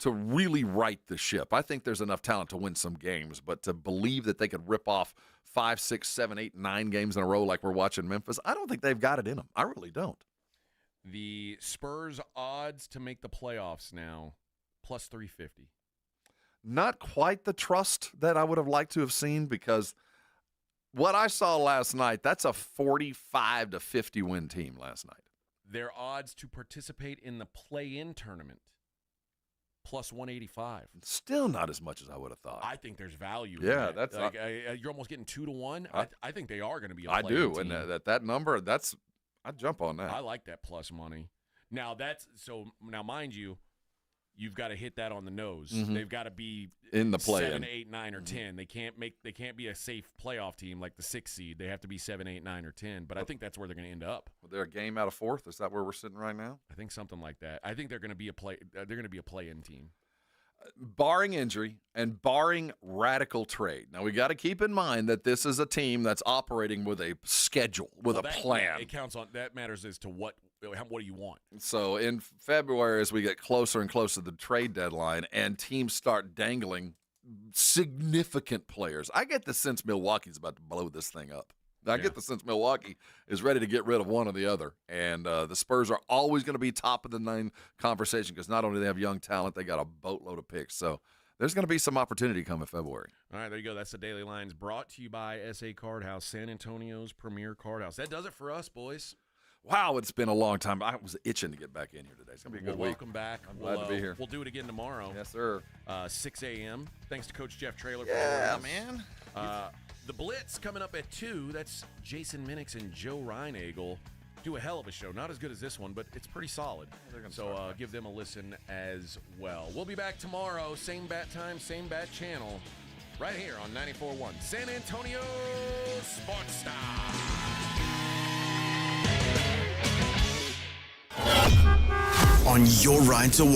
really right the ship. I think there's enough talent to win some games, but to believe that they could rip off 5, 6, 7, 8, 9 games in a row like we're watching Memphis, I don't think they've got it in them. I really don't. The Spurs odds to make the playoffs now, plus 350. Not quite the trust that I would have liked to have seen because what I saw last night, that's a 45-50 win team last night. Their odds to participate in the play-in tournament, plus 185. Still not as much as I would have thought. I think there's value. Yeah, in that. that's you're almost getting 2 to 1. I think they are going to be a I play-in do, team. and that number, I'd jump on that. I like that plus money. Now now mind you, you've got to hit that on the nose. Mm-hmm. They've got to be in the play 7, 8, 9, or 10. They can't be a safe playoff team like the 6th seed. They have to be 7, 8, 9, or 10. But I think that's where they're going to end up. Well, they're a game out of 4th. Is that where we're sitting right now? I think something like that. I think they're going to be a play-in team. Barring injury and barring radical trade. Now, we got to keep in mind that this is a team that's operating with a schedule, with a plan. Yeah, it counts on that matters as to what do you want. So in February, as we get closer and closer to the trade deadline and teams start dangling significant players, I get the sense Milwaukee's about to blow this thing up. I get the sense Milwaukee is ready to get rid of one or the other. And the Spurs are always going to be top of the 9 conversation because not only do they have young talent, they got a boatload of picks. So there's going to be some opportunity come in February. All right, there you go. That's the Daily Lines brought to you by SA Card House, San Antonio's premier card house. That does it for us, boys. Wow, it's been a long time. I was itching to get back in here today. It's going to be a good week. Welcome back. I'm glad to be here. We'll do it again tomorrow. Yes, sir. 6 a.m. Thanks to Coach Jeff Traylor for joining us. Man. The Blitz coming up at 2. That's Jason Minix and Joe Reinagel. Do a hell of a show. Not as good as this one, but it's pretty solid. So give them a listen as well. We'll be back tomorrow. Same bat time, same bat channel. Right here on 94.1 San Antonio Sports Star. On your ride to work.